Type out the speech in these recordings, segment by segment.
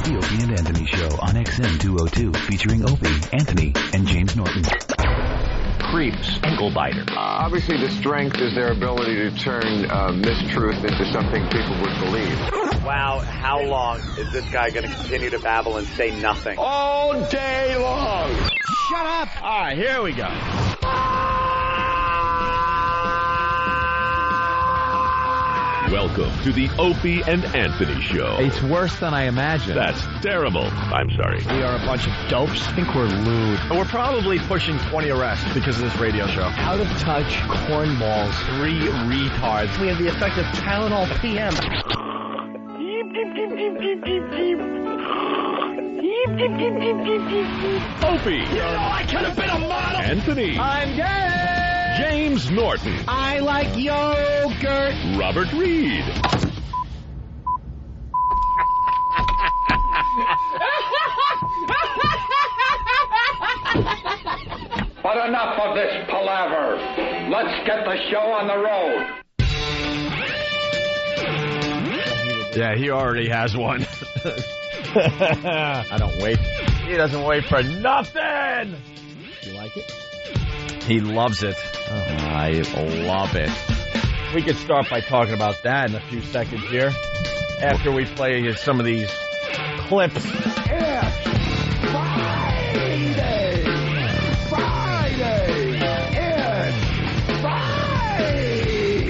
It's the Opie and Anthony Show on XM 202, featuring Opie, Anthony, and James Norton. Creeps, ankle biter. Obviously, the strength is their ability to turn mistruth into something people would believe. Wow, how long is this guy going to continue to babble and say nothing? All day long. Shut up! All right, here we go. Welcome to the Opie and Anthony Show. It's worse than I imagined. That's terrible. I'm sorry. We are a bunch of dopes. I think we're lewd. And we're probably pushing 20 arrests because of this radio show. Out of touch cornballs. 3 retards. We have the effect of Tylenol PM. Opie. You know, I could have been a model. Anthony. I'm gay! James Norton. I like yogurt. Robert Reed. But enough of this palaver. Let's get the show on the road. Yeah, he already has one. I don't wait. He doesn't wait for nothing. You like it? He loves it. Oh, I love it. We could start by talking about that in a few seconds here. After we play some of these clips. It's Friday! Friday! It's Friday!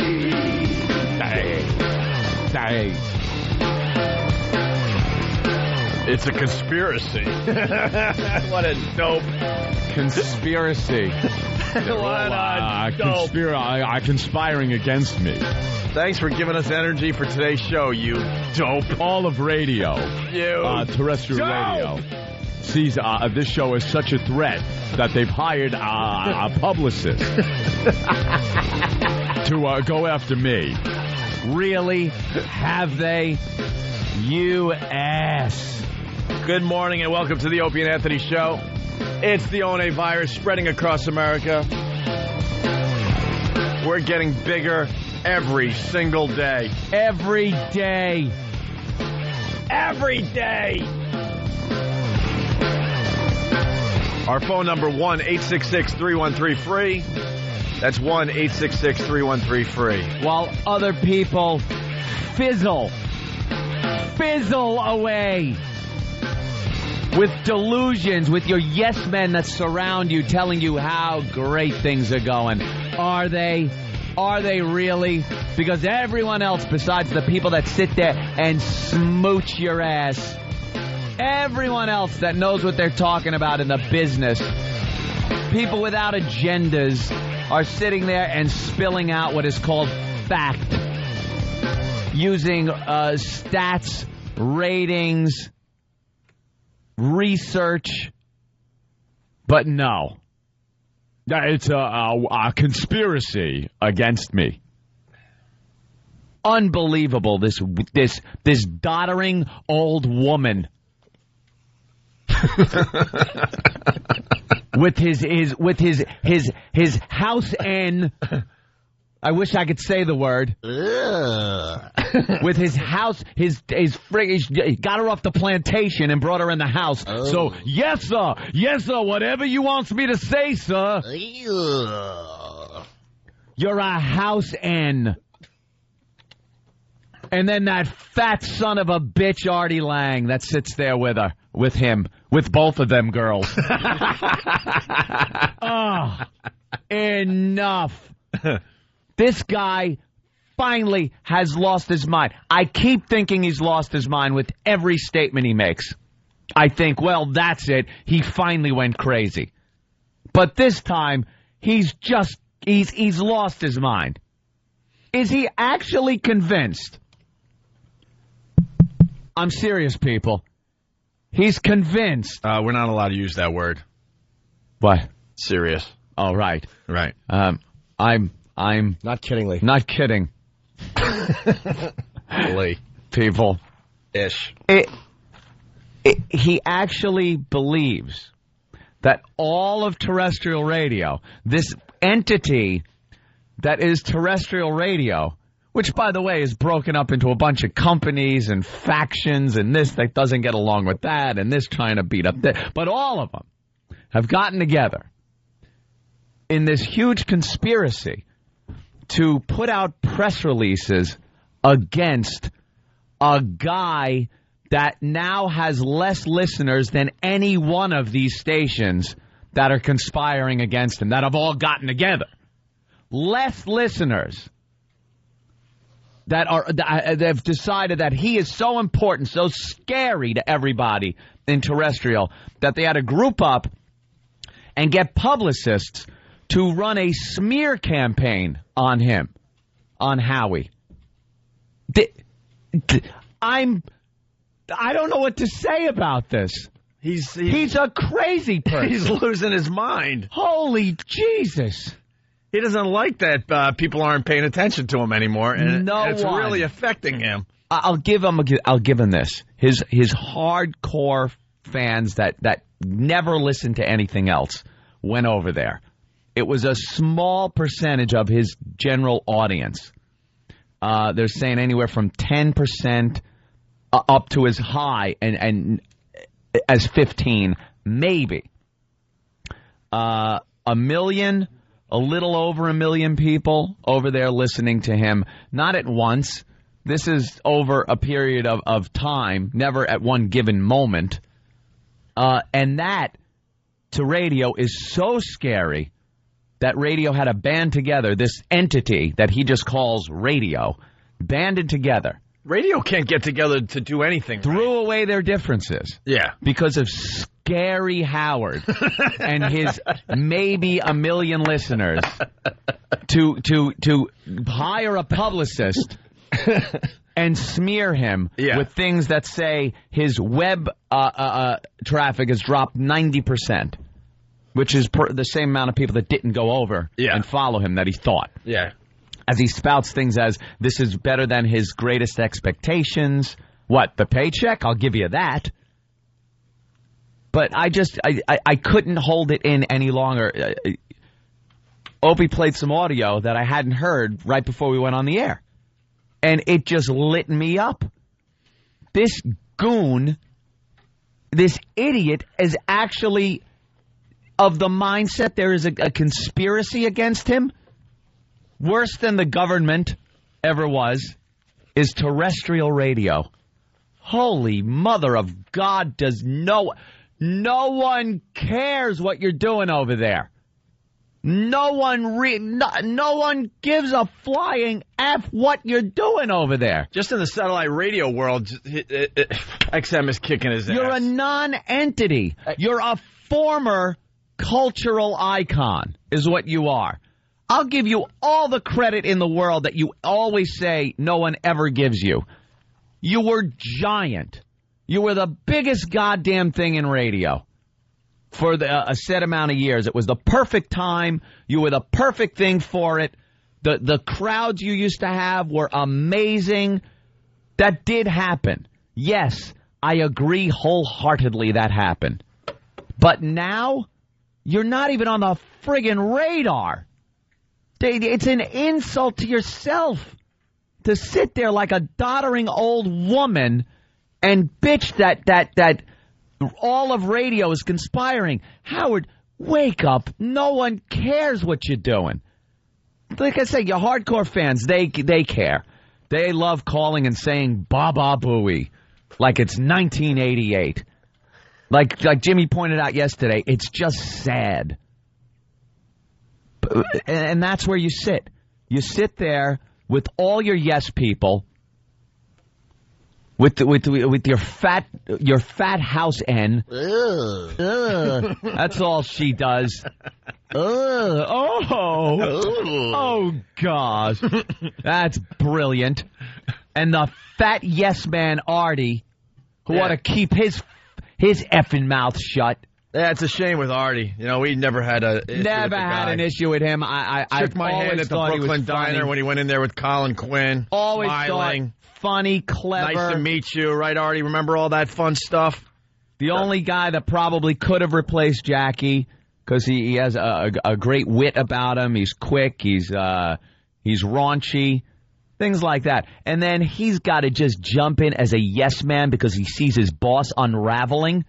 Dang. It's a conspiracy. What a dope Conspiracy. What a dope. Conspiring against me. Thanks for giving us energy for today's show, you dope. All of radio, You terrestrial dope. radio, sees this show as such a threat that they've hired a publicist to go after me. Really? Have they? You ass. Good morning and welcome to the Opie and Anthony Show. It's the ONA virus spreading across America. We're getting bigger every single day. Every day. Every day. Our phone number 1-866-313-FREE. That's 1-866-313-FREE. While other people fizzle away with delusions, with your yes men that surround you telling you how great things are going. Are they? Are they really? Because everyone else besides the people that sit there and smooch your ass, everyone else that knows what they're talking about in the business, people without agendas are sitting there and spilling out what is called fact, using stats, ratings, research, but no. It's a conspiracy against me. Unbelievable, this doddering old woman with his house N. I wish I could say the word. With his house, he got her off the plantation and brought her in the house. Oh. So, yes, sir, whatever you wants me to say, sir. You're a house N. And then that fat son of a bitch, Artie Lang, that sits there with her, with him, with both of them girls. Oh, enough. This guy finally has lost his mind. I keep thinking he's lost his mind with every statement he makes. I think, well, that's it. He finally went crazy. But this time, he's lost his mind. Is he actually convinced? I'm serious, people. He's convinced. We're not allowed to use that word. What? Serious. Oh, right. Right. I'm not kiddingly. Not kidding. Really. People. Ish. He actually believes that all of terrestrial radio, this entity that is terrestrial radio, which, by the way, is broken up into a bunch of companies and factions and this that doesn't get along with that and this trying to beat up that. But all of them have gotten together in this huge conspiracy to put out press releases against a guy that now has less listeners than any one of these stations that are conspiring against him, that have all gotten together. Less listeners that have decided that he is so important, so scary to everybody in terrestrial, that they had to group up and get publicists to run a smear campaign on him, on Howie. I don't know what to say about this. He's a crazy person. He's losing his mind. Holy Jesus. He doesn't like that people aren't paying attention to him anymore, and it's really affecting him. I'll give him this. His hardcore fans that never listen to anything else went over there. It was a small percentage of his general audience. They're saying anywhere from 10% up to as high and as 15, maybe. A million, a little over a million people over there listening to him, not at once. This is over a period of time, never at one given moment. And that, to radio, is so scary that radio had to band together, this entity that he just calls radio, banded together. Radio can't get together to do anything. Threw away their differences. Yeah. Because of Scary Howard and his maybe a million listeners to hire a publicist and smear him with things that say his web traffic has dropped 90%. Which is the same amount of people that didn't go over and follow him that he thought. Yeah. As he spouts things as, this is better than his greatest expectations. What, the paycheck? I'll give you that. But I couldn't hold it in any longer. Opie played some audio that I hadn't heard right before we went on the air. And it just lit me up. This goon, this idiot, is actually of the mindset there is a conspiracy against him. Worse than the government ever was is terrestrial radio. Holy mother of God, does no one cares what you're doing over there. No one gives a flying F what you're doing over there. Just in the satellite radio world, XM is kicking his ass. You're a non-entity. You're a former cultural icon is what you are. I'll give you all the credit in the world that you always say no one ever gives you. You were giant. You were the biggest goddamn thing in radio for a set amount of years. It was the perfect time. You were the perfect thing for it. The crowds you used to have were amazing. That did happen. Yes, I agree wholeheartedly that happened. But now, you're not even on the friggin' radar. It's an insult to yourself to sit there like a doddering old woman and bitch that all of radio is conspiring. Howard, wake up. No one cares what you're doing. Like I say, your hardcore fans, they care. They love calling and saying Baba Booey like it's 1988. Like Jimmy pointed out yesterday, it's just sad. And that's where you sit. You sit there with all your yes people, with your fat house N. That's all she does. Oh gosh, that's brilliant. And the fat yes man Artie, who ought to keep his effing mouth shut. Yeah, it's a shame with Artie. You know, we never had an issue with him. I shook my hand at the Brooklyn Diner when he went in there with Colin Quinn. Always smiling. Funny, clever. Nice to meet you, right, Artie? Remember all that fun stuff? The only guy that probably could have replaced Jackie, because he has a great wit about him. He's quick. He's raunchy. Things like that. And then he's got to just jump in as a yes man because he sees his boss unraveling.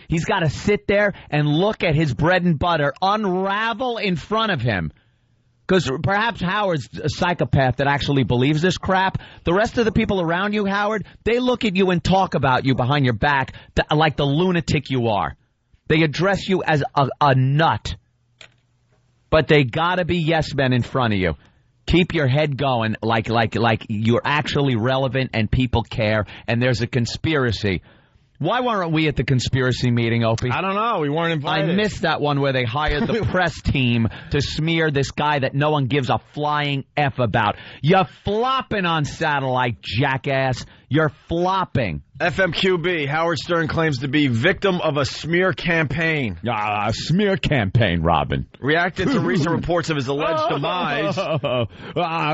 He's got to sit there and look at his bread and butter unravel in front of him. Because perhaps Howard's a psychopath that actually believes this crap. The rest of the people around you, Howard, they look at you and talk about you behind your back like the lunatic you are. They address you as a nut. But they got to be yes men in front of you. Keep your head going like you're actually relevant and people care and there's a conspiracy. Why weren't we at the conspiracy meeting, Opie? I don't know. We weren't invited. I missed that one where they hired the press team to smear this guy that no one gives a flying F about. You're flopping on satellite, jackass. You're flopping. FMQB, Howard Stern claims to be victim of a smear campaign. A smear campaign, Robin. Reacting to recent reports of his alleged demise.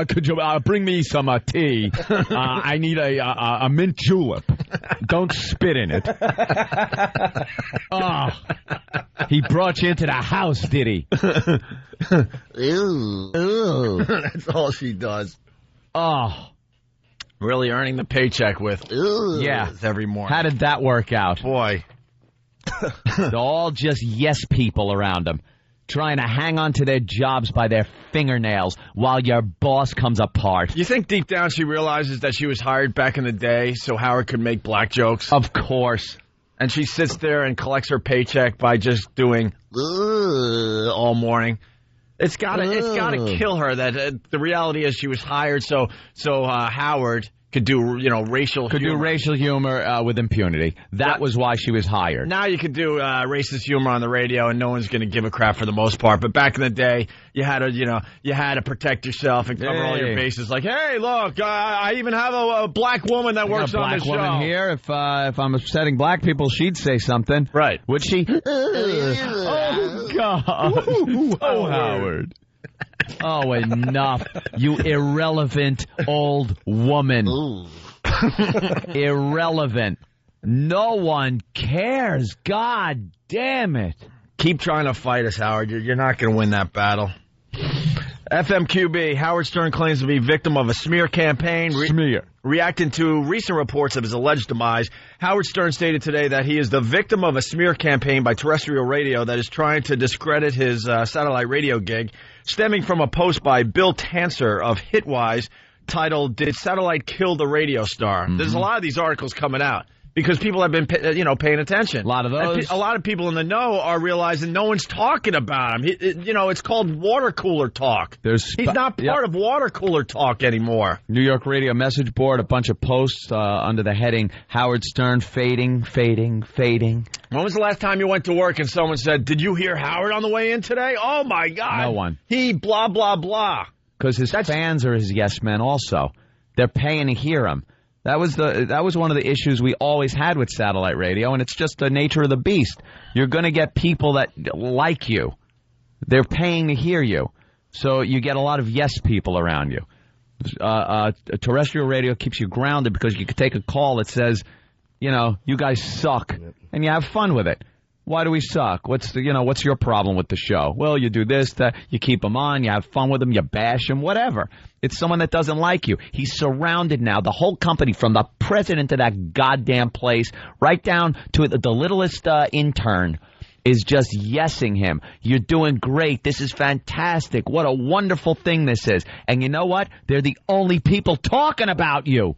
Could you bring me some tea? I need a mint julep. Don't spit in it. He brought you into the house, did he? Ew. That's all she does. Oh. Really earning the paycheck with every morning. How did that work out? Boy. They're all just yes people around him, trying to hang on to their jobs by their fingernails while your boss comes apart. You think deep down she realizes that she was hired back in the day so Howard could make black jokes? Of course. And she sits there and collects her paycheck by just doing all morning. It's gotta kill her that the reality is she was hired so Howard could do racial humor with impunity. That was why she was hired. Now you could do racist humor on the radio and no one's going to give a crap for the most part. But back in the day, you had to protect yourself and cover all your bases. Like, hey, look, I even have a black woman that works on this show. Black woman here. If I'm upsetting black people, she'd say something. Right? Would she? Oh God! Oh, Howard. Oh, enough, you irrelevant old woman. Irrelevant. No one cares. God damn it. Keep trying to fight us, Howard. You're not going to win that battle. FMQB, Howard Stern claims to be victim of a smear campaign. Reacting to recent reports of his alleged demise, Howard Stern stated today that he is the victim of a smear campaign by terrestrial radio that is trying to discredit his satellite radio gig, stemming from a post by Bill Tanser of Hitwise titled, "Did Satellite Kill the Radio Star?" Mm-hmm. There's a lot of these articles coming out. Because people have been, paying attention. A lot of those. A lot of people in the know are realizing no one's talking about him. It's called water cooler talk. He's not part of water cooler talk anymore. New York Radio message board, a bunch of posts under the heading, Howard Stern fading, fading, fading. When was the last time you went to work and someone said, "Did you hear Howard on the way in today?" Oh, my God. No one. He blah, blah, blah. Because his fans are his yes men also. They're paying to hear him. That was one of the issues we always had with satellite radio, and it's just the nature of the beast. You're going to get people that like you. They're paying to hear you. So you get a lot of yes people around you. Terrestrial radio keeps you grounded because you can take a call that says, you guys suck, and you have fun with it. Why do we suck? What's your problem with the show? Well, you do this, that, you keep them on, you have fun with them, you bash them, whatever. It's someone that doesn't like you. He's surrounded now, the whole company, from the president of that goddamn place, right down to the littlest intern, is just yesing him. You're doing great. This is fantastic. What a wonderful thing this is. And you know what? They're the only people talking about you.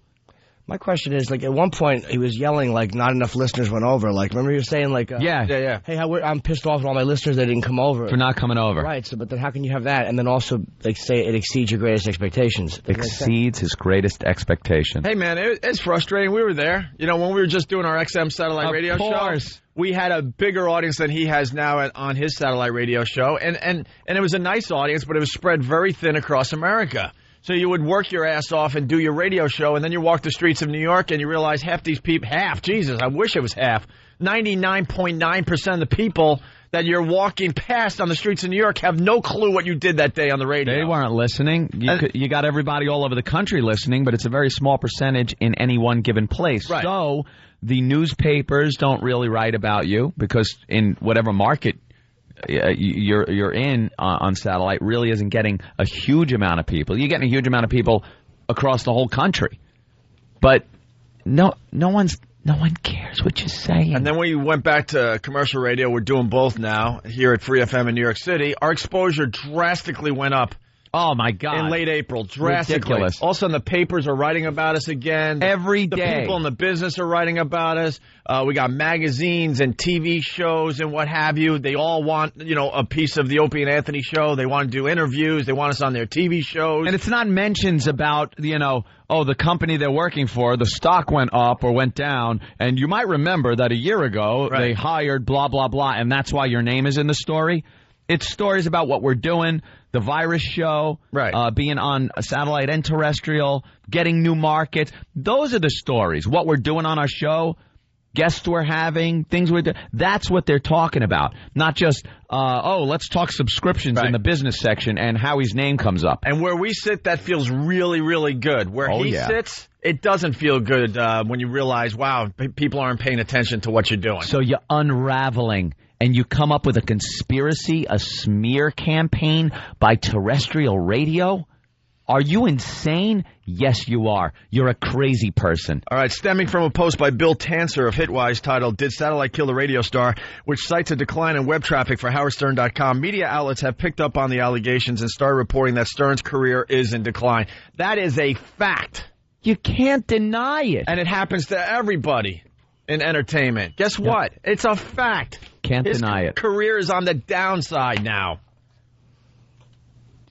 My question is, at one point, he was yelling, not enough listeners went over. Remember you were saying, yeah. Hey, I'm pissed off at all my listeners that didn't come over. For not coming over. Right, but then how can you have that? And then also, say it exceeds your greatest expectations. Exceeds his greatest expectation. Hey, man, it's frustrating. We were there. When we were just doing our XM satellite radio show. We had a bigger audience than he has now on his satellite radio show. And it was a nice audience, but it was spread very thin across America. So you would work your ass off and do your radio show, and then you walk the streets of New York and you realize half these people, Jesus, I wish it was half, 99.9% of the people that you're walking past on the streets of New York have no clue what you did that day on the radio. They weren't listening. You got everybody all over the country listening, but it's a very small percentage in any one given place. Right. So the newspapers don't really write about you because in whatever market you're in on satellite really isn't getting a huge amount of people. You're getting a huge amount of people across the whole country. But no one cares what you're saying. And then when you went back to commercial radio, we're doing both now here at Free FM in New York City. Our exposure drastically went up. Oh, my God. In late April, drastically. Ridiculous. All of a sudden, the papers are writing about us again. Every day. The people in the business are writing about us. We got magazines and TV shows and what have you. They all want, a piece of the Opie and Anthony show. They want to do interviews. They want us on their TV shows. And it's not mentions about, the company they're working for, the stock went up or went down. And you might remember that a year ago, They hired blah, blah, blah, and that's why your name is in the story. It's stories about what we're doing, the virus show, being on satellite and terrestrial, getting new markets. Those are the stories. What we're doing on our show, guests we're having, things we're doing. That's what they're talking about. Not just, let's talk subscriptions in the business section and Howie's name comes up. And where we sit, that feels really, really good. Where he sits, it doesn't feel good when you realize, wow, people aren't paying attention to what you're doing. So you're unraveling. And you come up with a conspiracy, a smear campaign by terrestrial radio? Are you insane? Yes, you are. You're a crazy person. All right, stemming from a post by Bill Tanser of Hitwise titled, Did Satellite Kill the Radio Star?, which cites a decline in web traffic for HowardStern.com, media outlets have picked up on the allegations and started reporting that Stern's career is in decline. That is a fact. You can't deny it. And it happens to everybody in entertainment. Guess what? It's a fact. Can't deny it. His career is on the downside now.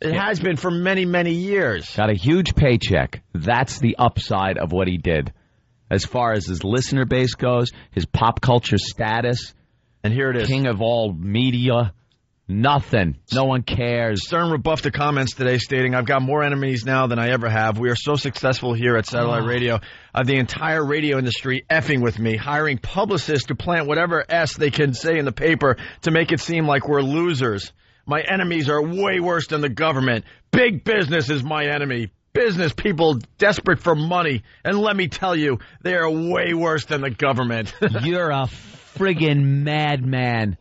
It has been for many, many years. Got a huge paycheck. That's the upside of what he did. As far as his listener base goes, his pop culture status. And here it is. King of all media. Nothing. No one cares. Stern rebuffed the comments today stating, I've got more enemies now than I ever have. We are so successful here at Satellite Radio. The entire radio industry effing with me, hiring publicists to plant whatever S they can say in the paper to make it seem like we're losers. My enemies are way worse than the government. Big business is my enemy. Business people desperate for money. And let me tell you, they are way worse than the government. You're a friggin' madman.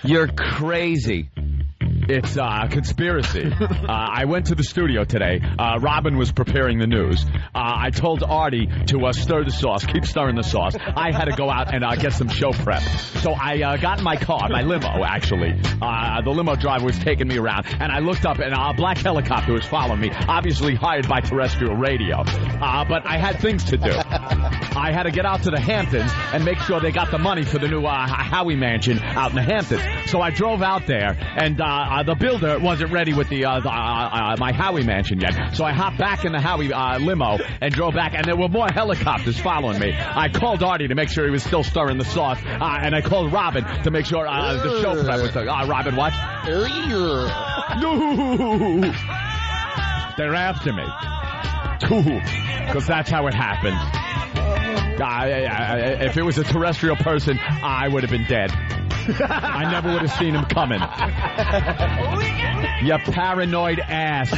You're crazy. It's a conspiracy. I went to the studio today. Robin was preparing the news. I told Artie to stir the sauce, keep stirring the sauce. I had to go out and get some show prep. So I got in my car, my limo, actually. The limo driver was taking me around, and I looked up, and a black helicopter was following me, obviously hired by terrestrial radio. But I had things to do. I had to get out to the Hamptons and make sure they got the money for the new Howie mansion out in the Hamptons. So I drove out there, and the builder wasn't ready with my Howie mansion yet. So I hopped back in the Howie limo and drove back, and there were more helicopters following me. I called Artie to make sure he was still stirring the sauce, and I called Robin to make sure the show prep was... Robin, what? No! They're after me. Because that's how it happened. If it was a terrestrial person, I would have been dead. I never would have seen him coming. You paranoid ass.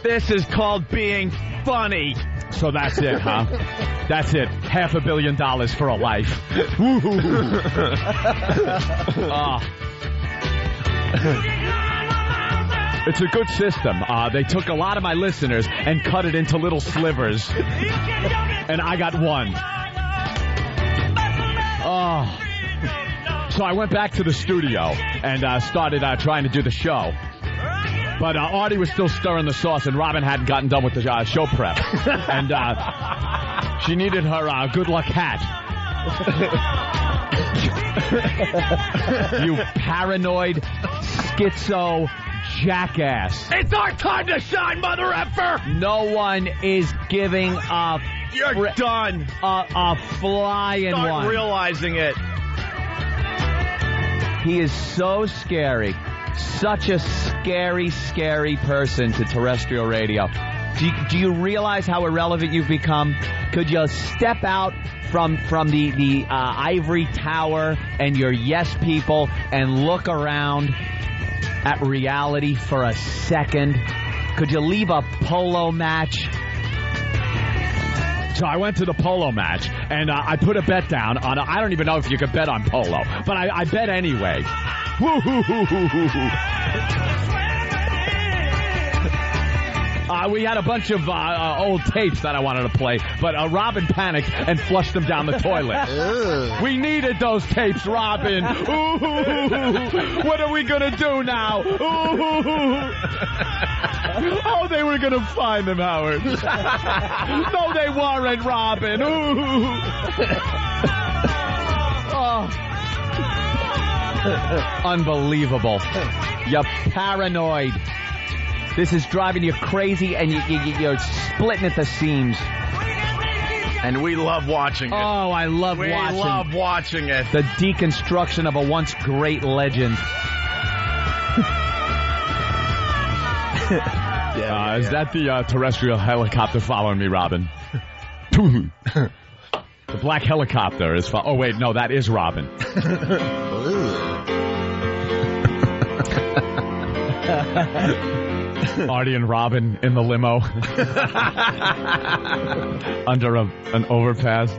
This is called being funny. So that's it, huh? That's it. $500 million for a life. It's a good system. They took a lot of my listeners and cut it into little slivers. And I got one. So I went back to the studio and started trying to do the show. But Artie was still stirring the sauce, and Robin hadn't gotten done with the show prep. And she needed her good luck hat. You paranoid, schizo jackass. It's our time to shine, mother effer! No one is giving a... You're done. A flying one. Start realizing it. He is so scary. Such a scary, scary person to terrestrial radio. Do you realize how irrelevant you've become? Could you step out from the ivory tower and your yes people and look around at reality for a second? Could you leave a polo match? So I went to the polo match, and I put a bet down on... I don't even know if you could bet on polo, but I bet anyway. We had a bunch of old tapes that I wanted to play, but Robin panicked and flushed them down the toilet. We needed those tapes, Robin. Ooh, what are we going to do now? Ooh. Oh, they were going to find them, Howard. No, they weren't, Robin. Ooh. Oh. Unbelievable. You're paranoid. This is driving you crazy, and you're splitting at the seams. And we love watching it. Oh, I love watching. We love watching it. The deconstruction of a once great legend. Is that the terrestrial helicopter following me, Robin? The black helicopter is oh, wait, no, that is Robin. Artie and Robin in the limo under an overpass.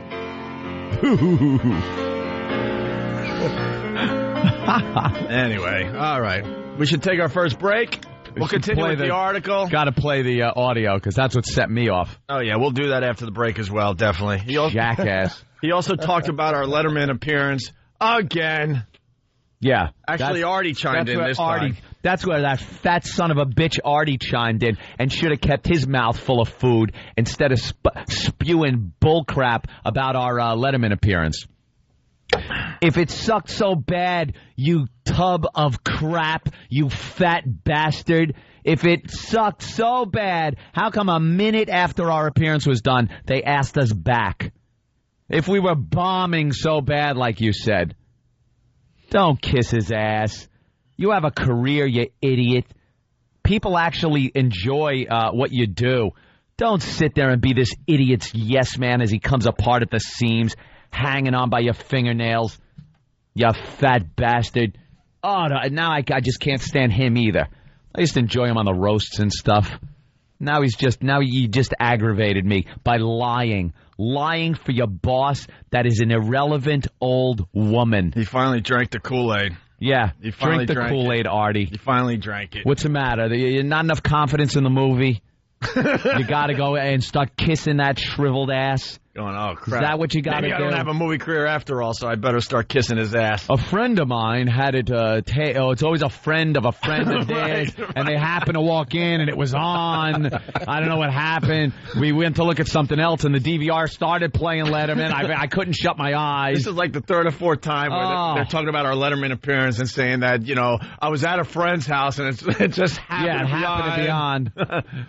Anyway, all right. We should take our first break. We'll continue with the article. Got to play the audio because that's what set me off. Oh, yeah, we'll do that after the break as well, definitely. Jackass. He also talked about our Letterman appearance again. Yeah. Actually, Artie chimed in this time. That's where that fat son of a bitch Artie chimed in and should have kept his mouth full of food instead of spewing bullcrap about our Letterman appearance. If it sucked so bad, you tub of crap, you fat bastard. If it sucked so bad, how come a minute after our appearance was done, they asked us back? If we were bombing so bad, like you said. Don't kiss his ass. You have a career, you idiot. People actually enjoy what you do. Don't sit there and be this idiot's yes man as he comes apart at the seams, hanging on by your fingernails. You fat bastard. Oh, now I just can't stand him either. I used to enjoy him on the roasts and stuff. Now he just aggravated me by lying. Lying for your boss that is an irrelevant old woman. He finally drank the Kool-Aid. Yeah, drink the Kool-Aid, Artie. He finally drank it. What's the matter? Not enough confidence in the movie? You got to go and start kissing that shriveled ass? Going, oh, crap. Is that what you got to do? Maybe I don't have a movie career after all, so I better start kissing his ass. A friend of mine had it, it's always a friend of theirs, right. And they happened to walk in, and it was on. I don't know what happened. We went to look at something else, and the DVR started playing Letterman. I couldn't shut my eyes. This is like the third or fourth time where they're talking about our Letterman appearance and saying that, I was at a friend's house, and it just happened to be on.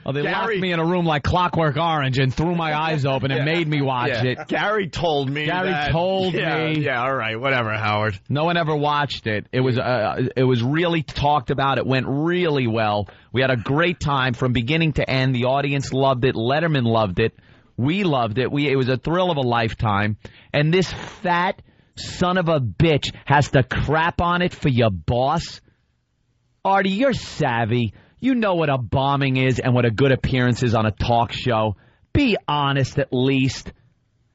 Oh, they locked me in a room like Clockwork Orange and threw my eyes open and made me watch it. Gary told me. Gary told me. Yeah, all right, whatever, Howard. No one ever watched it. It was really talked about. It went really well. We had a great time from beginning to end. The audience loved it. Letterman loved it. We loved it. It was a thrill of a lifetime. And this fat son of a bitch has to crap on it for your boss? Artie, you're savvy. You know what a bombing is and what a good appearance is on a talk show. Be honest at least.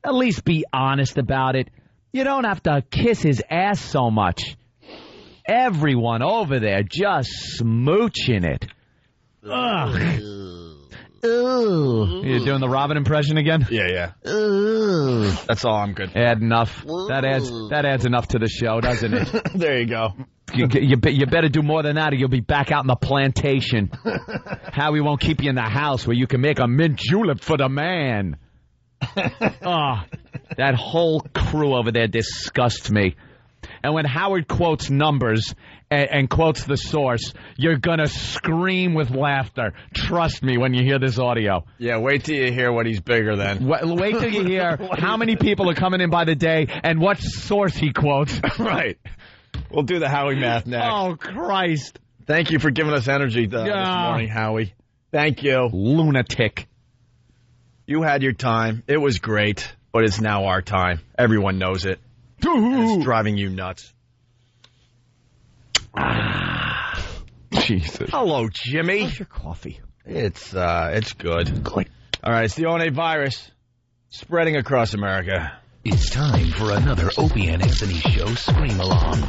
At least be honest about it. You don't have to kiss his ass so much. Everyone over there just smooching it. Ugh. Ooh. You doing the Robin impression again? Yeah. Ooh. That's all. I'm good. Add enough. That adds enough to the show, doesn't it? There you go. You better do more than that, or you'll be back out in the plantation. Howie won't keep you in the house where you can make a mint julep for the man. That whole crew over there disgusts me. And when Howard quotes numbers and quotes the source, you're going to scream with laughter. Trust me when you hear this audio. Yeah, wait till you hear what he's bigger than. Wait till you hear how many people are coming in by the day and what source he quotes. Right. We'll do the Howie math next. Oh, Christ. Thank you for giving us energy this morning, Howie. Thank you. Lunatic. You had your time. It was great, but it's now our time. Everyone knows it. It's driving you nuts. Jesus. Hello, Jimmy. How's your coffee? It's good. All right, it's the One virus spreading across America. It's time for another Opie and Anthony Show Scream Along.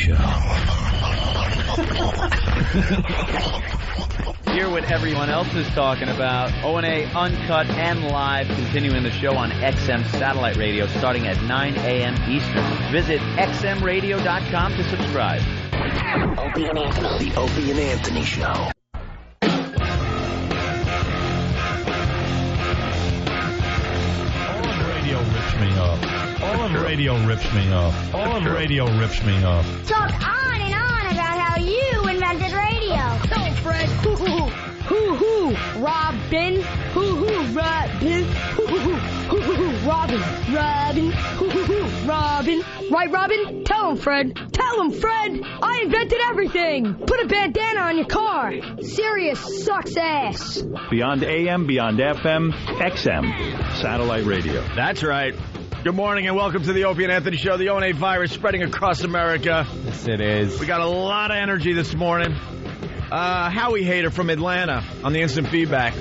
Show. Hear what everyone else is talking about. O&A Uncut and Live, continuing the show on XM Satellite Radio starting at 9 a.m. Eastern. Visit xmradio.com to subscribe. Opie and Anthony. The Opie and Anthony Show. Radio rips me up. All of radio rips me up. All of radio rips me up. Talk on and on about how you invented radio. Tell Fred. Hoo-hoo. Robin. Hoo-hoo. Robin. Hoo-hoo. Robin. Robin. Hoo-hoo. Robin. Right, Robin? Tell him, Fred. Tell him, Fred. I invented everything. Put a bandana on your car. Sirius sucks ass. Beyond AM, beyond FM, XM, satellite radio. That's right. Good morning and welcome to the Opie and Anthony Show. The O&A virus spreading across America. Yes, it is. We got a lot of energy this morning. Howie Hater from Atlanta on the instant feedback.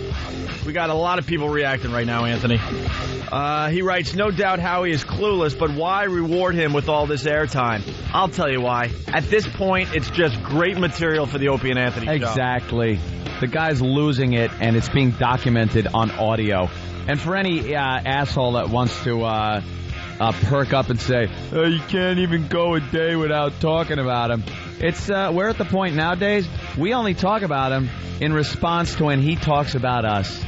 We got a lot of people reacting right now, Anthony. He writes, no doubt Howie is clueless, but why reward him with all this airtime? I'll tell you why. At this point, it's just great material for the Opie and Anthony Show. Exactly. The guy's losing it, and it's being documented on audio. And for any asshole that wants to perk up and say, oh, you can't even go a day without talking about him. It's we're at the point nowadays, we only talk about him in response to when he talks about us.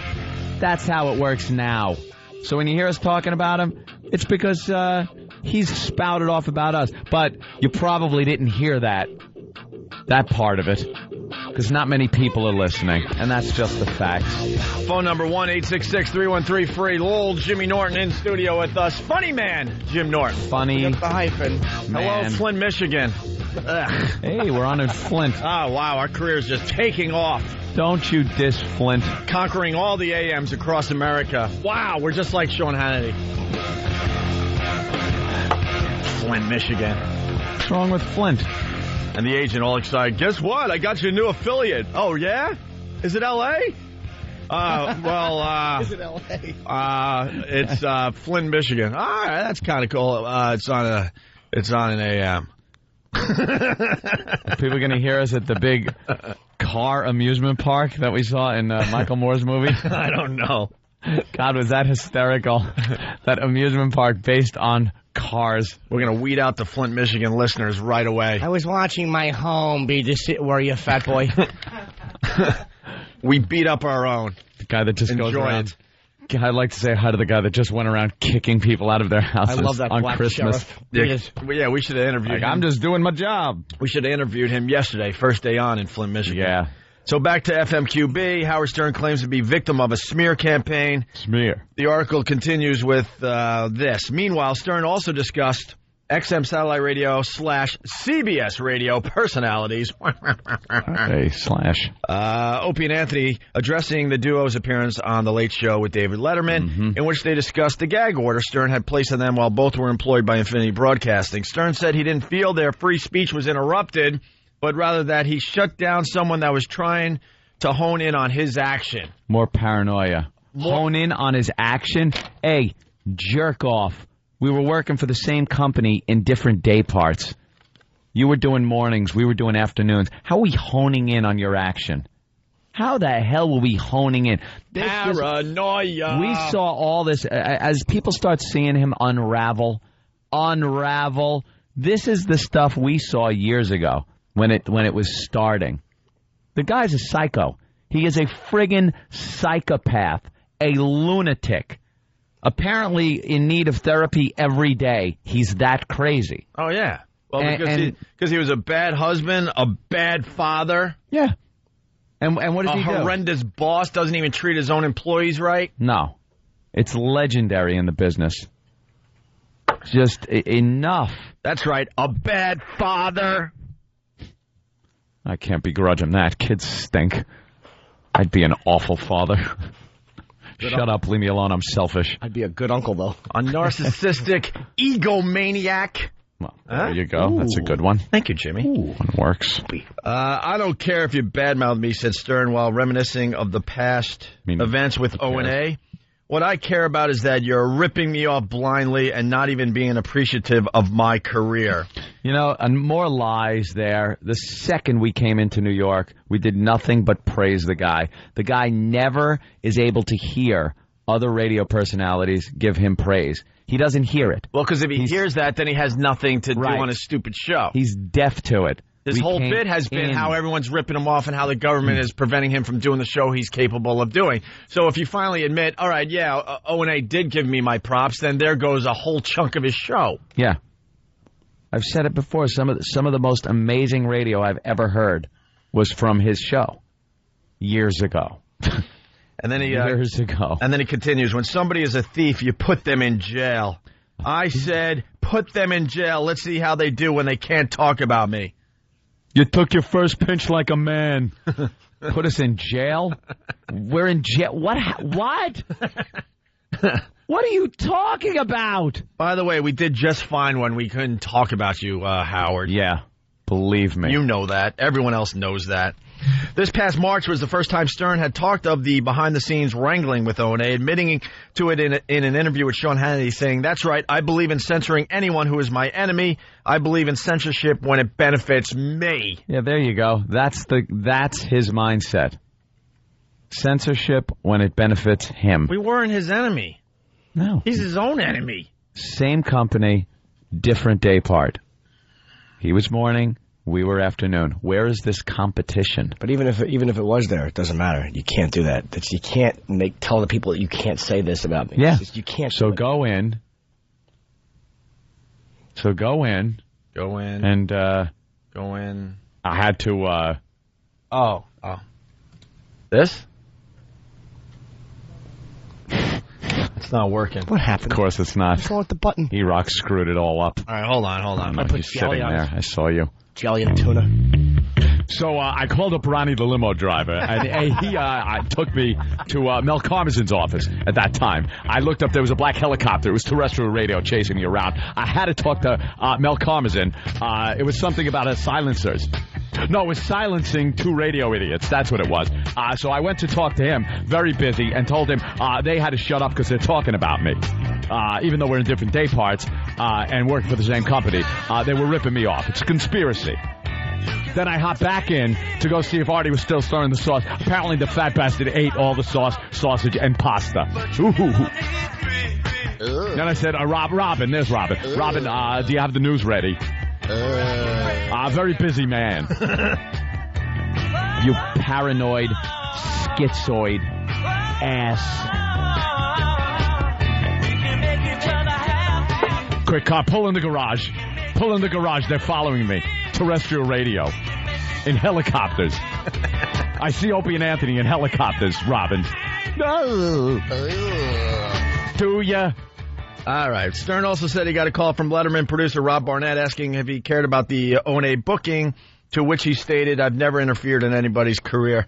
That's how it works now. So when you hear us talking about him, it's because he's spouted off about us. But you probably didn't hear that part of it, because not many people are listening, and that's just the facts. Phone number 1-866-313-FREE. Lil Jimmy Norton in studio with us. Funny man, Jim Norton. Funny. The hyphen. Man. Hello, Flint, Michigan. Ugh. Hey, we're on in Flint. Oh, wow, our career's just taking off. Don't you diss Flint. Conquering all the AMs across America. Wow, we're just like Sean Hannity. Flint, Michigan. What's wrong with Flint? And the agent all excited. Guess what? I got you a new affiliate. Oh, yeah? Is it L.A.? Is it L.A.? It's Flint, Michigan. All right, that's kind of cool. It's on an AM. Are people going to hear us at the big car amusement park that we saw in Michael Moore's movie? I don't know. God, was that hysterical? That amusement park based on cars. We're going to weed out the Flint, Michigan listeners right away. I was watching my home be were you, fat boy? We beat up our own. The guy that just goes around. It. I'd like to say hi to the guy that just went around kicking people out of their houses. I love that on black Christmas. Yeah, we should have interviewed him. I'm just doing my job. We should have interviewed him yesterday, first day on in Flint, Michigan. Yeah. So back to FMQB. Howard Stern claims to be victim of a smear campaign. Smear. The article continues with this. Meanwhile, Stern also discussed XM Satellite Radio / CBS Radio personalities. Hey, slash. Opie and Anthony addressing the duo's appearance on The Late Show with David Letterman, in which they discussed the gag order Stern had placed on them while both were employed by Infinity Broadcasting. Stern said he didn't feel their free speech was interrupted, but rather that he shut down someone that was trying to hone in on his action. More paranoia. Hone in on his action? Hey, jerk off. We were working for the same company in different day parts. You were doing mornings, we were doing afternoons. How are we honing in on your action? How the hell were we honing in? Paranoia. We saw all this. As people start seeing him unravel. This is the stuff we saw years ago when it was starting. The guy's a psycho. He is a friggin' psychopath, a lunatic. Apparently in need of therapy every day. He's that crazy. Oh, yeah. Well, because he was a bad husband, a bad father. Yeah. And what does he do? A horrendous boss, doesn't even treat his own employees right. No. It's legendary in the business. Just enough. That's right. A bad father. I can't begrudge him that. Kids stink. I'd be an awful father. Shut up, leave me alone, I'm selfish. I'd be a good uncle, though. A narcissistic egomaniac. Well, there you go. Ooh. That's a good one. Thank you, Jimmy. Ooh, one works. I don't care if you badmouth me, said Stern, while reminiscing of the past events with O&A. What I care about is that you're ripping me off blindly and not even being appreciative of my career. You know, and more lies there. The second we came into New York, we did nothing but praise the guy. The guy never is able to hear other radio personalities give him praise. He doesn't hear it. Well, because if he hears that, then he has nothing to do on his stupid show. He's deaf to it. His whole bit has been how everyone's ripping him off and how the government is preventing him from doing the show he's capable of doing. So if you finally admit, all right, yeah, O&A did give me my props, then there goes a whole chunk of his show. Yeah. I've said it before. Some of the most amazing radio I've ever heard was from his show years ago. And then years ago. And then he continues, when somebody is a thief, you put them in jail. I said, put them in jail. Let's see how they do when they can't talk about me. You took your first pinch like a man. Put us in jail? We're in jail. What? What are you talking about? By the way, we did just fine when we couldn't talk about you, Howard. Yeah, believe me. You know that. Everyone else knows that. This past March was the first time Stern had talked of the behind-the-scenes wrangling with O&A, admitting to it in an interview with Sean Hannity, saying, that's right, I believe in censoring anyone who is my enemy. I believe in censorship when it benefits me. Yeah, there you go. That's his mindset. Censorship when it benefits him. We weren't his enemy. No. He's his own enemy. Same company, different day part. He was morning. We were afternoon. Where is this competition? But even if it was there, it doesn't matter. You can't do that. You can't tell the people that you can't say this about me. Yeah. You can't. So go in. Go in. And go in. I had to. Oh. This? It's not working. What happened? Of course it's not. What's wrong with the button? E-Rock screwed it all up. All right, hold on. You're sitting there. I saw you. Jelly and tuna. So I called up Ronnie, the limo driver, and he took me to Mel Karmazin's office at that time. I looked up. There was a black helicopter. It was terrestrial radio chasing me around. I had to talk to Mel Karmazin. It was something about silencers. No, it was silencing two radio idiots. That's what it was. So I went to talk to him, very busy, and told him they had to shut up because they're talking about me. Even though we're in different day parts and working for the same company, they were ripping me off. It's a conspiracy. Then I hopped back in to go see if Artie was still stirring the sauce. Apparently the fat bastard ate all the sauce, sausage, and pasta. Ooh. Then I said, Robin, there's Robin. Robin, do you have the news ready? Very busy man. You paranoid, schizoid ass. Quick car, pull in the garage. Pull in the garage. They're following me. Terrestrial radio. In helicopters. I see Opie and Anthony in helicopters, Robin. No. Do ya? All right. Stern also said he got a call from Letterman producer Rob Barnett asking if he cared about the O&A booking, to which he stated, I've never interfered in anybody's career.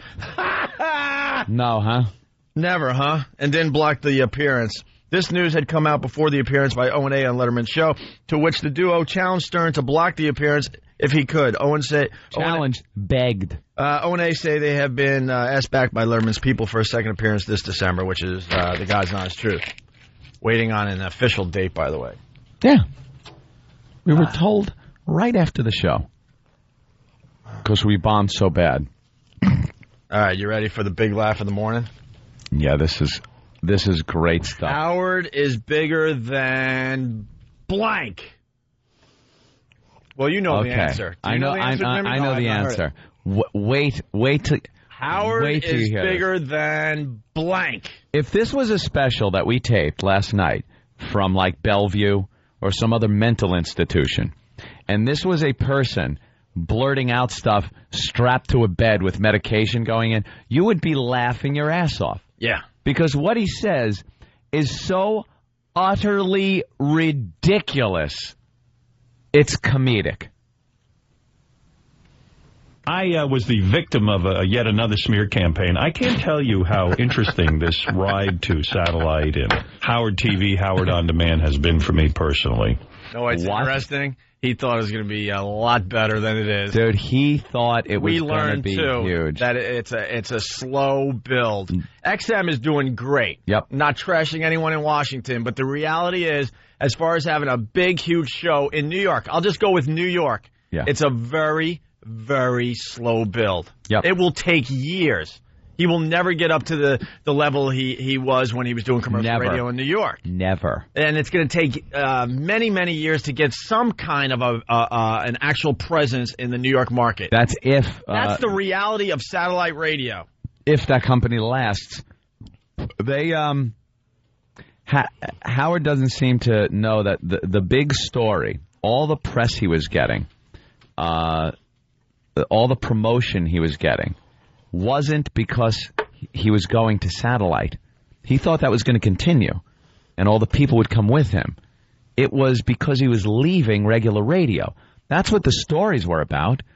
No, huh? Never, huh? And didn't block the appearance. This news had come out before the appearance by O&A on Letterman's show, to which the duo challenged Stern to block the appearance if he could. Begged. O&A say they have been asked back by Letterman's people for a second appearance this December, which is the God's honest truth. Waiting on an official date, by the way. Yeah. We were told right after the show. Because we bombed so bad. All right, you ready for the big laugh of the morning? Yeah, this is great stuff. Howard is bigger than blank. Well, you know the answer. Do you know the answer, Jimmy? I know the answer. Wait till Howard is bigger than blank. If this was a special that we taped last night from like Bellevue or some other mental institution, and this was a person blurting out stuff strapped to a bed with medication going in, you would be laughing your ass off. Yeah. Because what he says is so utterly ridiculous, it's comedic. I was the victim of yet another smear campaign. I can't tell you how interesting this ride to satellite and Howard TV, Howard On Demand has been for me personally. No, it's interesting. He thought it was going to be a lot better than it is. Dude, he thought it was going to be huge. That it's a slow build. XM is doing great. Yep. Not trashing anyone in Washington, but the reality is, as far as having a big, huge show in New York, I'll just go with New York. Yeah. It's a very, very slow build. Yep. It will take years. He will never get up to the level he was when he was doing commercial radio in New York. Never. And it's going to take many, many years to get some kind of an actual presence in the New York market. That's if... That's the reality of satellite radio. If that company lasts. They... Howard doesn't seem to know that the big story, all the press he was getting, all the promotion he was getting, wasn't because he was going to satellite. He thought that was going to continue, and all the people would come with him. It was because he was leaving regular radio. That's what the stories were about. It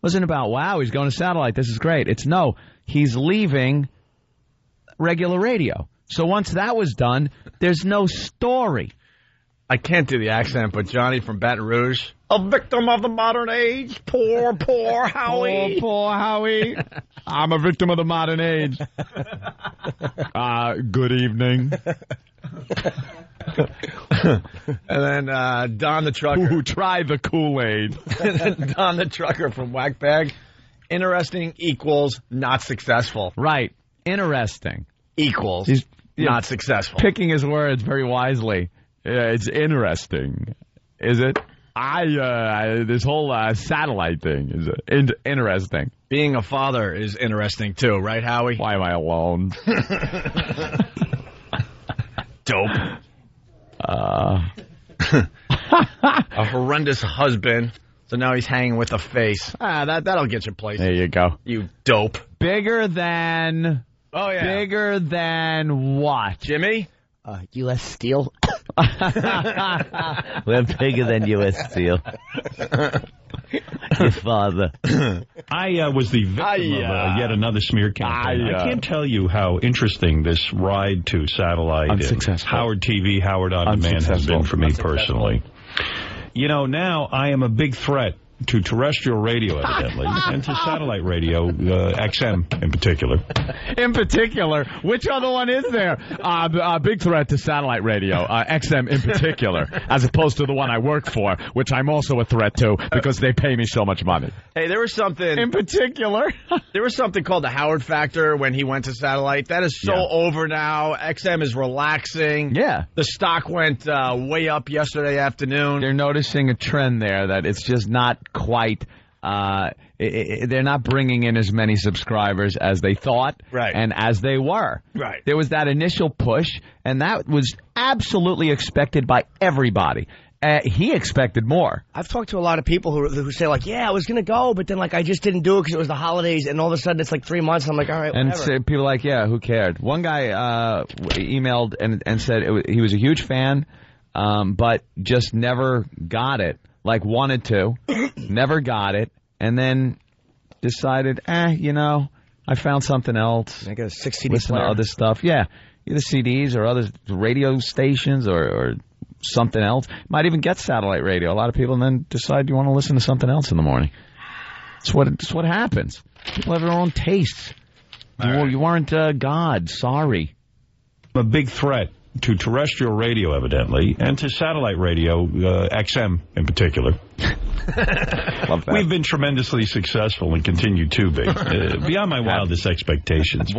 wasn't about, wow, he's going to satellite, this is great. It's no, he's leaving regular radio. So once that was done, there's no story. I can't do the accent, but Johnny from Baton Rouge, a victim of the modern age. Poor, poor Howie. Poor Howie. I'm a victim of the modern age. Good evening. And then Don the Trucker. Who tried the Kool-Aid. Don the Trucker from Whack Bag. Interesting equals not successful. Right. Interesting. Equals not successful. Picking his words very wisely. Yeah, it's interesting. Is it? This whole satellite thing is interesting. Being a father is interesting too, right, Howie? Why am I alone? Dope. A horrendous husband. So now he's hanging with a face. That'll get you places. There you go. You dope. Bigger than... Oh, yeah. Bigger than what? Jimmy? U.S. Steel. We're bigger than U.S. Steel. Your father. I was the victim of yet another smear campaign. I can't tell you how interesting this ride to satellite and Howard TV, Howard On Demand has been for me personally. You know, now I am a big threat to terrestrial radio, evidently, and to satellite radio, XM in particular. In particular? Which other one is there? Big threat to satellite radio, XM in particular, as opposed to the one I work for, which I'm also a threat to because they pay me so much money. Hey, there was something... In particular? There was something called the Howard Factor when he went to satellite. That is so over now. XM is relaxing. Yeah. The stock went way up yesterday afternoon. They're noticing a trend there that it's just not quite they're not bringing in as many subscribers as they thought and as they were. Right. There was that initial push, and that was absolutely expected by everybody. He expected more. I've talked to a lot of people who say, like, yeah, I was going to go, but then, like, I just didn't do it because it was the holidays, and all of a sudden it's like 3 months, and I'm like, all right, whatever. And people are like, yeah, who cared? One guy emailed and said he was a huge fan, but just never got it. Like, wanted to, never got it, and then decided, I found something else. I got a 6-CD listen player. to other stuff. Yeah, either CDs or other radio stations or something else. Might even get satellite radio. A lot of people then decide you want to listen to something else in the morning. It's what happens. People have their own tastes. You weren't God. Sorry. A big threat to terrestrial radio, evidently, and to satellite radio, XM in particular. Love that. We've been tremendously successful and continue to be. Beyond my wildest expectations.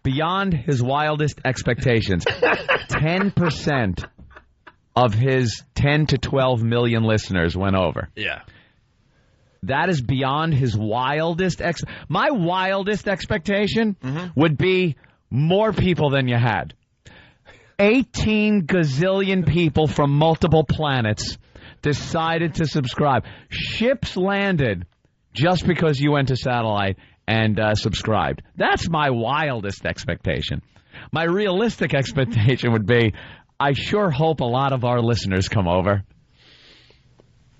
Beyond his wildest expectations. 10% of his 10 to 12 million listeners went over. Yeah. That is beyond his wildest my wildest expectation would be more people than you had. 18 gazillion people from multiple planets decided to subscribe. Ships landed just because you went to satellite and subscribed. That's my wildest expectation. My realistic expectation would be, I sure hope a lot of our listeners come over.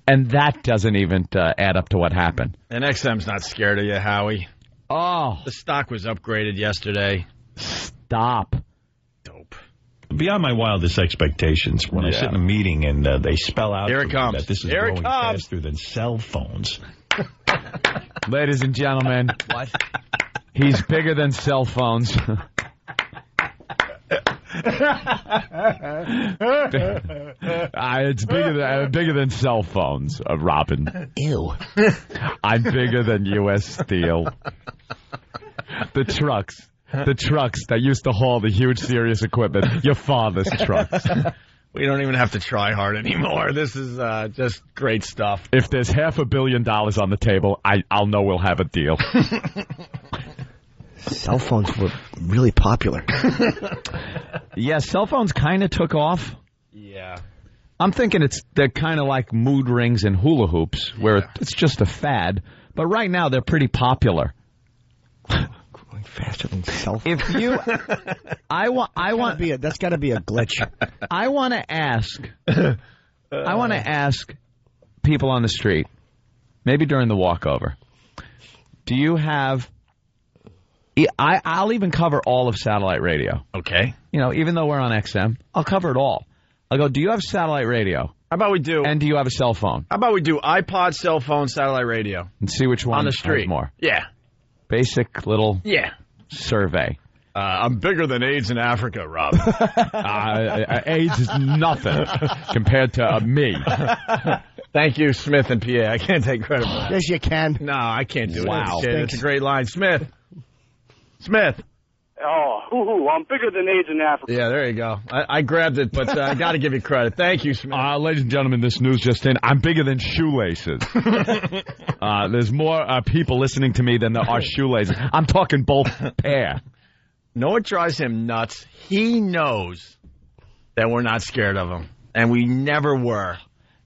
And that doesn't even add up to what happened. And XM's not scared of you, Howie. Oh. The stock was upgraded yesterday. Stop. Dope. beyond my wildest expectations when I sit in a meeting and they spell out that this is growing faster than cell phones. Ladies and gentlemen, what? He's bigger than cell phones. It's bigger than cell phones, Robin. Ew. I'm bigger than U.S. Steel. The trucks that used to haul the huge serious equipment. Your father's trucks. We don't even have to try hard anymore. This is just great stuff. If there's $500 million on the table, I'll know we'll have a deal. Cell phones were really popular. Yeah, cell phones kind of took off. Yeah. I'm thinking they're kind of like mood rings and hula hoops, where it's just a fad. But right now, they're pretty popular. Growing faster than cell phones. If you, that's got to be a glitch. I want to ask people on the street, maybe during the walkover, do you have? I'll even cover all of satellite radio. Okay. You know, even though we're on XM, I'll cover it all. I'll go, do you have satellite radio? How about we do? And do you have a cell phone? How about we do iPod, cell phone, satellite radio? And see which one on the street has more. Yeah. Basic little survey. I'm bigger than AIDS in Africa, Rob. AIDS is nothing compared to me. Thank you, Smith and PA. I can't take credit for that. Yes, you can. No, I can't do it. Wow. It's a great line. Smith. Oh, hoo-hoo, I'm bigger than AIDS in Africa. Yeah, there you go. I grabbed it, but I got to give you credit. Thank you, Smith. Ladies and gentlemen, this news just in. I'm bigger than shoelaces. There's more people listening to me than there are shoelaces. I'm talking both pair. Know what drives him nuts? He knows that we're not scared of him, and we never were.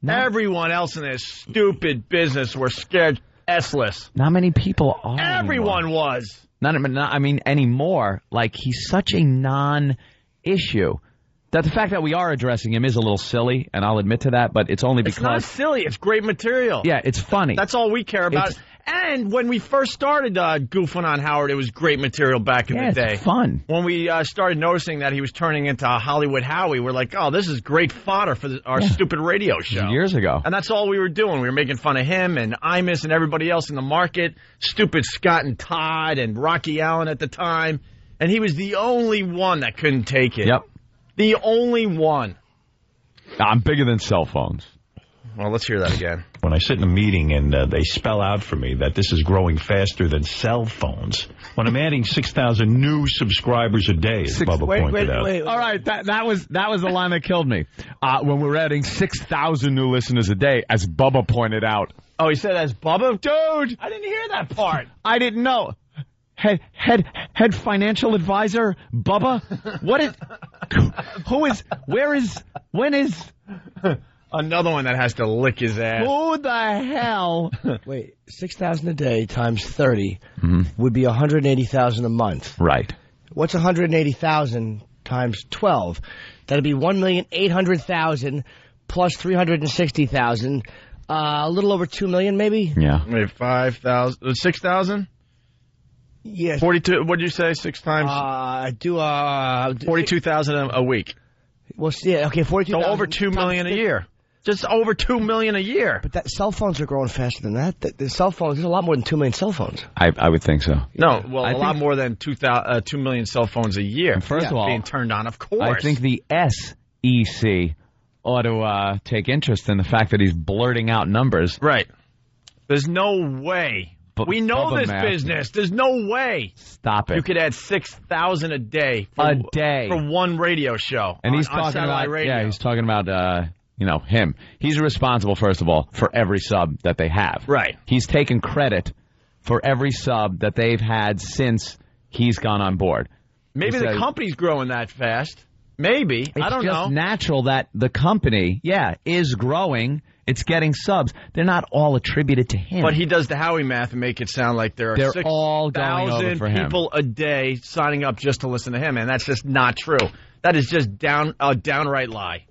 No. Everyone else in this stupid business were scared S-less. Not many people are. Everyone anymore. was. Not anymore. Like, he's such a non-issue that the fact that we are addressing him is a little silly, and I'll admit to that, but it's only because... It's not silly. It's great material. Yeah, it's funny. That's all we care about. And when we first started goofing on Howard, it was great material back in the day. It's fun. When we started noticing that he was turning into Hollywood Howie, we're like, oh, this is great fodder for our stupid radio show. Years ago. And that's all we were doing. We were making fun of him and Imus and everybody else in the market, stupid Scott and Todd and Rocky Allen at the time. And he was the only one that couldn't take it. Yep. The only one. I'm bigger than cell phones. Well, let's hear that again. When I sit in a meeting and they spell out for me that this is growing faster than cell phones, when I'm adding 6,000 new subscribers a day, as Bubba pointed out. Wait. All right, that was the line that killed me. When we're adding 6,000 new listeners a day, as Bubba pointed out. Oh, he said as Bubba? Dude! I didn't hear that part. I didn't know. Head financial advisor, Bubba? What is... Who is... Where is... When is... Another one that has to lick his ass. Who the hell? Wait, 6,000 a day times 30 would be 180,000 a month. Right. What's 180,000 times 12? That'd be 1,800,000 plus 360,000. A little over 2 million, maybe. Yeah. Maybe 5,000, 6,000. Yes. 42. What did you say? 6 times. 42,000 a week. Well, yeah, okay, 42,000. So over 2 million a year. Just over 2 million a year. But that cell phones are growing faster than that. The cell phones, there's a lot more than 2 million cell phones. I would think so. No, well, a lot more than 2 million cell phones a year. First of all, being turned on, of course. I think the SEC ought to take interest in the fact that he's blurting out numbers. Right. There's no way. We know this business. There's no way. Stop it. You could add 6,000 a day. For one radio show. And he's talking about radio. Yeah, he's talking about him. He's responsible, first of all, for every sub that they have. Right. He's taken credit for every sub that they've had since he's gone on board. Maybe the company's growing that fast. Maybe. I don't know. It's just natural that the company, is growing. It's getting subs. They're not all attributed to him. But he does the Howie math and make it sound like there are 6,000 people a day signing up just to listen to him, and that's just not true. That is just a downright lie.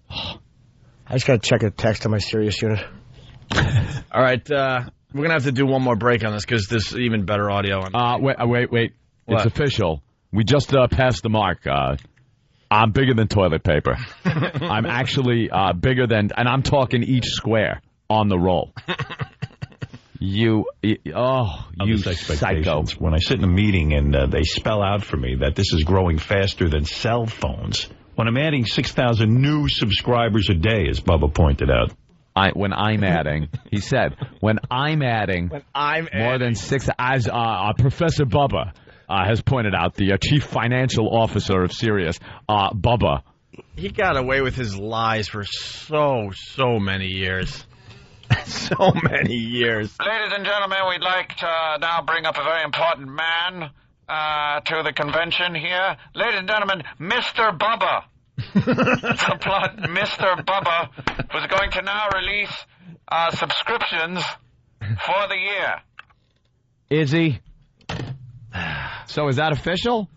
I just got to check a text on my Sirius unit. All right, we're going to have to do one more break on this because there's even better audio. Wait. What? It's official. We just passed the mark. I'm bigger than toilet paper. I'm actually bigger than, and I'm talking each square on the roll. You psycho. When I sit in a meeting and they spell out for me that this is growing faster than cell phones, when I'm adding 6,000 new subscribers a day, as Bubba pointed out. When I'm adding more than 6, as Professor Bubba has pointed out, the chief financial officer of Sirius, Bubba. He got away with his lies for so many years. So many years. Ladies and gentlemen, we'd like to now bring up a very important man to the convention here. Ladies and gentlemen, Mr. Bubba. The plot, Mr. Bubba, who's going to now release subscriptions for the year. Is he? So is that official?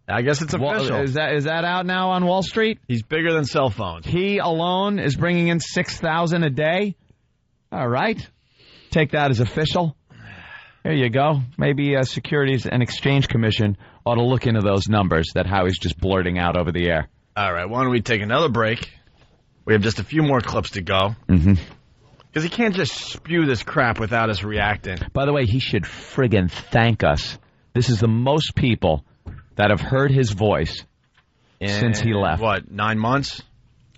I guess it's official. Is that out now on Wall Street? He's bigger than cell phones. He alone is bringing in 6,000 a day? All right. Take that as official. There you go. Maybe Securities and Exchange Commission ought to look into those numbers that Howie's just blurting out over the air. All right. Why don't we take another break? We have just a few more clips to go. Mm-hmm. Because he can't just spew this crap without us reacting. By the way, he should friggin' thank us. This is the most people that have heard his voice since he left. What, 9 months?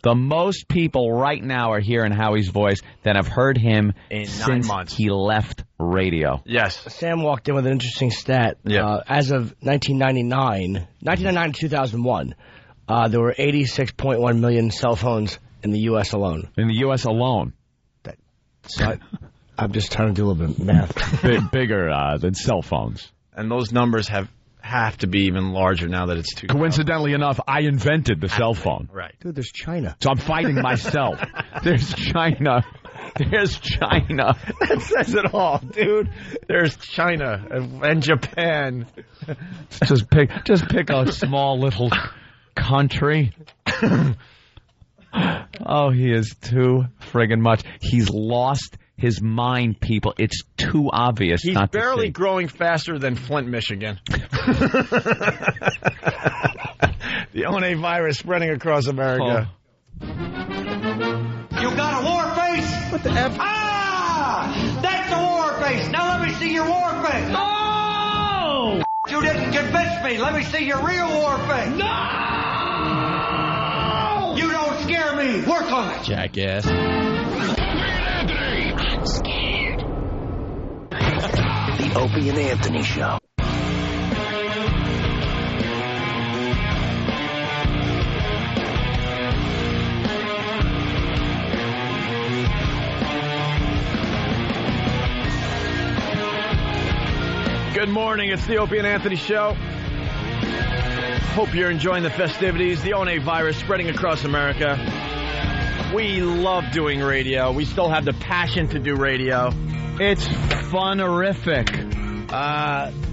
The most people right now are hearing Howie's voice that have heard him since 9 months. He left radio. Yes. Sam walked in with an interesting stat. Yeah. As of 1999 to 2001, there were 86.1 million cell phones in the U.S. alone. In the U.S. alone? I'm just trying to do a little bit of math. Bigger than cell phones. And those numbers have to be even larger now that it's 2000. Coincidentally enough, I invented the cell phone. Right. Dude, there's China. So I'm fighting myself. There's China. There's China. That says it all, dude. There's China and Japan. Just pick a small little country. Oh, he is too friggin' much. He's lost his mind, people. It's too obvious. He's not barely to see. growing faster than Flint, Michigan. The ONA virus spreading across America. You got a war face? What the F? Ah! That's the war face! Now let me see your war face! Oh! You didn't convince me! Let me see your real war face! No! You don't scare me! Work on it! Jackass. I'm scared. The Opie and Anthony Show. Good morning. It's the Opie and Anthony Show. Hope you're enjoying the festivities. The ONA virus spreading across America. We love doing radio. We still have the passion to do radio. It's fun-erific.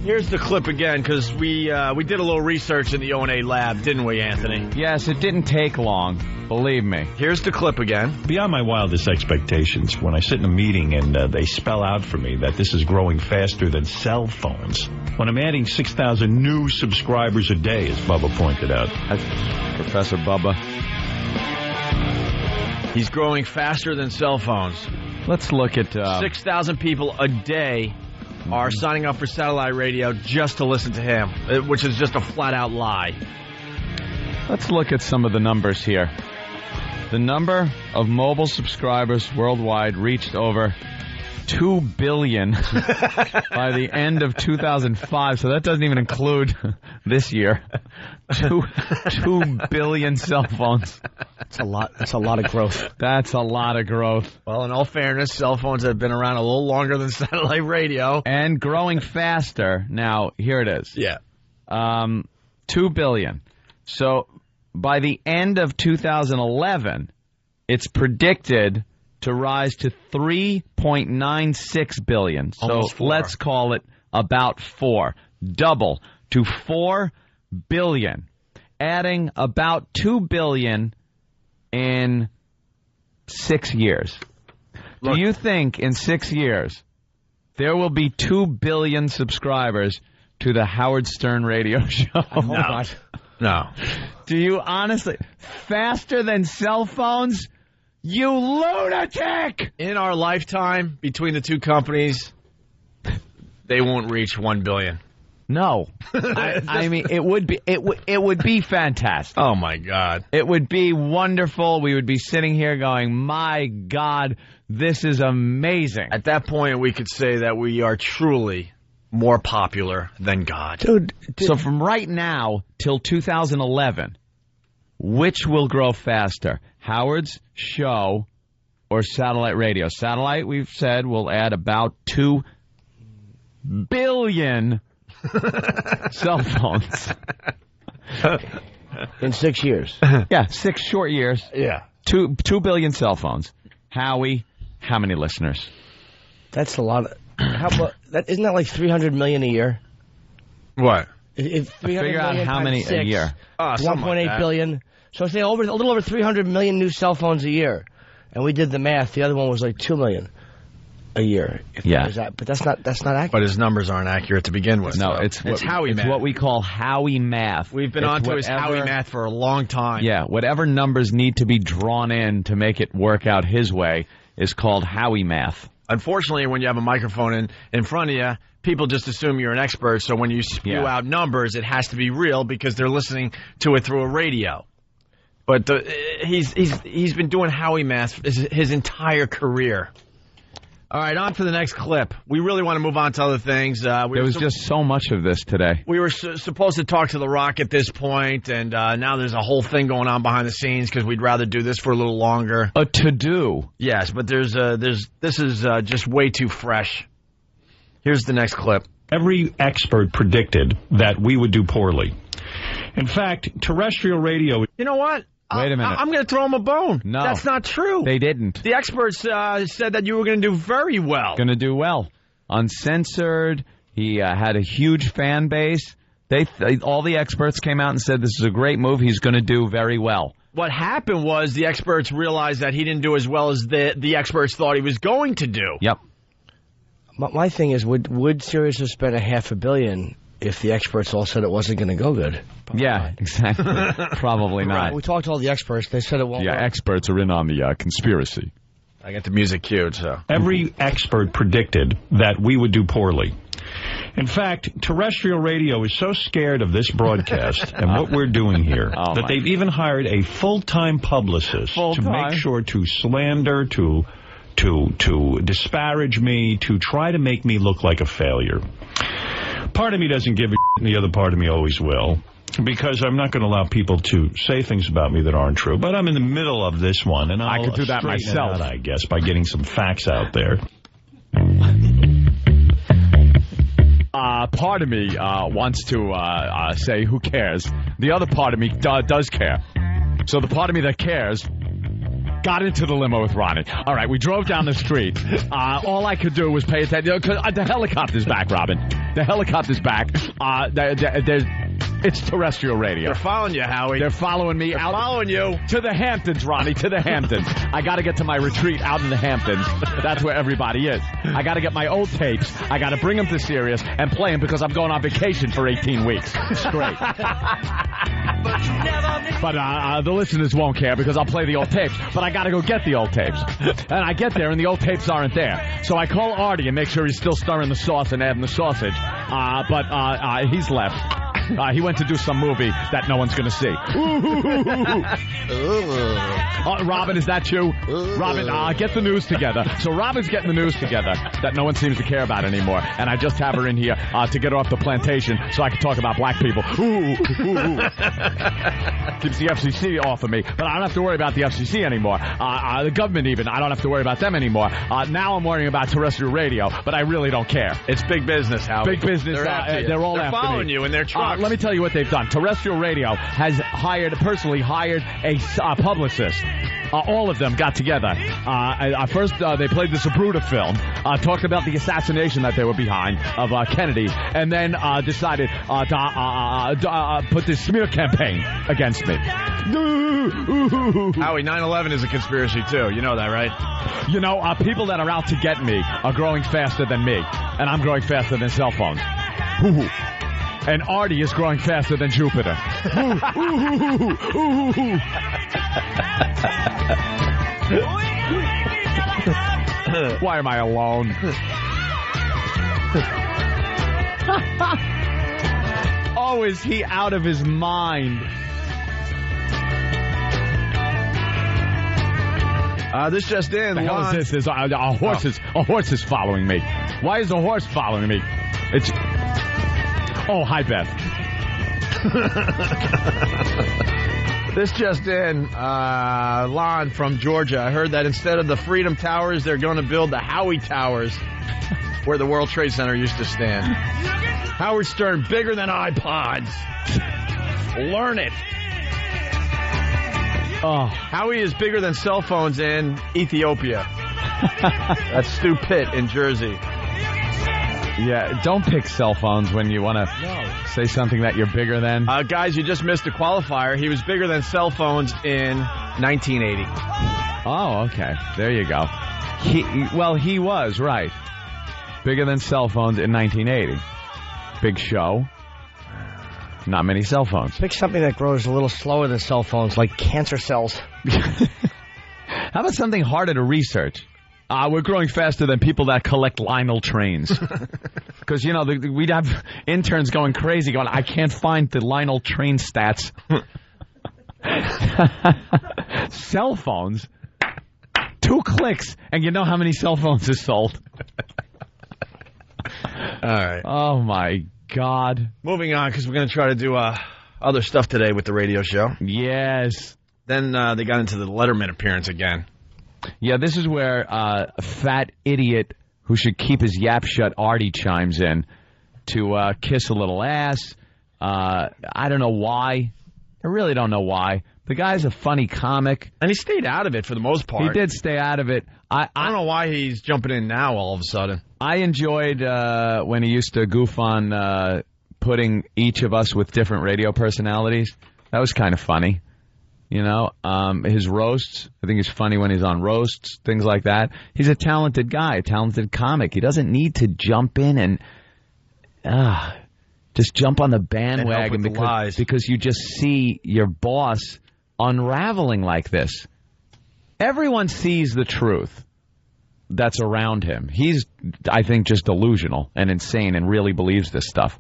Here's the clip again, because we did a little research in the ONA lab, didn't we, Anthony? Yes, it didn't take long. Believe me. Here's the clip again. Beyond my wildest expectations, when I sit in a meeting and they spell out for me that this is growing faster than cell phones, when I'm adding 6,000 new subscribers a day, as Bubba pointed out. That's Professor Bubba. He's growing faster than cell phones. Let's look at... 6,000 people a day are signing up for satellite radio just to listen to him, which is just a flat-out lie. Let's look at some of the numbers here. The number of mobile subscribers worldwide reached over 2 billion by the end of 2005, so that doesn't even include this year. 2 billion cell phones. That's a lot. That's a lot of growth. That's a lot of growth. Well, in all fairness, cell phones have been around a little longer than satellite radio. And growing faster. Now, here it is. Yeah. 2 billion. So by the end of 2011, it's predicted to rise to 3.96 billion. So let's call it about 4. Double to 4 billion. Adding about 2 billion in 6 years. Look, do you think in 6 years there will be 2 billion subscribers to the Howard Stern radio show? No. Do you honestly? Faster than cell phones? You lunatic! In our lifetime, between the two companies, they won't reach 1 billion. No. I mean, it would be fantastic. Oh, my God. It would be wonderful. We would be sitting here going, my God, this is amazing. At that point, we could say that we are truly more popular than God. Dude. So from right now till 2011, which will grow faster? Howard's show or satellite radio? Satellite, we've said, will add about 2 billion cell phones. In 6 years. Yeah, 6 short years. Yeah. 2 billion cell phones. Howie, how many listeners? That's a lot. Isn't that like 300 million a year? What? Figure out how many a year. 1.8 billion. So say a little over 300 million new cell phones a year. And we did the math. The other one was like 2 million a year. But that's not accurate. But his numbers aren't accurate to begin with. No, so. it's Howie math. It's what we call Howie math. We've been on to his Howie math for a long time. Yeah, whatever numbers need to be drawn in to make it work out his way is called Howie math. Unfortunately, when you have a microphone in front of you, people just assume you're an expert. So when you spew out numbers, it has to be real because they're listening to it through a radio. But he's been doing Howie math his entire career. All right, on to the next clip. We really want to move on to other things. There was just so much of this today. We were supposed to talk to The Rock at this point, and now there's a whole thing going on behind the scenes because we'd rather do this for a little longer. A to-do. Yes, but this is just way too fresh. Here's the next clip. Every expert predicted that we would do poorly. In fact, terrestrial radio... You know what? Wait a minute. I'm going to throw him a bone. No. That's not true. They didn't. The experts said that you were going to do very well. Going to do well. Uncensored. He had a huge fan base. All the experts came out and said this is a great move. He's going to do very well. What happened was the experts realized that he didn't do as well as the experts thought he was going to do. Yep. My thing is, would Sirius have spent $500 million if the experts all said it wasn't going to go good? Probably not. Exactly. Probably not. Right. We talked to all the experts. They said it won't work. Experts are in on the conspiracy. I got the music cued, so. Every expert predicted that we would do poorly. In fact, terrestrial radio is so scared of this broadcast and what we're doing here that they've even hired a full-time publicist to make sure to slander, to disparage me, to try to make me look like a failure. Part of me doesn't give a shit, and the other part of me always will, because I'm not going to allow people to say things about me that aren't true. But I'm in the middle of this one, and I could do that myself, I guess, by getting some facts out there. Part of me wants to say, who cares? The other part of me does care. So the part of me that cares got into the limo with Ronnie. All right, we drove down the street. All I could do was pay attention. The helicopter's back, Robin. The helicopter's back. It's terrestrial radio. They're following you, Howie. They're following me. They're following you. To the Hamptons, Ronnie, to the Hamptons. I got to get to my retreat out in the Hamptons. That's where everybody is. I got to get my old tapes. I got to bring them to Sirius and play them because I'm going on vacation for 18 weeks straight. But the listeners won't care because I'll play the old tapes. But I got to go get the old tapes. And I get there and the old tapes aren't there. So I call Artie and make sure he's still stirring the sauce and adding the sausage. But he's left. He went to do some movie that no one's going to see. Robin, is that you? Robin, get the news together. So Robin's getting the news together that no one seems to care about anymore. And I just have her in here to get her off the plantation so I can talk about black people. Keeps the FCC off of me. But I don't have to worry about the FCC anymore. The government even, I don't have to worry about them anymore. Now I'm worrying about terrestrial radio, but I really don't care. It's big business, Howard. Big business. They're all after me. They're following you in their trucks. Let me tell you what they've done. Terrestrial radio has personally hired a publicist. All of them got together. First, they played the Zapruder film, talked about the assassination that they were behind of Kennedy, and then decided to put this smear campaign against me. Howie, 9/11 is a conspiracy, too. You know that, right? You know, people that are out to get me are growing faster than me, and I'm growing faster than cell phones. And Artie is growing faster than Jupiter. Why am I alone? Oh, is he out of his mind? This just in. The hell is this? A horse is following me. Why is the horse following me? It's. Oh, hi, Beth. This just in. Lon from Georgia. I heard that instead of the Freedom Towers, they're going to build the Howie Towers, where the World Trade Center used to stand. Howard Stern, bigger than iPods. Learn it. Oh, Howie is bigger than cell phones in Ethiopia. That's Stu Pitt in Jersey. Yeah, don't pick cell phones when you want to say something that you're bigger than. Guys, you just missed a qualifier. He was bigger than cell phones in 1980. Oh, okay. There you go. He was, right. Bigger than cell phones in 1980. Big show. Not many cell phones. Pick something that grows a little slower than cell phones, like cancer cells. How about something harder to research? We're growing faster than people that collect Lionel trains. Because, we'd have interns going crazy going, I can't find the Lionel train stats. Cell phones? 2 clicks, and you know how many cell phones is sold. All right. Oh, my God. Moving on, because we're going to try to do other stuff today with the radio show. Yes. Then they got into the Letterman appearance again. Yeah, this is where a fat idiot who should keep his yap shut, Artie, chimes in to kiss a little ass. I don't know why. I really don't know why. The guy's a funny comic. And he stayed out of it for the most part. He did stay out of it. I don't know why he's jumping in now all of a sudden. I enjoyed when he used to goof on putting each of us with different radio personalities. That was kind of funny. His roasts, I think it's funny when he's on roasts, things like that. He's a talented guy, a talented comic. He doesn't need to jump in and just jump on the bandwagon because you just see your boss unraveling like this. Everyone sees the truth that's around him. He's, I think, just delusional and insane and really believes this stuff.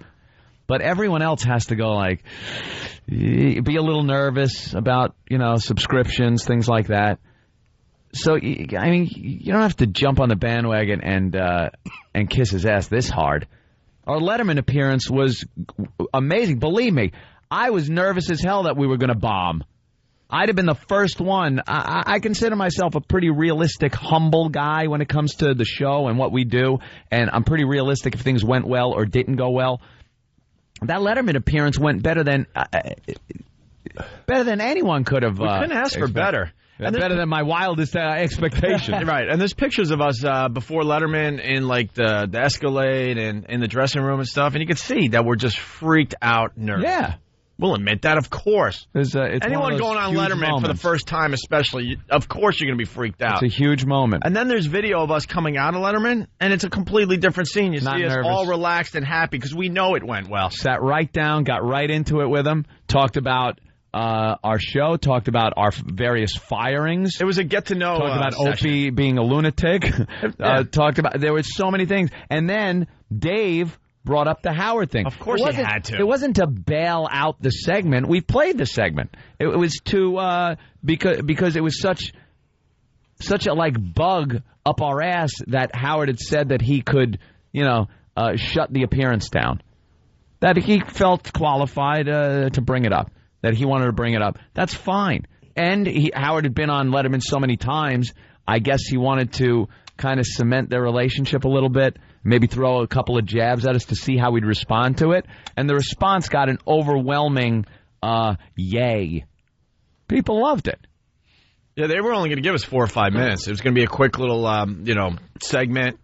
But everyone else has to go be a little nervous about, subscriptions, things like that. So, you don't have to jump on the bandwagon and kiss his ass this hard. Our Letterman appearance was amazing. Believe me, I was nervous as hell that we were going to bomb. I'd have been the first one. I consider myself a pretty realistic, humble guy when it comes to the show and what we do. And I'm pretty realistic if things went well or didn't go well. That Letterman appearance went better than anyone could have. We couldn't ask for better. And better than my wildest expectations. Right, and there's pictures of us before Letterman in the Escalade and in the dressing room and stuff, and you can see that we're just freaked out nervous. Yeah. We'll admit that, of course. It's anyone going on Letterman for the first time especially, of course you're going to be freaked out. It's a huge moment. And then there's video of us coming out of Letterman, and it's a completely different scene. You see us all relaxed and happy because we know it went well. Sat right down, got right into it with him, talked about our show, talked about our various firings. It was a get-to-know Talked about session. Opie being a lunatic. Talked about, there were so many things. And then Dave brought up the Howard thing. Of course he had to. It wasn't to bail out the segment. We played the segment. It was to because it was such a bug up our ass that Howard had said that he could, shut the appearance down. That he felt qualified to bring it up. That he wanted to bring it up. That's fine. And Howard had been on Letterman so many times, I guess he wanted to kind of cement their relationship a little bit, maybe throw a couple of jabs at us to see how we'd respond to it. And the response got an overwhelming yay. People loved it. Yeah, they were only going to give us 4 or 5 minutes. It was going to be a quick little, segment.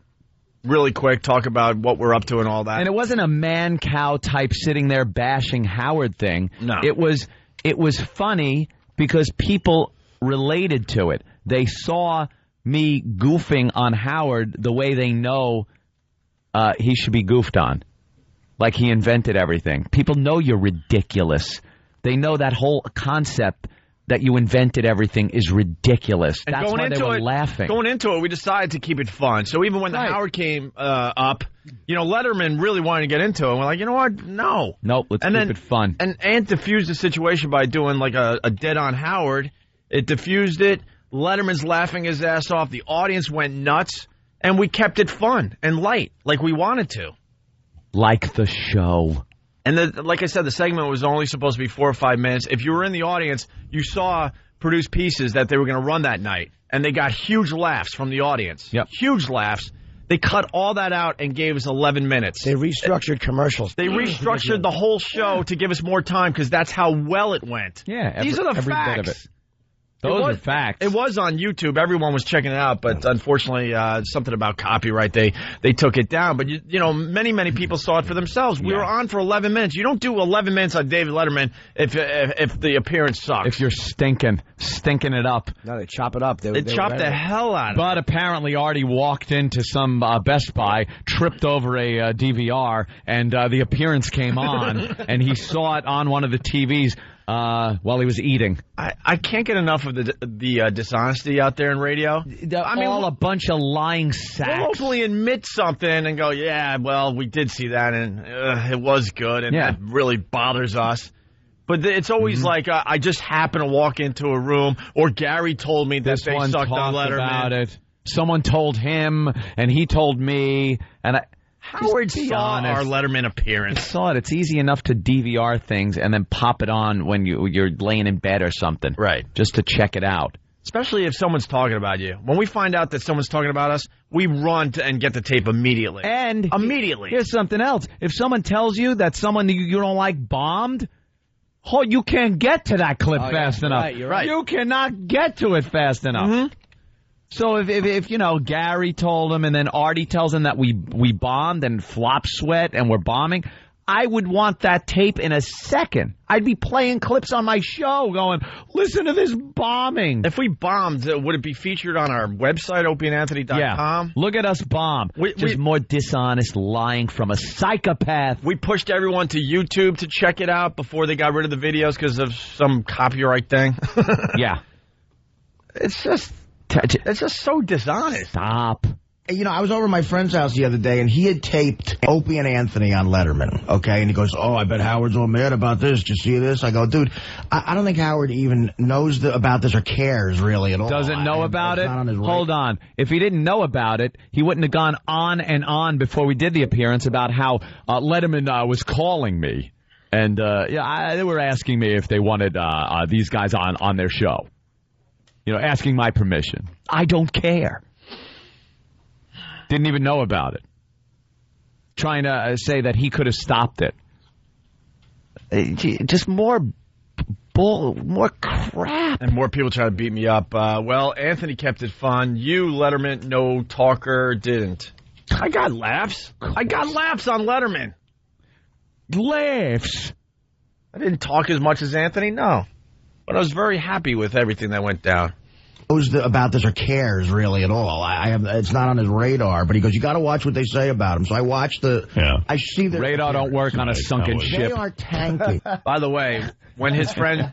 Really quick, talk about what we're up to and all that. And it wasn't a man-cow type sitting there bashing Howard thing. No. It was funny because people related to it. They saw me goofing on Howard the way they know he should be goofed on. like he invented everything. People know you're ridiculous. They know that whole concept that you invented everything is ridiculous. And that's why they were laughing. Going into it, we decided to keep it fun. So even when the Howard came up, Letterman really wanted to get into it. And we're like, you know what? No. Nope, let's keep it fun. And Ant diffused the situation by doing like a dead-on Howard. It diffused it. Letterman's laughing his ass off. The audience went nuts. And we kept it fun and light like we wanted to. Like the show. And like I said, the segment was only supposed to be 4 or 5 minutes. If you were in the audience, you saw produced pieces that they were going to run that night. And they got huge laughs from the audience. Yep. Huge laughs. They cut all that out and gave us 11 minutes. They restructured commercials. They restructured the whole show to give us more time because that's how well it went. Yeah, These are the every facts. bit of it. Those are facts. It was on YouTube. Everyone was checking it out, but unfortunately, something about copyright, they took it down. But, many people saw it for themselves. We were on for 11 minutes. You don't do 11 minutes on David Letterman if the appearance sucks. If you're stinking it up. No, they chop it up. They chop the hell out of it. But apparently Artie walked into some Best Buy, tripped over a DVR, and the appearance came on, and he saw it on one of the TVs. While he was eating. I can't get enough of the dishonesty out there in radio. A bunch of lying sacks. We'll hopefully admit something and go, yeah, well, we did see that, and it was good, and that really bothers us. But it's always like, I just happen to walk into a room, or Gary told me that they sucked on Letterman. About it. Someone told him, and he told me, and Howard saw our Letterman appearance. I saw it. It's easy enough to DVR things and then pop it on when you're laying in bed or something. Right. Just to check it out. Especially if someone's talking about you. When we find out that someone's talking about us, we run and get the tape immediately. And immediately. Here's something else. If someone tells you that someone you don't like bombed, you can't get to that clip fast enough. Right, you're right. You cannot get to it fast enough. Mm-hmm. So if Gary told him and then Artie tells him that we bombed and Flop Sweat and we're bombing, I would want that tape in a second. I'd be playing clips on my show going, listen to this bombing. If we bombed, would it be featured on our website, opieandanthony.com? Yeah. Look at us bomb. Just more dishonest lying from a psychopath. We pushed everyone to YouTube to check it out before they got rid of the videos because of some copyright thing. Yeah. It's just so dishonest. Stop. I was over at my friend's house the other day, and he had taped Opie and Anthony on Letterman, okay? And he goes, I bet Howard's all mad about this. Did you see this? I go, dude, I don't think Howard even knows about this or cares, really, at all. Doesn't know about it? Hold on. If he didn't know about it, he wouldn't have gone on and on before we did the appearance about how Letterman was calling me. And, they were asking me if they wanted these guys on their show. Asking my permission. I don't care. Didn't even know about it. Trying to say that he could have stopped it. Just more crap. And more people try to beat me up. Anthony kept it fun. You, Letterman, no talker, didn't. I got laughs. I got laughs on Letterman. Laughs? I didn't talk as much as Anthony, no. But I was very happy with everything that went down. Knows about this or cares really at all. It's not on his radar, but he goes, you got to watch what they say about him. So I watched I see the radar don't work on a sunken ship. They are tanking. By the way, when his friend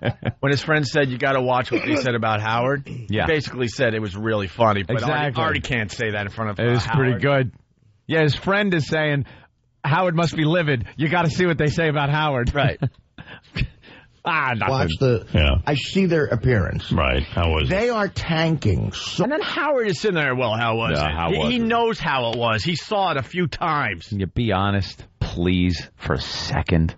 said you got to watch what they said about Howard, he basically said it was really funny. But I already can't say that in front of Howard. It was pretty good. Yeah, his friend is saying Howard must be livid. You got to see what they say about Howard. Right. Watch I see their appearance. Right. How was it? They are tanking. And then Howard is sitting there, how was it? He knows how it was. He saw it a few times. Can you be honest, please, for a second?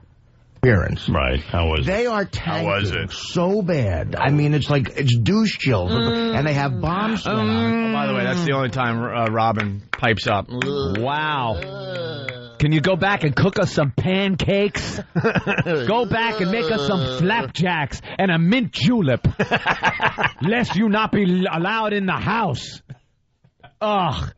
Appearance. Right. How was it? They are tanking. How was it? So bad. I mean, it's douche chills. And they have bombs. By the way, that's the only time Robin pipes up. Wow. Can you go back and cook us some pancakes? Go back and make us some flapjacks and a mint julep. Lest you not be allowed in the house. Ugh.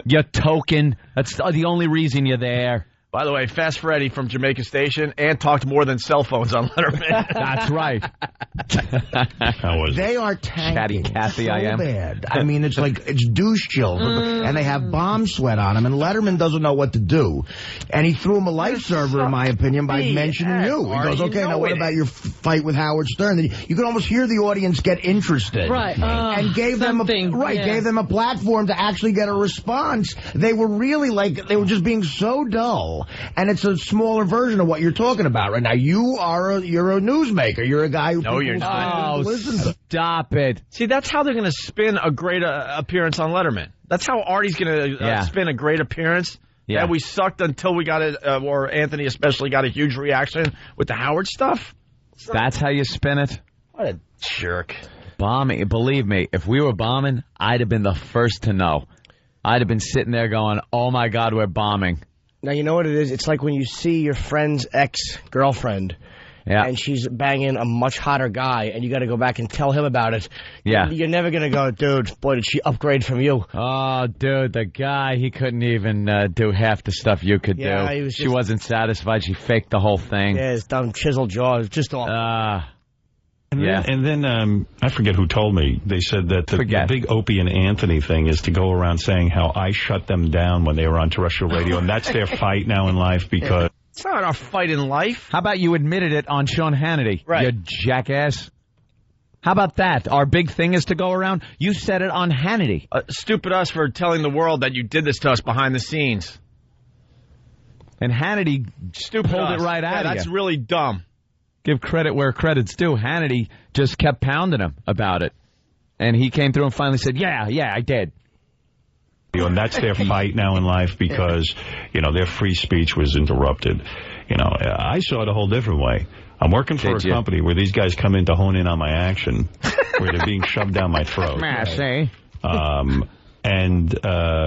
You token. That's the only reason you're there. By the way, Fast Freddy from Jamaica Station and talked more than cell phones on Letterman. That's right. They are tanking Kathy, so I am. bad. I mean, it's like it's douche chilled, and they have bomb sweat on him, and Letterman doesn't know what to do. And he threw him a life server, in my opinion, by mentioning you. He goes, okay, now what about your fight with Howard Stern? You could almost hear the audience get interested. Right. And gave them a platform to actually get a response. They were really they were just being so dull. And it's a smaller version of what you're talking about right now. You're a newsmaker. You're a guy who listen to. Stop it. See, that's how they're going to spin a great appearance on Letterman. That's how Artie's going to spin a great appearance. Yeah, we sucked until we got it, or Anthony especially got a huge reaction with the Howard stuff. That's how you spin it? What a jerk. Bombing. Believe me, if we were bombing, I'd have been the first to know. I'd have been sitting there going, oh, my God, we're bombing. Now, you know what it is? It's like when you see your friend's ex-girlfriend, and she's banging a much hotter guy, and you got to go back and tell him about it. Yeah. You're never going to go, dude, boy, did she upgrade from you. Oh, dude, the guy, he couldn't even do half the stuff you could do. She wasn't satisfied. She faked the whole thing. Yeah, his dumb chiseled jaw was just awful. And then I forget who told me. They said that the big Opie and Anthony thing is to go around saying how I shut them down when they were on terrestrial radio, and that's their fight now in life because... It's not our fight in life. How about you admitted it on Sean Hannity, you jackass? How about that? Our big thing is to go around. You said it on Hannity. Stupid us for telling the world that you did this to us behind the scenes. And Hannity pulled it right out of you. That's really dumb. Give credit where credit's due. Hannity just kept pounding him about it. And he came through and finally said, yeah, I did. And that's their fight now in life because, their free speech was interrupted. I saw it a whole different way. I'm working for a company where these guys come in to hone in on my action, where they're being shoved down my throat. How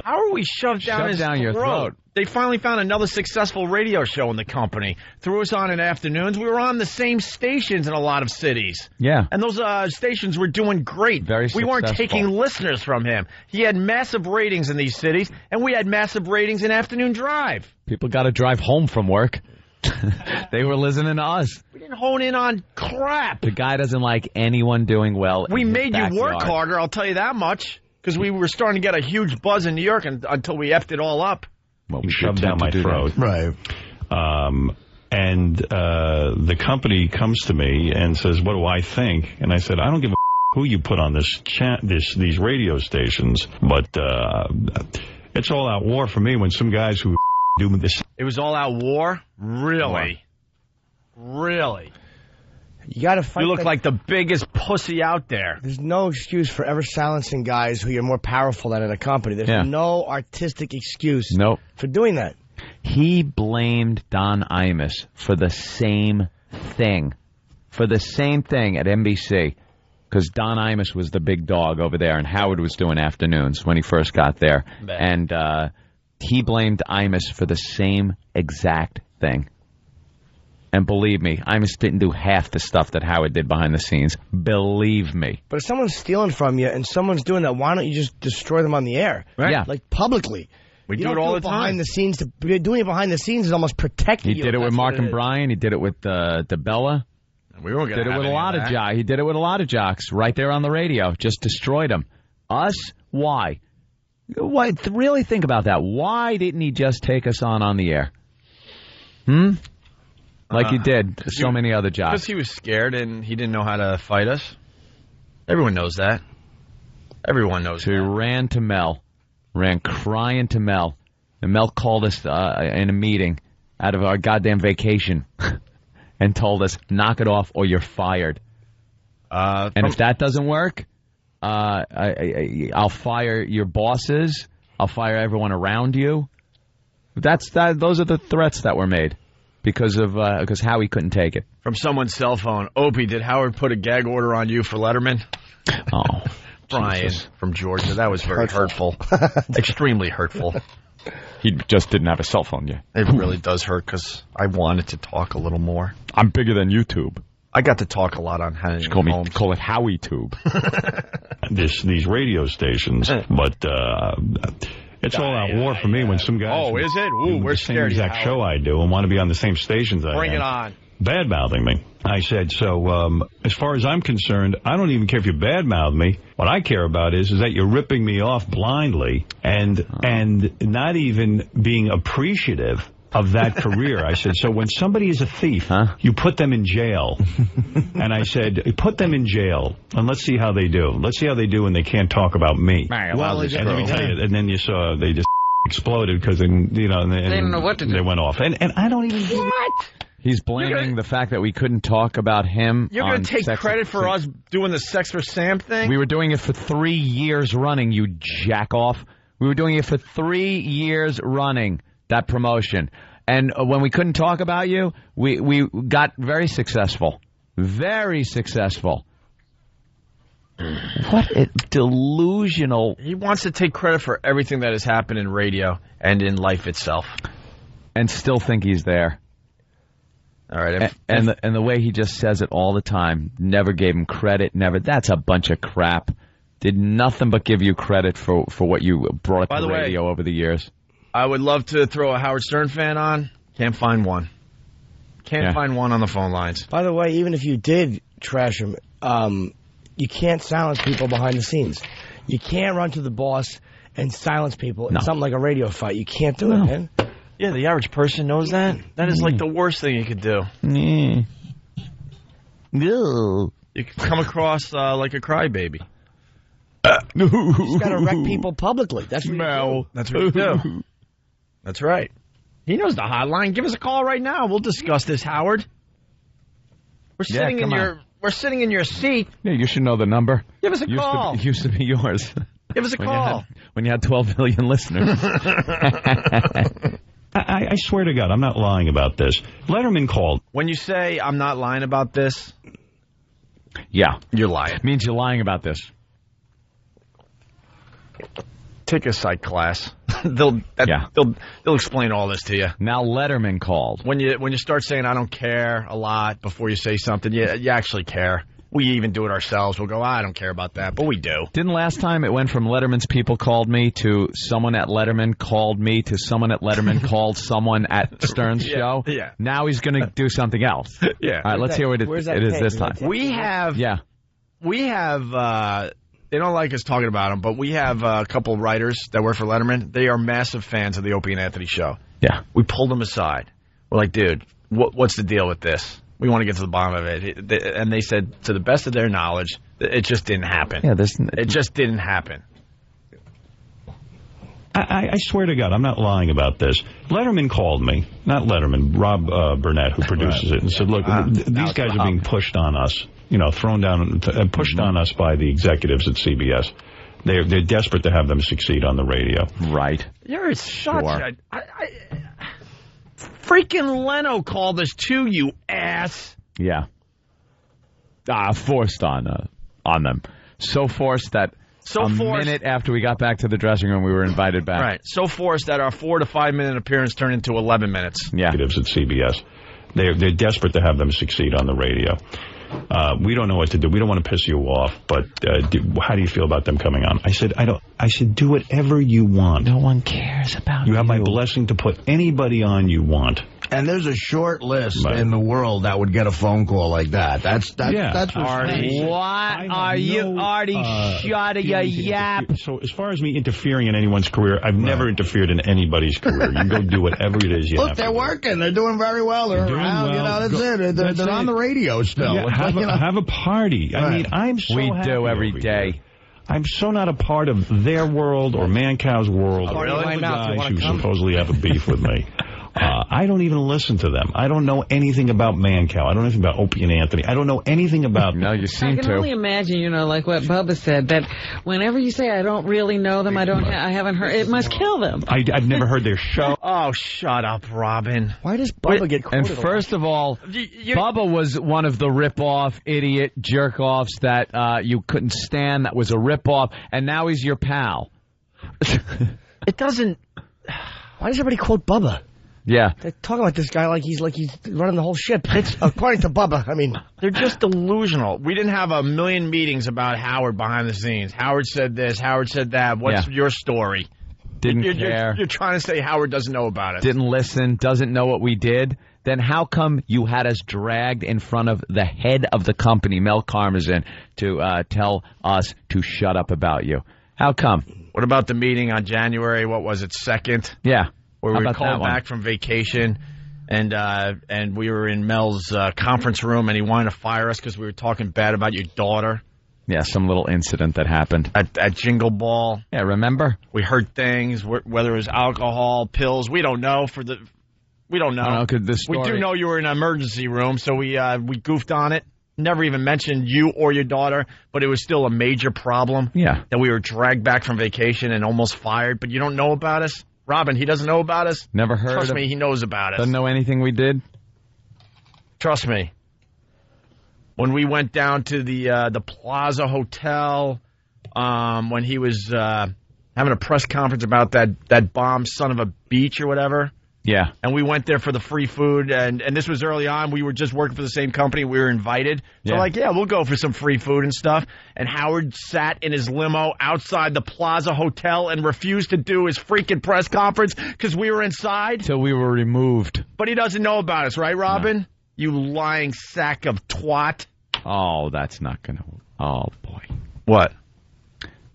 are we shoved down your throat? They finally found another successful radio show in the company. Threw us on in afternoons. We were on the same stations in a lot of cities. Yeah. And those stations were doing great. Very successful. We weren't taking listeners from him. He had massive ratings in these cities, and we had massive ratings in Afternoon Drive. People got to drive home from work. They were listening to us. We didn't hone in on crap. The guy doesn't like anyone doing well. We made you work harder, I'll tell you that much, because we were starting to get a huge buzz in New York until we effed it all up. Well, we shoved down my throat. Right. And the company comes to me and says, what do I think? And I said, I don't give a who you put on these radio stations, but it's all out war for me when some guys who do this. It was all out war? Really? Really? You got to fight. You look like the biggest pussy out there. There's no excuse for ever silencing guys who you're more powerful than in a company. There's no artistic excuse for doing that. He blamed Don Imus for the same thing. For the same thing at NBC. Because Don Imus was the big dog over there, and Howard was doing afternoons when he first got there. And he blamed Imus for the same exact thing. And believe me, Imus didn't do half the stuff that Howard did behind the scenes. Believe me. But if someone's stealing from you and someone's doing that, why don't you just destroy them on the air? Right. Yeah. Like publicly. We do it all the time. Behind the scenes, doing it behind the scenes is almost protecting you. He did it with Mark and Brian. He did it with DeBella. We were did it with a lot of jocks. He did it with a lot of jocks right there on the radio. Just destroyed them. Us? Why? Why? Really think about that. Why didn't he just take us on the air? Like he did so many other jocks. Because he was scared and he didn't know how to fight us. Everyone knows that. Everyone knows that. He ran to Mel. Ran crying to Mel. And Mel called us in a meeting out of our goddamn vacation and told us, knock it off or you're fired. And if that doesn't work, I'll fire your bosses. I'll fire everyone around you. Those are the threats that were made. Because Howie couldn't take it. From someone's cell phone. Opie, did Howard put a gag order on you for Letterman? Oh, Brian Jesus. From Georgia. That was very hurtful. Extremely hurtful. He just didn't have a cell phone yet. It really does hurt because I wanted to talk a little more. I'm bigger than YouTube. I got to talk a lot on Hannity. Call it Howie Tube. These radio stations, but It's all-out war for me when some guys... Oh, is it? Ooh, we're scared. The same exact show I do and want to be on the same stations I am. Bring it on. Bad-mouthing me. I said, so as far as I'm concerned, I don't even care if you bad-mouth me. What I care about is that you're ripping me off blindly and not even being appreciative of that career. I said, so when somebody is a thief, you put them in jail. And I said, put them in jail, and let's see how they do. Let's see how they do when they can't talk about me. Well, and let me tell you, and then you saw they just exploded because, they didn't know what to do. They went off. And I don't even... What? He's blaming the fact that we couldn't talk about him. You're going to take credit for us doing the Sex for Sam thing? We were doing it for 3 years running, you jack-off. We were doing it for 3 years running, that promotion. And when we couldn't talk about you, we got very successful. Very successful. What a delusional... He wants to take credit for everything that has happened in radio and in life itself. And still think he's there. All right, and the way he just says it all the time, never gave him credit, never. That's a bunch of crap. Did nothing but give you credit for what you brought to the radio over the years. I would love to throw a Howard Stern fan on. Can't find one. Can't find one on the phone lines. By the way, even if you did trash him, you can't silence people behind the scenes. You can't run to the boss and silence people in something like a radio fight. You can't do it, man. Yeah, the average person knows that. That is like the worst thing you could do. You can come across like a crybaby. You just got to wreck people publicly. That's what you do. That's what you do. That's right. He knows the hotline. Give us a call right now. We'll discuss this, Howard. We're sitting in your seat. Yeah, you should know the number. Give us a call. It used to be yours. Give us a call. When you had 12 million listeners. I swear to God, I'm not lying about this. Letterman called. When you say I'm not lying about this, yeah, you're lying. It means you're lying about this. Take a psych class. They'll explain all this to you. Now Letterman called. When you start saying I don't care a lot before you say something, you actually care. We even do it ourselves. We'll go, I don't care about that, but we do. Didn't last time it went from Letterman's people called me to someone at Letterman called me to someone at Letterman called someone at Stern's show? Yeah. Now he's going to do something else. Yeah. All right, let's hear what it is this time. We have, they don't like us talking about them, but we have a couple of writers that work for Letterman. They are massive fans of the Opie and Anthony show. Yeah. We pulled them aside. We're like, dude, what's the deal with this? We want to get to the bottom of it. And they said, to the best of their knowledge, it just didn't happen. Yeah, it just didn't happen. I swear to God, I'm not lying about this. Letterman called me, not Letterman, Rob Burnett, who produces it, and said, look, these guys are being pushed on us, thrown down, pushed on us by the executives at CBS. They're desperate to have them succeed on the radio. Right. You're such a... Freaking Leno called us too, you ass. Yeah. Forced on them. So forced that minute after we got back to the dressing room, we were invited back. Right. So forced that our 4 to 5 minute appearance turned into 11 minutes. Yeah. At CBS. They're desperate to have them succeed on the radio. We don't know what to do. We don't want to piss you off, but how do you feel about them coming on? I said, I said, do whatever you want. No one cares about you. You have my blessing to put anybody on you want. And there's a short list in the world that would get a phone call like that. That's Artie. What are you, Artie? Shut up, you yap. So as far as me interfering in anyone's career, I've never interfered in anybody's career. You go do whatever it is you have. Look, they're working. They're doing very well. They're around. Well. That's it. They're on the radio still. Yeah, have a party. I mean, I'm so we happy do every day. Here. I'm so not a part of their world or Mancow's world or all the guys who supposedly have a beef with me. I don't even listen to them. I don't know anything about Mancow. I don't know anything about Opie and Anthony. I don't know anything about them. No, you seem to. I can only imagine, like what Bubba said, that whenever you say, I don't really know them, I haven't heard, it must kill them. I've never heard their show. Oh, shut up, Robin. Why does Bubba get quoted? And first of all, Bubba was one of the rip-off, idiot, jerk-offs that you couldn't stand. That was a rip-off, and now he's your pal. It doesn't... Why does everybody quote Bubba? Yeah. They're talking about this guy like he's running the whole ship. It's, according to Bubba, I mean... They're just delusional. We didn't have a million meetings about Howard behind the scenes. Howard said this, Howard said that. What's your story? Didn't care. You're trying to say Howard doesn't know about it. Didn't listen, doesn't know what we did. Then how come you had us dragged in front of the head of the company, Mel Karmazin, to tell us to shut up about you? How come? What about the meeting on January, 2nd? Yeah. Where we were called back from vacation, and we were in Mel's conference room, and he wanted to fire us because we were talking bad about your daughter. Yeah, some little incident that happened. At Jingle Ball. Yeah, remember? We heard things, whether it was alcohol, pills. We don't know. We don't know. I don't know, 'cause this story... We do know you were in an emergency room, so we goofed on it. Never even mentioned you or your daughter, but it was still a major problem. Yeah. That we were dragged back from vacation and almost fired, but you don't know about us? Robin, he doesn't know about us? Never heard Trust me, he knows about us. Doesn't know anything we did? Trust me. When we went down to the Plaza Hotel, when he was having a press conference about that bomb son of a beach or whatever. Yeah. And we went there for the free food, and this was early on. We were just working for the same company. We were invited. So, we'll go for some free food and stuff. And Howard sat in his limo outside the Plaza Hotel and refused to do his freaking press conference because we were inside. Till we were removed. But he doesn't know about us, right, Robin? No. You lying sack of twat. Oh, that's not going to... Oh, boy. What?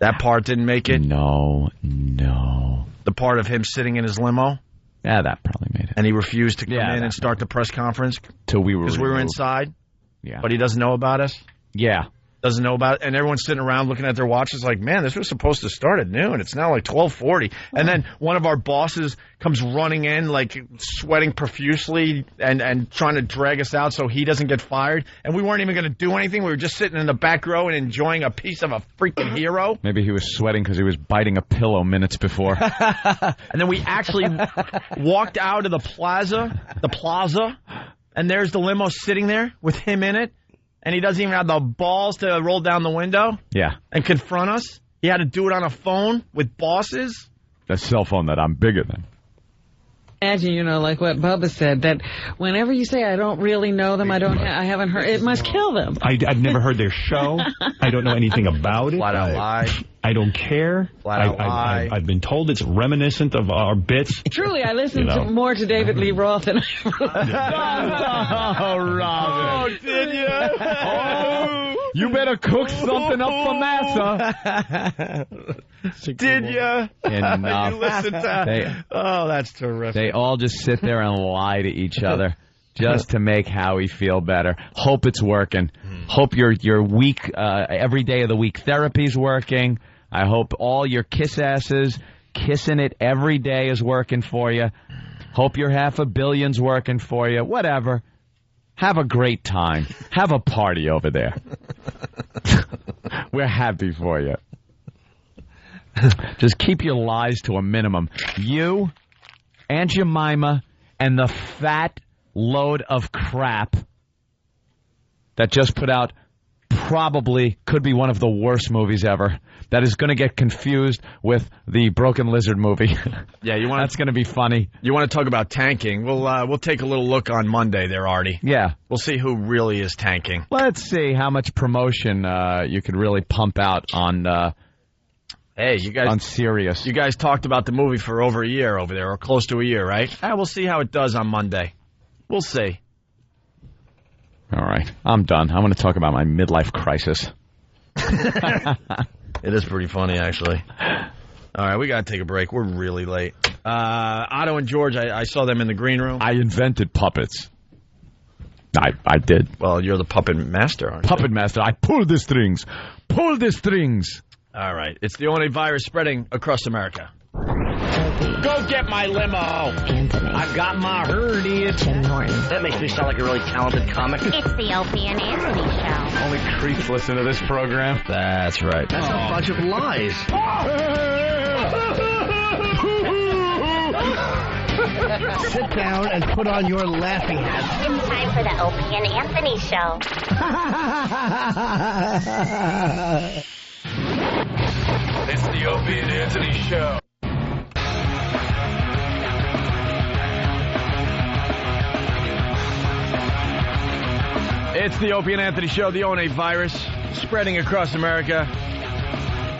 That part didn't make it? No. The part of him sitting in his limo? Yeah, that probably made it. And he refused to come in and start the press conference? Till we were because we were inside? Yeah. But he doesn't know about us? Yeah. Doesn't know about it. And everyone's sitting around looking at their watches like, man, this was supposed to start at noon. It's now like 12:40. And then one of our bosses comes running in, like sweating profusely and trying to drag us out so he doesn't get fired. And we weren't even going to do anything. We were just sitting in the back row and enjoying a piece of a freaking hero. Maybe he was sweating because he was biting a pillow minutes before. And then we actually walked out of the plaza, and there's the limo sitting there with him in it. And he doesn't even have the balls to roll down the window and confront us. He had to do it on a phone with bosses. A cell phone that I'm bigger than. Imagine, like what Bubba said, that whenever you say, I don't really know them, I haven't heard, it must kill them. I've never heard their show. I don't know anything about it. Flat out lie. I don't care. Flat out lie. I've been told it's reminiscent of our bits. Truly, I listened more to David Lee Roth than Oh, Robin. Oh, did you? Oh, you better cook something up for Massa. Did you? Enough. You listened to Oh, that's terrific. They all just sit there and lie to each other just to make Howie feel better. Hope it's working. Hope your week, every day of the week therapy's working. I hope all your kiss asses, kissing it every day is working for you. Hope your $500 million's working for you. Whatever. Have a great time. Have a party over there. We're happy for you. Just keep your lies to a minimum. You, Aunt Jemima, and the fat load of crap that just put out probably could be one of the worst movies ever. That is going to get confused with the Broken Lizard movie. Yeah, that's going to be funny. You want to talk about tanking? We'll take a little look on Monday there, Artie. Yeah. We'll see who really is tanking. Let's see how much promotion you could really pump out on Hey, you guys. On Sirius. You guys talked about the movie for over a year over there, or close to a year, right? We'll see how it does on Monday. We'll see. All right. I'm done. I want to talk about my midlife crisis. It is pretty funny, actually. All right, we got to take a break. We're really late. Otto and George, I saw them in the green room. I invented puppets. I did. Well, you're the puppet master, aren't you? Puppet master. I pull the strings. Pull the strings. All right. It's the only virus spreading across America. Go get my limo. Anthony. I got my herdy. Jim Norton. That makes me sound like a really talented comic. It's the Opie and Anthony Show. Only creeps listen to this program. That's right. That's a bunch of lies. Sit down and put on your laughing hat. It's time for the Opie and Anthony Show. It's the Opie and Anthony Show. It's the Opie and Anthony Show, the ONA virus spreading across America.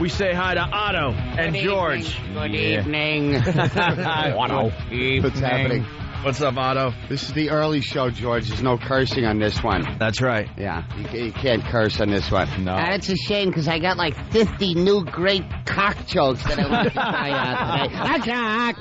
we say hi to Otto and George. Good evening. Otto. What's happening? What's up, Otto? This is the early show, George. There's no cursing on this one. That's right. Yeah, you can't curse on this one. No. It's a shame because I got like 50 new great cock jokes that I want to try out today.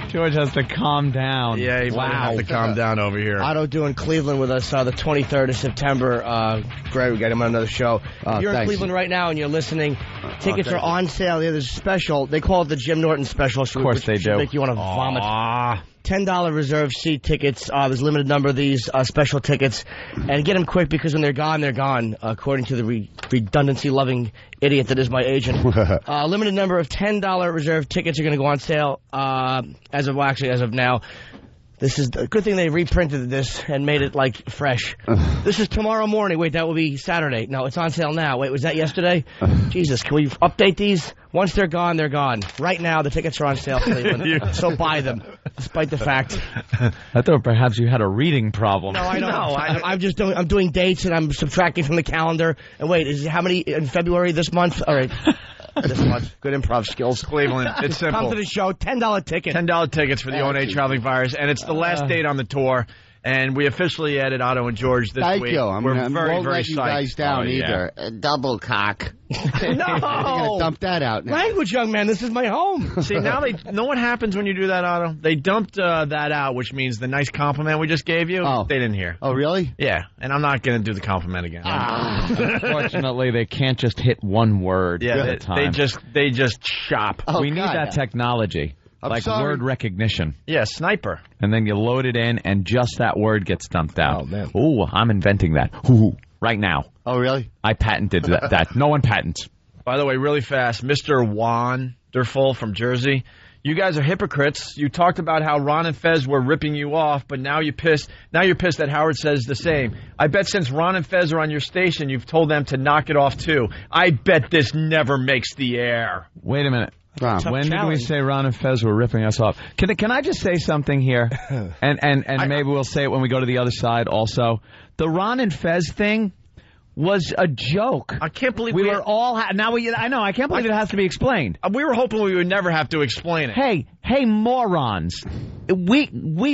George has to calm down. Yeah, he might have to calm down over here. Otto doing Cleveland with us the 23rd of September. Great, we got him on another show. If you're in Cleveland right now and you're listening, tickets are on sale. Yeah, there's a special. They call it the Jim Norton special. Of course they do. Make you want to vomit. $10 reserved seat tickets. There's a limited number of these special tickets. And get them quick because when they're gone, they're gone, according to the redundancy-loving idiot that is my agent. Limited number of $10 reserved tickets are going to go on sale as of now. This is a good thing they reprinted this and made it, like, fresh. This is tomorrow morning. Wait, that will be Saturday. No, it's on sale now. Wait, was that yesterday? Jesus, can we update these? Once they're gone, they're gone. Right now, the tickets are on sale, Cleveland. So buy them, despite the fact. I thought perhaps you had a reading problem. No, I don't. No, I'm doing dates, and I'm subtracting from the calendar. And wait, how many in February this month? All right. This month. Good improv skills. Cleveland. It's simple. Come to the show. $10 ticket. $10 tickets for the O&A Traveling Virus. And it's the last date on the tour. And we officially added Otto and George this week. Thank you. We're very, very let you guys down either. Double cock. No! You're gonna dump that out now. Language, young man. This is my home. See, now they know what happens when you do that, Otto? They dumped that out, which means the nice compliment we just gave you, they didn't hear. Oh, really? Yeah, and I'm not going to do the compliment again. Unfortunately, they can't just hit one word at a time. They just chop. We need that technology. Word recognition. Yeah, sniper. And then you load it in, and just that word gets dumped out. Oh, man. Ooh, I'm inventing that. Ooh, right now. Oh, really? I patented that. No one patents. By the way, really fast, Mr. Wonderful from Jersey. You guys are hypocrites. You talked about how Ron and Fez were ripping you off, but now you're pissed. Now you're pissed that Howard says the same. I bet since Ron and Fez are on your station, you've told them to knock it off, too. I bet this never makes the air. Wait a minute. When did we say Ron and Fez were ripping us off? Can I just say something here? And maybe we'll say it when we go to the other side also. The Ron and Fez thing was a joke. I can't believe we were all... I know, I can't believe it has to be explained. We were hoping we would never have to explain it. Hey, morons. We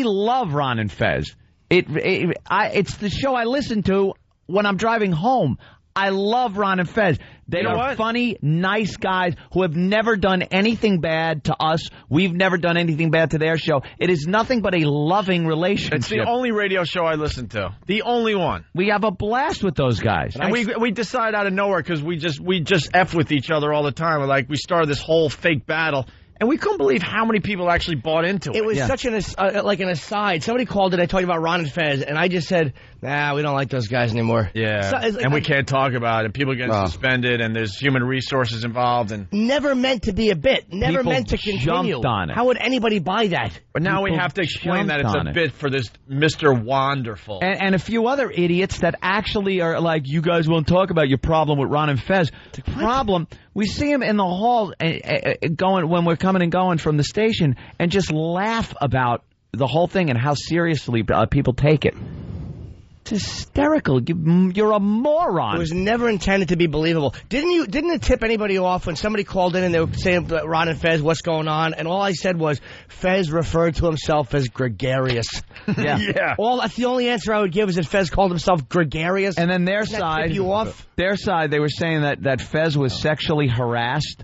love Ron and Fez. It's the show I listen to when I'm driving home. I love Ron and Fez. They are funny, nice guys who have never done anything bad to us. We've never done anything bad to their show. It is nothing but a loving relationship. It's the only radio show I listen to. The only one. We have a blast with those guys. And we decide out of nowhere because we just F with each other all the time. We started this whole fake battle. And we couldn't believe how many people actually bought into it. It was such an aside. Somebody called it. I told you about Ron and Fez, and I just said, nah, we don't like those guys anymore. Yeah, and we can't talk about it. People get suspended, and there's human resources involved. And never meant to be a bit. Never meant to continue. Jumped on it. How would anybody buy that? But now we have to explain that it's a bit for this Mr. Wonderful. And a few other idiots that actually are like, you guys won't talk about your problem with Ron and Fez. The problem, we see him in the hall going when we're coming and going from the station and just laugh about the whole thing and how seriously people take it. It's hysterical. You're a moron. It was never intended to be believable. Didn't it tip anybody off when somebody called in and they were saying, Ron and Fez, what's going on? And all I said was, Fez referred to himself as gregarious. Yeah. That's the only answer I would give is that Fez called himself gregarious. And then their side, they were saying that Fez was sexually harassed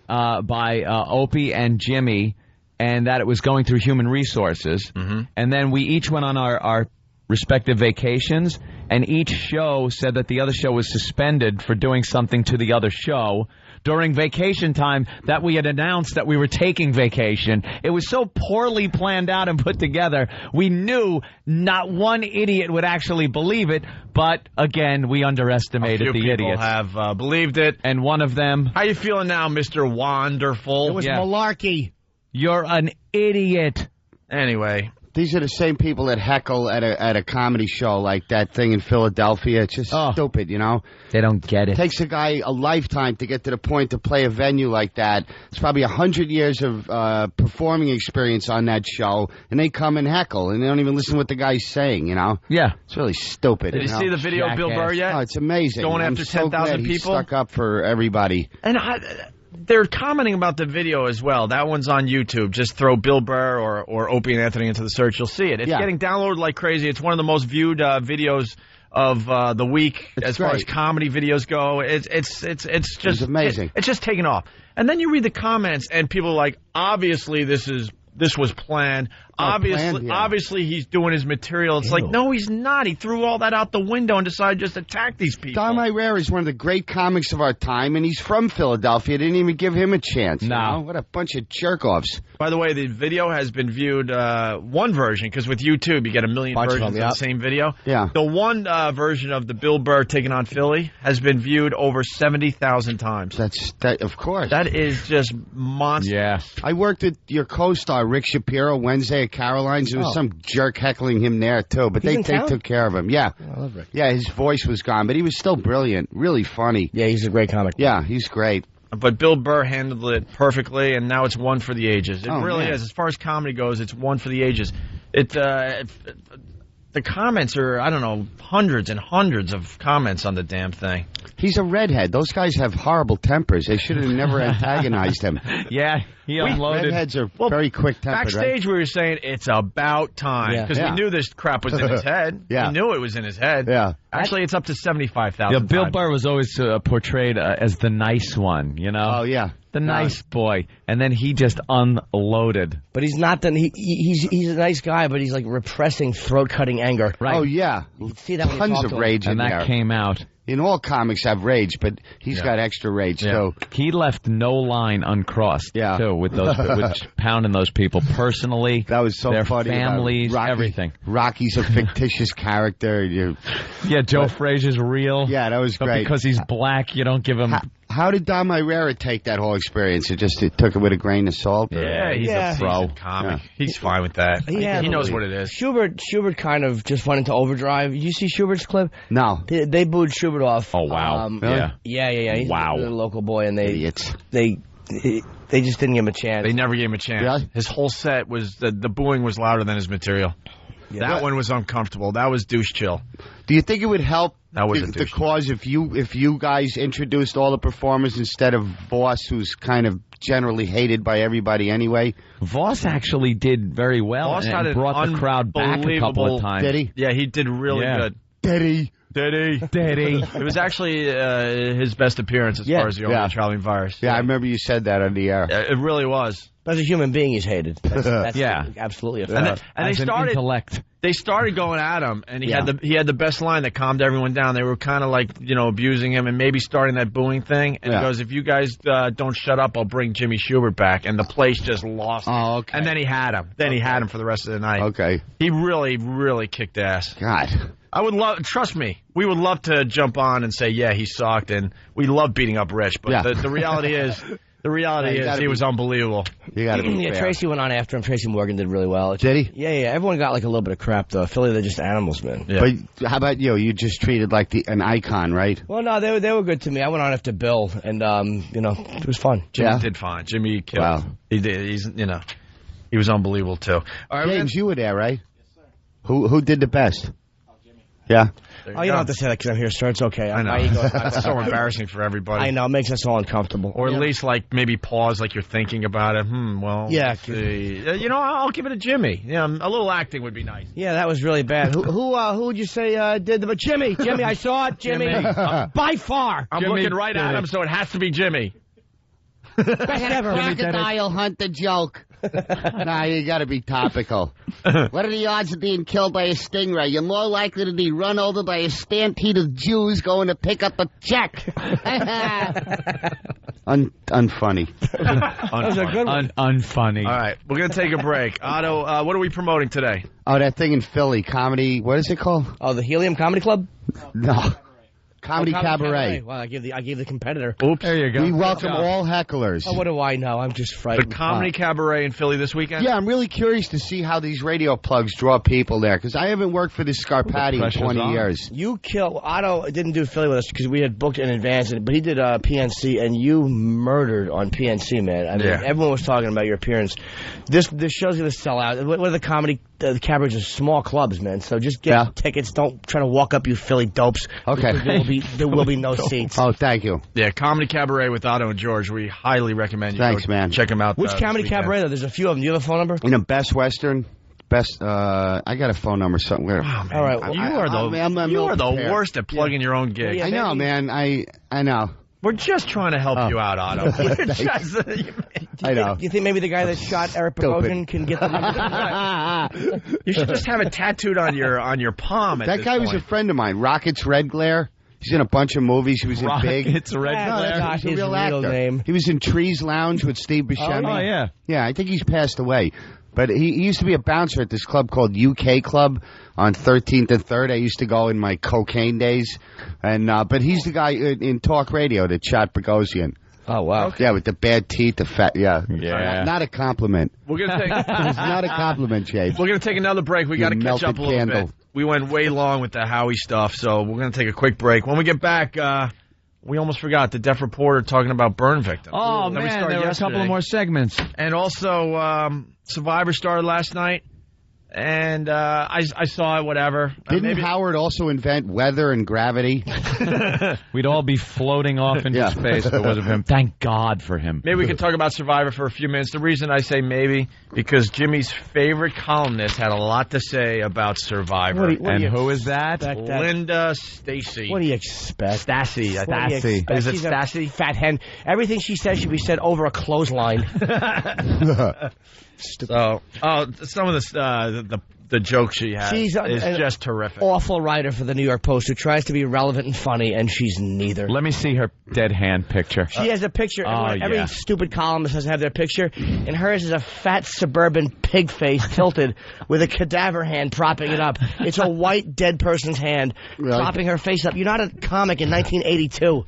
by Opie and Jimmy, and that it was going through human resources. Mm-hmm. And then we each went on our respective vacations, and each show said that the other show was suspended for doing something to the other show during vacation time that we had announced that we were taking vacation. It was so poorly planned out and put together, we knew not one idiot would actually believe it, but again, we underestimated the idiots. People have believed it. And one of them... How you feeling now, Mr. Wonderful? It was malarkey. You're an idiot. Anyway, These are the same people that heckle at a comedy show like that thing in Philadelphia. It's just stupid, you know? They don't get it. It takes a guy a lifetime to get to the point to play a venue like that. It's probably 100 years of performing experience on that show, and they come and heckle, and they don't even listen to what the guy's saying, you know? Yeah. It's really stupid. Did you see the video of Bill Burr yet? Oh, it's amazing. Going after 10,000 people? He stuck up for everybody. And they're commenting about the video as well. That one's on YouTube. Just throw Bill Burr or Opie and Anthony into the search. You'll see it. It's getting downloaded like crazy. It's one of the most viewed videos of the week as far as comedy videos go. It's just amazing. It's just taking off. And then you read the comments, and people are like, obviously this was planned. Obviously he's doing his material. It's like, no, he's not. He threw all that out the window and decided just to attack these people. Dom Irrera is one of the great comics of our time, and he's from Philadelphia. Didn't even give him a chance. No. You know? What a bunch of jerk-offs. By the way, the video has been viewed, one version, because with YouTube you get a million versions of the same video. Yeah. The one version of the Bill Burr taking on Philly has been viewed over 70,000 times. That, of course. That is just monster. Yeah. I worked with your co-star, Rick Shapiro, Wednesday at Caroline's. There was some jerk heckling him there, too. But they took care of him. Yeah. I love Rick. Yeah, his voice was gone, but he was still brilliant. Really funny. Yeah, he's a great comic. Yeah, he's great. But Bill Burr handled it perfectly, and now it's one for the ages. It really is. As far as comedy goes, it's one for the ages. The comments are, I don't know, hundreds and hundreds of comments on the damn thing. He's a redhead. Those guys have horrible tempers. They should have never antagonized him. Yeah, he unloaded. Redheads are very quick-tempered. Backstage, we were saying it's about time because we knew this crap was in his head. We knew it was in his head. Yeah. Actually, it's up to 75,000. Yeah, Bill Burr was always portrayed as the nice one, you know? Oh, yeah. The nice boy. And then he just unloaded. But he's not the... He's a nice guy, but he's like repressing throat-cutting anger. Right. Oh, yeah. You can see that when you Tons talk of to rage him. in there. And that came out. In all comics have rage, but he's got extra rage, too. He left no line uncrossed, too, with pounding those people personally. That was so their funny. Their families, everything. Rocky's a fictitious character. Yeah, Joe Frazier's real. Yeah, that was but great. Because he's black, you don't give him... How did Dom Irrera take that whole experience? It took it with a grain of salt? Yeah, he's a pro. He's a comic. Yeah. He's fine with that. He knows what it is. Schubert kind of just went into overdrive. Did you see Schubert's clip? No. They booed Schubert off. Oh, wow. Really? Yeah. He's a local boy, and idiots. They just didn't give him a chance. They never gave him a chance. Yeah? His whole set was, the booing was louder than his material. Yeah, that one was uncomfortable. That was douche chill. Do you think it would help the cause if you guys introduced all the performers instead of Voss, who's kind of generally hated by everybody anyway? Voss actually did very well and brought the crowd back a couple of times. Did he? Yeah, he did really good. Did he? It was actually his best appearance as far as the overall traveling virus. Yeah, I remember you said that on the air. It really was. As a human being, he's hated. That's absolutely a fact. And they started going at him, and he had the best line that calmed everyone down. They were kind of like, abusing him and maybe starting that booing thing. And he goes, if you guys don't shut up, I'll bring Jimmy Schubert back. And the place just lost it. Oh, okay. And then he had him. He had him for the rest of the night. Okay. He really, really kicked ass. God. I would trust me, we would love to jump on and say, yeah, he sucked, and we love beating up Rich. But the reality is... The reality is he was unbelievable. You got to be fair. Tracy went on after him. Tracy Morgan did really well. Did he? Yeah. Everyone got like a little bit of crap, though. Philly, they're just animals, man. Yeah. But how about you? You just treated like an icon, right? Well, no, they were good to me. I went on after Bill, and, it was fun. Jimmy did fine. Jimmy killed. Wow. He did. He was unbeliable, too. All right, James, you were there, right? Yes, sir. Who did the best? Yeah. You don't have to say that because I'm here, sir. It's okay. I know. It's so embarrassing for everybody. I know. It makes us all uncomfortable. Or at least, maybe pause like you're thinking about it. Yeah. See. I'll give it to Jimmy. Yeah, a little acting would be nice. Yeah, that was really bad. Who would you say did the... Jimmy, I saw it. Jimmy. By far. I'm looking right at him, so it has to be Jimmy. Best ever. Crocodile hunt the joke. Nah, you got to be topical. What are the odds of being killed by a stingray? You're more likely to be run over by a stampede of Jews going to pick up a check. Unfunny. That was a good one. Unfunny. All right, we're going to take a break. Otto, what are we promoting today? Oh, that thing in Philly, comedy, what is it called? Oh, the Helium Comedy Club? No. Comedy Cabaret. Well, I gave the competitor. Oops. There you go. We welcome all hecklers. Oh, what do I know? I'm just frightened. The Comedy Cabaret in Philly this weekend? Yeah, I'm really curious to see how these radio plugs draw people there, because I haven't worked for this Scarpati in 20 years. You kill Otto didn't do Philly with us because we had booked in advance, but he did PNC, and you murdered on PNC, man. I mean, everyone was talking about your appearance. This show's going to sell out. What are the comedy cabarets are small clubs, man. So just get tickets. Don't try to walk up, you Philly dopes. Okay. There will be no seats. Oh, thank you. Yeah, Comedy Cabaret with Otto and George. We highly recommend you. Thanks, man. Check them out. Which Comedy Cabaret, though? There's a few of them. Do you have a phone number? Best Western. I got a phone number somewhere. Oh, man. All right. Well, you are the worst at plugging your own gigs. I know, man. I know. We're just trying to help you out, Otto. I know. You think maybe the guy that shot Eric Bogosian can get the You should just have it tattooed on your palm. That guy was a friend of mine. Rockets Red Glare. He's in a bunch of movies. He was in Big. It's Red Glare. He's a real actor. Name. He was in Trees Lounge with Steve Buscemi. Oh, yeah. Yeah, I think he's passed away. But he used to be a bouncer at this club called UK Club on 13th and 3rd. I used to go in my cocaine days. But he's the guy in talk radio that shot Bogosian. Oh, wow. Okay. Yeah, with the bad teeth, the fat, Yeah. Not a compliment. We're going to take... It's not a compliment, James. We're going to take another break. We got to catch up a little bit. We went way long with the Howie stuff, so we're going to take a quick break. When we get back, we almost forgot the deaf reporter talking about burn victims. Oh, man, there were a couple of more segments. And also, Survivor started last night, and I saw it, whatever. Didn't Howard also invent weather and gravity? We'd all be floating off into space if it wasn't for him. Thank God for him. Maybe we can talk about Survivor for a few minutes. The reason I say maybe, because Jimmy's favorite columnist had a lot to say about Survivor. And who is that? Linda Stacy. What do you expect? Stassi. Is it Stassi? Fat hen. Everything she says should be said over a clothesline. So, some of the jokes she has is just terrific. Awful writer for the New York Post who tries to be relevant and funny, and she's neither. Let me see her dead hand picture. She has a picture. Every stupid columnist has to have their picture, and hers is a fat suburban pig face tilted with a cadaver hand propping it up. It's a white dead person's hand propping her face up. You're not a comic in 1982.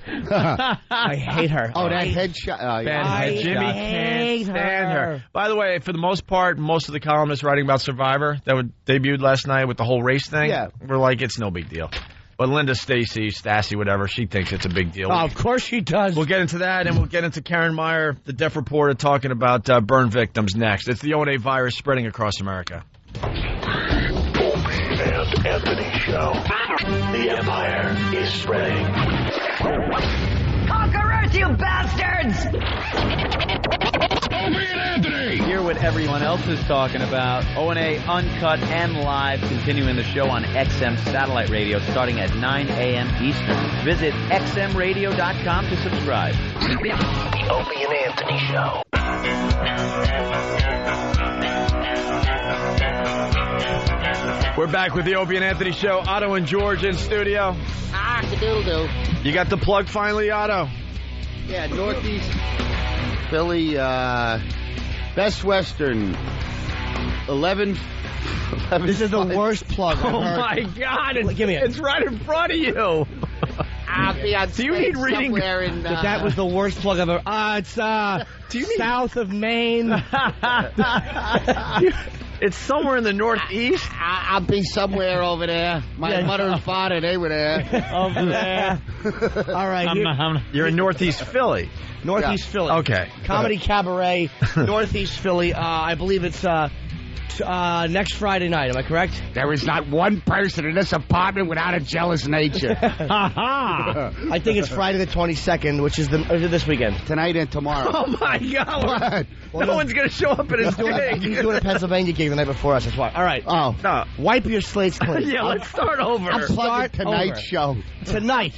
I hate her. Oh, that headshot. Jimmy can't stand her. By the way, for the most part, most of the columnists writing about Survivor that debuted last night with the whole race thing, we're like, it's no big deal. But Linda Stacy, Stassi, whatever, she thinks it's a big deal. Oh, of course she does. We'll get into that, and we'll get into Karen Meyer, the deaf reporter, talking about burn victims next. It's the O&A virus spreading across America. Opie and Anthony Show. The empire is spreading. Conquerors, you bastards! Opie and Anthony! Hear what everyone else is talking about. O&A Uncut and Live, continuing the show on XM Satellite Radio starting at 9 a.m. Eastern. Visit xmradio.com to subscribe. The Opie and Anthony Show. We're back with the Opie and Anthony Show. Otto and George in studio. Doodle-doo. You got the plug finally, Otto? Yeah, Northeast Philly, Best Western, 11. This is the worst plug I've heard. My God. Give me it. It's right in front of you. I'll be on Do you need reading? in, that was the worst plug I've ever... it's south of Maine. It's somewhere in the Northeast. I'll be somewhere over there. My mother and father, they were there. Over there. All right. You're in Northeast Philly. Northeast Philly. Okay. Comedy Cabaret, Northeast Philly. I believe it's next Friday night. Am I correct? There is not one person in this apartment without a jealous nature. I think it's Friday the 22nd, which is this weekend. Tonight and tomorrow. Oh, my God. Well, no one's going to show up at his gig. He's doing a Pennsylvania gig the night before us. That's why. All right. Oh. No. Wipe your slates clean. Yeah, let's start over. I'm plugging tonight's show. Tonight.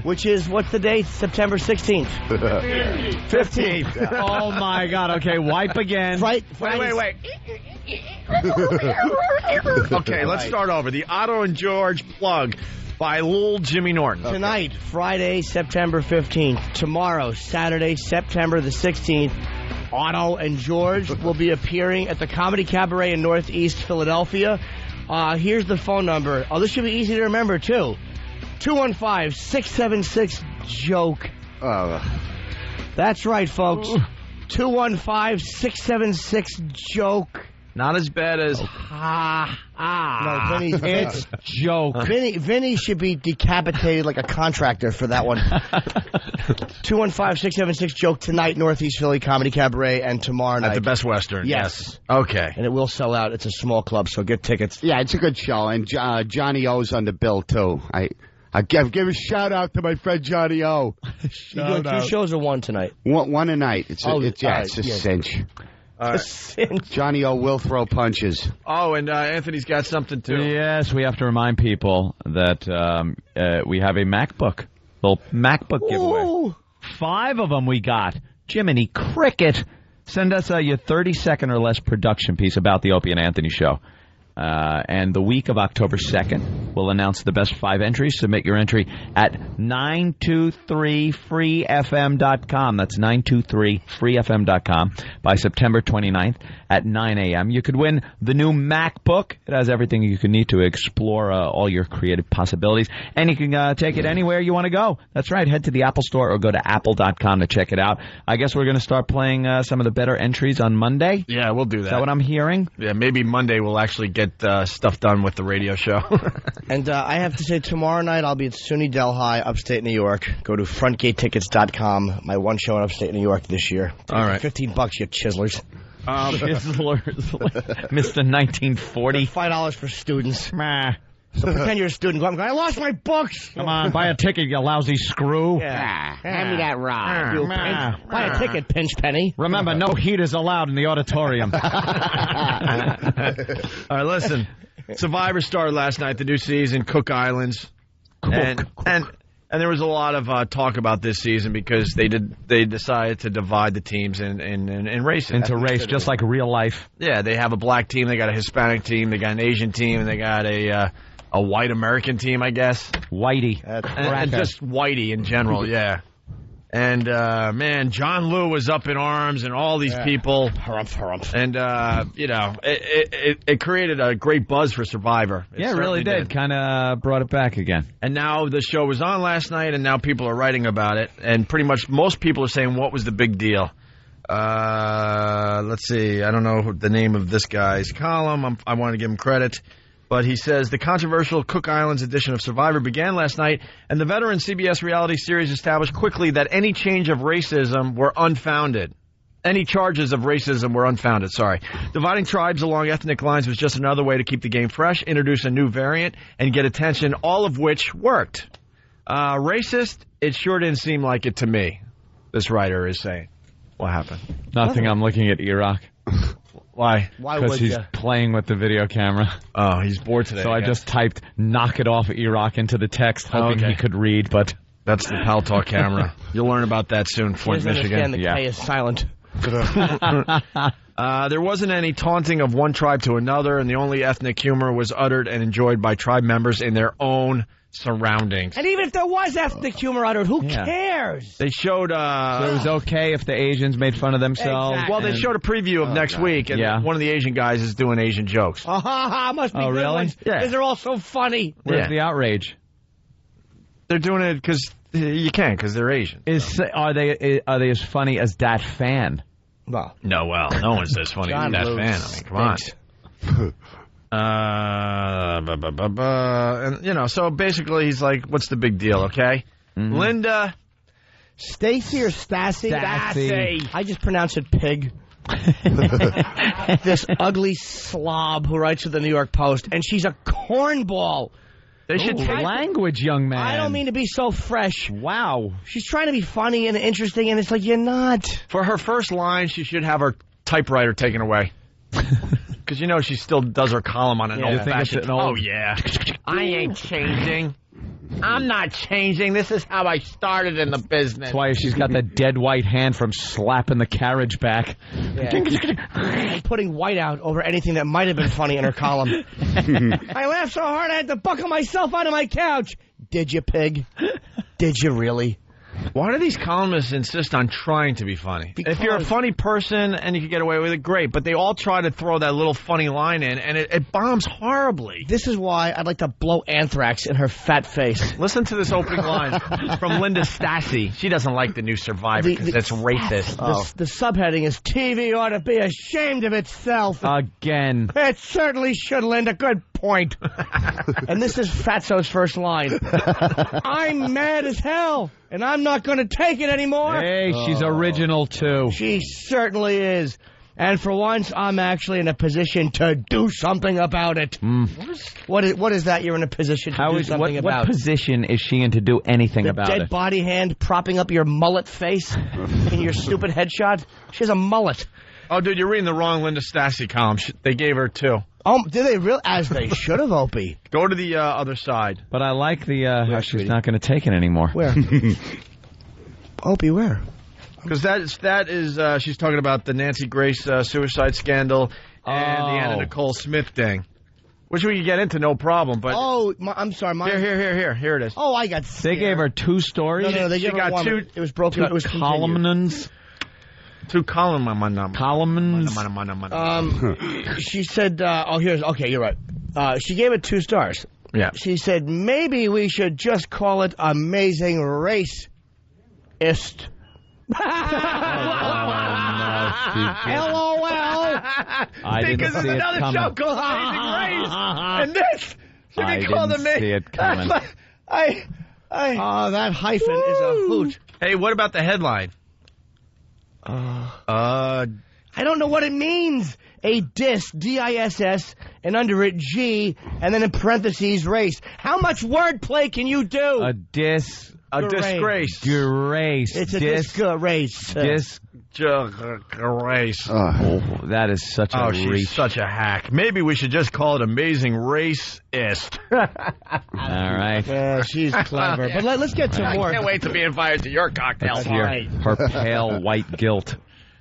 Which is, what's the date? September 16th. 15th. Oh, my God. Okay, wipe again. Wait. Okay, let's start over. The Otto and George plug by Lil Jimmy Norton. Okay. Tonight, Friday, September 15th. Tomorrow, Saturday, September the 16th, Otto and George will be appearing at the Comedy Cabaret in Northeast Philadelphia. Here's the phone number. Oh, this should be easy to remember, too. 215-676-JOKE. That's right, folks. 215-676-JOKE. Not as bad as No, Vinny, it's joke. Vinny should be decapitated like a contractor for that one. 215-676-JOKE tonight, Northeast Philly Comedy Cabaret, and tomorrow night at the Best Western. Yes. Okay. And it will sell out. It's a small club, so get tickets. Yeah, it's a good show, and Johnny O's on the bill too. I give a shout out to my friend Johnny O. You doing 2 shows or 1 tonight? One a night. It's a cinch. Johnny O will throw punches. Oh, and Anthony's got something too. Yes, we have to remind people that we have a MacBook. Little MacBook giveaway. 5 of them we got. Jiminy Cricket. Send us your 30-second or less production piece about the Opie and Anthony show. And the week of October 2nd, we'll announce the best 5 entries. Submit your entry at 923freefm.com. That's 923freefm.com by September 29th at 9 a.m. You could win the new MacBook. It has everything you could need to explore all your creative possibilities. And you can take it anywhere you want to go. That's right. Head to the Apple Store or go to apple.com to check it out. I guess we're going to start playing some of the better entries on Monday. Yeah, we'll do that. Is that what I'm hearing? Yeah, maybe Monday we'll actually get stuff done with the radio show. And I have to say, tomorrow night I'll be at SUNY Delhi, upstate New York. Go to frontgatetickets.com. My one show in upstate New York this year. All right. $15, you chiselers. Chiselers. Mr. 1940. $5 for students. So pretend you're a student. I lost my books. Come on, buy a ticket, you lousy screw. Yeah. Hand me that rod. Buy a ticket, pinch penny. Remember, no heat is allowed in the auditorium. All right, listen. Survivor started last night, the new season, Cook Islands. And there was a lot of talk about this season because they decided to divide the teams in races. Into race, just like real life. Yeah, they have a black team, they got a Hispanic team, they got an Asian team, and they got a white American team, I guess. Whitey. And just whitey in general, yeah. And, man, John Liu was up in arms and all these people. Harumph. And, it created a great buzz for Survivor. It really did. Kind of brought it back again. And now the show was on last night, and now people are writing about it. And pretty much most people are saying, what was the big deal? Let's see. I don't know the name of this guy's column. I want to give him credit. But he says, the controversial Cook Islands edition of Survivor began last night, and the veteran CBS reality series established quickly that any change of racism were unfounded. Any charges of racism were unfounded, Dividing tribes along ethnic lines was just another way to keep the game fresh, introduce a new variant, and get attention, all of which worked. Racist? It sure didn't seem like it to me, this writer is saying. What happened? Nothing. I'm looking at Iraq. Why? Because he's playing with the video camera. Oh, he's bored today. So I just typed "knock it off, Iraq" into the text, hoping he could read, but that's the Pal Talk camera. You'll learn about that soon, Flint, Michigan. The K is silent. There wasn't any taunting of one tribe to another, and the only ethnic humor was uttered and enjoyed by tribe members in their own surroundings. And even if there was ethnic humor uttered, who cares? They showed... so it was okay if the Asians made fun of themselves? Exactly. Well, they showed a preview of next week, and one of the Asian guys is doing Asian jokes. Must be good really? ones. Yeah. Because they're all so funny. Where's the outrage? They're doing it because you can, because they're Asian. Are they as funny as that fan? No. No, well, no one's as funny as that fan. I mean, come on. And so basically he's like, what's the big deal, okay? Mm-hmm. Linda. Stacy or Stassi? Stassi. I just pronounce it pig. This ugly slob who writes for the New York Post, and she's a cornball. They should take language, young man. I don't mean to be so fresh. Wow. She's trying to be funny and interesting, and it's like, you're not. For her first line, she should have her typewriter taken away. Because, she still does her column on an old-fashioned... Oh, yeah. I ain't changing. I'm not changing. This is how I started in the business. That's why she's got that dead white hand from slapping the carriage back. Yeah. Putting white out over anything that might have been funny in her column. I laughed so hard I had to buckle myself onto my couch. Did you, pig? Did you really? Why do these columnists insist on trying to be funny? Because if you're a funny person and you can get away with it, great. But they all try to throw that little funny line in, and it bombs horribly. This is why I'd like to blow anthrax in her fat face. Listen to this opening line from Linda Stassi. She doesn't like the new Survivor because it's racist. The subheading is TV ought to be ashamed of itself. Again. It certainly should, Linda. Good point. And this is Fatso's first line. I'm mad as hell, and I'm not going to take it anymore. Hey, she's original, too. She certainly is. And for once, I'm actually in a position to do something about it. What is that you're in a position to do something about? What position is she in to do anything about it? The dead body hand propping up your mullet face in your stupid headshot? She has a mullet. Oh, dude, you're reading the wrong Linda Stassi column. They gave her 2. Oh, did they really? As they should have, Opie. Go to the other side. But I like the how she's not going to take it anymore. Where? Opie, where? Because that is she's talking about the Nancy Grace suicide scandal and the Anna Nicole Smith thing, which we can get into no problem. But I'm sorry. Here it is. Oh, I got scared. They gave her 2 stories. No, they gave her her one. 2. It was broken. It was columns. 2 columns. She said, you're right. She gave it 2 stars. Yeah. She said, maybe we should just call it Amazing Race-ist. LOL. I didn't see it coming. Show called Amazing Race. And this should be called Amazing. I didn't see it coming. That hyphen is a hoot. Hey, what about the headline? I don't know what it means. A diss, D-I-S-S, and under it, G, and then in parentheses, race. How much wordplay can you do? A diss. A disgrace. Grace. It's a disgrace. Disgrace. Oh, that is such a she's reach. Such a hack. Maybe we should just call it Amazing Race-ist. All right. Yeah, she's clever. But let's get to more. I can't wait to be invited to your cocktail party. Her pale white guilt.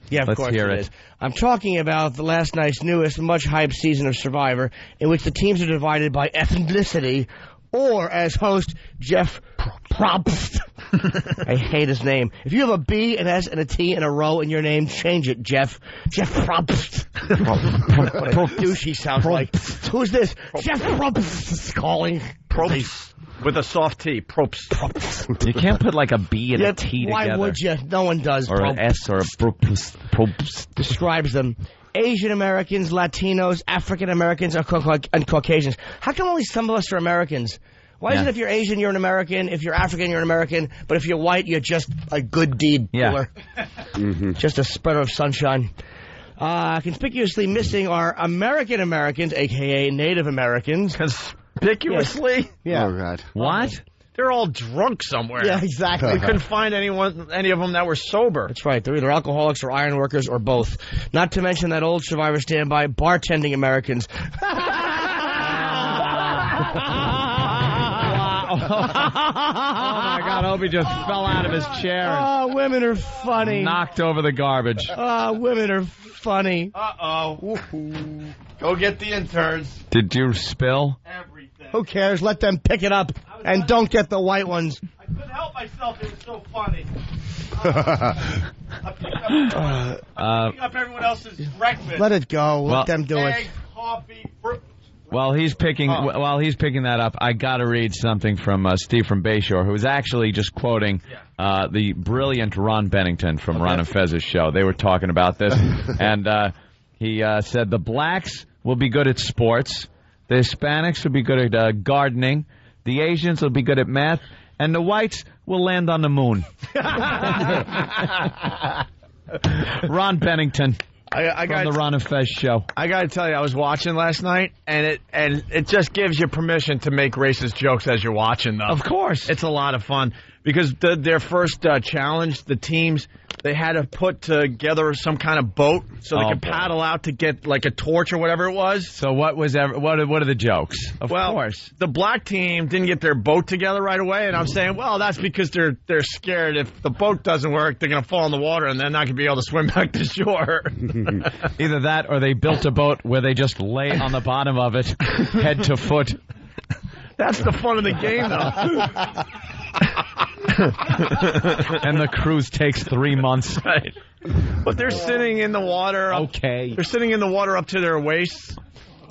Yeah, of course it is. I'm talking about the last night's newest, much-hyped season of Survivor, in which the teams are divided by ethnicity, or, as host, Jeff Probst. I hate his name. If you have a B, an S, and a T and a row in your name, change it, Jeff. Jeff Probst. What a douche he sounds like. Who's this? Jeff Probst is calling. Probst. With a soft T. Probst. You can't put like a B and a T together. Why would you? No one does. Or an S or a Probst. Describes them. Asian Americans, Latinos, African Americans, and Caucasians. How come only some of us are Americans? Why is it if you're Asian, you're an American, if you're African, you're an American, but if you're white, you're just a good deed puller? Just a spreader of sunshine. Conspicuously missing are American Americans, a.k.a. Native Americans. Conspicuously? Yeah. Oh, God. What? They're all drunk somewhere. Yeah, exactly. We couldn't find any of them that were sober. That's right. They're either alcoholics or iron workers or both. Not to mention that old Survivor standby, bartending Americans. Oh, my God. Opie just fell out of his chair. Oh, women are funny. Knocked over the garbage. Oh, women are funny. Uh-oh. Go get the interns. Did you spill? Everything. Who cares? Let them pick it up. And don't get the white ones. I couldn't help myself. It was so funny. Picking up everyone else's breakfast. Let it go. Let them do it. Eggs, coffee, fruit. While he's picking that up, I got to read something from Steve from Bayshore, who was actually just quoting the brilliant Ron Bennington from Ron and Fez's show. They were talking about this, and he said the blacks will be good at sports, the Hispanics will be good at gardening, the Asians will be good at math, and the whites will land on the moon. Ron Bennington. From the Ron and Fez show. I got to tell you, I was watching last night, and it just gives you permission to make racist jokes as you're watching, though. Of course. It's a lot of fun. Because their first challenge, the teams, they had to put together some kind of boat so they could paddle out to get like a torch or whatever it was. So what are the jokes? Of course. The black team didn't get their boat together right away, and I'm saying, well, that's because they're scared if the boat doesn't work, they're going to fall in the water and they're not going to be able to swim back to shore. Either that or they built a boat where they just lay on the bottom of it, head to foot. That's the fun of the game, though. And the cruise takes 3 months. Right. But they're sitting in the water. Okay. They're sitting in the water up to their waists.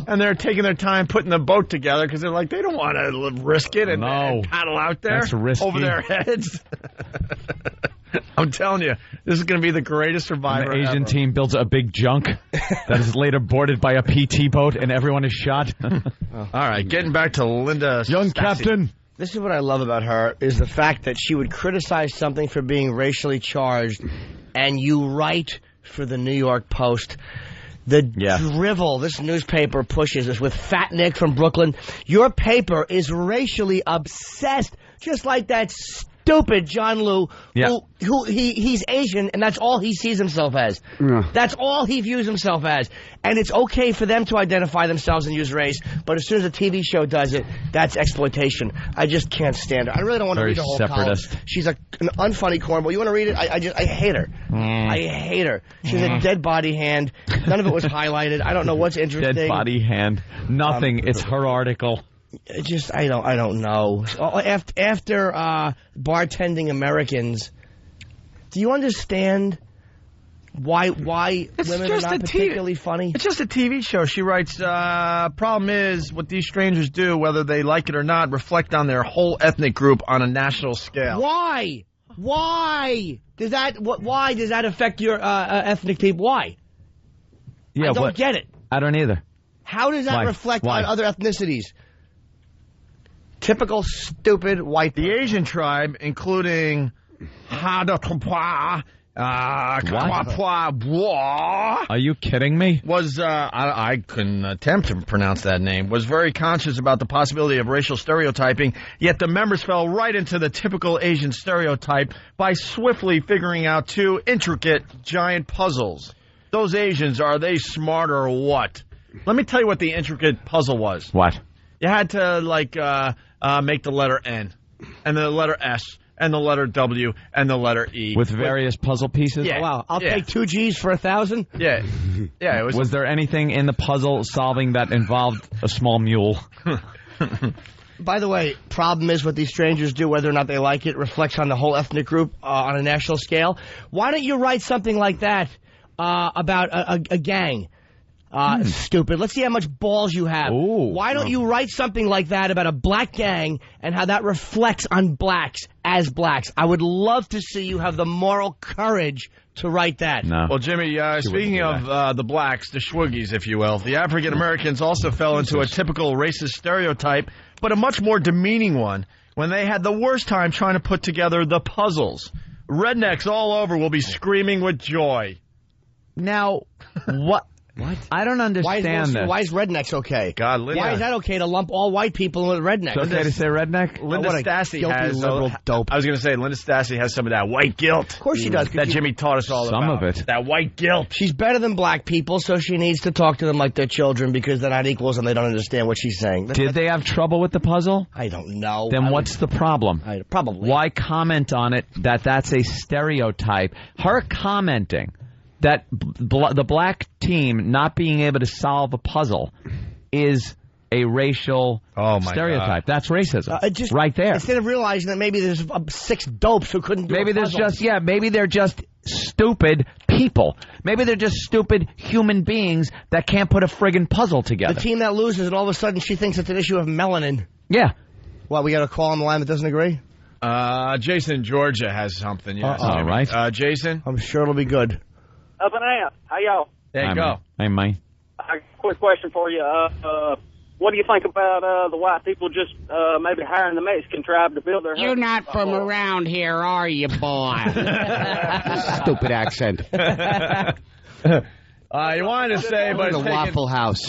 And they're taking their time putting the boat together because they're like, they don't want to risk it and paddle out there over their heads. I'm telling you, this is going to be the greatest Survivor ever. The Asian team builds a big junk that is later boarded by a PT boat and everyone is shot. All right, getting back to Linda Young Stassi. Captain. This is what I love about her, is the fact that she would criticize something for being racially charged, and you write for the New York Post. The drivel this newspaper pushes is with Fat Nick from Brooklyn. Your paper is racially obsessed, just like that stupid John Liu, who he's Asian, and that's all he sees himself as. That's all he views himself as. And it's okay for them to identify themselves and use race, but as soon as a TV show does it, that's exploitation. I just can't stand her. I really don't want to read the whole separatist column. She's an unfunny cornball. You want to read it? I hate her. I hate her. She's a dead body hand. None of it was highlighted. I don't know what's interesting. Dead body hand. Nothing. It's her article. I don't know. After bartending Americans, do you understand why women are not particularly funny? It's just a TV show. She writes, problem is what these strangers do, whether they like it or not, reflect on their whole ethnic group on a national scale. Why? Why does that affect your ethnic people? Why? Yeah, I don't get it. I don't either. How does that reflect on other ethnicities? Typical stupid white. The Asian tribe, including Are you kidding me? Was I couldn't attempt to pronounce that name. Was very conscious about the possibility of racial stereotyping. Yet the members fell right into the typical Asian stereotype by swiftly figuring out 2 intricate giant puzzles. Those Asians, are they smart or what? Let me tell you what the intricate puzzle was. What? You had to, make the letter N, and the letter S, and the letter W, and the letter E. With various puzzle pieces? Yeah. Oh, wow. I'll take 2 G's for 1,000? Yeah. Yeah. Was there anything in the puzzle solving that involved a small mule? By the way, problem is what these strangers do, whether or not they like it, reflects on the whole ethnic group on a national scale. Why don't you write something like that about a gang? Stupid. Let's see how much balls you have. Why don't you write something like that about a black gang and how that reflects on blacks as blacks? I would love to see you have the moral courage to write that. No. Well, Jimmy, speaking of the blacks, the Schwoogies, if you will, the African Americans also fell into a typical racist stereotype, but a much more demeaning one, when they had the worst time trying to put together the puzzles. Rednecks all over will be screaming with joy. Now, what? What? I don't understand this. Why is rednecks okay? God, Linda. Why is that okay to lump all white people with rednecks? It's okay to say redneck? Linda Stassi has liberal dope. I was going to say, Linda Stassi has some of that white guilt. Of course she does. That Jimmy taught us all about. Some of it. That white guilt. She's better than black people, so she needs to talk to them like they're children because they're not equals and they don't understand what she's saying. Did they have trouble with the puzzle? I don't know. Then what's the problem? Probably. Why comment on it that's a stereotype? Her commenting that the black team not being able to solve a puzzle is a racial stereotype. God. That's racism. Right there. Instead of realizing that maybe there's 6 dopes who couldn't do a puzzle. Maybe they're just stupid people. Maybe they're just stupid human beings that can't put a friggin' puzzle together. The team that loses and all of a sudden she thinks it's an issue of melanin. Yeah. Well, we got a call on the line that doesn't agree? Jason in Georgia has something. Yes. All right. Jason? I'm sure it'll be good. Up and out. How y'all? There you go. Hey, Mike. Quick question for you. What do you think about the white people just maybe hiring the Mexican tribe to build their You're not from around here, are you, boy? Stupid accent. You wanted to say, but the Waffle House.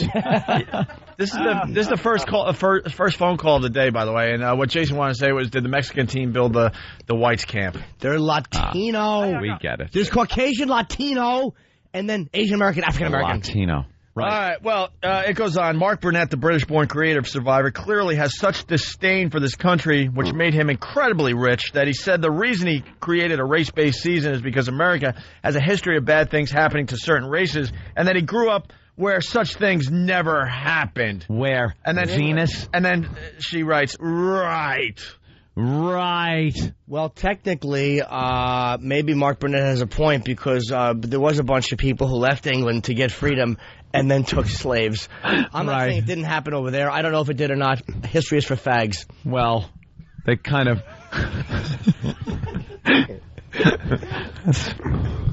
This is the first phone call of the day, by the way. And what Jason wanted to say was, did the Mexican team build the whites camp? They're Latino. We get it. There's Caucasian, Latino, and then Asian American, African American. Latino. Right. All right. Well, it goes on. Mark Burnett, the British-born creator of Survivor, clearly has such disdain for this country, which made him incredibly rich, that he said the reason he created a race-based season is because America has a history of bad things happening to certain races, and that he grew up where such things never happened. Where? And then Venus? And then she writes, right. Right. Well, technically, maybe Mark Burnett has a point because there was a bunch of people who left England to get freedom and then took slaves. I'm not saying it didn't happen over there. I don't know if it did or not. History is for fags. Well, they kind of...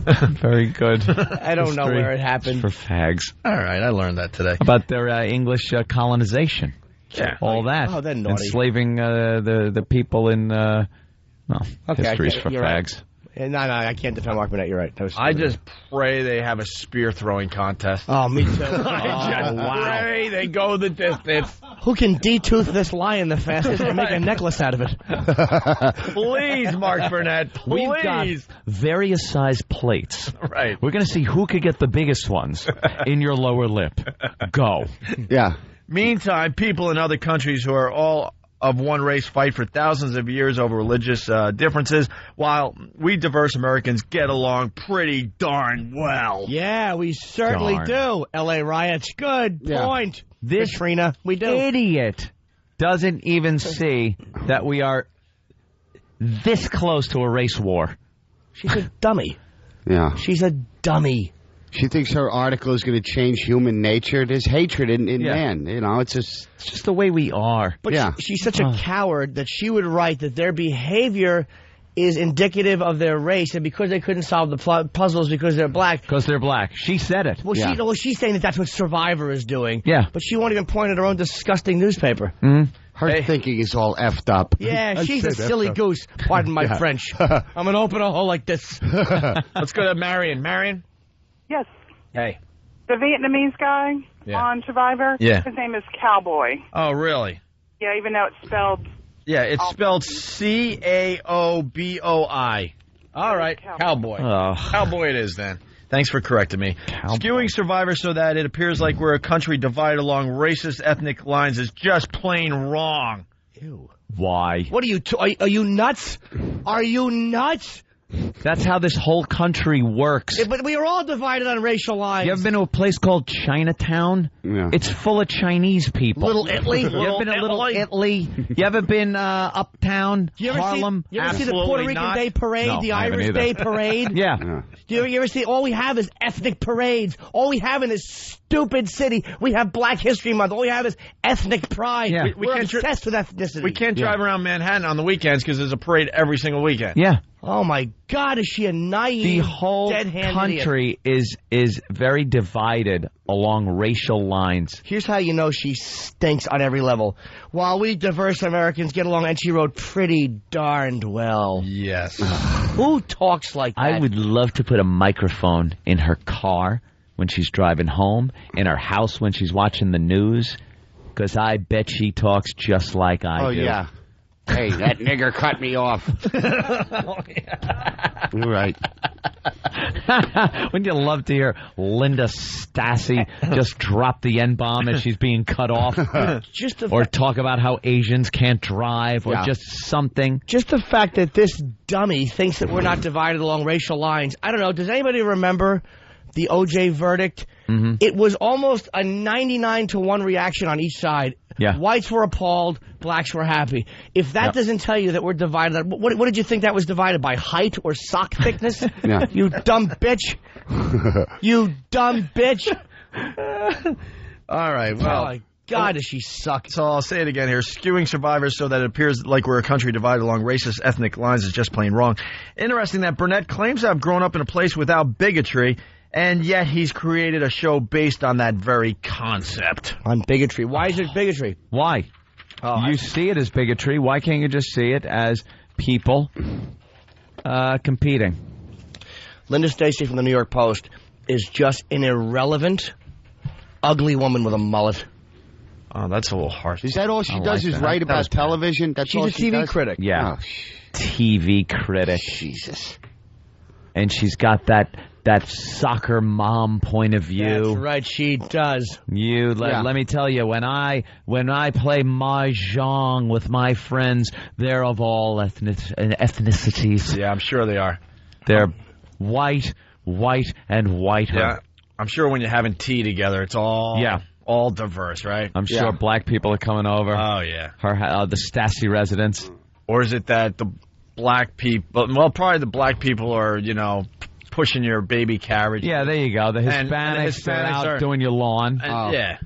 That's very good. I don't know where it happened. For fags. All right, I learned that today. About their English colonization. Yeah. All that. Oh, they're naughty. Enslaving the people in... history's for fags. Right. No, I can't defend Mark Burnett. You're right. I just pray they have a spear throwing contest. Oh, me too. I just pray they go the distance. Who can detooth this lion the fastest and make a necklace out of it? Please, Mark Burnett, please. We've got various size plates. Right. We're going to see who could get the biggest ones in your lower lip. Go. Yeah. Meantime, people in other countries who are all of one race fight for thousands of years over religious differences, while we diverse Americans get along pretty darn well. Yeah, we certainly do. L.A. riots. Good point. This Katrina, we do. Idiot doesn't even see that we are this close to a race war. She's a dummy. Yeah. She's a dummy. She thinks her article is going to change human nature. There's hatred in man. You know, it's just the way we are. But she's such a coward that she would write that their behavior is indicative of their race, and because they couldn't solve the puzzles because they're black. Because they're black. She said it. Well, she's saying that that's what Survivor is doing. Yeah. But she won't even point at her own disgusting newspaper. Mm-hmm. Her thinking is all effed up. Yeah, she's a silly goose. Pardon my French. I'm going to open a hole like this. Let's go to Marion. Marion? Yes. Hey. The Vietnamese guy on Survivor? Yeah. His name is Cowboy. Oh, really? Yeah, even though it's spelled... Yeah, it's spelled Caoboi. All right, Cowboy. Oh. Cowboy it is, then. Thanks for correcting me. Skewing Survivor so that it appears like we're a country divided along racist ethnic lines is just plain wrong. Ew. Why? What are you... are you nuts? Are you nuts? That's how this whole country works. Yeah, but we are all divided on racial lines. You ever been to a place called Chinatown? Yeah. It's full of Chinese people. Little Italy? You ever been to Little Italy? You ever been uptown, Harlem? You ever see the Puerto Rican Day Parade, No, the I haven't Irish either. Day Parade? Yeah. You ever see, all we have is ethnic parades. All we have in this stupid city, we have Black History Month. All we have is ethnic pride. Yeah. We're obsessed with ethnicity. We can't drive around Manhattan on the weekends because there's a parade every single weekend. Yeah. Oh, my God, is she a naive, The whole dead-hand country is very divided along racial lines. Here's how you know she stinks on every level. While we diverse Americans get along, and she wrote pretty darned well. Yes. Who talks like that? I would love to put a microphone in her car when she's driving home, in her house when she's watching the news, because I bet she talks just like I do. Oh, yeah. Hey, that nigger cut me off. You're right. Wouldn't you love to hear Linda Stassi just drop the N-bomb as she's being cut off? Or talk about how Asians can't drive, or just something. Just the fact that this dummy thinks that we're not divided along racial lines. I don't know. Does anybody remember the O.J. verdict? Mm-hmm. It was almost a 99-to-1 reaction on each side. Yeah. Whites were appalled, blacks were happy. If that doesn't tell you that we're divided, what did you think that was divided by? Height or sock thickness? Yeah. You dumb bitch. You dumb bitch. All right, well... Oh, my God, does she suck. So I'll say it again here. Skewing Survivors so that it appears like we're a country divided along racist ethnic lines is just plain wrong. Interesting that Burnett claims to have grown up in a place without bigotry, and yet he's created a show based on that very concept. On bigotry. Why is it bigotry? Why? You see it as bigotry. Why can't you just see it as people competing? Linda Stacey from the New York Post is just an irrelevant, ugly woman with a mullet. Oh, that's a little harsh. Is that all she does is write about television? That's She's all a she TV does? critic. Yeah. Oh, TV critic. Jesus. And she's got that soccer mom point of view. That's right, she does. Let me tell you, when I play mahjong with my friends, they're of all ethnicities. Yeah, I'm sure they are. They're white, and whiter. Yeah, I'm sure when you're having tea together, it's all diverse, right? I'm sure black people are coming over. Oh, yeah. The Stassi residents. Or is it that the black people, well, probably the black people are, pushing your baby carriage. Yeah, there you go. The Hispanics, are out doing your lawn. Yeah.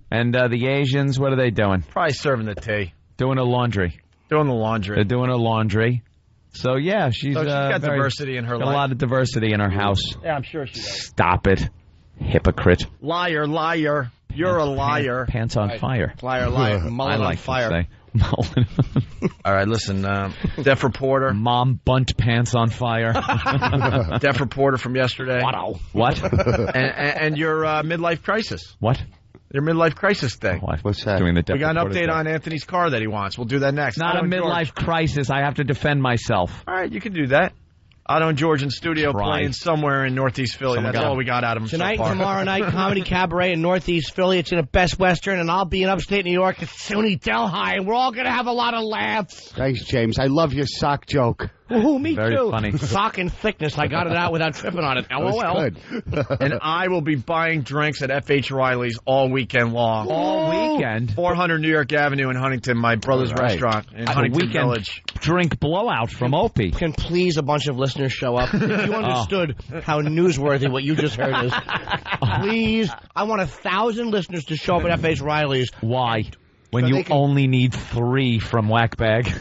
And the Asians, what are they doing? Probably serving the tea. Doing the laundry. Doing the laundry. They're doing her laundry. So, yeah, she's got diversity in her life. A lot of diversity in her house. Yeah, I'm sure she does. Stop it. Hypocrite. Liar, liar. You're a liar. Pants on fire. Liar, liar. Mullen on fire. All right, listen, Deaf Reporter. Mom bunt pants on fire. Deaf Reporter from yesterday. What? and your midlife crisis. What? Your midlife crisis thing. What's that? Doing the we got an update on Anthony's car that he wants. We'll do that next. Not a midlife crisis. I have to defend myself. All right, you can do that. Otto and George in studio playing somewhere in Northeast Philly. That's all we got out of him tonight so far. And tomorrow night, Comedy Cabaret in Northeast Philly. It's in a Best Western, and I'll be in upstate New York at SUNY Delhi, and we're all going to have a lot of laughs. Thanks, James. I love your sock joke. Ooh, me Very too. funny. Sock and thickness. I got it out without tripping on it. LOL. Good. And I will be buying drinks at F.H. Riley's all weekend long. All weekend? 400 New York Avenue in Huntington, my brother's restaurant in Huntington Village. Drink blowout from Opie. Can please a bunch of listeners show up? If you understood how newsworthy what you just heard is, please, I want 1,000 listeners to show up at F.H. Riley's. Why? When you only need 3 from Whackbag.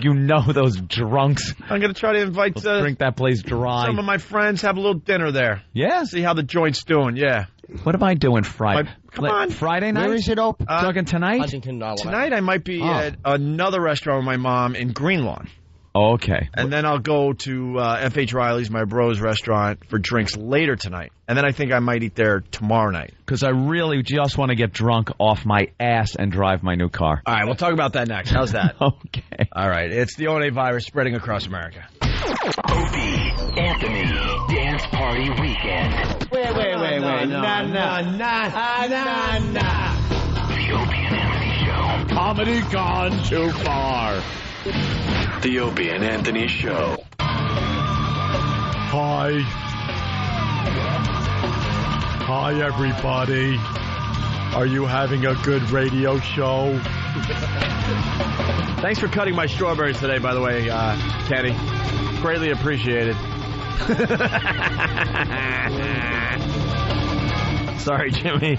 You know those drunks. I'm going to try to invite... drink that place dry. Some of my friends have a little dinner there. Yeah? See how the joint's doing, yeah. What am I doing Friday? Come on. Friday night? Where is it open? Talking tonight? Huntington, Tonight I might be at another restaurant with my mom in Greenlawn. Oh, okay. And then I'll go to F.H. Riley's, my bro's restaurant, for drinks later tonight. And then I think I might eat there tomorrow night. Because I really just want to get drunk off my ass and drive my new car. All right, we'll talk about that next. How's that? Okay. All right, it's the ONA virus spreading across America. Opie, Anthony, Dance Party Weekend. Wait. Nah. The Opie and Anthony Show. Comedy gone too far. The Opie and Anthony Show. Hi, everybody. Are you having a good radio show? Thanks for cutting my strawberries today, by the way, Kenny. Greatly appreciated. Sorry, Jimmy.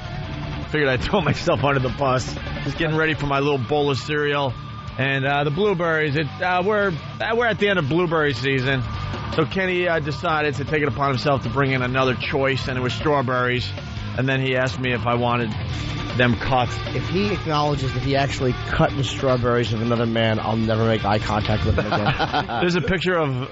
Figured I'd throw myself under the bus. Just getting ready for my little bowl of cereal. And the blueberries, we're at the end of blueberry season. So Kenny decided to take it upon himself to bring in another choice, and it was strawberries. And then he asked me if I wanted them cut. If he acknowledges that he actually cut the strawberries of another man, I'll never make eye contact with him again. There's a picture of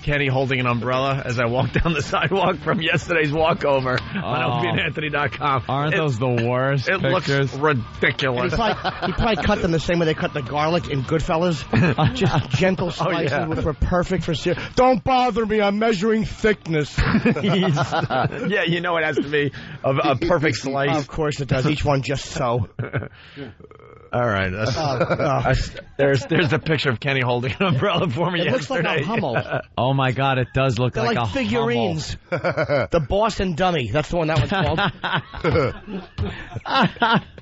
Kenny holding an umbrella as I walk down the sidewalk from yesterday's walkover on OpieandAnthony.com. Aren't those the worst pictures? Looks ridiculous. He probably cut them the same way they cut the garlic in Goodfellas. Just gentle slices which were perfect for cereal. Don't bother me, I'm measuring thickness. Yeah, you know it has to be a perfect slice. Of course it does. Each one just so. All right. There's the picture of Kenny holding an umbrella for me yesterday. It looks like a Hummel. Oh, my God, it does look They're like a figurines. The Boston Dummy. That's the one that one's called.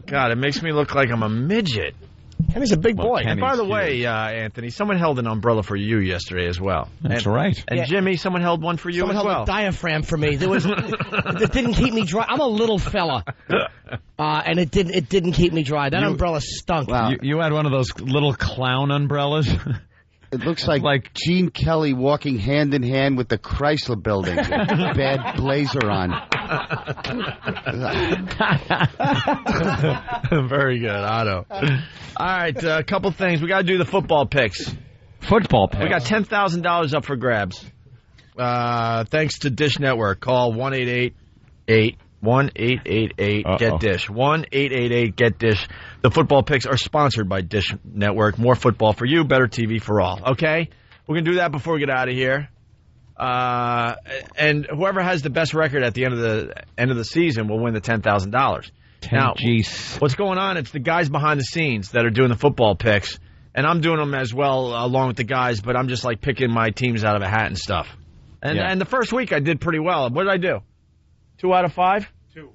God, it makes me look like I'm a midget. Kenny's a big boy. And by the way, Anthony, someone held an umbrella for you yesterday as well. That's right. And Jimmy, someone held one for you someone as well. Someone held a diaphragm for me. It didn't keep me dry. I'm a little fella. And it didn't keep me dry. That umbrella stunk. Wow. You had one of those little clown umbrellas? It looks like Gene Kelly walking hand in hand with the Chrysler Building. Bad blazer on. Very good, Otto. All right, a couple things. We got to do the football picks. Football picks. We got $10,000 up for grabs. Thanks to Dish Network. Call 1-888-GET-DISH. 1-888-GET-DISH. The football picks are sponsored by Dish Network. More football for you, better TV for all. Okay? We're going to do that before we get out of here. And whoever has the best record at the end of the season will win the $10,000. Now, what's going on? It's the guys behind the scenes that are doing the football picks, and I'm doing them as well along with the guys. But I'm just like picking my teams out of a hat and stuff. And the first week I did pretty well. What did I do? 2 out of 5? 2,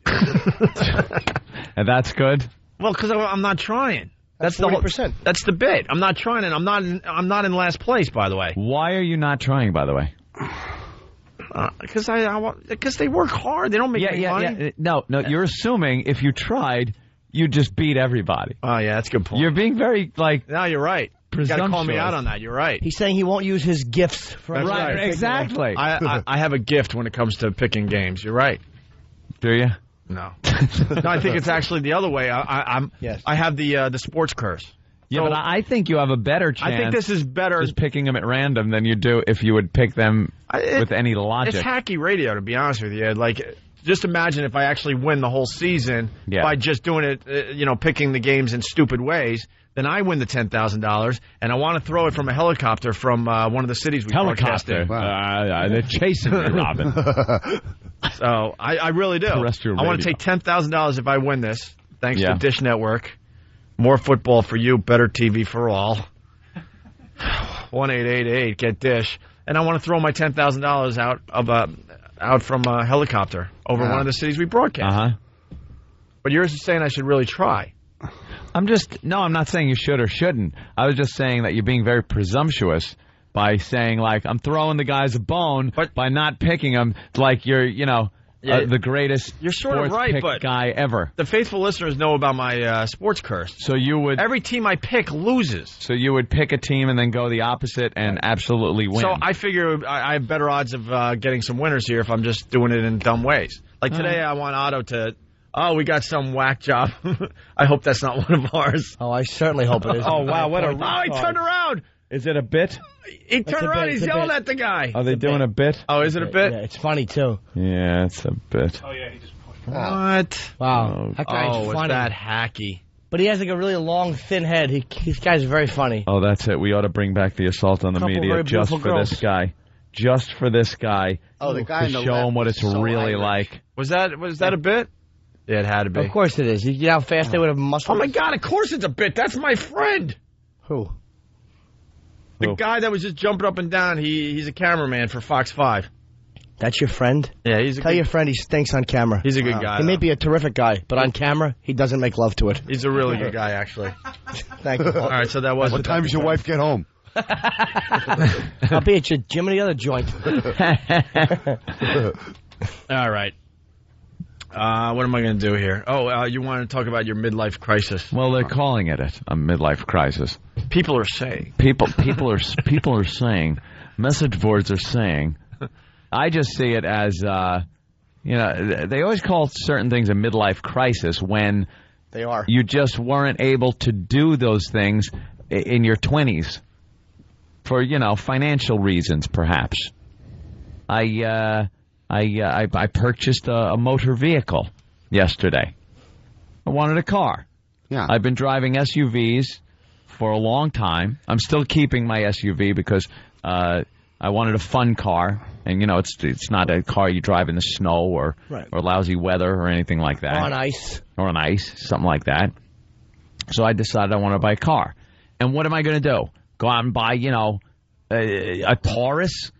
I think. And that's good. Well, because I'm not trying. That's 40%. That's the bit. I'm not trying, and I'm not in last place, by the way. Why are you not trying, by the way? Because they work hard. They don't make any money. No, you're assuming if you tried, you'd just beat everybody. Oh, yeah, that's a good point. You're being very, No, you're right. You got to call me out on that. You're right. He's saying he won't use his gifts. Right, exactly. I have a gift when it comes to picking games. You're right. Do you? No. No, I think it's actually the other way. I have the sports curse. Yeah, but I think you have a better chance. I think this is better just picking them at random than you do if you would pick them with any logic. It's hacky radio, to be honest with you. Just imagine if I actually win the whole season by just doing it, picking the games in stupid ways. Then I win the $10,000, and I want to throw it from a helicopter from one of the cities we broadcast in. They're chasing me, Robin. So I really do. I want to take $10,000 if I win this, thanks to Dish Network. More football for you, better TV for all. 1-888 get Dish, and I want to throw my $10,000 out from a helicopter over one of the cities we broadcast. But you're saying I should really try. I'm not saying you should or shouldn't. I was just saying that you're being very presumptuous by saying, I'm throwing the guys a bone by not picking them like you're, the greatest pick guy ever. The faithful listeners know about my sports curse. So you would... Every team I pick loses. So you would pick a team and then go the opposite and absolutely win. So I figure I have better odds of getting some winners here if I'm just doing it in dumb ways. Like today I want Otto to... Oh, we got some whack job. I hope that's not one of ours. Oh, I certainly hope it is. Oh, wow, what a... Oh, he turned around. Is it a bit? He turned around. He's yelling at the guy. Are they doing a bit? Oh, is it a bit? Yeah, it's funny, too. Yeah, it's a bit. Oh, yeah, he just pushed him. What? Wow. That guy's funny. Is that hacky? But he has a really long, thin head. This guy's very funny. Oh, that's it. We ought to bring back the assault on the media just for this guy. Just for this guy. Oh, the guy to show him what it's really like. Was that a bit? Yeah, it had to be. Of course it is. You know how fast they would have muscled. Oh, my God, of course it's a bit. That's my friend. Who? The guy that was just jumping up and down. He's a cameraman for Fox 5. That's your friend? Yeah, Tell your friend he stinks on camera. He's a good guy. He may be a terrific guy, but on camera, he doesn't make love to it. He's a really good guy, actually. Thank you. All right, so that was... What time does your wife get home? I'll be at your gym and the other joint. All right. What am I going to do here? Oh, you want to talk about your midlife crisis? Well, they're calling it a midlife crisis. People are saying. People are saying. Message boards are saying. I just see it as, they always call certain things a midlife crisis when they are. You just weren't able to do those things in your 20s for, financial reasons, perhaps. I purchased a motor vehicle yesterday. I wanted a car. Yeah. I've been driving SUVs for a long time. I'm still keeping my SUV because I wanted a fun car. And, it's not a car you drive in the snow or lousy weather or anything like that. Or on ice. Or on ice, something like that. So I decided I want to buy a car. And what am I going to do? Go out and buy, a Taurus?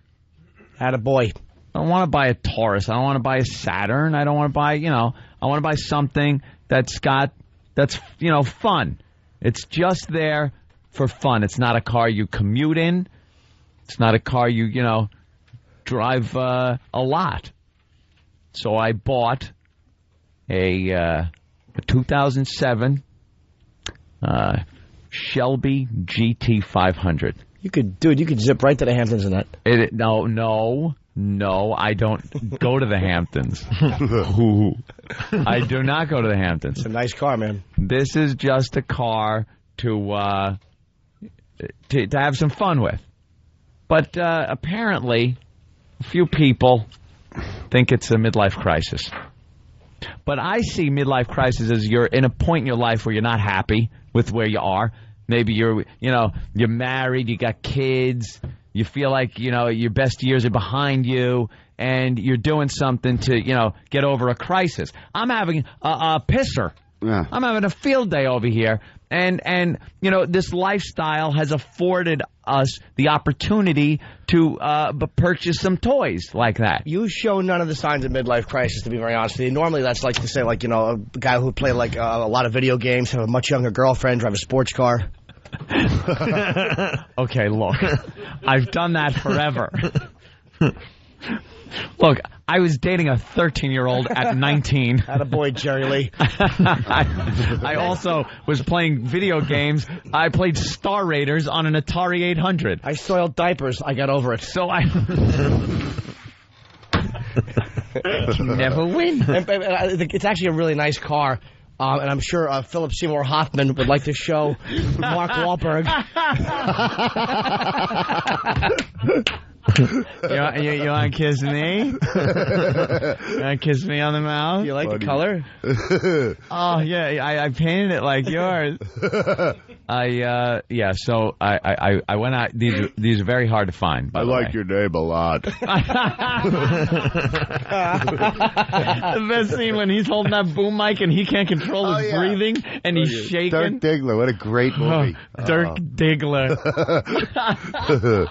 Attaboy. I don't want to buy a Taurus. I don't want to buy a Saturn. I don't want to buy, I want to buy something that's fun. It's just there for fun. It's not a car you commute in. It's not a car you, drive a lot. So I bought a 2007 Shelby GT500. You could zip right to the Hamptons in that. No, I don't go to the Hamptons. I do not go to the Hamptons. It's a nice car, man. This is just a car to have some fun with. But apparently, a few people think it's a midlife crisis. But I see midlife crisis as you're in a point in your life where you're not happy with where you are. Maybe you're married, you got kids. You feel like, your best years are behind you, and you're doing something to, get over a crisis. I'm having a pisser. Yeah. I'm having a field day over here And you know, this lifestyle has afforded us the opportunity to purchase some toys like that. You show none of the signs of midlife crisis, to be very honest with you. Normally that's like to say, like, you know, a guy who played like a lot of video games, have a much younger girlfriend, drive a sports car. Okay, look, I've done that forever. Look, I was dating a 13-year-old at 19. Attaboy, Jerry Lee. I also was playing video games. I played Star Raiders on an Atari 800. I soiled diapers. I got over it. So I... never win. It's actually a really nice car. And I'm sure Philip Seymour Hoffman would like to show Mark Wahlberg. You want to kiss me? You want to kiss me on the mouth? You like the color? Oh, yeah, I painted it like yours. So I went out. These are very hard to find. I like your name a lot. The best scene when he's holding that boom mic and he can't control his breathing and he's shaking. Dirk Diggler, what a great movie. Dirk Diggler.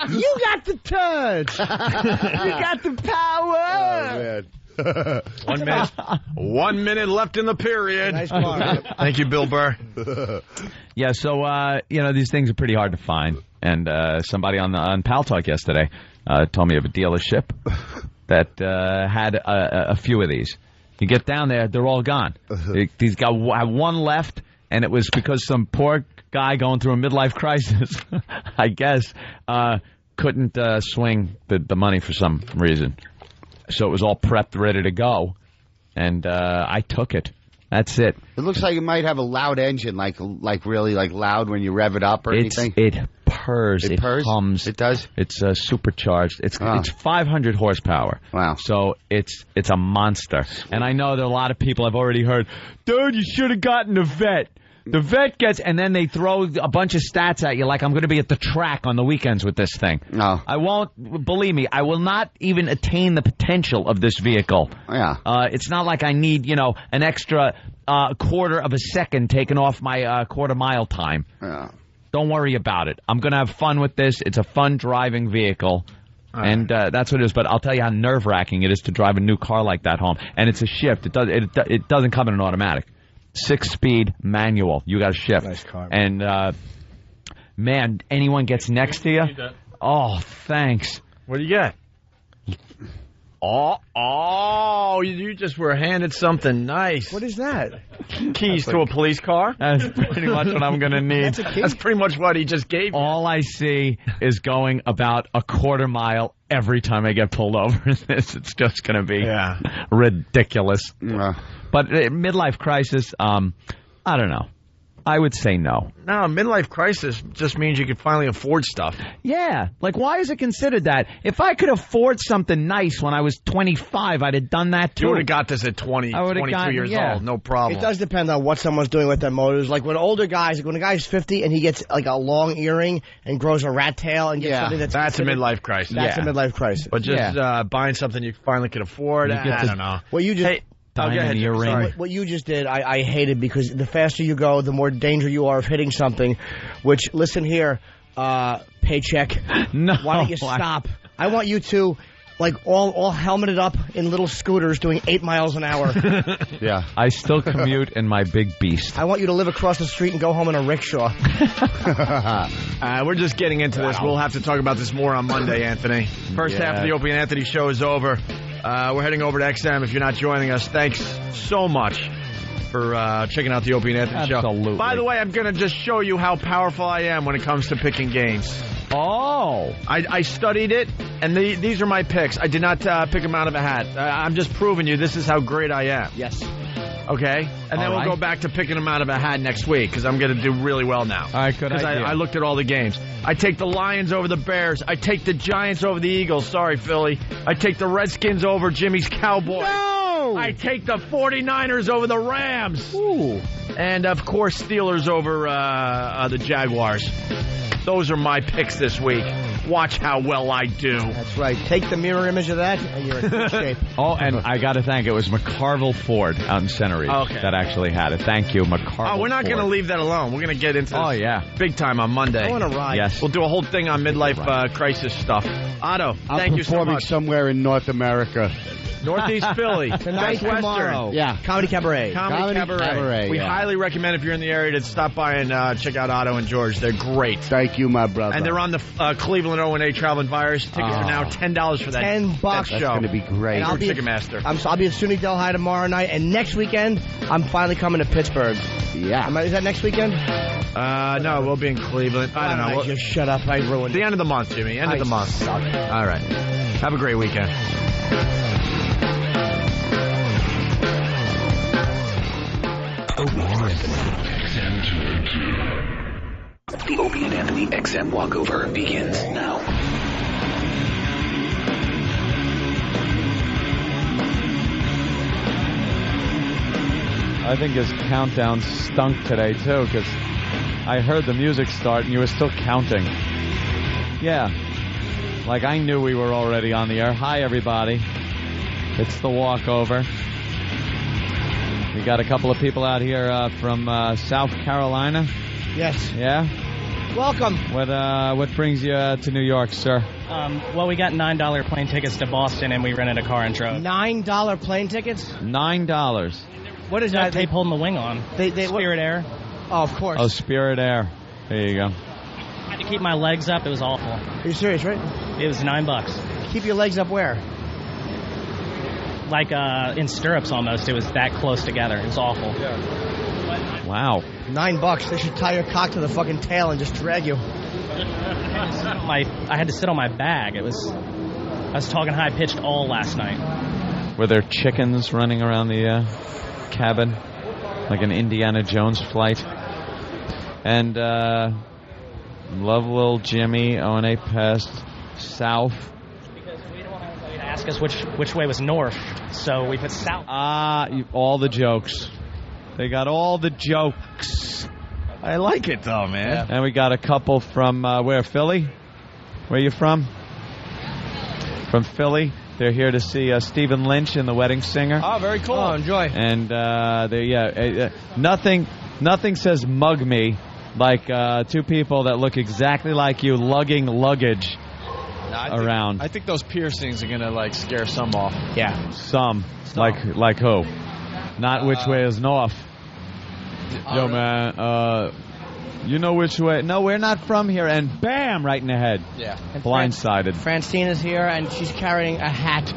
You got the touch. You got the power. Oh, man. 1 minute left in the period. Nice car. Thank you, Bill Burr. Yeah, so, you know, these things are pretty hard to find. And somebody on Pal Talk yesterday told me of a dealership that had a few of these. You get down there, they're all gone. He's got one left, and it was because some poor guy going through a midlife crisis, I guess, couldn't swing the money for some reason. So it was all prepped, ready to go, and I took it. That's it. It looks like it might have a loud engine, like really like loud when you rev it up or anything. It purrs. It purrs? Hums. It does? It's supercharged. It's 500 horsepower. Wow. So it's a monster. And I know that a lot of people have already heard, dude, you should have gotten the Vet. The Vet gets, and then they throw a bunch of stats at you like I'm going to be at the track on the weekends with this thing. No. I won't, believe me, I will not even attain the potential of this vehicle. Yeah. It's not like I need, an extra quarter of a second taken off my quarter mile time. Yeah. Don't worry about it. I'm going to have fun with this. It's a fun driving vehicle. And that's what it is. But I'll tell you how nerve-wracking it is to drive a new car like that home. And it's a shift. It doesn't come in an automatic. 6-speed manual. You got to shift. Nice car. And, man, anyone gets next to you? Oh, thanks. What do you get? Oh, you just were handed something nice. What is that? Keys to a police car? That's pretty much what I'm going to need. That's pretty much what he just gave you. All I see is going about a quarter mile every time I get pulled over in this. It's just going to be ridiculous. But midlife crisis, I don't know. I would say no. No, midlife crisis just means you can finally afford stuff. Yeah. Like, why is it considered that? If I could afford something nice when I was 25, I'd have done that, too. You would have got this at 22 years old. No problem. It does depend on what someone's doing with their motors. Like, when older guys, when a guy's 50 and he gets, like, a long earring and grows a rat tail and gets something that's a midlife crisis. That's a midlife crisis. But just buying something you finally can afford, I don't know. Well, you just... Hey, sorry. What you just did, I hated, because the faster you go, the more danger you are of hitting something. Which, listen here, Paycheck. No. Why don't you stop? I want you to, like, all helmeted up in little scooters doing 8 miles an hour. Yeah. I still commute in my big beast. I want you to live across the street and go home in a rickshaw. We're just getting into this. We'll have to talk about this more on Monday, Anthony. First half of the Opie and Anthony show is over. We're heading over to XM. If you're not joining us, thanks so much for checking out the Opie and Anthony show. By the way, I'm going to just show you how powerful I am when it comes to picking games. Oh. I studied it, and these are my picks. I did not pick them out of a hat. I'm just proving you this is how great I am. Yes. Okay? And then we'll go back to picking them out of a hat next week, because I'm going to do really well now. All right, good idea. I looked at all the games. I take the Lions over the Bears. I take the Giants over the Eagles. Sorry, Philly. I take the Redskins over Jimmy's Cowboys. No! I take the 49ers over the Rams. Ooh. And, of course, Steelers over the Jaguars. Those are my picks this week. Watch how well I do. That's right. Take the mirror image of that, and you're in good shape. Oh, and I got to thank, it was McCarville Ford out in Center Ridge that actually had it. Thank you, McCarville. Oh, we're not going to leave that alone. We're going to get into this big time on Monday. I want to ride. Yes. We'll do a whole thing on midlife crisis stuff. Otto, thank you so much. Somewhere in North America. Northeast Philly. Tonight, Western. tomorrow. Yeah, Comedy Cabaret. Comedy Cabaret. We highly recommend if you're in the area to stop by and check out Otto and George. They're great. Thank you, my brother. And they're on the Cleveland O&A Traveling Buyers. Tickets are now $10 for that. $10 that show. That's going to be great. I'll be Ticketmaster. I'll be at SUNY Delhi tomorrow night, and next weekend I'm finally coming to Pittsburgh. Yeah. Is that next weekend? No, we'll be in Cleveland. I don't know. Just shut up. I ruined it. The end of the month, Jimmy. End of the month. Suck. All right. Have a great weekend. The Opie and Anthony XM walkover begins now. I think his countdown stunk today, too, because I heard the music start and you were still counting. Yeah. Like I knew we were already on the air. Hi, everybody. It's the walkover. We got a couple of people out here from South Carolina. Yes. Yeah? Welcome. What brings you to New York, sir? Well, we got $9 plane tickets to Boston, and we rented a car and drove. $9 plane tickets? $9. What is that? They pulled the wing on. Spirit Air. Oh, of course. Oh, Spirit Air. There you go. I had to keep my legs up. It was awful. Are you serious, right? It was $9. Keep your legs up where? Like in stirrups almost. It was that close together. It was awful. Wow. $9. They should tie your cock to the fucking tail and just drag you. I had to sit on my bag. I was talking high pitched all last night. Were there chickens running around the cabin like an Indiana Jones flight? And love little Jimmy, O&A Pest, south. Because we don't want anybody to ask us which way was north, so we put south. All the jokes. They got all the jokes. I like it, though, man. Yeah. And we got a couple from, where, Philly? Where you from? From Philly. They're here to see Stephen Lynch in The Wedding Singer. Oh, very cool. Oh, enjoy. And, nothing says mug me like two people that look exactly like you lugging luggage around. I think those piercings are going to, scare some off. Yeah. Some. Like who? Not which way is north. Yo, man, you know which way? No, we're not from here. And bam, right in the head. Yeah. Blindsided. Francine is here, and she's carrying a hat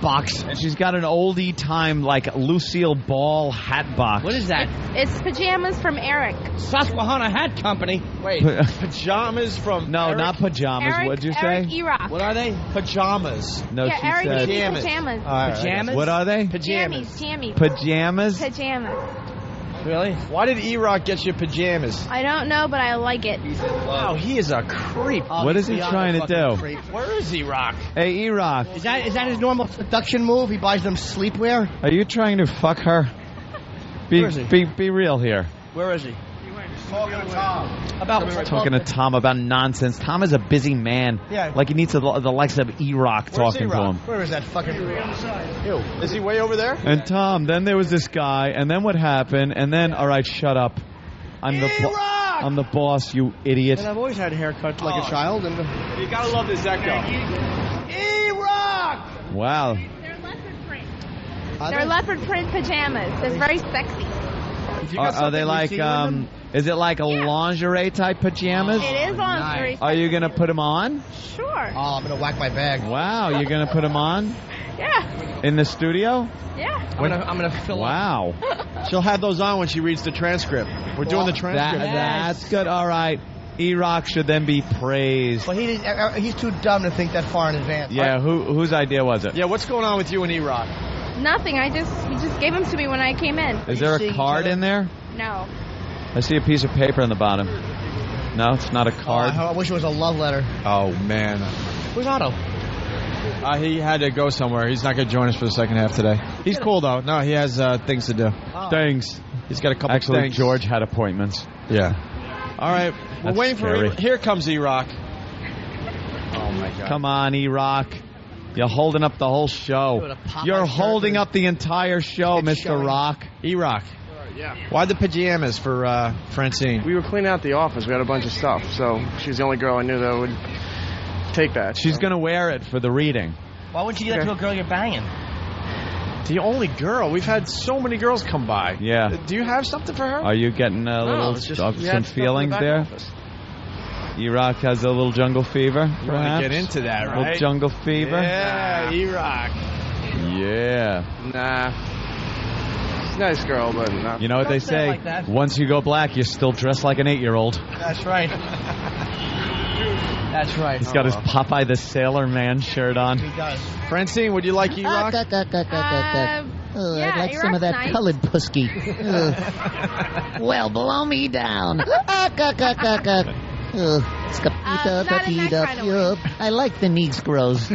box. And she's got an oldie time, Lucille Ball hat box. What is that? It's pajamas from Eric. Susquehanna Hat Company. Wait, pajamas from No, Eric? not pajamas. Eric, What'd you Eric say? E-Rock. What are they? Pajamas. No, yeah, she Eric said pajamas. Pajamas? What are they? Pajamas. Pajamas? Pajamas. Really? Why did E-Rock get you pajamas? I don't know, but I like it. Wow, he is a creep. What is he trying to do? Creep. Where is E-Rock? Hey, E-Rock. Is that his normal seduction move? He buys them sleepwear? Are you trying to fuck her? Where is he? Be real here. Where is he? Talking to Tom. Talking to Tom about nonsense. Tom is a busy man. Yeah. Like he needs the likes of E-Rock talking to him. Where is that fucking... Ew. Is he way over there? And Tom, then there was this guy, and then what happened, and then, all right, shut up. I'm the boss, you idiot. And I've always had a haircut like a child. And you gotta love this echo. E-Rock! Wow. They're leopard print. They're leopard print pajamas. They're very sexy. Are they like, is it like a lingerie type pajamas? It is lingerie. Are you going to put them on? Sure. Oh, I'm going to whack my bag. Wow, you're going to put them on? Yeah. In the studio? Yeah. I'm gonna fill Wow. She'll have those on when she reads the transcript. We're doing the transcript. That's good. All right. E-Rock should then be praised. But he's too dumb to think that far in advance. Yeah, whose idea was it? Yeah, what's going on with you and E-Rock? Nothing. He just gave them to me when I came in. Is there a card in there? No. I see a piece of paper on the bottom. No, it's not a card. I wish it was a love letter. Oh, man. Where's Otto? He had to go somewhere. He's not going to join us for the second half today. He's cool, though. No, he has things to do. Oh. Things. He's got a couple Actually, things. George had appointments. Yeah. All right. We're That's waiting scary. for... Here comes E-Rock. God. Come on, E-Rock. You're holding up the whole show. You're holding up the entire show, Mr. Rock. E-Rock. Yeah. Why the pajamas for Francine? We were cleaning out the office. We had a bunch of stuff, so she's the only girl I knew that would take that. She's going to wear it for the reading. Why wouldn't you do that to a girl you're banging? The only girl. We've had so many girls come by. Yeah. Do you have something for her? Are you getting some feelings there? E-Rock has a little jungle fever, perhaps? You want to get into that, right? A little jungle fever? Yeah, E-Rock. Yeah. Nah. She's a nice girl, but not. You know what they say? Like that. Once you go black, you're still dressed like an 8-year-old. That's right. That's right. He's got his Popeye the Sailor Man shirt on. He does. Francine, would you like E-Rock? I'd like some of that nice. colored pusky. Well, blow me down. I like the Negroes.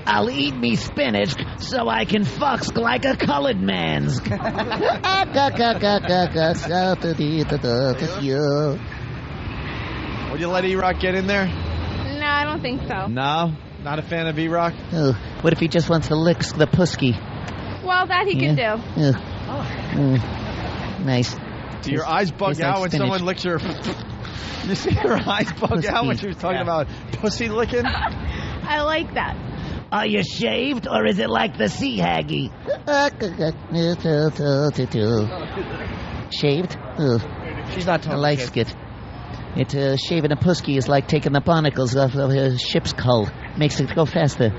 I'll eat me spinach so I can fuck like a colored man's. Would you let E-Rock get in there? No, I don't think so. No? Not a fan of E-Rock? What if he just wants to lick the pusky? Well, that he can do. Nice. Do your eyes bug out when someone licks your... You see her eyes bug out when she was talking about pussy licking? I like that. Are you shaved, or is it like the sea haggy? Shaved? She's not talking. I like it. Shaving a pusky is like taking the barnacles off of a ship's hull. Makes it go faster.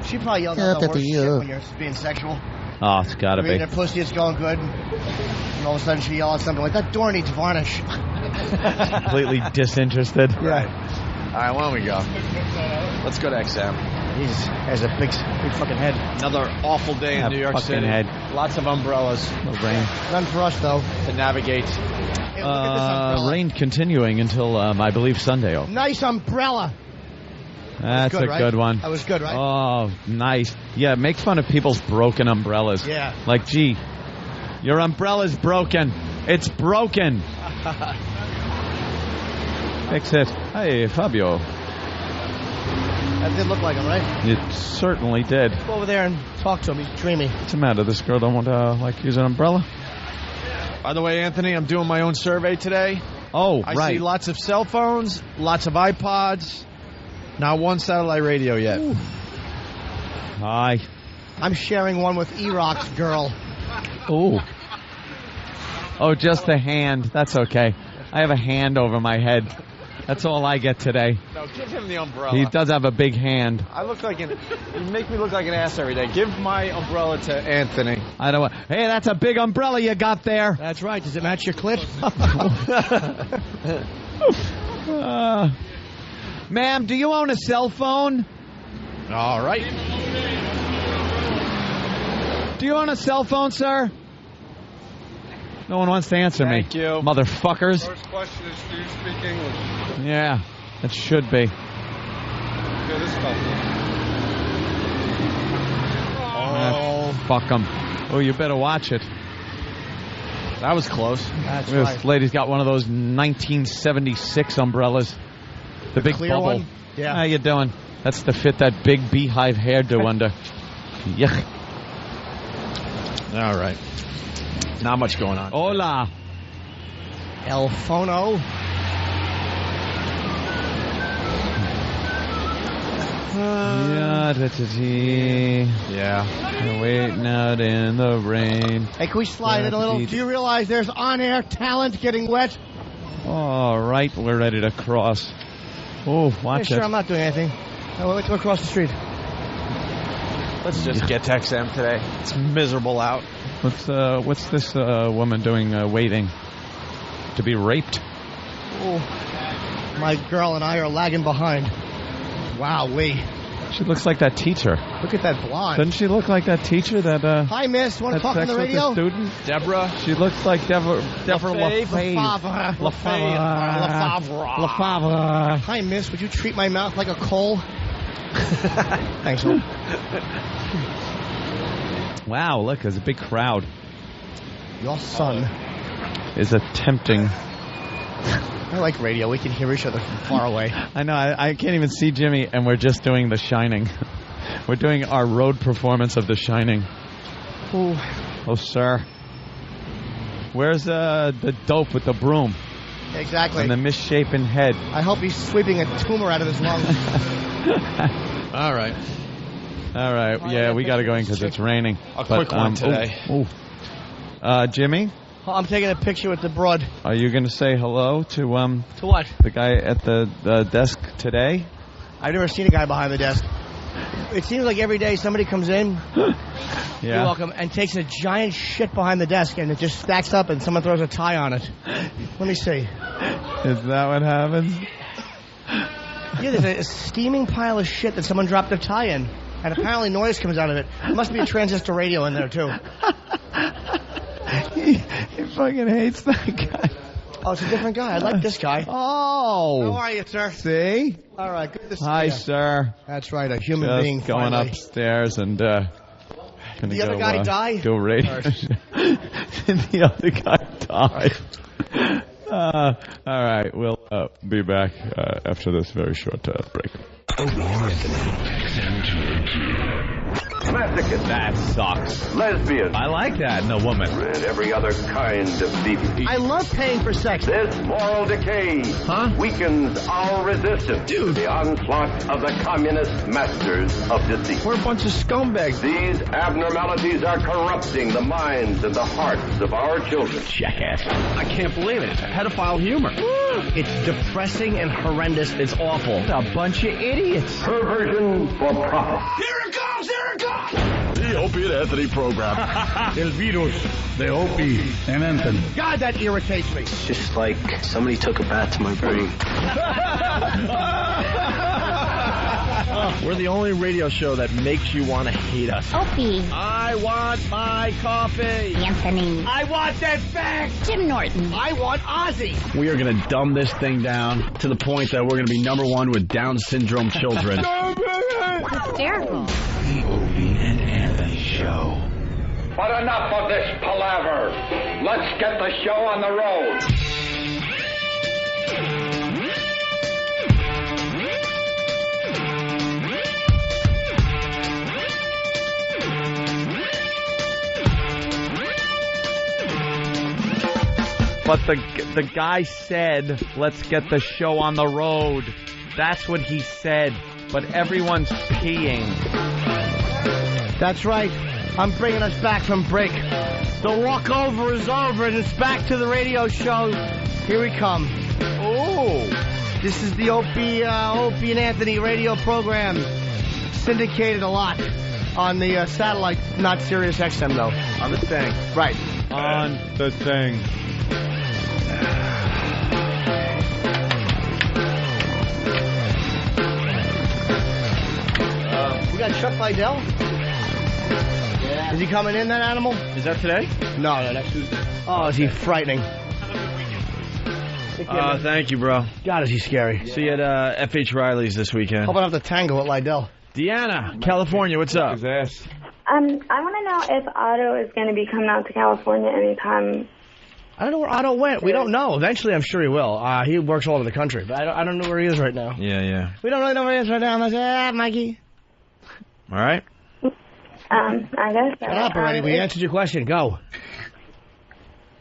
She probably yells out the worst shit when you're being sexual. Oh, it's got to be. Reading her pussy, it's going good. And all of a sudden she yells something like, that door needs varnish. Completely disinterested. Right. All right, why don't we go? Let's go to XM. He has a big fucking head. Another awful day in New York City. Head. Lots of umbrellas. No rain. None for us, though. To navigate. Hey, look at this umbrella. Rain continuing until, I believe, Sunday. Nice umbrella. That's good, a good one. That was good, right? Oh, nice. Yeah, make fun of people's broken umbrellas. Yeah. Like, gee, your umbrella's broken. It's broken. Fix it. Hey, Fabio. That did look like him, right? It certainly did. Go over there and talk to him. He's dreamy. What's the matter? This girl don't want to, use an umbrella? By the way, Anthony, I'm doing my own survey today. Oh, I right. see lots of cell phones, lots of iPods, not one satellite radio yet. Ooh. Hi. I'm sharing one with E-Rock's girl. Ooh. Oh, just a hand. That's okay. I have a hand over my head. That's all I get today. No, give him the umbrella. He does have a big hand. I look like you make me look like an ass every day. Give my umbrella to Anthony. I don't want. Hey, that's a big umbrella you got there. That's right. Does it match your clit? Ma'am, do you own a cell phone? All right. Do you own a cell phone, sir? No one wants to answer me. Thank you. Motherfuckers. First question is, do you speak English? Yeah, it should be. Okay, this couple. Oh, fuck them. Oh, you better watch it. That was close. That's This right. lady's got one of those 1976 umbrellas. The big clear bubble. one? Yeah. How you doing? That's to fit that big beehive hairdo under. Yuck. All right. Not much going on. Hola. El Fono. Yeah. We're waiting out in the rain. Hey, can we slide it a little? Do you realize there's on-air talent getting wet? All right, we're ready to cross. Oh, watch Sure, it. I'm not doing anything. Let's go across the street. Let's just get to XM today. It's miserable out. What's this woman doing waiting? To be raped? Oh, my girl and I are lagging behind. Wowee. She looks like that teacher. Look at that blonde. Doesn't she look like that teacher that Hi, miss. Want to had talk on sex the with radio? the student? Deborah. She looks like Deborah Lefebvre. Lefebvre. Hi, miss. Would you treat my mouth like a coal? Thanks, Will. Wow, look, there's a big crowd. Your son Is attempting I like radio. We can hear each other from far away. I know. I can't even see Jimmy, and we're just doing The Shining. We're doing our road performance of The Shining. Ooh. Oh, sir. Where's the dope with the broom? Exactly. And the misshapen head. I hope he's sweeping a tumor out of his lungs. All right. All right. Yeah, we got to go in because it's raining. A quick one today. Jimmy? Oh, I'm taking a picture with the broad. Are you going to say hello to what? The guy at the desk today? I've never seen a guy behind the desk. It seems like every day somebody comes in, you're welcome, and takes a giant shit behind the desk, and it just stacks up, and someone throws a tie on it. Let me see. Is that what happens? Yeah, there's a steaming pile of shit that someone dropped a tie in, and apparently noise comes out of it. There must be a transistor radio in there, too. He fucking hates that guy. Oh, it's a different guy. I like this guy. Oh. How are you, sir? See? All right, good to see you. Hi, sir. That's right, a human being. Going finally. Upstairs and gonna the other guy die? Do a radio. The other guy died. All right, we'll be back after this very short break. Masochist. That sucks. Lesbian. I like that in a woman. And every other kind of deviant. I love paying for sex. This moral decay weakens our resistance to the onslaught of the communist masters of deceit. We're a bunch of scumbags. These abnormalities are corrupting the minds and the hearts of our children. Jackass. I can't believe it. It's pedophile humor. It's depressing and horrendous. It's awful. It's a bunch of idiots. Perversion for profit. Here it comes! Here it comes! The Opie and Anthony program. El virus de Opie and Anthony. God, that irritates me. It's just like somebody took a bat to my brain. We're the only radio show that makes you want to hate us. Opie. I want my coffee. Anthony. I want that fact. Jim Norton. I want Ozzy. We are going to dumb this thing down to the point that we're going to be #1 with Down syndrome children. Hysterical. The Opie and Anthony Show. But enough of this palaver. Let's get the show on the road. But the guy said, let's get the show on the road. That's what he said. But everyone's peeing. That's right. I'm bringing us back from break. The walkover is over, and it's back to the radio show. Here we come. Oh, this is the Opie and Anthony radio program. Syndicated a lot on the satellite, not Sirius XM, though. On the thing. Right. On the thing. We got Chuck Liddell. Is he coming in, that animal? Is that today? No, that's Tuesday. Oh, is he frightening? Thank you, bro. God, is he scary. See you at F.H. Riley's this weekend. Hope I don't have to tango at Liddell. Deanna, California, what's up? I want to know if Otto is going to be coming out to California anytime. I don't know where Otto went. We don't know. Eventually, I'm sure he will. He works all over the country, but I don't know where he is right now. Yeah. We don't really know where he is right now. I'm like, Mikey. All right. I guess. Shut up already. We answered your question. Go.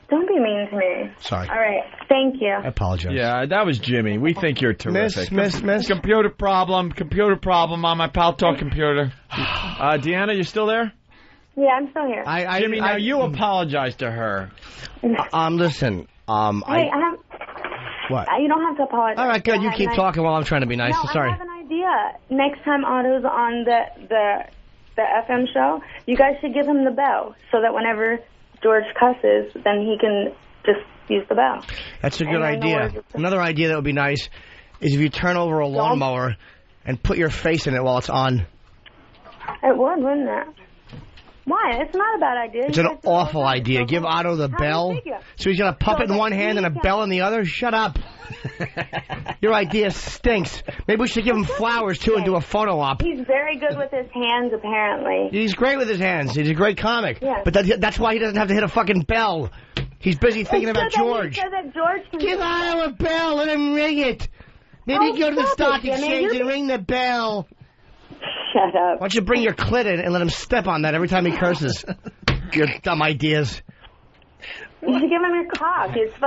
Don't be mean to me. Sorry. All right. Thank you. I apologize. Yeah, that was Jimmy. We think you're terrific. Miss. Computer problem on my Pal Talk computer. Deanna, you still there? Yeah, I'm still here. Jimmy, now you apologize to her. Listen. Hey, What? You don't have to apologize. All right, good. You keep talking while I'm trying to be nice. No, Sorry. I have an idea. Next time Otto's on the FM show, you guys should give him the bell so that whenever George cusses, then he can just use the bell. That's a good idea. Another idea that would be nice is if you turn over a lawnmower and put your face in it while it's on. It would, wouldn't it? Why? It's not a bad idea. It's an awful idea. Give Otto the bell. So he's got a puppet in one hand and a bell in the other? Shut up. Your idea stinks. Maybe we should give him flowers, too, and do a photo op. He's very good with his hands, apparently. He's great with his hands. He's a great comic. Yeah. But that's why he doesn't have to hit a fucking bell. He's busy thinking about George. So that George can Give Otto a bell. Let him ring it. Maybe go to the stock exchange and ring the bell. Shut up. Why don't you bring your clit in and let him step on that every time he curses? Your dumb ideas. You should give him your cock. It's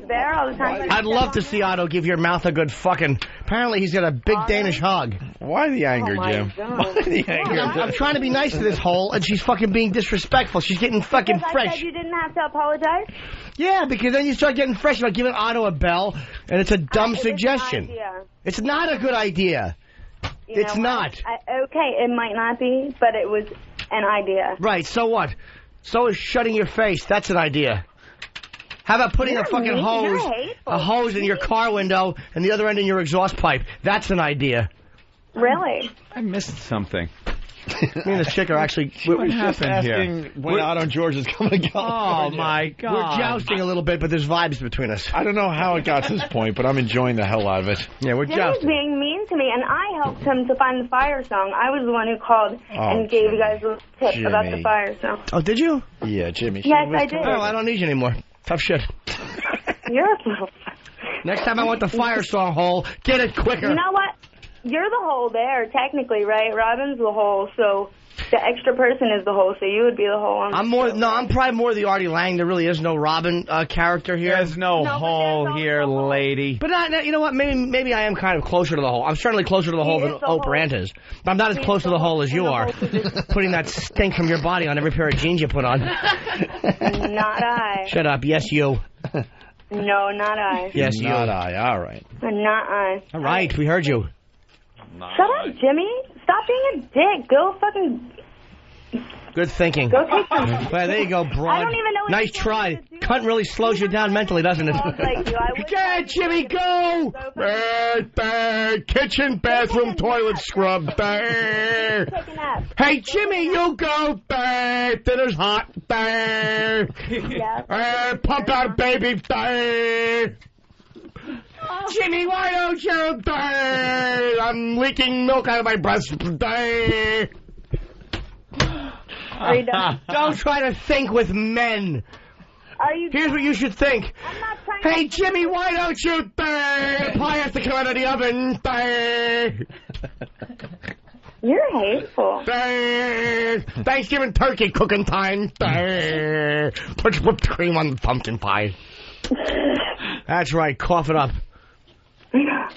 there all the time. I'd love to see Otto give your mouth a good fucking... Apparently he's got a big Danish hug. Why the anger, Jim? Why the anger? I'm trying to be nice to this hole, and she's fucking being disrespectful. She's getting fucking Because fresh. I said you didn't have to apologize? Yeah, because then you start getting fresh about giving Otto a bell, and it's a dumb suggestion. It's not a good idea. It's not. Okay, it might not be, but it was an idea. Right, so what? So is shutting your face. That's an idea. How about putting a fucking hose in your car window and the other end in your exhaust pipe? That's an idea. Really? I missed something. Me and this chick are actually... What happened here? When Otto and George is coming to California. Oh, my God. We're jousting a little bit, but there's vibes between us. I don't know how it got to this point, but I'm enjoying the hell out of it. Yeah, we're Jimmy's jousting. being mean to me, and I helped him to find the fire song. I was the one who called and gave you guys a tip about the fire song. Oh, did you? Yeah, Jimmy. Yes, I did. Oh, I don't need you anymore. Tough shit. You're a little... Next time I want the fire song hole, get it quicker. You know what? You're the hole there, technically, right? Robin's the hole, so the extra person is the hole, so you would be the hole. I'm probably more the Artie Lang. There really is no Robin character here. There's no hole here, lady. But you know what? Maybe I am kind of closer to the hole. I'm certainly closer to the hole than Oprah is. But I'm not as close to the hole as you are. Putting that stink from your body on every pair of jeans you put on. Not I. Shut up. Yes, you. No, not I. Yes, you. Not I. All right. Not I. All right. We heard you. Shut up, Jimmy. Stop being a dick. Go fucking... Good thinking. Go take some... Well, there you go, broad. I don't even know what nice try. Cunt really slows you down mentally, doesn't it? Yeah, Jimmy, go! Kitchen, bathroom, toilet scrub. Hey, Jimmy, you go. Dinner's hot. Pump out, baby. Jimmy, why don't you? I'm leaking milk out of my breast. Are you done? Don't try to think with men. Here's what you should think. Hey, Jimmy, why don't you? The pie has to come out of the oven. You're hateful. Thanksgiving turkey cooking time. Put whipped cream on the pumpkin pie. That's right. Cough it up.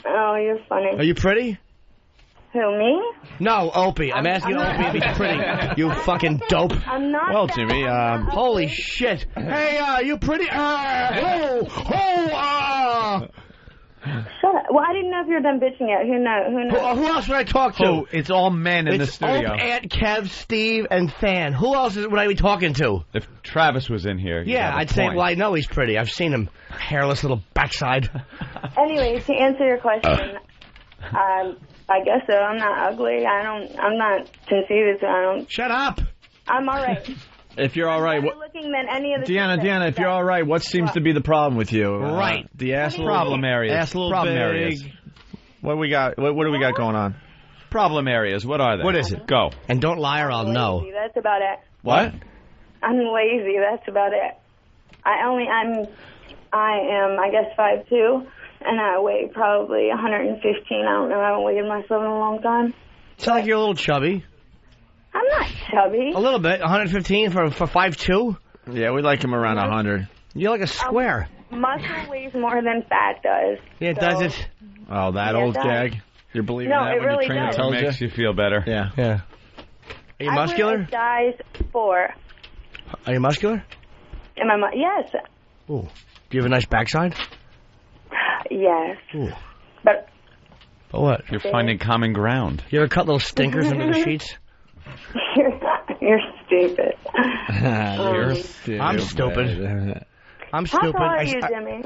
Oh, you're funny. Are you pretty? Who, me? No, Opie. I'm asking Opie if he's pretty. You fucking dope. I'm not. Well, Jimmy, holy shit. Hey, you pretty? Shut up. Well, I didn't know if you were done bitching yet. Who knows? Who else would I talk to? Oh, it's all men in the studio. It's Aunt Kev, Steve, and Fan. Who else would I be talking to? If Travis was in here, yeah, I'd say, well, I know he's pretty. I've seen him. Hairless little backside. Anyways, to answer your question, I guess so. I'm not ugly. I'm not conceited, so I don't... Shut up! I'm all right. If you're all right... looking than any of the... Deanna, if you're all right, what seems to be the problem with you? Right. The ass... Problem areas. Ass a little problem big. areas. What we got? What do we got going on? Problem areas. What are they? What is it? Go. And don't lie or I'll know. That's about it. What? I'm lazy. That's about it. I am, I guess, 5'2", and I weigh probably 115. I don't know. I haven't weighed myself in a long time. Sound like you're a little chubby. I'm not chubby. A little bit. 115 for 5'2"? Yeah, we like him around 100. You're like a square. Muscle weighs more than fat does. Yeah, does it? Oh, that old gag? You're believing No, that it when really your trainer does. tells you? Makes you feel better. Yeah. Yeah. Are you muscular? I wear a size 4. Are you muscular? Am I? Yes. Ooh. Do you have a nice backside? Yes. Ooh. But what? You're finding common ground. You ever cut little stinkers under the sheets? You're stupid. You're stupid. I'm stupid. I'm stupid. How tall are you, Jimmy?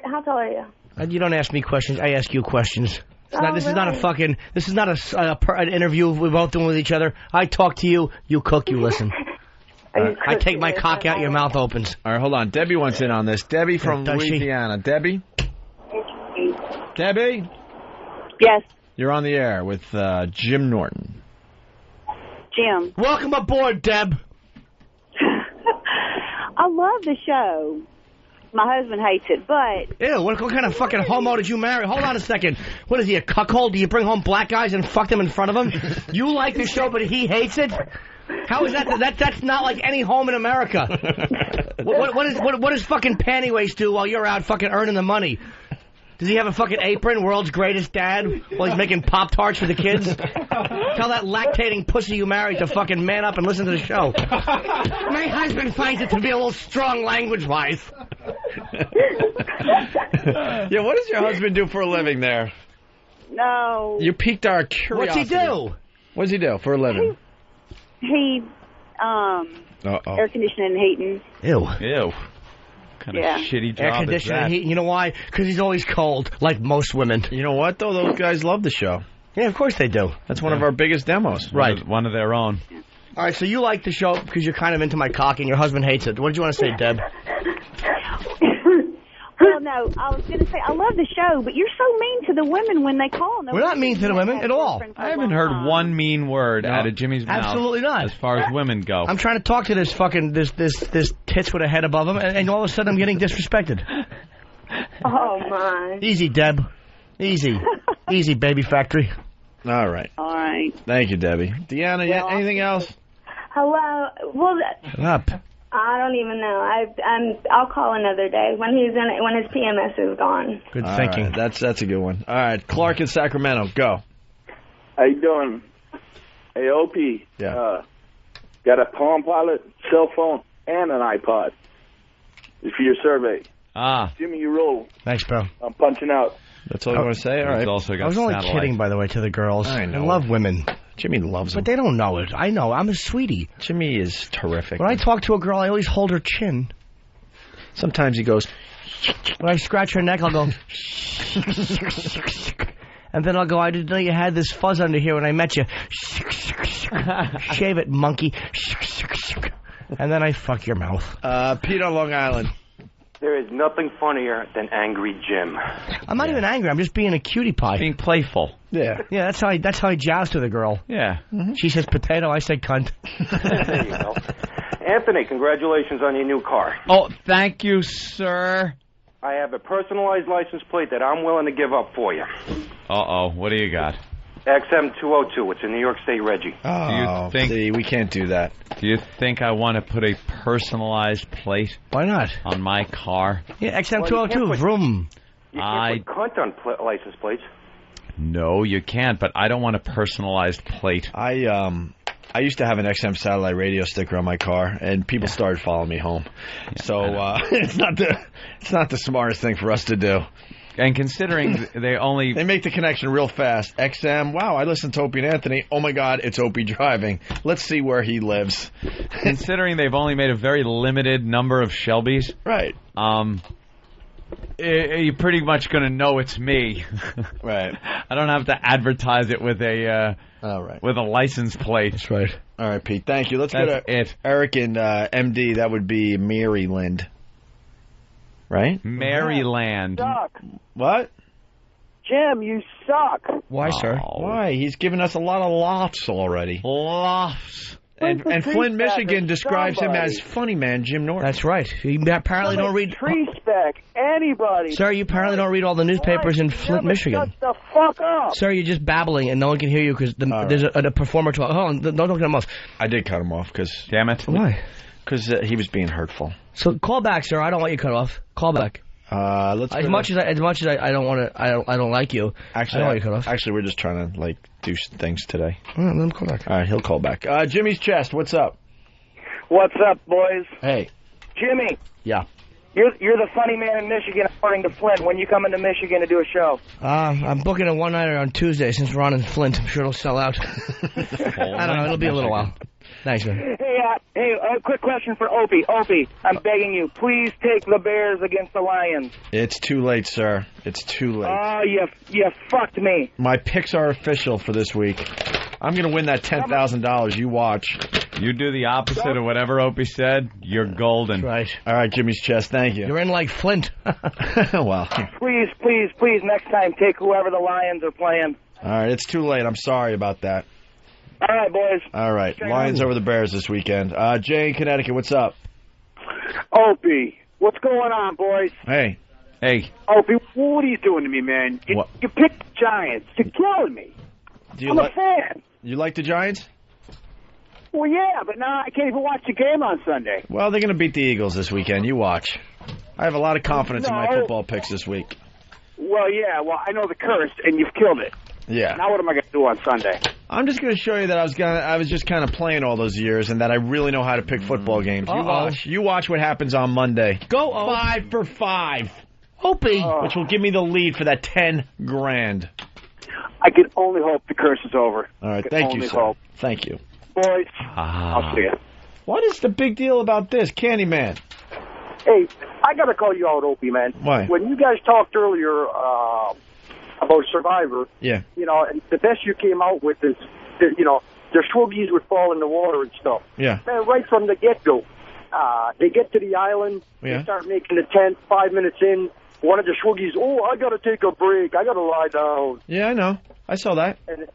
How tall are you? You don't ask me questions. I ask you questions. This is not a really? fucking. This is not an interview we're both doing with each other. I talk to you. You cook. You listen. I take my cock out. Your mouth opens. All right, hold on. Debbie wants in on this. Debbie from Louisiana. Debbie. Debbie. Yes. You're on the air with Jim Norton. Jim. Welcome aboard, Deb. I love the show. My husband hates it, but... Ew, what kind of fucking homo did you marry? Hold on a second. What is he, a cuckold? Do you bring home black guys and fuck them in front of him? You like the show, but he hates it? How is that? That's not like any home in America. What does fucking Pantywaist do while you're out fucking earning the money? Does he have a fucking apron, world's greatest dad, while he's making Pop-Tarts for the kids? Tell that lactating pussy you married to fucking man up and listen to the show. My husband finds it to be a little strong language-wise. Yeah, what does your husband do for a living there? No. You piqued our curiosity. What's he do? What does he do for a living? He air conditioning and heating. Ew. Ew. Kind of shitty job Air conditioning and heating. You know why? Because he's always cold, like most women. You know what, though? Those guys love the show. Yeah, of course they do. That's one of our biggest demos. Right. One of their own. All right, so you like the show because you're kind of into my cock and your husband hates it. What did you want to say, Deb? Well, no, I was going to say, I love the show, but you're so mean to the women when they call. We're not mean to the women at all. I haven't heard one mean word out of Jimmy's mouth. Absolutely not. As far as women go. I'm trying to talk to this fucking, this tits with a head above him, and all of a sudden I'm getting disrespected. Oh, my. Easy, Deb. Easy. Easy, baby factory. All right. All right. Thank you, Debbie. Deanna, anything else? Hello. Well, up. I don't even know. I'll call another day when when his PMS is gone. Good thinking. Right. That's a good one. All right, Clark in Sacramento, go. How you doing? Hey, OP. Yeah. Got a Palm Pilot, cell phone, and an iPod. It's for your survey. Jimmy, you roll. Thanks, bro. I'm punching out. That's all you want to say? All right. Also got I was only kidding, by the way, to the girls. I know. I love women. Jimmy loves them. But they don't know it. I know. I'm a sweetie. Jimmy is terrific. When I talk to a girl, I always hold her chin. Sometimes he goes... When I scratch her neck, I'll go... And then I'll go, I didn't know you had this fuzz under here when I met you. Shave it, monkey. And then I fuck your mouth. Pete on Long Island. There is nothing funnier than Angry Jim. I'm not even angry. I'm just being a cutie pie. Being playful. Yeah. Yeah, that's how I joust with a girl. Yeah. Mm-hmm. She says potato, I say cunt. There you go. Anthony, congratulations on your new car. Oh, thank you, sir. I have a personalized license plate that I'm willing to give up for you. Uh-oh. What do you got? XM202. It's a New York State Reggie. Oh, see, we can't do that. Do you think I want to put a personalized plate? Why not? On my car? Yeah, XM202, vroom. You can't put cunt on license plates. No, you can't, but I don't want a personalized plate. I used to have an XM satellite radio sticker on my car, and people started following me home. Yeah, so it's not the smartest thing for us to do. And considering they make the connection real fast. XM, wow, I listened to Opie and Anthony. Oh my God, it's Opie driving. Let's see where he lives. Considering they've only made a very limited number of Shelbys, right? You're pretty much going to know it's me. Right. I don't have to advertise it with a with a license plate. That's right. All right, Pete. Thank you. Let's go to Eric in MD. That would be Maryland. Right? Maryland. You suck. What? Jim, you suck. Why, sir? Why? He's given us a lot of laughs already. Laughs. And Flint, Michigan describes him as funny man Jim Norton. That's right. You apparently don't read... Tree spec, anybody. Sir, you apparently don't read all the newspapers in Flint, Michigan. Shut the fuck up. Sir, you're just babbling and no one can hear you because there's a performer to... Hold on, don't cut him off. I did cut him off because... Damn it. Why? Because he was being hurtful. So call back, sir. I don't want you cut off. Call back. Let's as much as I don't want to. I don't like you. Actually, I don't want you cut off. Actually, we're just trying to do things today. All right, let him call back. All right, he'll call back. Jimmy's Chest. What's up? What's up, boys? Hey, Jimmy. Yeah. You're the funny man in Michigan, according to Flint. When you come into Michigan to do a show? I'm booking a one-nighter on Tuesday since we're on in Flint. I'm sure it'll sell out. I don't know. It'll be a little while. Thanks, man. Hey, a quick question for Opie. Opie, I'm begging you, please take the Bears against the Lions. It's too late, sir. It's too late. Oh, you fucked me. My picks are official for this week. I'm going to win that $10,000. You watch. You do the opposite of whatever Opie said, you're golden. Right. All right, Jimmy's Chest, thank you. You're in like Flint. Well. Please, next time, take whoever the Lions are playing. All right, it's too late. I'm sorry about that. All right, boys. All right, Lions over the Bears this weekend. Jay in Connecticut, what's up? Opie, what's going on, boys? Hey. Opie, what are you doing to me, man? You picked the Giants. You're killing me. I'm a fan. You like the Giants? Well, yeah, but now I can't even watch the game on Sunday. Well, they're going to beat the Eagles this weekend. You watch. I have a lot of confidence in my football picks this week. Well, yeah, I know the curse, and you've killed it. Yeah. Now what am I going to do on Sunday? I'm just going to show you that I was just kind of playing all those years and that I really know how to pick football games. You watch what happens on Monday. Go 5 for 5. Opie. Which will give me the lead for that $10,000. I can only hope the curse is over. All right, thank you, sir. Thank you. Boys, I'll see you. What is the big deal about this, Candyman? Hey, I got to call you out, Opie, man. Why? When you guys talked earlier about Survivor, yeah, and the best you came out with is, their swoogies would fall in the water and stuff. Yeah. Man, right from the get-go. They get to the island, they start making the tent 5 minutes in. One of the swoogies, I got to take a break. I got to lie down. Yeah, I know. I saw that. And,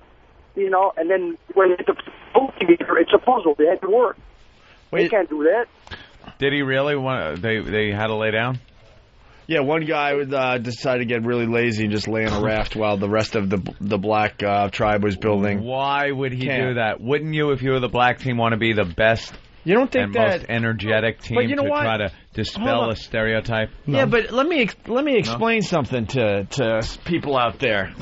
and then when it's a puzzle. They had to work. They can't do that. Did he really? They had to lay down? Yeah, one guy decided to get really lazy and just lay on a raft while the rest of the black tribe was building. Why would he do that? Wouldn't you, if you were the black team, want to be the best? You don't think most energetic team to try to dispel a stereotype? No. Yeah, but let me explain something to people out there.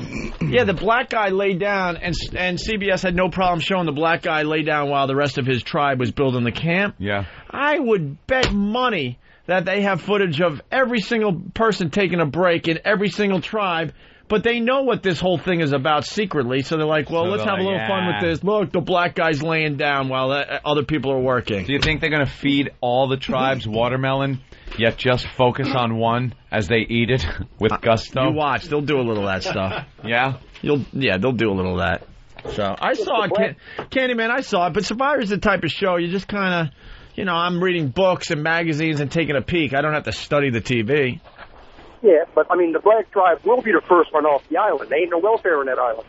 Yeah, the black guy laid down, and CBS had no problem showing the black guy lay down while the rest of his tribe was building the camp. Yeah. I would bet money that they have footage of every single person taking a break in every single tribe. But they know what this whole thing is about secretly, so they're like, let's have a little fun with this. Look, the black guy's laying down while other people are working. Do you think they're going to feed all the tribes watermelon, yet just focus on one as they eat it with gusto? You watch. They'll do a little of that stuff. Yeah? They'll do a little of that. So I saw it, Candyman, I saw it, but Survivor's the type of show you just kind of, I'm reading books and magazines and taking a peek. I don't have to study the TV. Yeah, but, the black tribe will be the first one off the island. There ain't no welfare on that island.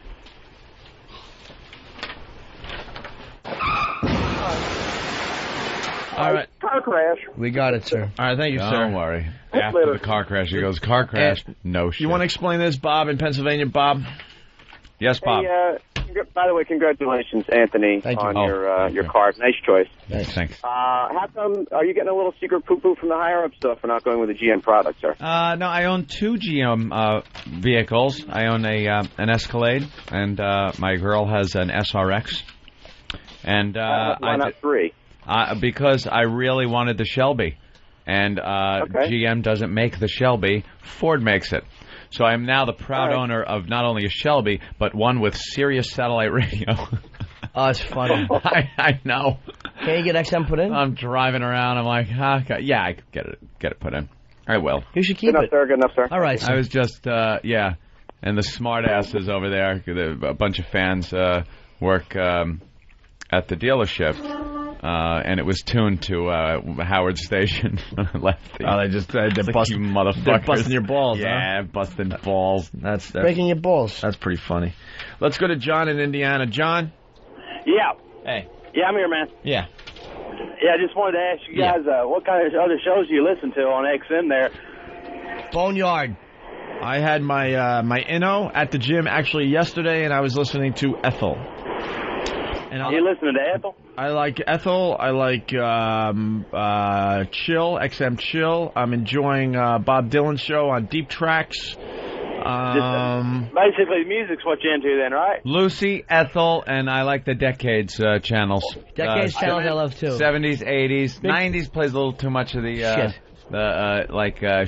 All right. Car crash. We got it, sir. All right, thank you, sir. Don't worry. After the car crash, he goes, car crash, no shit. You want to explain this, Bob, in Pennsylvania, Bob? Yes, Bob. Hey, by the way, congratulations, Anthony, on your card. Nice choice. Thanks. How come, are you getting a little secret poo-poo from the higher-up stuff for not going with the GM product, sir? No, I own 2 GM vehicles. I own an Escalade, and my girl has an SRX. And why not 3? Because I really wanted the Shelby. And GM doesn't make the Shelby. Ford makes it. So I am now the proud owner of not only a Shelby, but one with Sirius satellite radio. Oh, it's funny. I know. Can you get XM put in? I'm driving around. I'm like, yeah, I could get it put in. I will. You should keep it. Good enough, sir. All right, sir. I was just, and the smart asses over there, a bunch of fans work at the dealership. And it was tuned to Howard Station. Lefty. Oh, they're busting, you motherfuckers. They're busting your balls, yeah, busting balls. That's breaking your balls. That's pretty funny. Let's go to John in Indiana. John? Yeah. Hey. Yeah, I'm here, man. Yeah. Yeah, I just wanted to ask you guys, what kind of other shows do you listen to on XM there? Boneyard. I had my my Inno at the gym actually yesterday, and I was listening to Ethel. And you listening to Ethel? I like Ethel. I like Chill, XM Chill. I'm enjoying Bob Dylan's show on Deep Tracks. Basically, music's what you're into then, right? Lucy, Ethel, and I like the Decades channels. Decades channels I love too. 70s, 80s, 90s plays a little too much of the shit.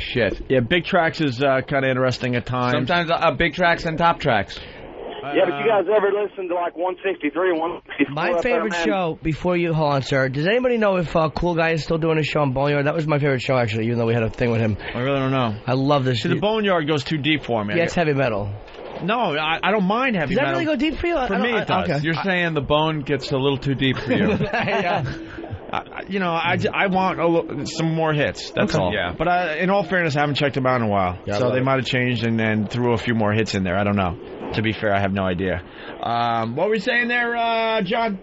Shit. Yeah, Big Tracks is kind of interesting at times. Sometimes Big Tracks and Top Tracks. Yeah, but you guys ever listen to like 163, 164? My favorite show, before you, hold on, sir. Does anybody know if Cool Guy is still doing his show on Boneyard? That was my favorite show, actually, even though we had a thing with him. I really don't know. I love this. See, the Boneyard goes too deep for me. Yeah, it's heavy metal. No, I don't mind heavy metal. Does that really go deep for you? For me, it does. Okay. You're saying the bone gets a little too deep for you. I want some more hits. That's all. Yeah. But in all fairness, I haven't checked them out in a while. Yeah, so they might have changed and threw a few more hits in there. I don't know. To be fair, I have no idea. What were you saying there, John?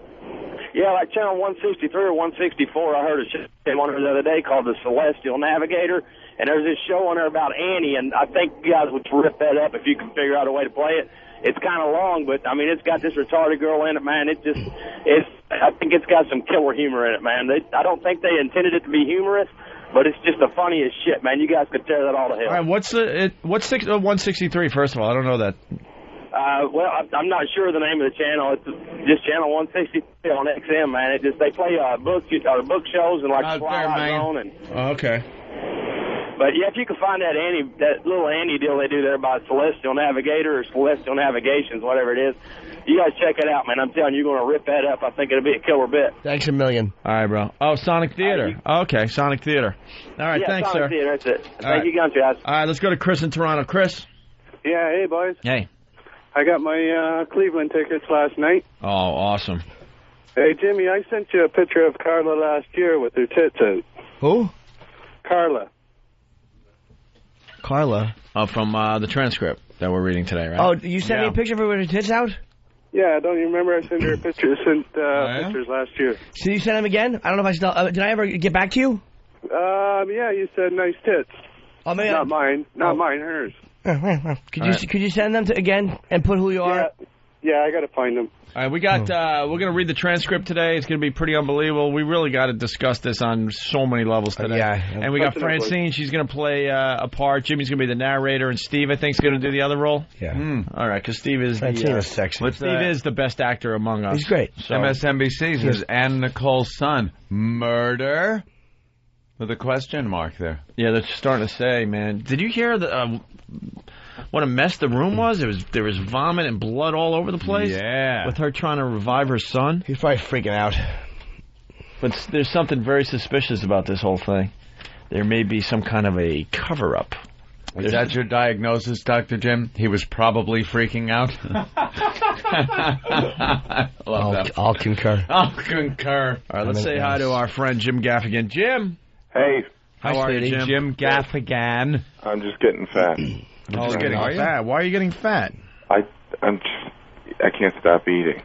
Yeah, like channel 163 or 164, I heard a show on there the other day called The Celestial Navigator, and there's this show on there about Annie, and I think you guys would rip that up if you can figure out a way to play it. It's kind of long, but, I mean, it's got this retarded girl in it, man. I think it's got some killer humor in it, man. I don't think they intended it to be humorous, but it's just the funniest shit, man. You guys could tear that all to hell. All right, what's 163, first of all? I don't know that. Well, I'm not sure the name of the channel. It's just channel 163 on XM, man. They play book shows and like Twilight Zone and. Oh, okay. But yeah, if you can find that little Annie deal they do there by Celestial Navigator or Celestial Navigations, whatever it is, you guys check it out, man. I'm telling you, you're going to rip that up. I think it'll be a killer bit. Thanks a million. All right, bro. Oh, Sonic Theater. Okay, Sonic Theater. All right, thanks, Sonic sir. Theater, that's it. Thank you, guys. All right, let's go to Chris in Toronto. Chris. Yeah, hey, boys. Hey. I got my Cleveland tickets last night. Oh, awesome. Hey, Jimmy, I sent you a picture of Carla last year with her tits out. Who? Carla. From the transcript that we're reading today, right? Oh, you sent me a picture of her with her tits out? Yeah, don't you remember I sent her a picture? Pictures last year. So you sent them again? I don't know if I still... did I ever get back to you? Yeah, you said nice tits. Oh, man. Not mine. Not mine, hers. Could you send them again and put who you are? Yeah, I got to find them. All right, we got. We're going to read the transcript today. It's going to be pretty unbelievable. We really got to discuss this on so many levels today. And we got Francine. She's going to play a part. Jimmy's going to be the narrator, and Steve, I think, is going to do the other role. Yeah. All right, because Steve is sexy. Steve is the best actor among us. He's great. So. MSNBC's is Ann Nicole's son. Murder? With a question mark there. Yeah, they're starting to say, man. Did you hear what a mess the room was? There was vomit and blood all over the place. Yeah. With her trying to revive her son. He's probably freaking out. But there's something very suspicious about this whole thing. There may be some kind of a cover-up. Is that your diagnosis, Dr. Jim? He was probably freaking out? I'll concur. I'll concur. All right, let's say hi to our friend Jim Gaffigan. Jim! Hey. How are you, Jim? Jim Gaffigan. I'm just getting fat. Oh, getting fat. Why are you getting fat? I can't stop eating.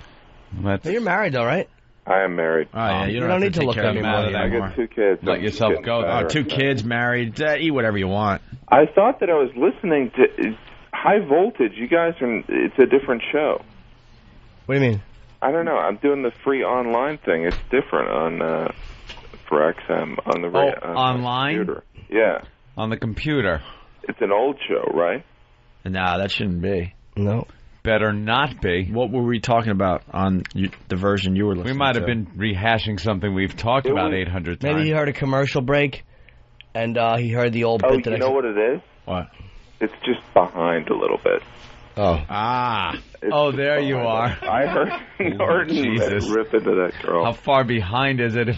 You're married, though, right? I am married. Oh, yeah, you don't need to look anymore. I got 2 kids. Let yourself go. Oh, 2 kids, married. Eat whatever you want. I thought that I was listening to High Voltage. You guys it's a different show. What do you mean? I don't know. I'm doing the free online thing. It's different on for XM on the online. Computer. Yeah, on the computer. It's an old show, right? Nah, that shouldn't be. No. Better not be. What were we talking about on the version you were listening to? We might have been rehashing something we've talked about 800 times. Maybe he heard a commercial break, and he heard the old bit. You know what it is? What? It's just behind a little bit. Oh. There you are. I heard Norton rip into that girl. How far behind is it?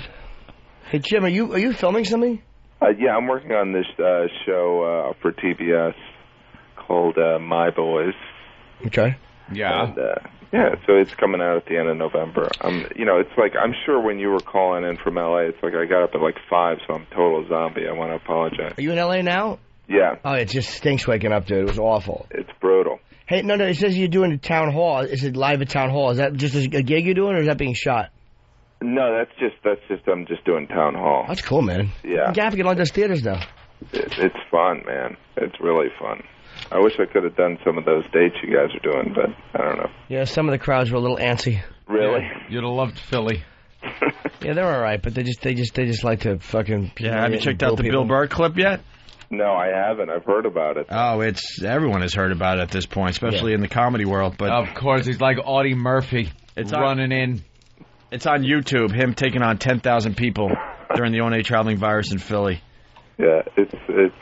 Hey, Jim, are you filming something? Yeah, I'm working on this show for TBS called My Boys. Okay. Yeah. And, so it's coming out at the end of November. It's like, I'm sure when you were calling in from L.A., it's like I got up at like 5, so I'm total zombie. I want to apologize. Are you in L.A. now? Yeah. Oh, it just stinks waking up, dude. It was awful. It's brutal. Hey, no, it says you're doing a town hall. Is it live at town hall? Is that just a gig you're doing, or is that being shot? No, that's just I'm just doing town hall. That's cool, man. Yeah. Gaffigan on those theaters now. It's fun, man. It's really fun. I wish I could have done some of those dates you guys are doing, but I don't know. Yeah, some of the crowds were a little antsy. Really? Yeah, you'd have loved Philly. Yeah, they're all right, but they just like to fucking. Yeah, have you checked out the Bill Burr clip yet? No, I haven't. I've heard about it. Oh, everyone has heard about it at this point, especially in the comedy world. But of course, he's like Audie Murphy. It's running in. It's on YouTube. Him taking on 10,000 people during the ONA traveling virus in Philly. Yeah, it's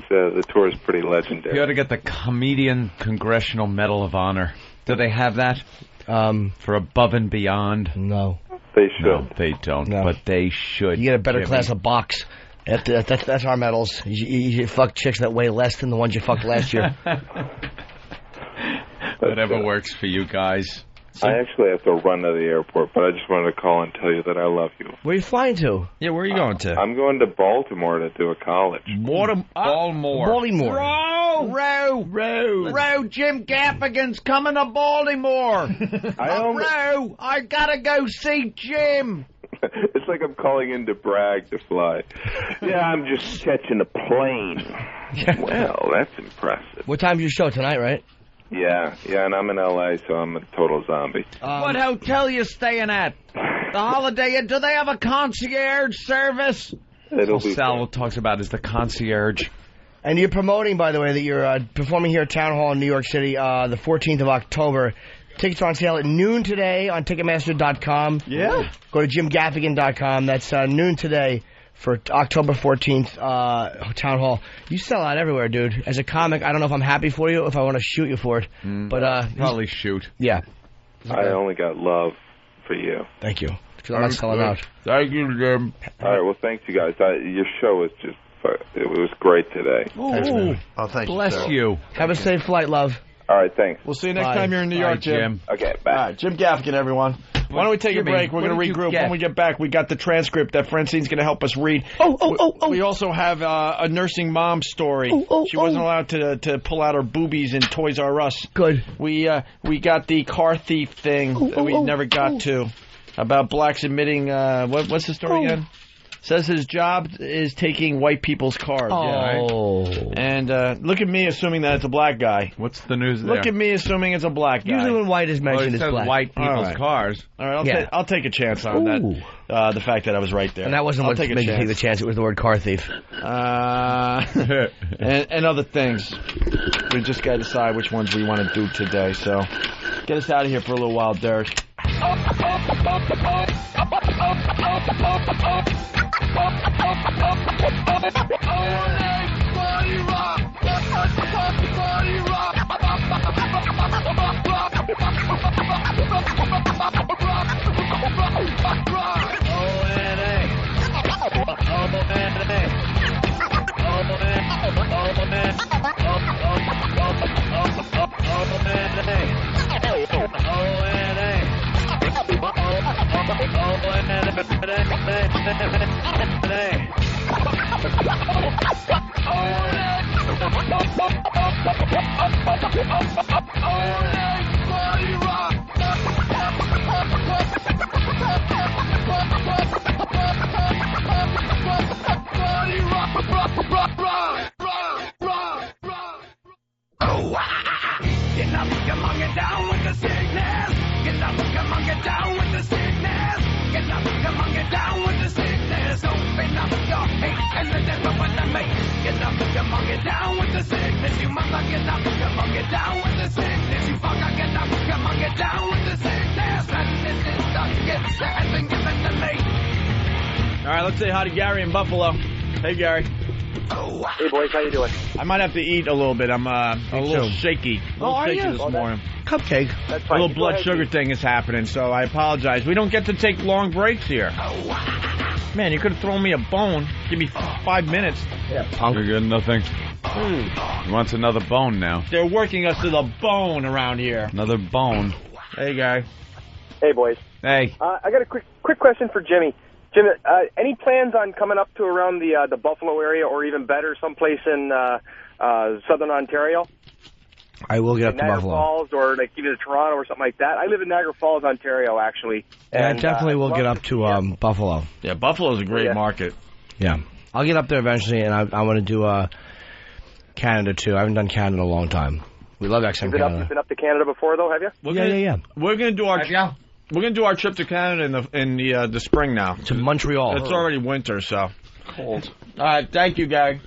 the tour is pretty legendary. You ought to get the Comedian Congressional Medal of Honor. Do they have that? For Above and Beyond? No. They should. No, they don't. No. But they should. You get a better class of box. That's our medals. You fuck chicks that weigh less than the ones you fucked last year. Whatever works for you guys. I actually have to run to the airport, but I just wanted to call and tell you that I love you. Where are you flying to? Yeah, where are you going to? I'm going to Baltimore to do a college. Baltimore. Row, Jim Gaffigan's coming to Baltimore. I gotta go see Jim. It's like I'm calling in to brag to fly. Yeah, I'm just catching a plane. Well, that's impressive. What time's your show tonight, right? Yeah, and I'm in L.A., so I'm a total zombie. What hotel you staying at? The Holiday Inn? Do they have a concierge service? It'll That's all Sal talks about is the concierge. And you're promoting, by the way, that you're performing here at Town Hall in New York City the 14th of October. Tickets are on sale at noon today on Ticketmaster.com. Yeah. Go to JimGaffigan.com. That's noon today for October 14th, Town Hall. You sell out everywhere, dude. As a comic, I don't know if I'm happy for you, if I want to shoot you for it. But probably shoot. Yeah. I only got love for you. Thank you. Because I'm not selling out. Thank you, Jim. All right, well, thanks, you guys. Your show was just, it was great today. Ooh. Oh, thank you. Bless you. Have a safe flight, love. All right, thanks. We'll see you next Bye. time you're in New York, Jim. Okay, bye. All right, Jim Gaffigan, everyone. Why don't we take a break? We're going to regroup. When we get back, we got the transcript that Francine's going to help us read. We also have a nursing mom story. She wasn't allowed to pull out her boobies in Toys R Us. Good. We got the car thief thing that we never got to. About blacks admitting, what's the story again? Says his job is taking white people's cars. Oh. Yeah, right? And look at me assuming that it's a black guy. What's the news there? Look at me assuming it's a black guy. Usually when white is mentioned, it it's says black. white people's All right. cars. All right, I'll take a chance on that. The fact that I was right there. And that wasn't what made you take the chance. It was the word car thief. And other things. We just got to decide which ones we want to do today. So get us out of here for a little while, Derek. All right, let's say hi to Gary in Buffalo. Hey, Gary. Hey, boys, how you doing? I might have to eat a little bit. I'm a little shaky. A little shaky this morning. Cupcake. That's A fine. little blood sugar thing is happening, so I apologize. We don't get to take long breaks here. Man, you could have thrown me a bone. Give me 5 minutes. Yeah, punk. You're getting nothing. He wants another bone now. They're working us to the bone around here. Another bone. Hey, guy. Hey, boys. Hey. I got a quick question for Jimmy. Jimmy, any plans on coming up to around the Buffalo area, or even better, someplace in southern Ontario? I will get up to Niagara Buffalo. Falls, or like either Toronto or something like that. I live in Niagara Falls, Ontario, actually. Yeah, And, I definitely will get up to Buffalo. Yeah, Buffalo's a great market. Yeah. I'll get up there eventually, and I want to do Canada, too. I haven't done Canada in a long time. We love XM You've Canada. been up to Canada before, though, have you? Yeah. We're gonna do our trip to Canada in the spring now. To Montreal. It's already winter, so cold. All right, thank you, guy.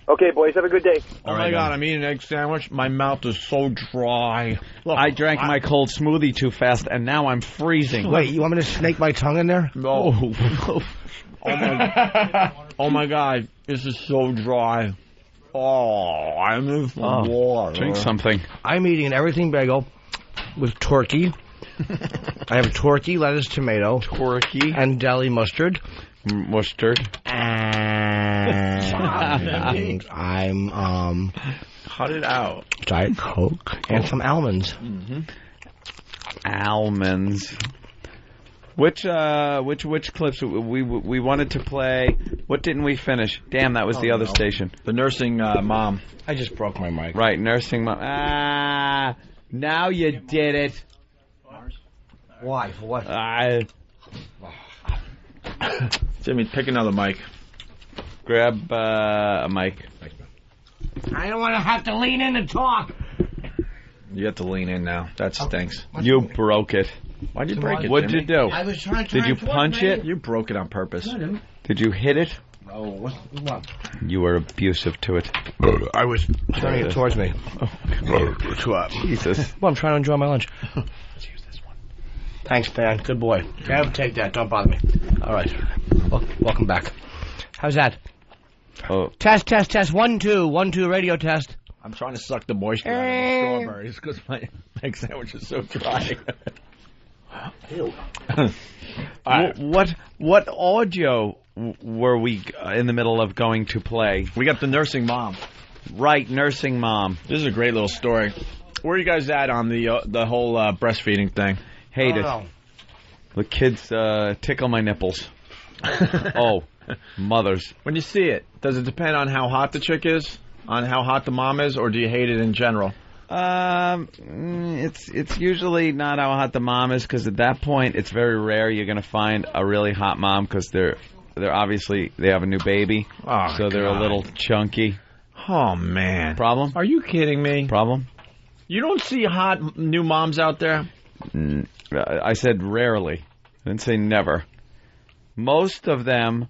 Okay, boys, have a good day. Oh my God, I'm eating an egg sandwich. My mouth is so dry. Look, I drank my cold smoothie too fast, and now I'm freezing. Wait, you want me to snake my tongue in there? No. Oh my God, this is so dry. Oh, I need some water. Drink something. I'm eating an everything bagel with turkey. I have turkey, lettuce, tomato. Turkey. And deli mustard. Mustard. And I'm, Cut it out. Diet Coke. And some almonds. Mm-hmm. Almonds. Which clips we wanted to play? What didn't we finish? Damn, that was the other station. The nursing mom. I just broke my mic. Right, nursing mom. Now you did it. Why? For what? Jimmy, pick another mic. Grab a mic. I don't want to have to lean in and talk. You have to lean in now. That stinks. You broke it. Why'd you break it, What'd you do? I was trying to Did you punch it? You broke it on purpose. Did you hit it? No, what? You were abusive to it. I was turning it towards me. Jesus. Well, I'm trying to enjoy my lunch. Let's use this one. Thanks, Dan. Good boy. Kev, take that. Don't bother me. All right. Welcome back. How's that? Oh. Test. 1, 2. 1, 2, radio test. I'm trying to suck the moisture out of the strawberries because my egg sandwich is so dry. Ew. What audio were we in the middle of going to play? We got the nursing mom. Right, nursing mom. This is a great little story. Where are you guys at on the whole breastfeeding thing? Hate it. The kids tickle my nipples. Oh, mothers. When you see it, does it depend on how hot the chick is? On how hot the mom is? Or do you hate it in general? It's usually not how hot the mom is, because at that point it's very rare you're going to find a really hot mom, because they're obviously they have a new baby, so they're a little chunky. Oh man! Problem? Are you kidding me? Problem? You don't see hot new moms out there? I said rarely. I didn't say never. Most of them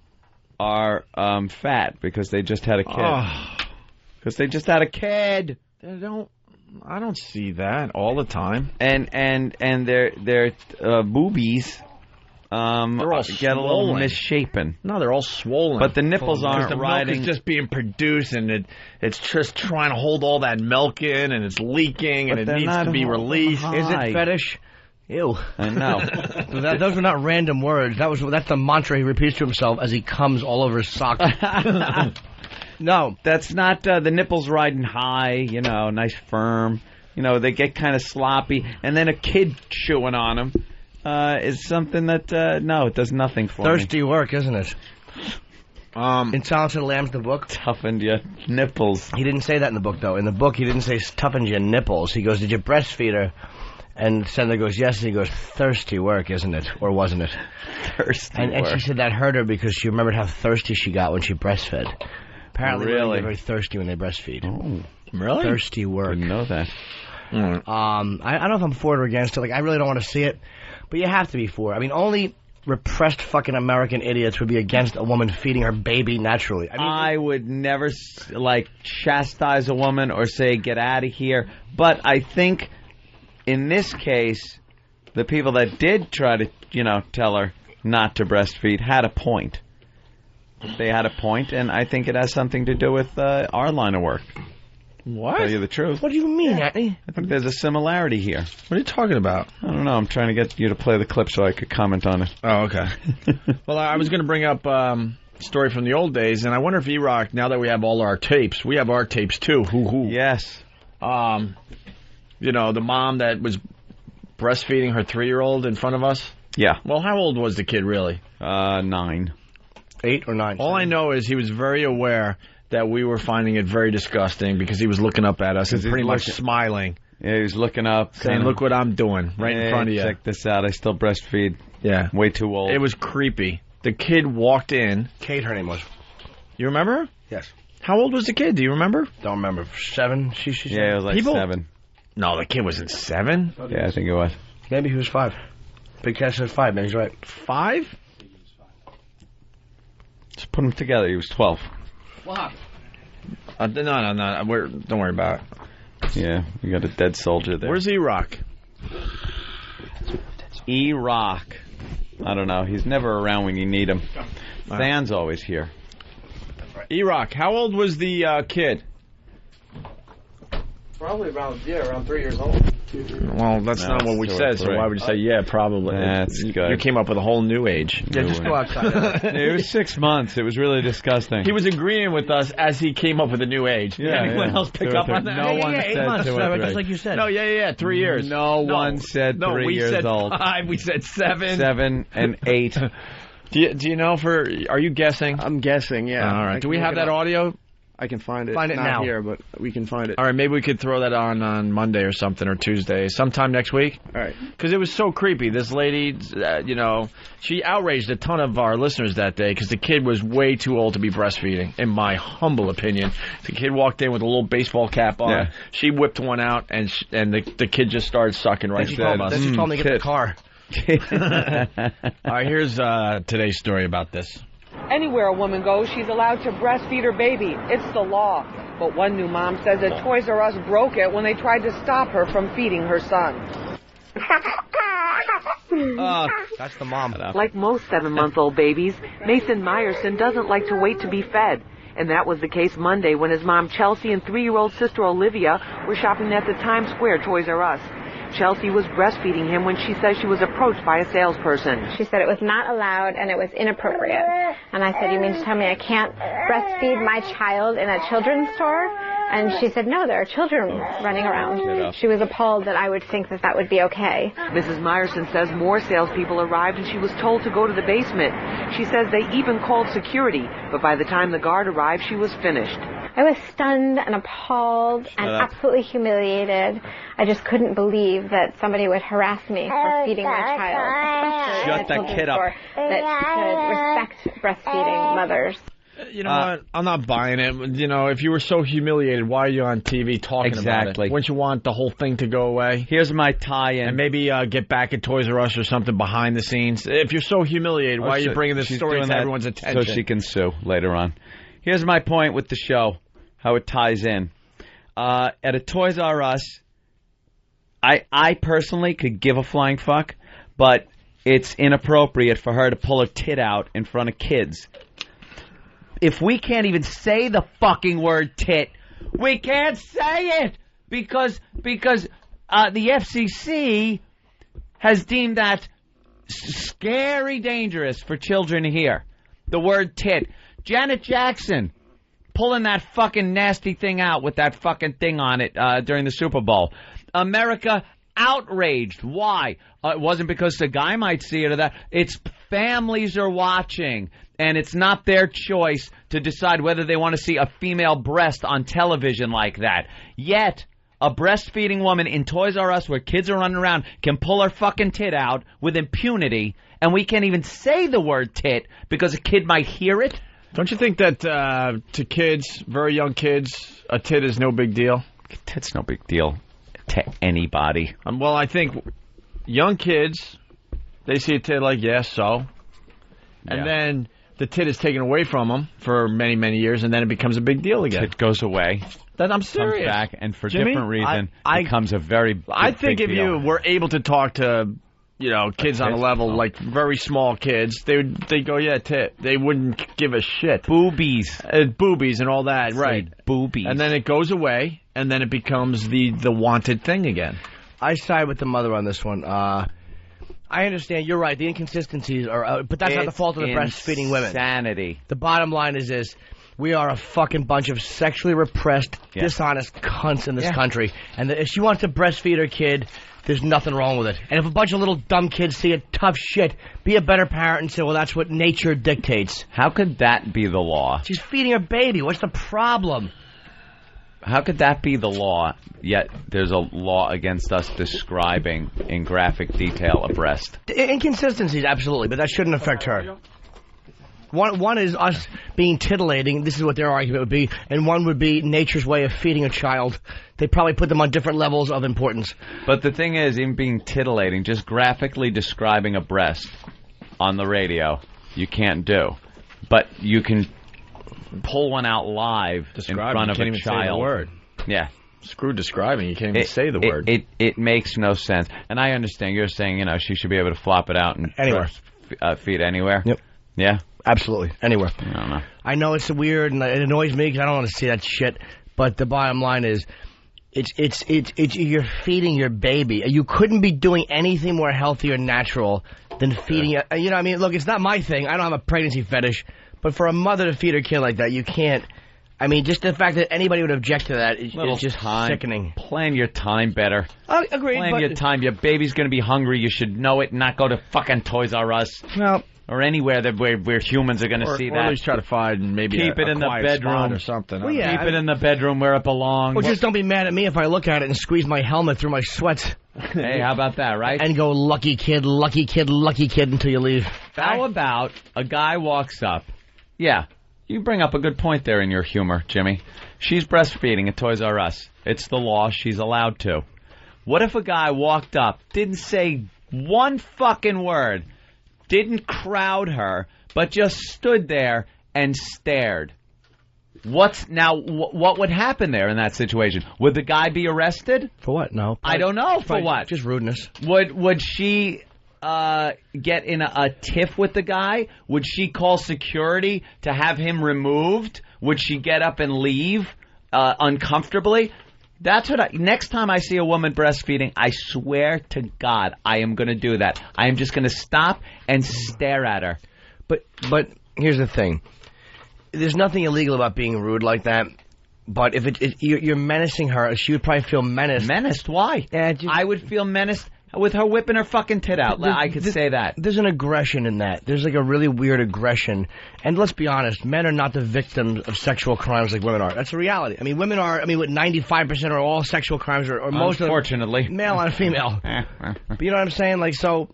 are fat because they just had a kid. Because they just had a kid. I don't see that all the time. And their boobies they're all get a little misshapen. No, they're all swollen. But the nipples aren't the riding. milk is just being produced, and it's just trying to hold all that milk in, and it's leaking, and it needs to be released. Is it fetish? Ew. I know. Those were not random words. That's the mantra he repeats to himself as he comes all over his sock. No, that's not the nipples riding high, nice firm. They get kind of sloppy. And then a kid chewing on them is something that, no, it does nothing for me. Thirsty work, isn't it? In Silence of the Lambs, the book. Toughened your nipples. He didn't say that in the book, though. In the book, he didn't say toughened your nipples. He goes, did you breastfeed her? And Sandler goes, yes. And he goes, thirsty work, isn't it? Or wasn't it? Thirsty work. And she said that hurt her because she remembered how thirsty she got when she breastfed. Apparently, women get very thirsty when they breastfeed. Oh, really? Thirsty work. Didn't know that. I don't know if I'm for it or against it. Like, I really don't want to see it, but you have to be for it. I mean, only repressed fucking American idiots would be against a woman feeding her baby naturally. I would never chastise a woman or say get out of here. But I think in this case, the people that did try to tell her not to breastfeed had a point. They had a point, and I think it has something to do with our line of work. What? To tell you the truth. What do you mean, Anthony? I think there's a similarity here. What are you talking about? I don't know. I'm trying to get you to play the clip so I could comment on it. Oh, okay. Well, I was going to bring up a story from the old days, and I wonder if E-Rock, now that we have all our tapes, we have our tapes too. Hoo-hoo. Yes. The mom that was breastfeeding her 3-year-old in front of us? Yeah. Well, how old was the kid really? 9. 8 or 9. All I know is he was very aware that we were finding it very disgusting because he was looking up at us and pretty much smiling. Yeah, he was looking up. Saying, look what I'm doing right in front of you. Check this out. I still breastfeed. Yeah. Way too old. It was creepy. The kid walked in. Kate, her name was. You remember? Yes. How old was the kid? Do you remember? Don't remember. 7? She yeah, it was like 7. No, the kid wasn't 7. Yeah, I think it was. Maybe he was 5. Big Cat said 5. Maybe he's right. 5? Just put them together. He was 12. Wow. No. Don't worry about it. Yeah, we got a dead soldier there. Where's E-Rock? E-Rock. I don't know. He's never around when you need him. Than's always here. E-Rock, how old was the kid? Probably around 3 years old. Well, that's not what we said, so why would you say, yeah, probably? That's good. You came up with a whole new age. Yeah, just go outside. It was 6 months. It was really disgusting. He was agreeing with us as he came up with a new age. Yeah, Did anyone else pick up on that? No one said 8 months, 2 or 3. just like you said. No, yeah, 3 years. No one said 3 years old. We said 5, we said 7. 7 and 8. Do you know are you guessing? I'm guessing, yeah. All right. Do we have that audio? I can find it. Find it Not now. here, but we can find it. All right, maybe we could throw that on Monday or something, or Tuesday, sometime next week. All right. Because it was so creepy. This lady, she outraged a ton of our listeners that day because the kid was way too old to be breastfeeding, in my humble opinion. The kid walked in with a little baseball cap on. Yeah. She whipped one out, and the kid just started sucking right in front of us. Then she told me to get the car. All right, here's today's story about this. Anywhere a woman goes, she's allowed to breastfeed her baby. It's the law. But one new mom says that Toys R Us broke it when they tried to stop her from feeding her son. That's the mom. Like most 7-month-old babies, Mason Meyerson doesn't like to wait to be fed. And that was the case Monday when his mom Chelsea and 3-year-old sister Olivia were shopping at the Times Square Toys R Us. Chelsea was breastfeeding him when she says she was approached by a salesperson. She said it was not allowed and it was inappropriate. And I said, you mean to tell me I can't breastfeed my child in a children's store? And she said, no, there are children running around. She was appalled that I would think that that would be okay. Mrs. Meyerson says more salespeople arrived and she was told to go to the basement. She says they even called security, but by the time the guard arrived, she was finished. I was stunned and appalled and absolutely humiliated. I just couldn't believe that somebody would harass me for feeding my child, especially Shut in a that children's kid up. store, that she could respect breastfeeding mothers. You know what? I'm not buying it. You know, if you were so humiliated, why are you on TV talking about it? Wouldn't you want the whole thing to go away? Here's my tie-in. And maybe get back at Toys R Us or something behind the scenes. If you're so humiliated, why are you bringing this story to everyone's attention? So she can sue later on. Here's my point with the show, how it ties in. At a Toys R Us, I personally could give a flying fuck, but it's inappropriate for her to pull her tit out in front of kids. If we can't even say the fucking word tit, we can't say it because the FCC has deemed that scary dangerous for children to hear. The word tit. Janet Jackson pulling that fucking nasty thing out with that fucking thing on it during the Super Bowl. America outraged. Why? It wasn't because the guy might see it or that. It's families are watching, and it's not their choice to decide whether they want to see a female breast on television like that. Yet, a breastfeeding woman in Toys R Us where kids are running around can pull her fucking tit out with impunity, and we can't even say the word tit because a kid might hear it? Don't you think that to kids, very young kids, a tit is no big deal? Tit's no big deal to anybody. Well, I think young kids, they see a tit like, so. And then the tit is taken away from them for many, many years, and then it becomes a big deal again. Tit goes away. Then I'm serious. Comes back, and for Jimmy, different reason, it becomes a very big I think if deal. you were able to talk to, kids on a level, like very small kids, they'd go, tit. They wouldn't give a shit. Boobies. Boobies and all that, right. Boobies. And then it goes away, and then it becomes the wanted thing again. I side with the mother on this one. I understand. You're right. The inconsistencies are, but that's not the fault of the breastfeeding women. Insanity. The bottom line is this. We are a fucking bunch of sexually repressed, dishonest cunts in this country. And if she wants to breastfeed her kid, there's nothing wrong with it. And if a bunch of little dumb kids see it, tough shit, be a better parent and say, well, that's what nature dictates. How could that be the law? She's feeding her baby. What's the problem? How could that be the law, yet there's a law against us describing in graphic detail a breast? Inconsistencies, absolutely, but that shouldn't affect her. One is us being titillating, this is what their argument would be, and one would be nature's way of feeding a child. They probably put them on different levels of importance. But the thing is, even being titillating, just graphically describing a breast on the radio, you can't do. But you can pull one out live in front of a child. Say the word. Yeah. Screw describing. You can't even say the word. It makes no sense. And I understand. You're saying, she should be able to flop it out and anywhere. Feed anywhere? Yep. Yeah? Absolutely. Anywhere. I don't know. I know it's weird and it annoys me because I don't want to see that shit. But the bottom line is, it's you're feeding your baby. You couldn't be doing anything more healthy or natural than feeding. Look, it's not my thing. I don't have a pregnancy fetish. But for a mother to feed her kid like that, you can't. Just the fact that anybody would object to that is just sickening. Plan your time better. Agreed. Plan your time. Your baby's going to be hungry. You should know it and not go to fucking Toys R Us. Well, or anywhere that where humans are going to see that. Or at least try to find maybe keep it in the bedroom or something. Well, yeah, keep it in the bedroom where it belongs. Well, just don't be mad at me if I look at it and squeeze my helmet through my sweats. Hey, how about that, right? And go, lucky kid, lucky kid, lucky kid until you leave. How about a guy walks up? Yeah, you bring up a good point there in your humor, Jimmy. She's breastfeeding at Toys R Us. It's the law. She's allowed to. What if a guy walked up, didn't say one fucking word, didn't crowd her, but just stood there and stared? What would happen there in that situation? Would the guy be arrested? For what? No. I don't know. For what? Just rudeness. Would she get in a tiff with the guy? Would she call security to have him removed? Would she get up and leave uncomfortably? That's what next time I see a woman breastfeeding, I swear to God, I am going to do that. I am just going to stop and stare at her. But here's the thing. There's nothing illegal about being rude like that. But if you're menacing her, she would probably feel menaced. Menaced? Why? I would feel menaced with her whipping her fucking tit out. I could say that. There's an aggression in that. There's like a really weird aggression. And let's be honest, men are not the victims of sexual crimes like women are. That's the reality. I mean, women are, what 95% of all sexual crimes or most of them. Unfortunately. Male and female. But you know what I'm saying? Like, so...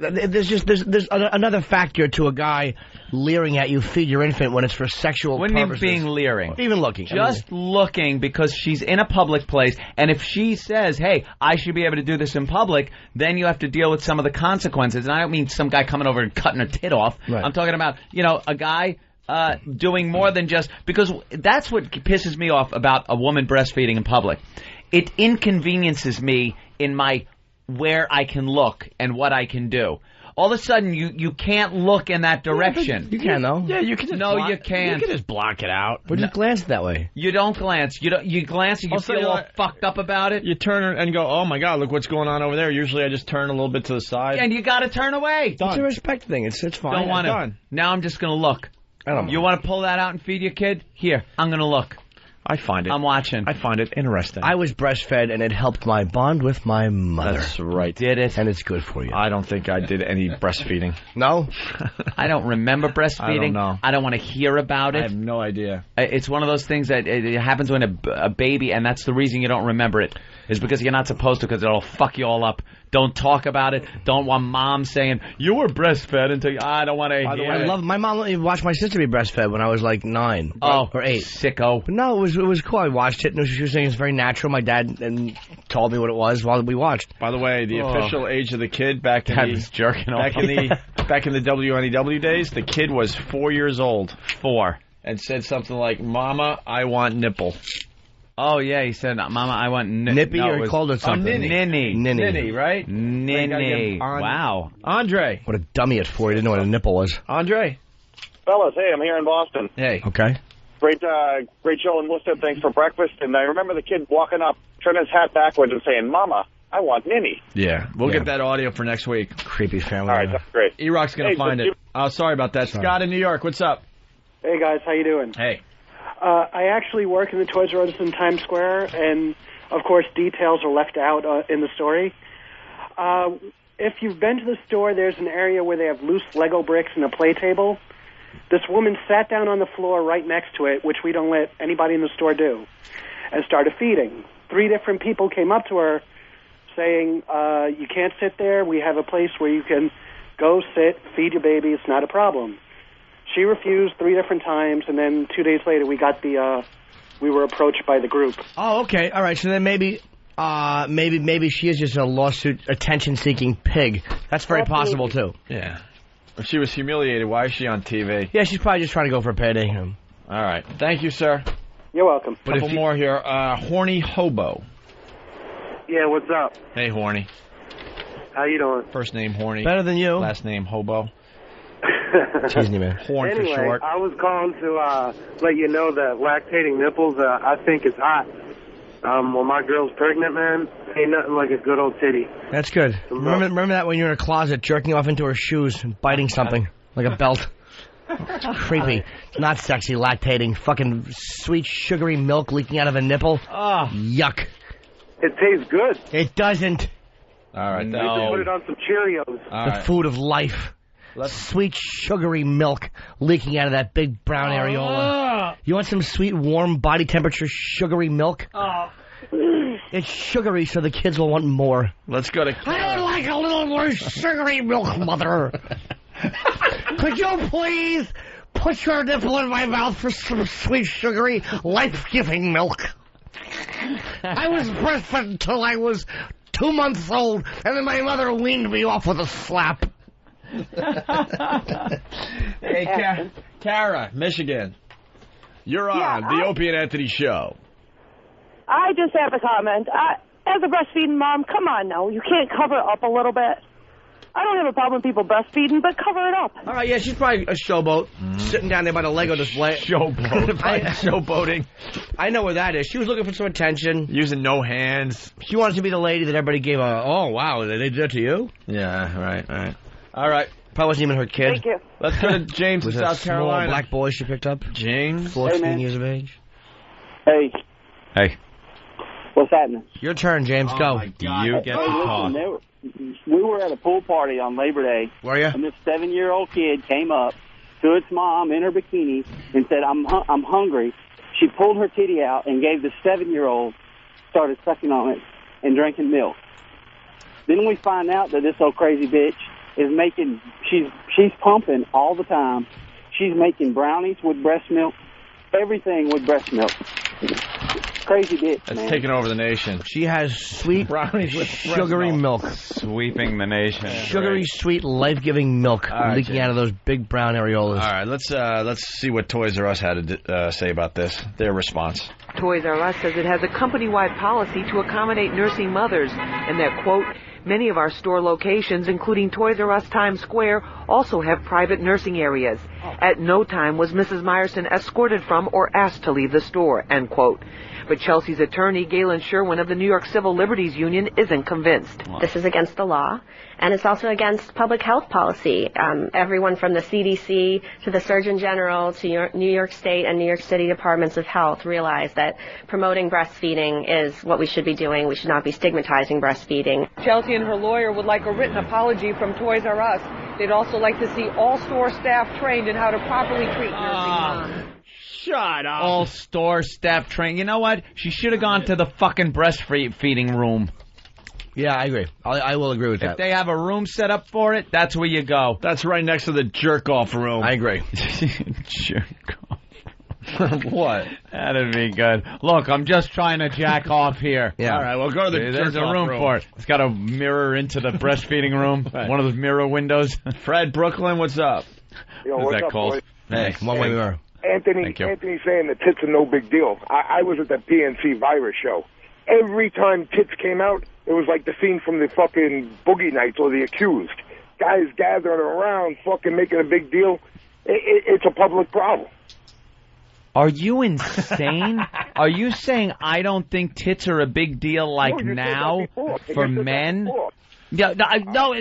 There's another factor to a guy leering at you, feed your infant when it's for sexual purposes. When you're being leering. Even looking. Just looking because she's in a public place, and if she says, hey, I should be able to do this in public, then you have to deal with some of the consequences. And I don't mean some guy coming over and cutting her tit off. Right. I'm talking about, a guy doing more than just... Because that's what pisses me off about a woman breastfeeding in public. It inconveniences me in my... where I can look and what I can do. All of a sudden, you can't look in that direction. You can, though. Yeah, you can just you can't. You can just block it out. But just glance that way. You don't glance. You glance and you feel all fucked up about it. You turn and go, oh, my God, look what's going on over there. Usually I just turn a little bit to the side. And you got to turn away. It's a respect thing. It's fine. Don't want to. Now I'm just going to look. I don't know. You want to pull that out and feed your kid? Here, I'm going to look. I'm watching. I find it interesting. I was breastfed, and it helped my bond with my mother. That's right. Did it? And it's good for you. I don't think I did any breastfeeding. No? I don't remember breastfeeding. I don't know. I don't want to hear about it. I have no idea. It's one of those things that it happens when a baby, and that's the reason you don't remember it, is because you're not supposed to, because it'll fuck you all up. Don't talk about it. Don't want mom saying, you were breastfed until I don't want to hear it. My mom let me watch my sister be breastfed when I was like 9 or 8. Sicko. But no, it was cool. I watched it, and she was saying it's very natural. My dad told me what it was while we watched. By the way, the official age of the kid back in the WNEW days, the kid was 4 years old. 4. And said something like, Mama, I want nipple. Oh, yeah, he said, Mama, I want... Nippy, or he called it something? Ninny, right? Ninny. Wow. Andre. What a dummy at 4. He didn't know what a nipple was. Andre. Fellas, hey, I'm here in Boston. Hey. Okay. Great show and Worcester. Thanks for breakfast. And I remember the kid walking up, turning his hat backwards and saying, Mama, I want Ninny. Yeah. We'll get that audio for next week. Creepy family. All right, that's great. E-Rock's going to find it. Oh, sorry about that. Scott in New York, what's up? Hey, guys, how you doing? Hey. I actually work in the Toys R Us in Times Square, and, of course, details are left out in the story. If you've been to the store, there's an area where they have loose Lego bricks and a play table. This woman sat down on the floor right next to it, which we don't let anybody in the store do, and started feeding. 3 different people came up to her saying, you can't sit there. We have a place where you can go sit, feed your baby. It's not a problem. She refused 3 different times, and then 2 days later, we were approached by the group. Oh, okay, all right. So then maybe she is just a lawsuit, attention-seeking pig. That's very possible too. Yeah. If she was humiliated, why is she on TV? Yeah, she's probably just trying to go for a payday. All right, thank you, sir. You're welcome. A couple more here. Horny Hobo. Yeah, what's up? Hey, Horny. How you doing? First name Horny. Better than you. Last name Hobo. Disney man. Horn anyway, for short. I was calling to let you know that lactating nipples, I think is hot. When my girl's pregnant, man, ain't nothing like a good old titty. That's good. Remember that when you're in a closet jerking off into her shoes and biting something like a belt. Creepy. It's not sexy, lactating. Fucking sweet, sugary milk leaking out of a nipple. Oh. Yuck. It tastes good. It doesn't. All right. You can put it on some Cheerios. The food of life. sweet, sugary milk leaking out of that big brown areola. You want some sweet, warm, body temperature, sugary milk? It's sugary, so the kids will want more. Let's go to Kara. I would like a little more sugary milk, Mother. Could you please put your nipple in my mouth for some sweet, sugary, life-giving milk? I was breastfed until I was 2 months old, and then my mother weaned me off with a slap. Hey, Kara, Michigan. You're on the Opie and Anthony Show. I just have a comment. As a breastfeeding mom, come on now. You can't cover up a little bit. I don't have a problem with people breastfeeding, but cover it up. All right, yeah, she's probably a showboat, sitting down there by the Lego display. Showboating. I know where that is. She was looking for some attention. Using no hands. She wanted to be the lady that everybody gave a, oh, wow, they did that to you? Yeah, right. All right. Probably wasn't even her kid. Thank you. Let's go to James in South Carolina. Small black boy she picked up. James. 14 years of age. Hey. What's happening? Your turn, James. Go. You get to talk. We were at a pool party on Labor Day. Were you? And this 7-year-old kid came up to its mom in her bikini and said, I'm hungry. She pulled her titty out and gave the 7-year-old, started sucking on it and drinking milk. Then we find out that this old crazy bitch is making, she's pumping all the time. She's making brownies with breast milk, everything with breast milk. Crazy bitch, That's man. taking over the nation. She has sweet, brownies with sugary milk. Sweeping the nation. Sugary, sweet, life-giving milk leaking out of those big brown areolas. All right, let's see what Toys R Us had to say about this. Their response. Toys R Us says it has a company-wide policy to accommodate nursing mothers, and that, quote, many of our store locations, including Toys R Us Times Square, also have private nursing areas. At no time was Mrs. Meyerson escorted from or asked to leave the store, end quote. But Chelsea's attorney, Galen Sherwin of the New York Civil Liberties Union, isn't convinced. This is against the law, and it's also against public health policy. Everyone from the CDC to the Surgeon General to New York State and New York City Departments of Health realize that promoting breastfeeding is what we should be doing. We should not be stigmatizing breastfeeding. Chelsea and her lawyer would like a written apology from Toys R Us. They'd also like to see all store staff trained in how to properly treat nursing moms. Shut up. All store staff trained. You know what? She should have gone to the fucking breastfeeding room. Yeah, I agree. I will agree with that. If they have a room set up for it, that's where you go. That's right next to the jerk-off room. I agree. Jerk-off. What? That'd be good. Look, I'm just trying to jack off here. Yeah. All right, well, go to the There's a room for it. It's got a mirror into the breastfeeding room. Right. One of those mirror windows. Fred, Brooklyn, what's up? Yo, What's what's that up, called? boys? Hey, one way mirror. Anthony's saying that tits are no big deal. I was at the PNC Virus show. Every time tits came out, it was like the scene from the fucking Boogie Nights or The Accused. Guys gathering around, fucking making a big deal. It's a public problem. Are you insane? Are you saying I don't think tits are a big deal like now for men? Yeah, no,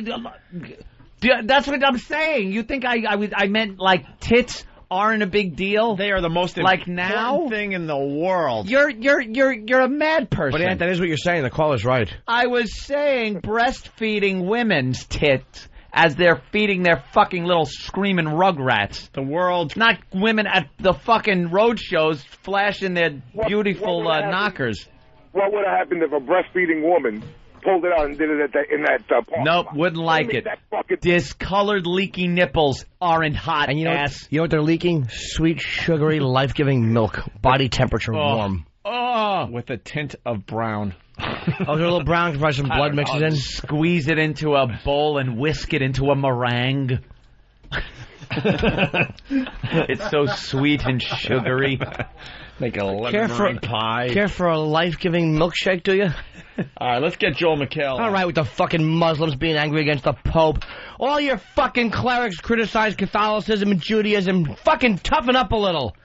that's what I'm saying. You think I meant like tits aren't a big deal? They are the most like now thing in the world. You're a mad person. But Ant, that is what you're saying. The caller's right. I was saying breastfeeding women's tits as they're feeding their fucking little screaming rugrats. The world. Not women at the fucking road shows flashing their beautiful knockers. What would have happened if a breastfeeding woman pulled it out and did it in that parking Nope, lot? wouldn't like it. Discolored, leaky nipples aren't hot, and you know what they're leaking? Sweet, sugary, life-giving milk. Body temperature warm. Oh, with a tint of brown. Oh, is there a little brown? Can probably some blood mixed in? Squeeze it into a bowl and whisk it into a meringue. It's so sweet and sugary. Make a lemon pie. Care for a life-giving milkshake, do you? All right, let's get Joel McHale. All right, with the fucking Muslims being angry against the Pope. All your fucking clerics criticize Catholicism and Judaism. Fucking toughen up a little.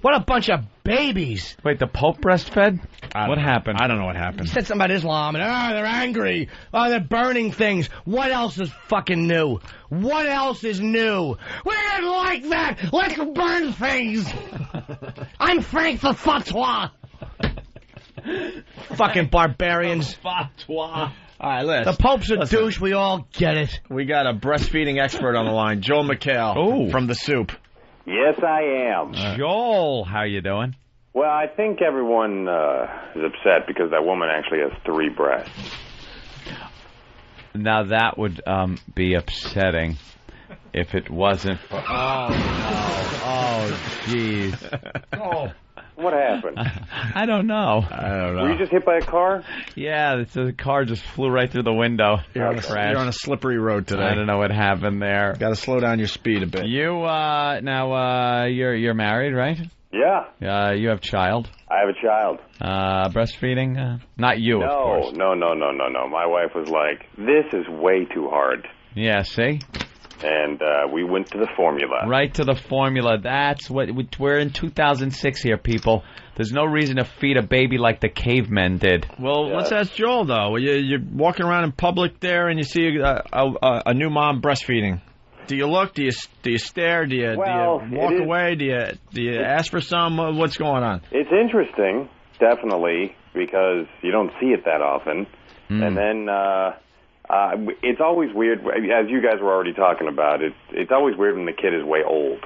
What a bunch of babies. Wait, the Pope breastfed? What happened? I don't know what happened. He said something about Islam, and they're angry. Oh, they're burning things. What else is fucking new? What else is new? We didn't like that. Let's burn things. I'm Frank the Fatwa. Fucking barbarians. Fatwa. All right, listen. The Pope's a douche. We all get it. We got a breastfeeding expert on the line, Joel McHale from The Soup. Yes, I am. Joel, how you doing? Well, I think everyone is upset because that woman actually has 3 breasts. Now that would be upsetting if it wasn't for. Oh no! Oh jeez! Oh, what happened? I don't know. Were you just hit by a car? Yeah, the car just flew right through the window. You're on a slippery road today. I don't know what happened there. Got to slow down your speed a bit. You you're married, right? Yeah. You have child. I have a child. Breastfeeding? Not you, of course. No. My wife was like, "This is way too hard." Yeah. See. And we went to the formula. Right to the formula. That's what we're in 2006 here, people. There's no reason to feed a baby like the cavemen did. Well, let's ask Joel though. You're walking around in public there, and you see a new mom breastfeeding. Do you look? Do you stare? Do you walk away? Do you ask for some? What's going on? It's interesting, definitely, because you don't see it that often. And then it's always weird, as you guys were already talking about. It's always weird when the kid is way old.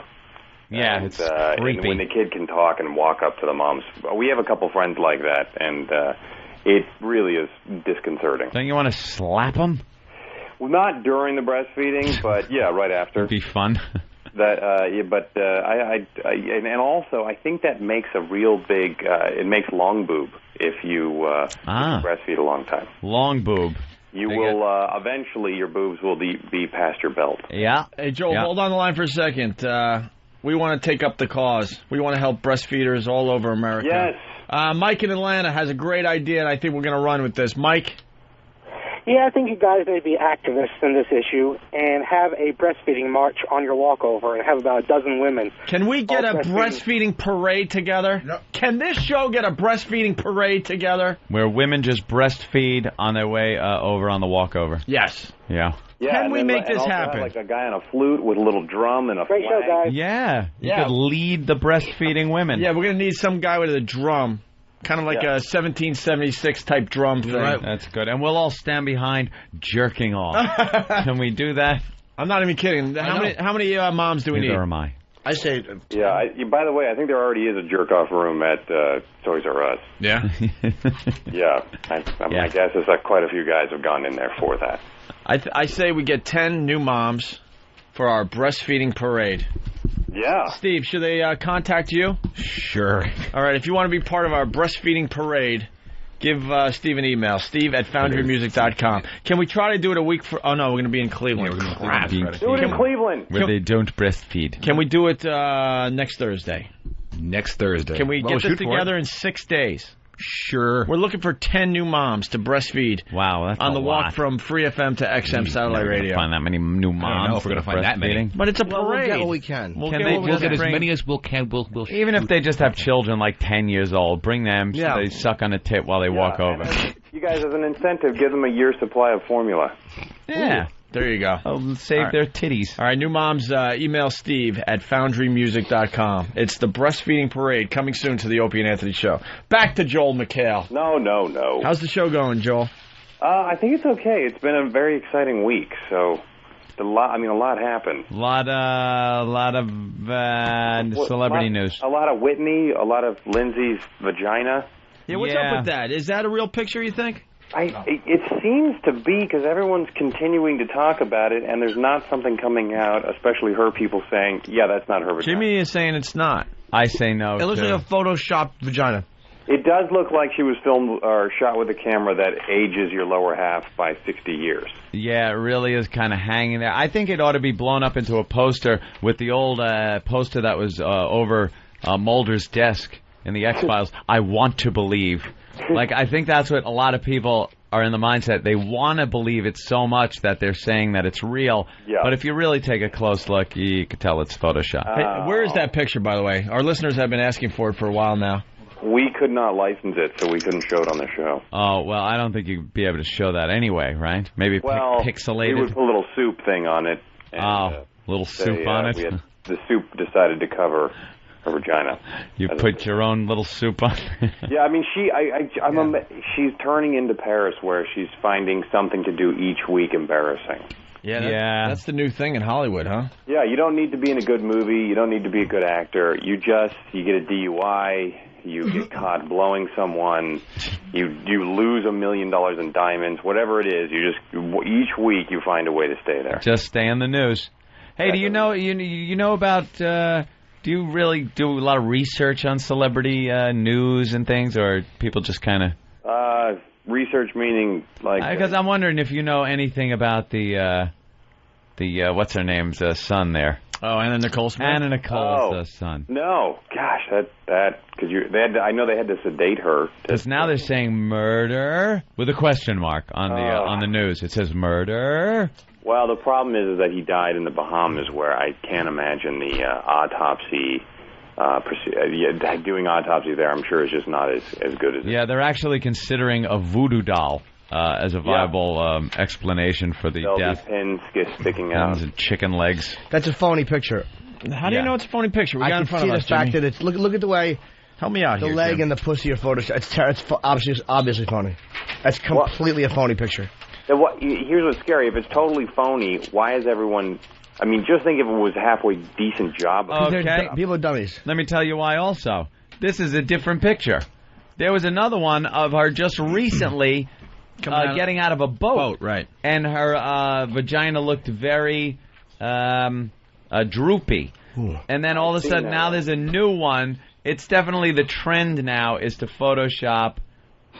Yeah, and, it's creepy. And when the kid can talk and walk up to the moms. We have a couple friends like that, and it really is disconcerting. Don't you want to slap them? Well, not during the breastfeeding, but yeah, right after. It'd be fun. And also I think that makes a real big. It makes long boob if you breastfeed a long time. Long boob. You will eventually your boobs will be past your belt. Yeah. Hey Joel, hold on the line for a second. We want to take up the cause. We want to help breastfeeders all over America. Yes. Mike in Atlanta has a great idea, and I think we're going to run with this. Mike. Yeah, I think you guys need to be activists in this issue and have a breastfeeding march on your walkover and have about a dozen women. Can we get a breastfeeding parade together? No. Can this show get a breastfeeding parade together? Where women just breastfeed on their way over on the walkover. Yes. Yeah. Can we make this happen? Like a guy on a flute with a little drum and a Great show, guys. Yeah. You could lead the breastfeeding women. Yeah, we're going to need some guy with a drum. Kind of like a 1776 type drum thing. Right. That's good. And we'll all stand behind jerking off. Can we do that? I'm not even kidding. How many moms do we need? Neither am I. I say... Yeah, by the way, I think there already is a jerk-off room at Toys R Us. Yeah? Yeah. My guess is that quite a few guys have gone in there for that. I say we get 10 new moms for our breastfeeding parade. Yeah. Steve, should they contact you? Sure. All right, if you want to be part of our breastfeeding parade, give Steve an email, steve@foundrymusic.com. Can we try to do it a week for... Oh, no, we're going to be in Cleveland. Do it in Cleveland. Where they don't breastfeed. Can we do it next Thursday? Next Thursday. Can we get this together in 6 days? Sure. We're looking for 10 new moms to breastfeed. Wow, that's on the lot. Walk from Free FM to XM Satellite Radio. Find that many new moms. I don't know if we're going to find that many. But it's a parade. We'll get what we can. We'll get as many as we'll can. Even if they just have children like 10 years old, bring them so they suck on a tit while they walk over. You guys, as an incentive, give them a year's supply of formula. Yeah. Ooh. There you go. I'll save their titties. All right, new moms, email steve@foundrymusic.com. It's the breastfeeding parade coming soon to the Opie and Anthony Show. Back to Joel McHale. No. How's the show going, Joel? I think it's okay. It's been a very exciting week, so a lot happened. A lot of celebrity news. A lot of Whitney, a lot of Lindsay's vagina. Yeah, what's up with that? Is that a real picture, you think? It seems to be, because everyone's continuing to talk about it, and there's not something coming out, especially her people saying, yeah, that's not her vagina. Jimmy is saying it's not. I say no, It looks like a photoshopped vagina. It does look like she was filmed or shot with a camera that ages your lower half by 60 years. Yeah, it really is kind of hanging there. I think it ought to be blown up into a poster with the old poster that was over Mulder's desk in the X-Files. I want to believe. Like, I think that's what a lot of people are in the mindset. They want to believe it so much that they're saying that it's real. Yeah. But if you really take a close look, you can tell it's Photoshop. Hey, where is that picture, by the way? Our listeners have been asking for it for a while now. We could not license it, so we couldn't show it on the show. Oh, well, I don't think you'd be able to show that anyway, right? Maybe pixelated. We would put a little soup thing on it. And, little soup on it? The soup decided to cover her vagina. You put your own little soup on. Yeah, I mean, she's turning into Paris, where she's finding something to do each week embarrassing. Yeah, that's the new thing in Hollywood, huh? Yeah, you don't need to be in a good movie. You don't need to be a good actor. You get a DUI. You get caught blowing someone. You lose $1 million in diamonds. Whatever it is, each week you find a way to stay there. Just stay in the news. Hey, do you know about? Do you really do a lot of research on celebrity news and things, or people just kind of? Research meaning like? Because I'm wondering if you know anything about the what's her name's son there. Oh, Anna Nicole Smith? Anna Nicole's son. No, gosh, because I know they had to sedate her. Because now they're saying murder with a question mark on the news. It says murder. Well, the problem is that he died in the Bahamas, where I can't imagine the autopsy. Doing autopsy there, I'm sure, is just not as good as. Yeah, they're actually considering a voodoo doll as a viable explanation for the death. Pins sticking out. Pins and chicken legs. That's a phony picture. How do you know it's a phony picture? We got in front of us, the fact that it's look at the way. Help me out the here. The leg Jim. and the pussy are photoshopped. It's obviously phony. That's completely a phony picture. Here's what's scary. If it's totally phony, why is everyone? I mean, just think if it was a halfway decent job. Okay. People are dummies. Let me tell you why also. This is a different picture. There was another one of her just recently getting out of a boat. Right. And her vagina looked very droopy. Ooh. And then all of a sudden now there's a new one. It's definitely the trend now is to Photoshop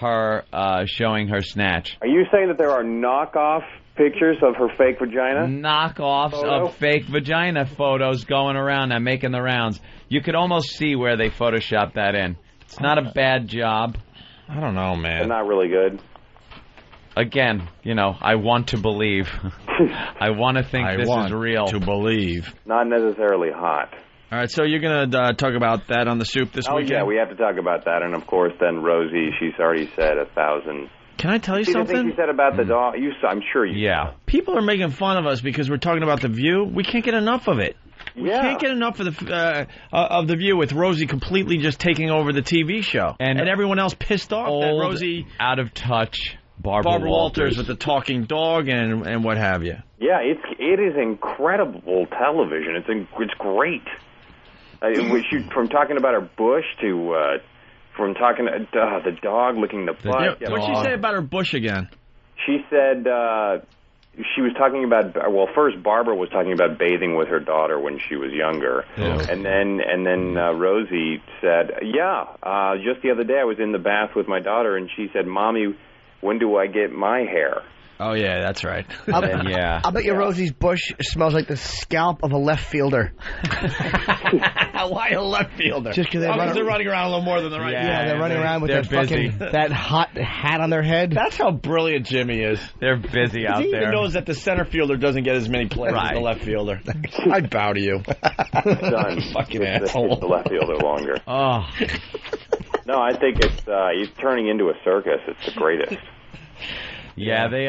her showing her snatch. Are you saying that there are knockoff pictures of her fake vagina? Knockoffs of fake vagina photos going around and making the rounds. You could almost see where they photoshopped that in. It's not a bad job. I don't know, man. They're not really good. Again, I want to believe. I want to think this is real. To believe. Not necessarily hot. All right, so you're going to talk about that on the soup this weekend? Yeah, we have to talk about that. And, of course, then Rosie, she's already said 1,000. Can I tell you something? The thing she said about the dog, I'm sure you Yeah. People are making fun of us because we're talking about The View. We can't get enough of it. We can't get enough of the View with Rosie completely just taking over the TV show. And everyone else pissed off that Rosie... out of touch Barbara Walters with the talking dog and what have you. Yeah, it is incredible television. It's great. From talking about her bush to from talking the dog licking the butt. What'd she say about her bush again? She said she was talking about. Well, first Barbara was talking about bathing with her daughter when she was younger, and then Rosie said, just the other day I was in the bath with my daughter, and she said, "Mommy, when do I get my hair?" Oh, yeah, that's right. I'll bet you Rosie's bush smells like the scalp of a left fielder. Why a left fielder? Just because they're running around a little more than the right. Yeah, they're running around with that hot hat on their head. That's how brilliant Jimmy is. They're busy out there. He even knows that the center fielder doesn't get as many plays as the left fielder. I bow to you. Done. Fucking asshole. The left fielder longer. Oh. No, I think he's turning into a circus. It's the greatest. Yeah, they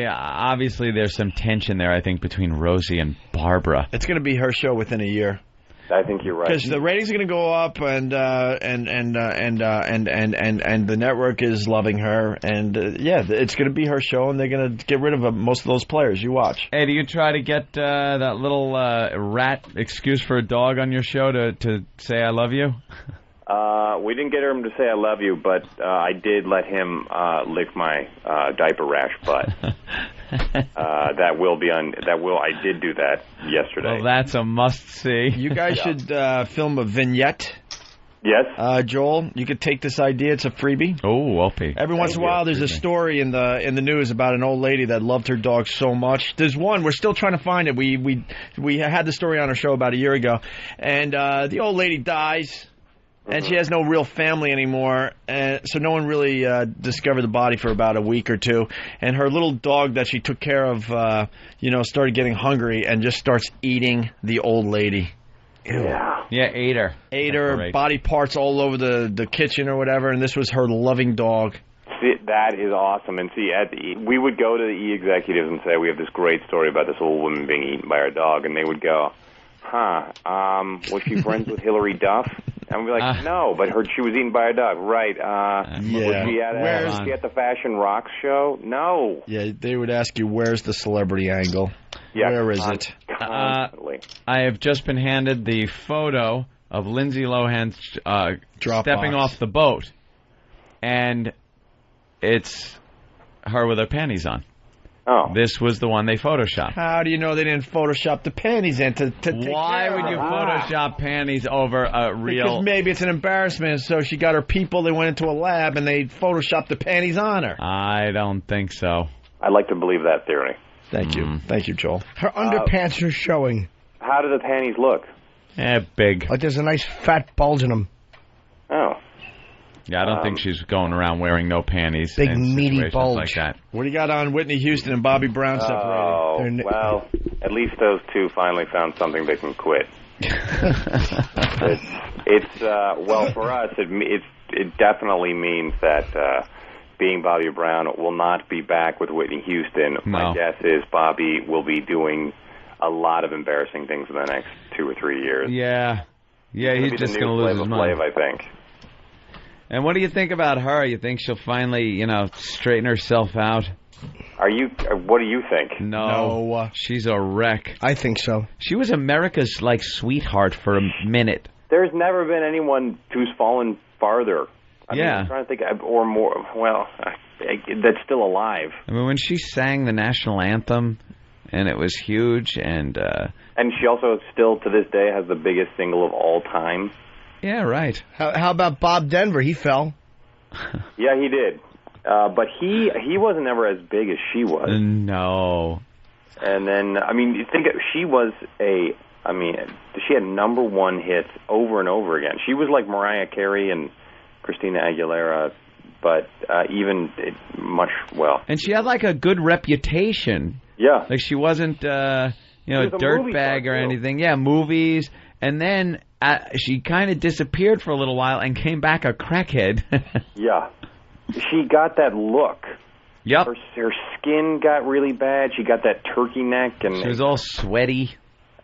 obviously there's some tension there, I think, between Rosie and Barbara. It's going to be her show within a year. I think you're right. Because the ratings are going to go up, and the network is loving her, and it's going to be her show, and they're going to get rid of most of those players. You watch. Hey, do you try to get that little rat excuse for a dog on your show to say I love you? We didn't get him to say I love you, but I did let him lick my diaper rash butt. I did do that yesterday. Well, that's a must-see. You guys should film a vignette. Yes. Joel, you could take this idea. It's a freebie. Oh, well paid. Every once in a while, there's a story in the news about an old lady that loved her dog so much. There's one. We're still trying to find it. We had the story on our show about a year ago. And the old lady dies. And she has no real family anymore, so no one really discovered the body for about a week or two. And her little dog that she took care of, started getting hungry and just starts eating the old lady. Ew. Yeah, ate her. Ate her, body parts all over the kitchen or whatever, and this was her loving dog. See, that is awesome. And see, we would go to the E-executives and say, we have this great story about this old woman being eaten by her dog, and they would go, was she friends with Hillary Duff? And we're like, no, but she was eaten by a duck. Right. Was she at the Fashion Rocks show? No. Yeah, they would ask you, where's the celebrity angle? Yeah, where is it? Constantly. I have just been handed the photo of Lindsay Lohan stepping off the boat, and it's her with her panties on. Oh. This was the one they photoshopped. How do you know they didn't Photoshop the panties in to Why would you Photoshop panties over a real... Because maybe it's an embarrassment, so she got her people, they went into a lab, and they Photoshopped the panties on her. I don't think so. I'd like to believe that theory. Thank you. Thank you, Joel. Her underpants are showing. How do the panties look? Big. Like there's a nice fat bulge in them. Oh. Yeah, I don't think she's going around wearing no panties. Big in meaty situations bulge. like that. What do you got on Whitney Houston and Bobby Brown separated? Oh, well, at least those two finally found something they can quit. Well, for us, it definitely means that being Bobby Brown will not be back with Whitney Houston. No. My guess is Bobby will be doing a lot of embarrassing things in the next 2 or 3 years. Yeah. Yeah, he's just going to lose his mind. I think. And what do you think about her? You think she'll finally, straighten herself out? What do you think? No. She's a wreck. I think so. She was America's, sweetheart for a minute. There's never been anyone who's fallen farther. I'm trying to think, or more, that's still alive. I mean, when she sang the national anthem, and it was huge, and she also still, to this day, has the biggest single of all time. Yeah, right. How about Bob Denver? He fell. Yeah, he did. But he wasn't ever as big as she was. No. And then, she had number one hits over and over again. She was like Mariah Carey and Christina Aguilera, but And she had a good reputation. Yeah. Like she wasn't, a dirtbag or anything. Yeah, movies. And then she kind of disappeared for a little while and came back a crackhead. Yeah. She got that look. Yep. Her skin got really bad. She got that turkey neck. And she was all sweaty.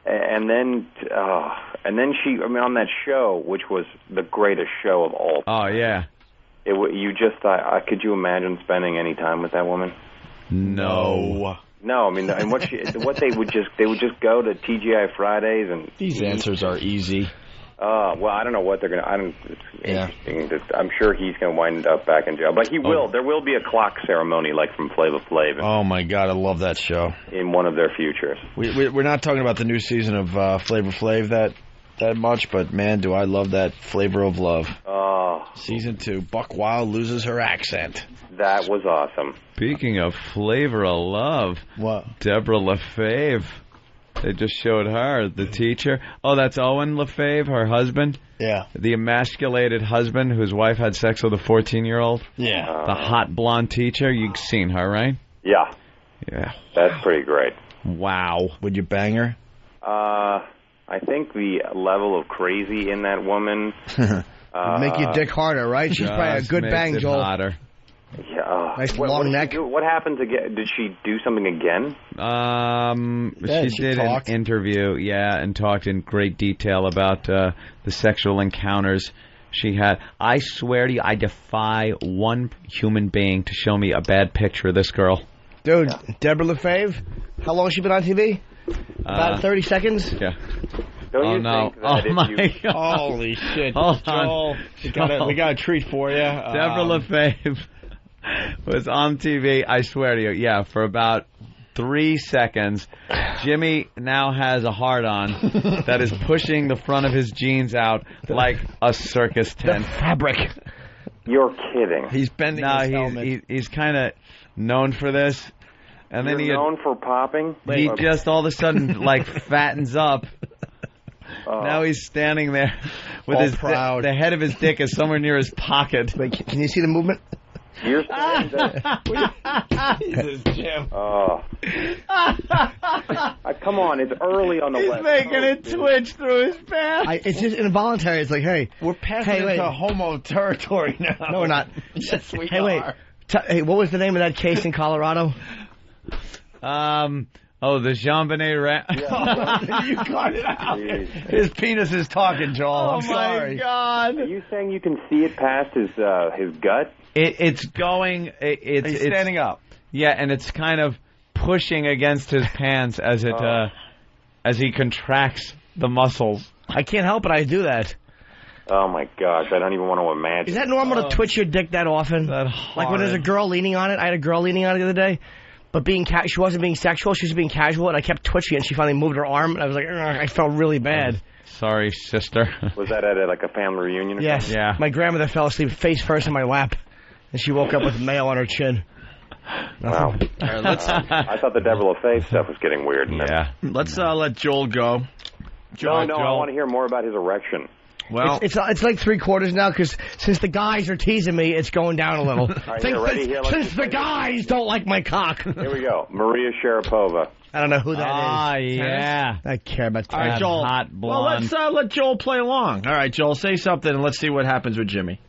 And then she, on that show, which was the greatest show of all time. Oh, yeah. You just thought, could you imagine spending any time with that woman? No. No, and what they would just go to TGI Fridays and these answers are easy. Well, I don't know what they're gonna. Interesting. I'm sure he's gonna wind up back in jail, but he will. There will be a clock ceremony like from Flavor Flav. Oh my God, I love that show. In one of their futures. We're not talking about the new season of Flavor Flav that much, but man, do I love that Flavor of Love. Oh. Season 2, Buck Wild loses her accent. That was awesome. Speaking of Flavor of Love, what? Deborah LaFave. They just showed her, the teacher. Oh, that's Owen LaFave, her husband? Yeah. The emasculated husband whose wife had sex with a 14-year-old? Yeah. The hot blonde teacher? You've seen her, right? Yeah. Yeah. That's pretty great. Wow. Would you bang her? I think the level of crazy in that woman... make your dick harder, right? She's probably a good bang, Joel. Hotter. Yeah. Nice long neck. What happens again? Did she do something again? She did an interview, and talked in great detail about the sexual encounters she had. I swear to you, I defy one human being to show me a bad picture of this girl. Dude, Deborah LaFave, how long has she been on TV? About 30 seconds? Yeah. Don't you no. think that my God. Holy shit. Hold Joel, on. we got a treat for you. Deborah LaFave was on TV, I swear to you, for about 3 seconds. Jimmy now has a hard-on that is pushing the front of his jeans out like a circus tent. The fabric. You're kidding. He's bending his helmet. He's kind of known for this. And You're then known for popping? He just all of a sudden, fattens up. Now he's standing there with his proud. The head of his dick is somewhere near his pocket. Wait, can you see the movement? You're saying that... Jesus, Jim. Come on, it's early on the He's West making Coast, it twitch through his pants. It's just involuntary. It's like, hey. We're passing into homo territory now. No, we're not. Yes, we hey, are. Wait. Hey, what was the name of that case in Colorado? Oh, the Jean-Benet You cut it out. His penis is talking, Joel. I'm sorry. God! Are you saying you can see it past his gut? It's going. He's standing up. Yeah, and it's kind of pushing against his pants as it as he contracts the muscles. I can't help it. I do that. Oh my gosh, I don't even want to imagine. Is that normal to twitch your dick that often? Like when there's a girl leaning on it. I had a girl leaning on it the other day, but she wasn't being sexual. She was being casual, and I kept twitching it, and she finally moved her arm, and I was like, I felt really bad. Sorry, sister. Was that at like a family reunion or yes. something? Yeah. My grandmother fell asleep face first in my lap, and she woke up with mail on her chin. Wow. I thought the Devil of Faith stuff was getting weird. Yeah. Let's let Joel go. Joel, I want to hear more about his erection. Well, it's like 3/4 now, because since the guys are teasing me, it's going down a little. Right, ready? Since the guys don't like my cock. Here we go. Maria Sharapova. I don't know who that is. Ah, yeah. I care about all right, that. Joel. Hot blonde. Well, let's let Joel play along. All right, Joel, say something, and let's see what happens with Jimmy.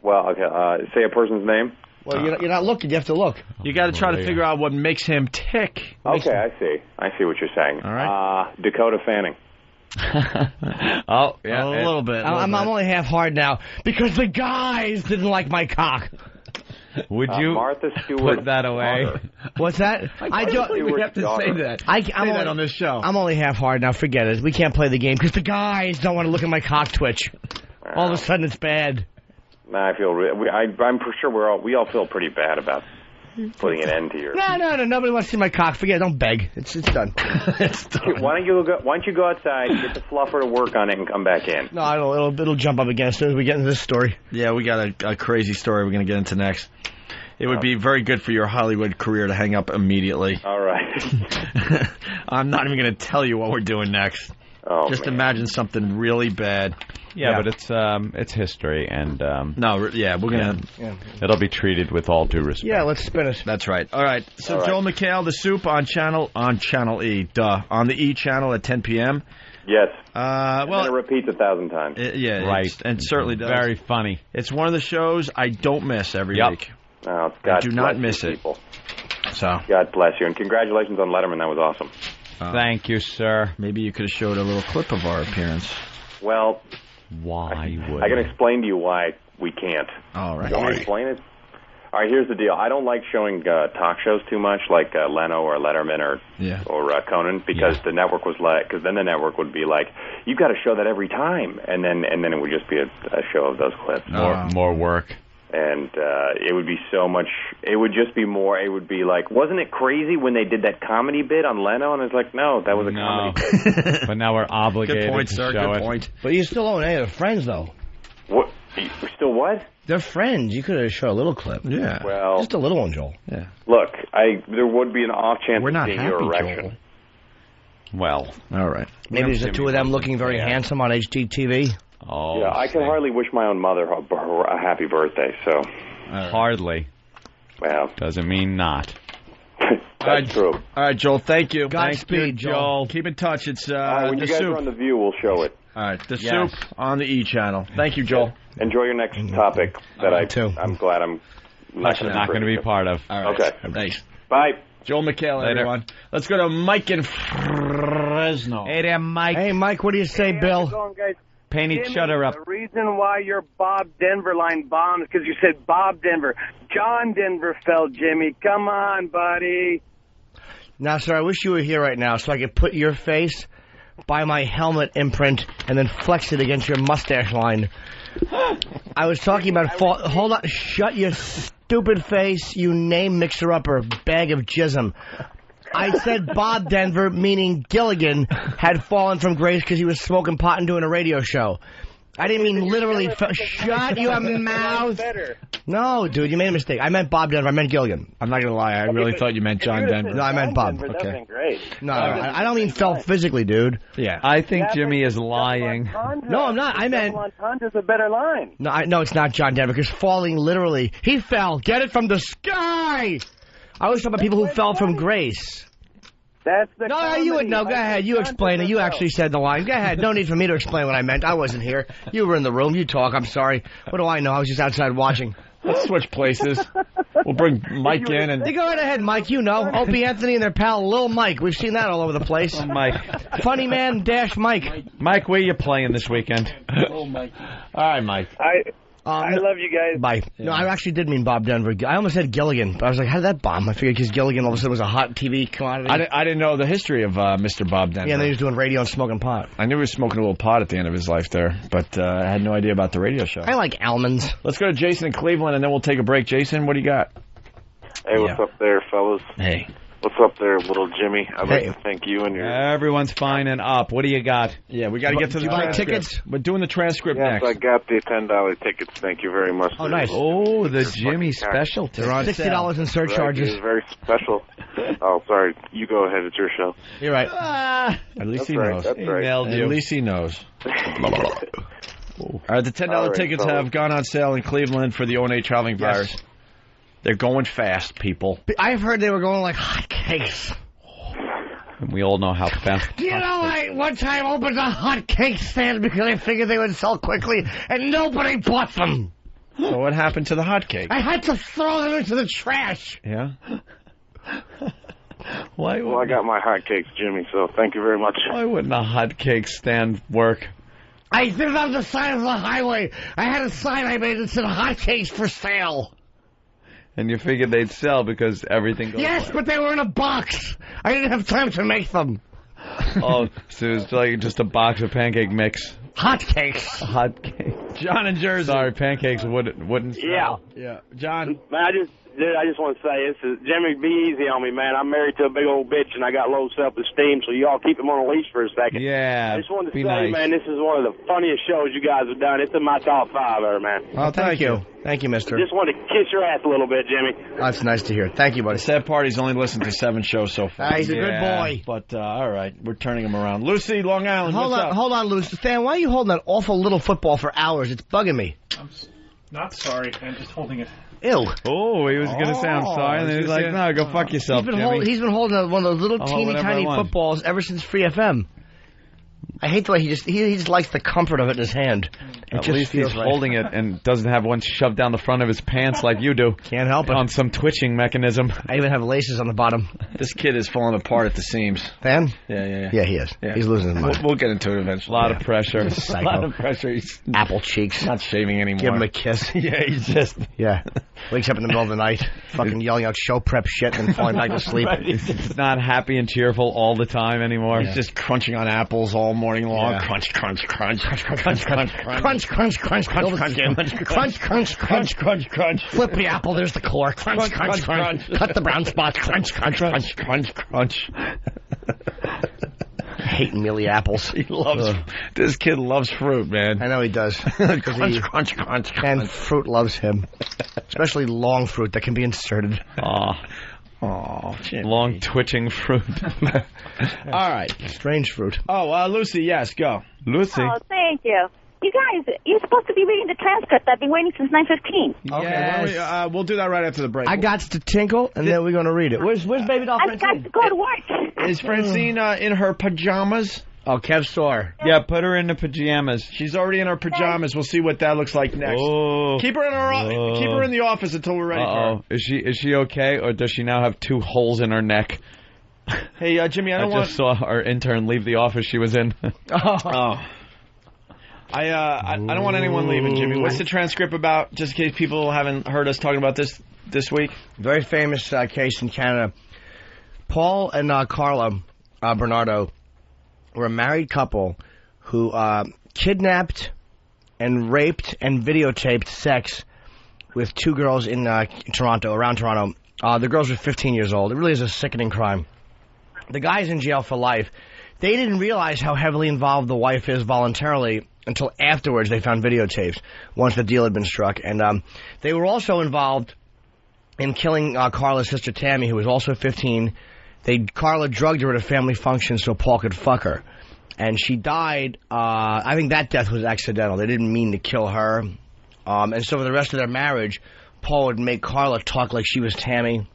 Well, okay. Say a person's name. Well, you're not looking. You have to look. You got to try to figure out what makes him tick. Okay, I see. I see what you're saying. All right. Dakota Fanning. Oh, yeah. A little bit. I'm only half hard now because the guys didn't like my cock. Would you Martha Stewart put that away? What's that? We have to say that. I'm say only, that on this show. I'm only half hard now. Forget it. We can't play the game because the guys don't want to look at my cock twitch. All of a sudden, it's bad. Nah, I feel. I'm for sure we all feel pretty bad about putting an end to your. No. Nobody wants to see my cock. Forget it. Don't beg. It's done. It's done. Why don't you go outside, get the fluffer to work on it, and come back in? No, it'll jump up again as soon as we get into this story. Yeah, we got a crazy story we're going to get into next. It would be very good for your Hollywood career to hang up immediately. All right. I'm not even going to tell you what we're doing next. Oh, just man. imagine something really bad. Yeah, but it's history, and we're gonna. Yeah. It'll be treated with all due respect. Yeah, let's spin it. That's right. All right. So All right. Joel McHale, The Soup on Channel E, on the E channel at 10 p.m. Yes. Well, and it repeats 1,000 times. Yeah, right. And certainly does. Very funny. It's one of the shows I don't miss every week. Oh, I God do bless not you miss it. people. So God bless you, and congratulations on Letterman. That was awesome. Thank you, sir. Maybe you could have showed a little clip of our appearance. Well, why would I can explain to you why we can't. All right. You want me to explain it? All right, here's the deal. I don't like showing talk shows too much, like Leno or Letterman or Conan, because the network was like, because then the network would be like, you've got to show that every time, and then it would just be a show of those clips. More work. And it would be so much. It would just be more. It would be like, wasn't it crazy when they did that comedy bit on Leno? And it's like, no, that was a comedy bit. But now we're obligated Good point, to sir. show Good it. point. But you still own any of the friends, though. What? We're still what? They're friends. You could have showed a little clip. Yeah. Well, just a little one, Joel. Yeah. Look, there would be an off chance We're not of seeing happy, your erection. Joel. Well, all right. Maybe there's the two of them looking very handsome on HGTV. Oh, yeah, I can hardly wish my own mother a happy birthday. So hardly. Well, doesn't mean not. That's true. All right, Joel. Thank you. Godspeed, Joel. Keep in touch. It's when The you guys Soup. are on The View, we'll show it. All right, The Soup on the E channel. Thank you, Joel. Enjoy your next topic that I'm glad I'm not going to be part of. All right. Okay. Thanks. Bye. Joel McHale, Later. everyone. Let's go to Mike in Fresno. Hey there, Mike. Hey, Mike, what do you say, Bill? How's it going, guys? Paint each other up. The reason why your Bob Denver line bombed is because you said Bob Denver. John Denver fell, Jimmy. Come on, buddy. Now, sir, I wish you were here right now so I could put your face by my helmet imprint and then flex it against your mustache line. I was talking about... Hold on. Shut your stupid face, you name mixer-upper, bag of jism. I said Bob Denver, meaning Gilligan, had fallen from grace because he was smoking pot and doing a radio show. I didn't mean literally... Shut your mouth! No, dude, you made a mistake. I meant Bob Denver. I meant Gilligan. I'm not going to lie. I really thought you meant John Denver. No, I meant Bob. Denver, okay. That's great. No, I don't mean fell physically, dude. Yeah. I think Jimmy is lying. No, I'm not. I meant... Entendre's a better line. No, it's not John Denver, because falling literally... He fell. Get it from the sky! I always talk about people who fell from grace. That's the No, you would know. Go ahead. You explain it. You actually said the line. Go ahead. No need for me to explain what I meant. I wasn't here. You were in the room. You talk. I'm sorry. What do I know? I was just outside watching. Let's switch places. We'll bring Mike in and... You go right ahead, Mike. You know. Opie Anthony and their pal, Lil Mike. We've seen that all over the place. Mike. Funny man dash Mike. Mike, where you playing this weekend? Oh, Mike. All right, Mike. I love you guys. Bye. Yeah. No, I actually did mean Bob Denver. I almost said Gilligan, but I was like, how did that bomb? I figured because Gilligan all of a sudden was a hot TV commodity. I didn't know the history of Mr. Bob Denver. Yeah, and then he was doing radio and smoking pot. I knew he was smoking a little pot at the end of his life there, but I had no idea about the radio show. I like almonds. Let's go to Jason in Cleveland, and then we'll take a break. Jason, what do you got? Hey, what's up there, fellas? Hey. What's up there, little Jimmy? I'd like to thank you and your... Everyone's fine and up. What do you got? Yeah, we got to get to the tickets. We're doing the transcript yes, next. I got the $10 tickets. Thank you very much. Oh, nice. Oh, the Jimmy special. They're on $60 in surcharges. It's very special. Oh, sorry. You go ahead. It's your show. You're right. At least That's he right, knows. that's right. At least he knows. All right, the $10 tickets have gone on sale in Cleveland for the O&A traveling buyers. They're going fast, people. I've heard they were going like hotcakes. And we all know how fast. Do you know I one time opened a hotcake stand because I figured they would sell quickly, and nobody bought them. So what happened to the hotcake? I had to throw them into the trash. Yeah? Why? Well, I got my hotcakes, Jimmy, so thank you very much. Why wouldn't a hotcake stand work? I did it on the side of the highway. I had a sign I made that said hotcakes for sale. And you figured they'd sell because everything goes Yes, but they were in a box. I didn't have time to make them. Oh, so it's like just a box of pancake mix. Hotcakes. Hotcakes. John in Jersey. Sorry, pancakes wouldn't sell. Yeah. John. Man, I just want to say this is Jimmy. Be easy on me, man. I'm married to a big old bitch, and I got low self-esteem. So y'all keep him on a leash for a second. Yeah. I just wanted to say, nice. man, this is one of the funniest shows you guys have done. It's in my top 5 ever, man. Well, thank you. Thank you, mister. Just wanted to kiss your ass a little bit, Jimmy. That's nice to hear. Thank you, buddy. The sad part, he's only listened to 7 shows so far. He's a good boy. But, all right, we're turning him around. Lucy, Long Island, Hold on, Lucy. Stan, why are you holding that awful little football for hours? It's bugging me. I'm not sorry. I'm just holding it. Ew. Oh, he was going to say I'm sorry, and then he's like, no, go fuck yourself, Jimmy. He's been holding one of those little teeny tiny footballs ever since Free FM. I hate the way he just likes the comfort of it in his hand. At least he's holding it and doesn't have one shoved down the front of his pants like you do. Can't help it. On some twitching mechanism. I even have laces on the bottom. This kid is falling apart at the seams. Stan? Yeah. Yeah, he is. Yeah. He's losing his mind. We'll get into it eventually. A lot of pressure. A lot of pressure. He's apple cheeks. Not shaving anymore. Give him a kiss. Yeah, he's just... Yeah. Wakes up in the middle of the night, fucking yelling out show prep shit and then falling back to sleep. Right. He's not happy and cheerful all the time anymore. He's just crunching on apples all morning long. Yeah. Crunch, crunch, crunch. Crunch, crunch, crunch, crunch, crunch, crunch, crunch, crunch, crunch, crunch. Flip the apple, there's the core. Crunch, crunch, crunch. Cut the brown spots. Crunch, crunch, crunch, crunch, crunch. I hate mealy apples. This kid loves fruit, man. I know he does. Crunch, crunch, crunch. And fruit loves him. Especially long fruit that can be inserted. Oh, long twitching fruit. All right. Strange fruit. Oh, Lucy, yes, go. Lucy. Oh, thank you. You guys, you're supposed to be reading the transcript. I've been waiting since 9:15. Okay, we'll do that right after the break. I got to tinkle, and then we're going to read it. Where's Baby Doll I've got to go to work. Is Francine in her pajamas? Oh, Kev Sore. Yeah, put her in the pajamas. She's already in her pajamas. We'll see what that looks like next. Oh. Keep her in the office until we're ready for her. Is she okay, or does she now have 2 holes in her neck? Hey, Jimmy, I just saw our intern leave the office she was in. I don't want anyone leaving, Jimmy. What's the transcript about, just in case people haven't heard us talking about this week? Very famous case in Canada. Paul and Carla Bernardo were a married couple who kidnapped and raped and videotaped sex with 2 girls in Toronto, around Toronto. The girls were 15 years old. It really is a sickening crime. The guy's in jail for life. They didn't realize how heavily involved the wife is voluntarily until afterwards they found videotapes, once the deal had been struck. And they were also involved in killing Carla's sister Tammy, who was also 15. Carla drugged her at a family function so Paul could fuck her. And she died. I think that death was accidental. They didn't mean to kill her. And so for the rest of their marriage, Paul would make Carla talk like she was Tammy.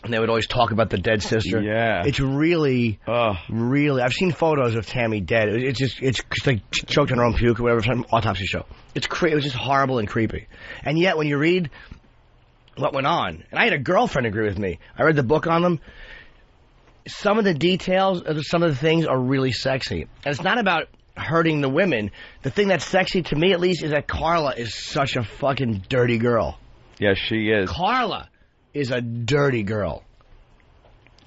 And they would always talk about the dead sister. Yeah. It's really, really... I've seen photos of Tammy dead. It's like she choked on her own puke or whatever, some autopsy show. It was just horrible and creepy. And yet, when you read what went on. And I had a girlfriend agree with me. I read the book on them. Some of the details of some of the things are really sexy. And it's not about hurting the women. The thing that's sexy to me, at least, is that Carla is such a fucking dirty girl. Yes, she is. Carla is a dirty girl.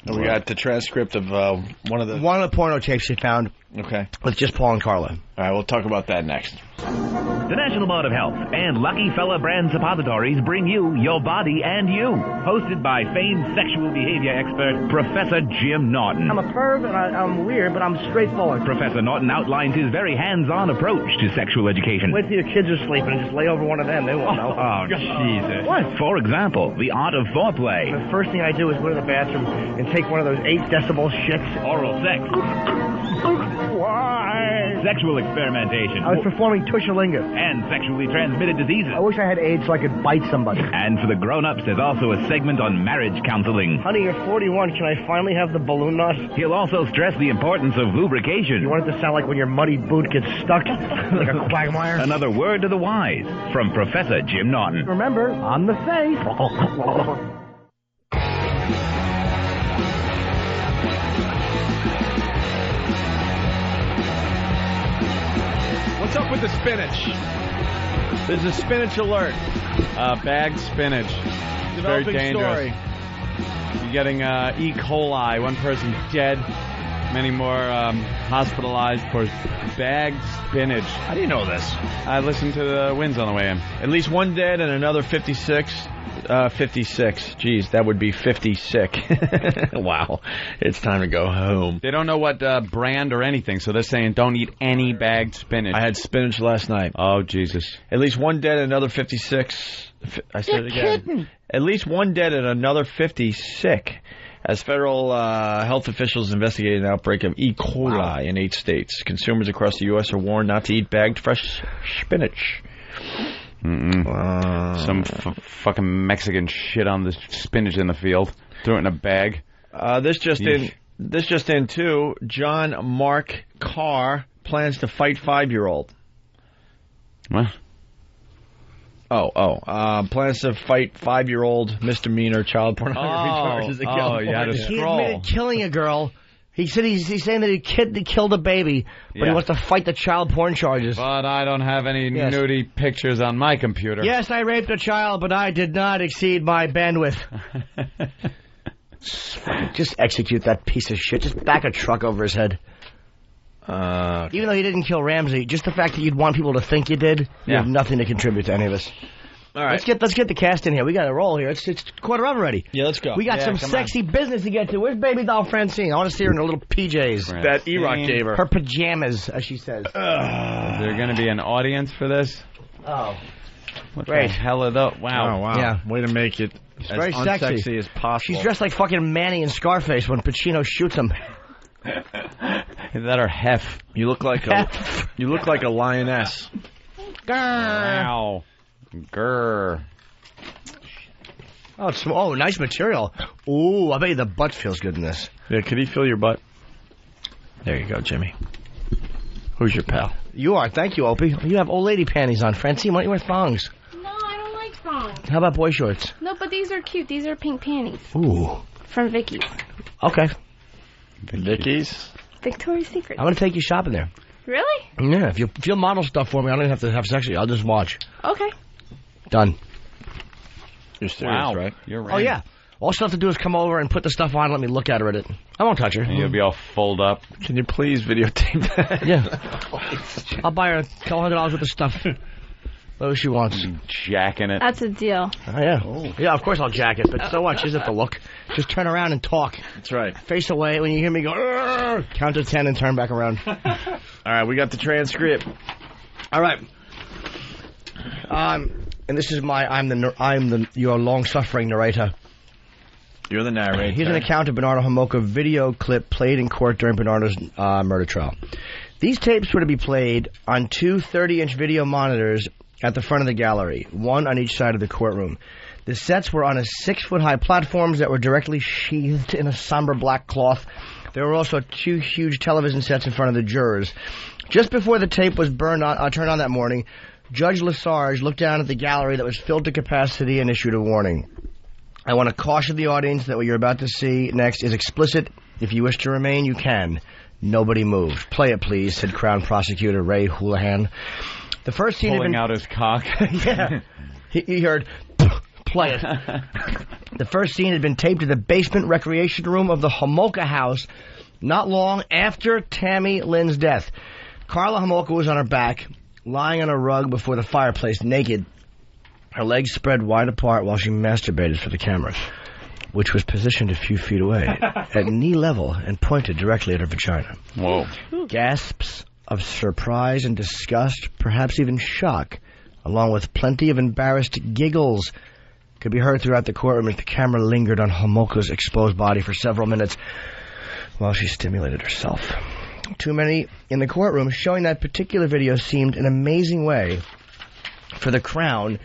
And we got the transcript of one of the porno tapes she found. Okay. With just Paul and Carla. All right, we'll talk about that next. The National Board of Health and Lucky Fella brand suppositories bring you Your Body and You, hosted by famed sexual behavior expert Professor Jim Norton. I'm a perv and I'm weird, but I'm straightforward. Professor Norton outlines his very hands-on approach to sexual education. Wait till your kids are sleeping and just lay over one of them. They won't know. Oh, Jesus. What? For example, the art of foreplay. The first thing I do is go to the bathroom and take one of those 8 decibel shits. Oral sex. Why? Sexual experimentation. I was performing Tushalinga. And sexually transmitted diseases. I wish I had AIDS so I could bite somebody. And for the grown-ups, there's also a segment on marriage counseling. Honey, you're 41. Can I finally have the balloon knot? He'll also stress the importance of lubrication. You want it to sound like when your muddy boot gets stuck like a quagmire? Another word to the wise from Professor Jim Norton. Remember, on the face. What's up with the spinach? There's a spinach alert. Bagged spinach. It's very dangerous. Story. You're getting E. coli. One person dead. Many more hospitalized for bagged spinach. How do you know this? I listened to the winds on the way in. At least one dead and another 56. 56. Geez, that would be 50 sick. Wow. It's time to go home. They don't know what brand or anything, so they're saying don't eat any bagged spinach. I had spinach last night. Oh, Jesus. At least one dead and another 56. I said it again. Kidding. At least one dead and another 50 sick. As federal health officials investigate an outbreak of E. coli in 8 states. Consumers across the U.S. are warned not to eat bagged fresh spinach. Some fucking Mexican shit on the spinach in the field. Threw it in a bag. This just in too. John Mark Carr plans to fight 5-year-old. What? Plans to fight 5-year-old misdemeanor child pornography charges again. Oh, you had to He scroll. admitted killing a girl. He said he's saying that he killed a baby, but he wants to fight the child porn charges. But I don't have any nudie pictures on my computer. Yes, I raped a child, but I did not exceed my bandwidth. Just execute that piece of shit. Just back a truck over his head. Even though he didn't kill Ramsey, just the fact that you'd want people to think you did, you have nothing to contribute to any of us. All right. Let's get the cast in here. We got to roll here. It's 1:15 already. Yeah, let's go. We got some sexy business to get to. Where's baby doll Francine? I want to see her in her little PJs. That E-Rock gave her. Her pajamas, as she says. Is there going to be an audience for this? Oh. What the hell are those? Wow. Oh, wow. Yeah. Way to make it It's as very unsexy sexy. as possible. She's dressed like fucking Manny in Scarface when Pacino shoots him. Is that her hef? You look like a lioness. Wow. Grr. Oh, nice material. Ooh, I bet you the butt feels good in this. Yeah, could he feel your butt? There you go, Jimmy. Who's your pal? You are. Thank you, Opie. You have old lady panties on. Francine, why don't you wear thongs? No, I don't like thongs. How about boy shorts? No, but these are cute. These are pink panties. Ooh. From Vicky's. Okay. Vicky's? Victoria's Secret. I'm going to take you shopping there. Really? Yeah, if you'll model stuff for me, I don't even have to have sex with you. I'll just watch. Okay. Done. You're serious, right? You're right. Oh, yeah. All she'll have to do is come over and put the stuff on and let me look at her at it. I won't touch her. And you'll be all fold up. Can you please videotape that? Yeah. I'll buy her $1,200 worth of stuff. Whatever she wants. Jacking it. That's a deal. Oh, yeah. Yeah, of course I'll jack it, but so what? She doesn't have to look. Just turn around and talk. That's right. Face away when you hear me go, "Arr!" Count to 10 and turn back around. All right, we got the transcript. All right. And this is your long-suffering narrator. You're the narrator. Here's an account of Bernardo Homolka video clip played in court during Bernardo's murder trial. These tapes were to be played on 2 30-inch video monitors at the front of the gallery, one on each side of the courtroom. The sets were on 6-foot-high platforms that were directly sheathed in a somber black cloth. There were also 2 huge television sets in front of the jurors. Just before the tape was turned on that morning, Judge Lesarge looked down at the gallery that was filled to capacity and issued a warning. I want to caution the audience that what you're about to see next is explicit. If you wish to remain, you can. Nobody moved. Play it, please, said Crown Prosecutor Ray Houlihan. The first scene pulling out his cock. Yeah. He heard, play it. The first scene had been taped to the basement recreation room of the Homolka house not long after Tammy Lynn's death. Karla Homolka was on her back, lying on a rug before the fireplace, naked, her legs spread wide apart while she masturbated for the camera, which was positioned a few feet away, at knee level and pointed directly at her vagina. Whoa. Gasps of surprise and disgust, perhaps even shock, along with plenty of embarrassed giggles, could be heard throughout the courtroom as the camera lingered on Homolka's exposed body for several minutes while she stimulated herself. Too many in the courtroom showing that particular video seemed an amazing way for the Crown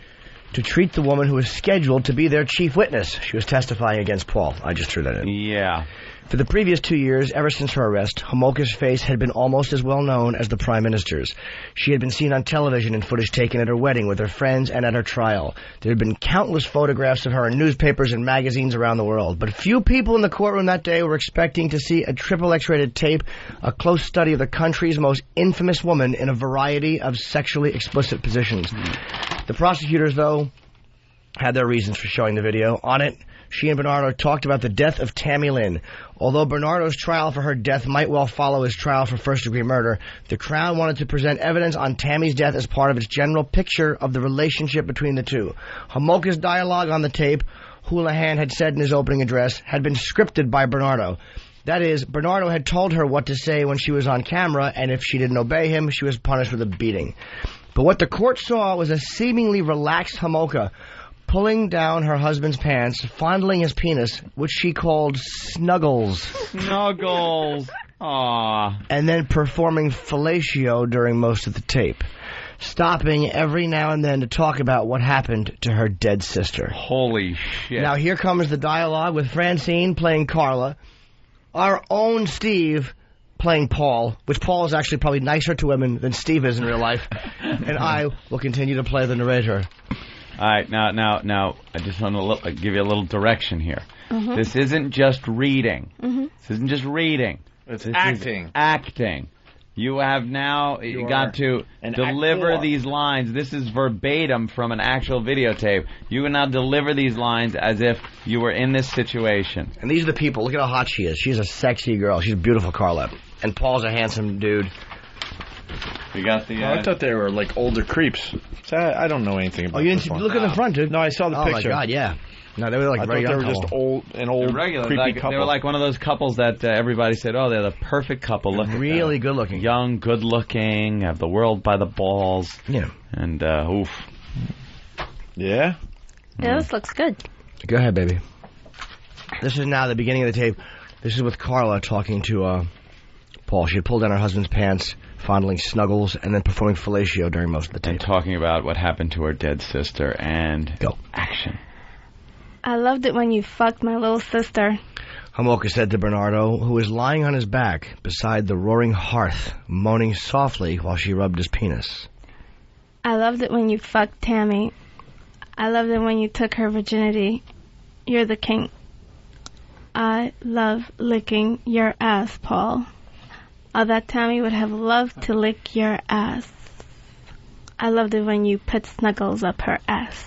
to treat the woman who was scheduled to be their chief witness. She was testifying against Paul. I just threw that in. Yeah. For the previous 2 years, ever since her arrest, Homolka's face had been almost as well known as the Prime Minister's. She had been seen on television in footage taken at her wedding with her friends and at her trial. There had been countless photographs of her in newspapers and magazines around the world. But few people in the courtroom that day were expecting to see a XXX-rated tape, a close study of the country's most infamous woman in a variety of sexually explicit positions. The prosecutors, though, had their reasons for showing the video. On it, she and Bernardo talked about the death of Tammy Lynn. Although Bernardo's trial for her death might well follow his trial for first-degree murder, the Crown wanted to present evidence on Tammy's death as part of its general picture of the relationship between the two. Homolka's dialogue on the tape, Houlihan had said in his opening address, had been scripted by Bernardo. That is, Bernardo had told her what to say when she was on camera, and if she didn't obey him, she was punished with a beating. But what the court saw was a seemingly relaxed Homolka pulling down her husband's pants, fondling his penis, which she called Snuggles. Snuggles. Aww. And then performing fellatio during most of the tape, stopping every now and then to talk about what happened to her dead sister. Holy shit. Now here comes the dialogue with Francine playing Karla, our own Steve playing Paul, which Paul is actually probably nicer to women than Steve is in real life, and I will continue to play the narrator. All right, now, I just want to give you a little direction here. Mm-hmm. This isn't just reading. Mm-hmm. This isn't just reading. It's acting. Acting. You have now got to deliver these lines. This is verbatim from an actual videotape. You can now deliver these lines as if you were in this situation. And these are the people. Look at how hot she is. She's a sexy girl. She's a beautiful, Karla. And Paul's a handsome dude. You got the... I thought they were like older creeps. So I don't know anything about you didn't look at the front, dude. No, I saw the picture. Oh, my God, yeah. No, they were like very young. I thought they were just old, regular, creepy couple. They were like one of those couples that everybody said, oh, they're the perfect couple. Look really good looking. Young, good looking, have the world by the balls. Yeah. And, oof. Yeah? Yeah, this looks good. Go ahead, baby. This is now the beginning of the tape. This is with Karla talking to Paul. She had pulled down her husband's pants, fondling Snuggles, and then performing fellatio during most of the tape. And talking about what happened to her dead sister, and action. I loved it when you fucked my little sister. Homolka said to Bernardo, who was lying on his back beside the roaring hearth, moaning softly while she rubbed his penis. I loved it when you fucked Tammy. I loved it when you took her virginity. You're the king. I love licking your ass, Paul. Oh, that Tammy would have loved to lick your ass. I loved it when you put Snuggles up her ass.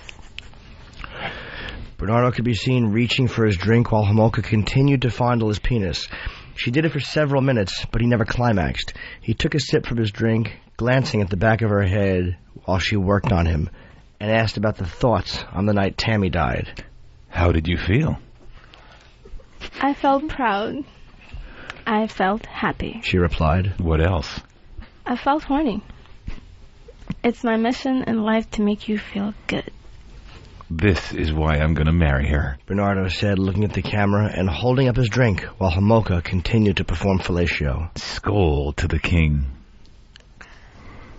Bernardo could be seen reaching for his drink while Homolka continued to fondle his penis. She did it for several minutes, but he never climaxed. He took a sip from his drink, glancing at the back of her head while she worked on him, and asked about the thoughts on the night Tammy died. How did you feel? I felt proud. I felt happy. She replied. What else? I felt horny. It's my mission in life to make you feel good. This is why I'm going to marry her, Bernardo said, looking at the camera and holding up his drink while Homolka continued to perform fellatio. Skål to the king.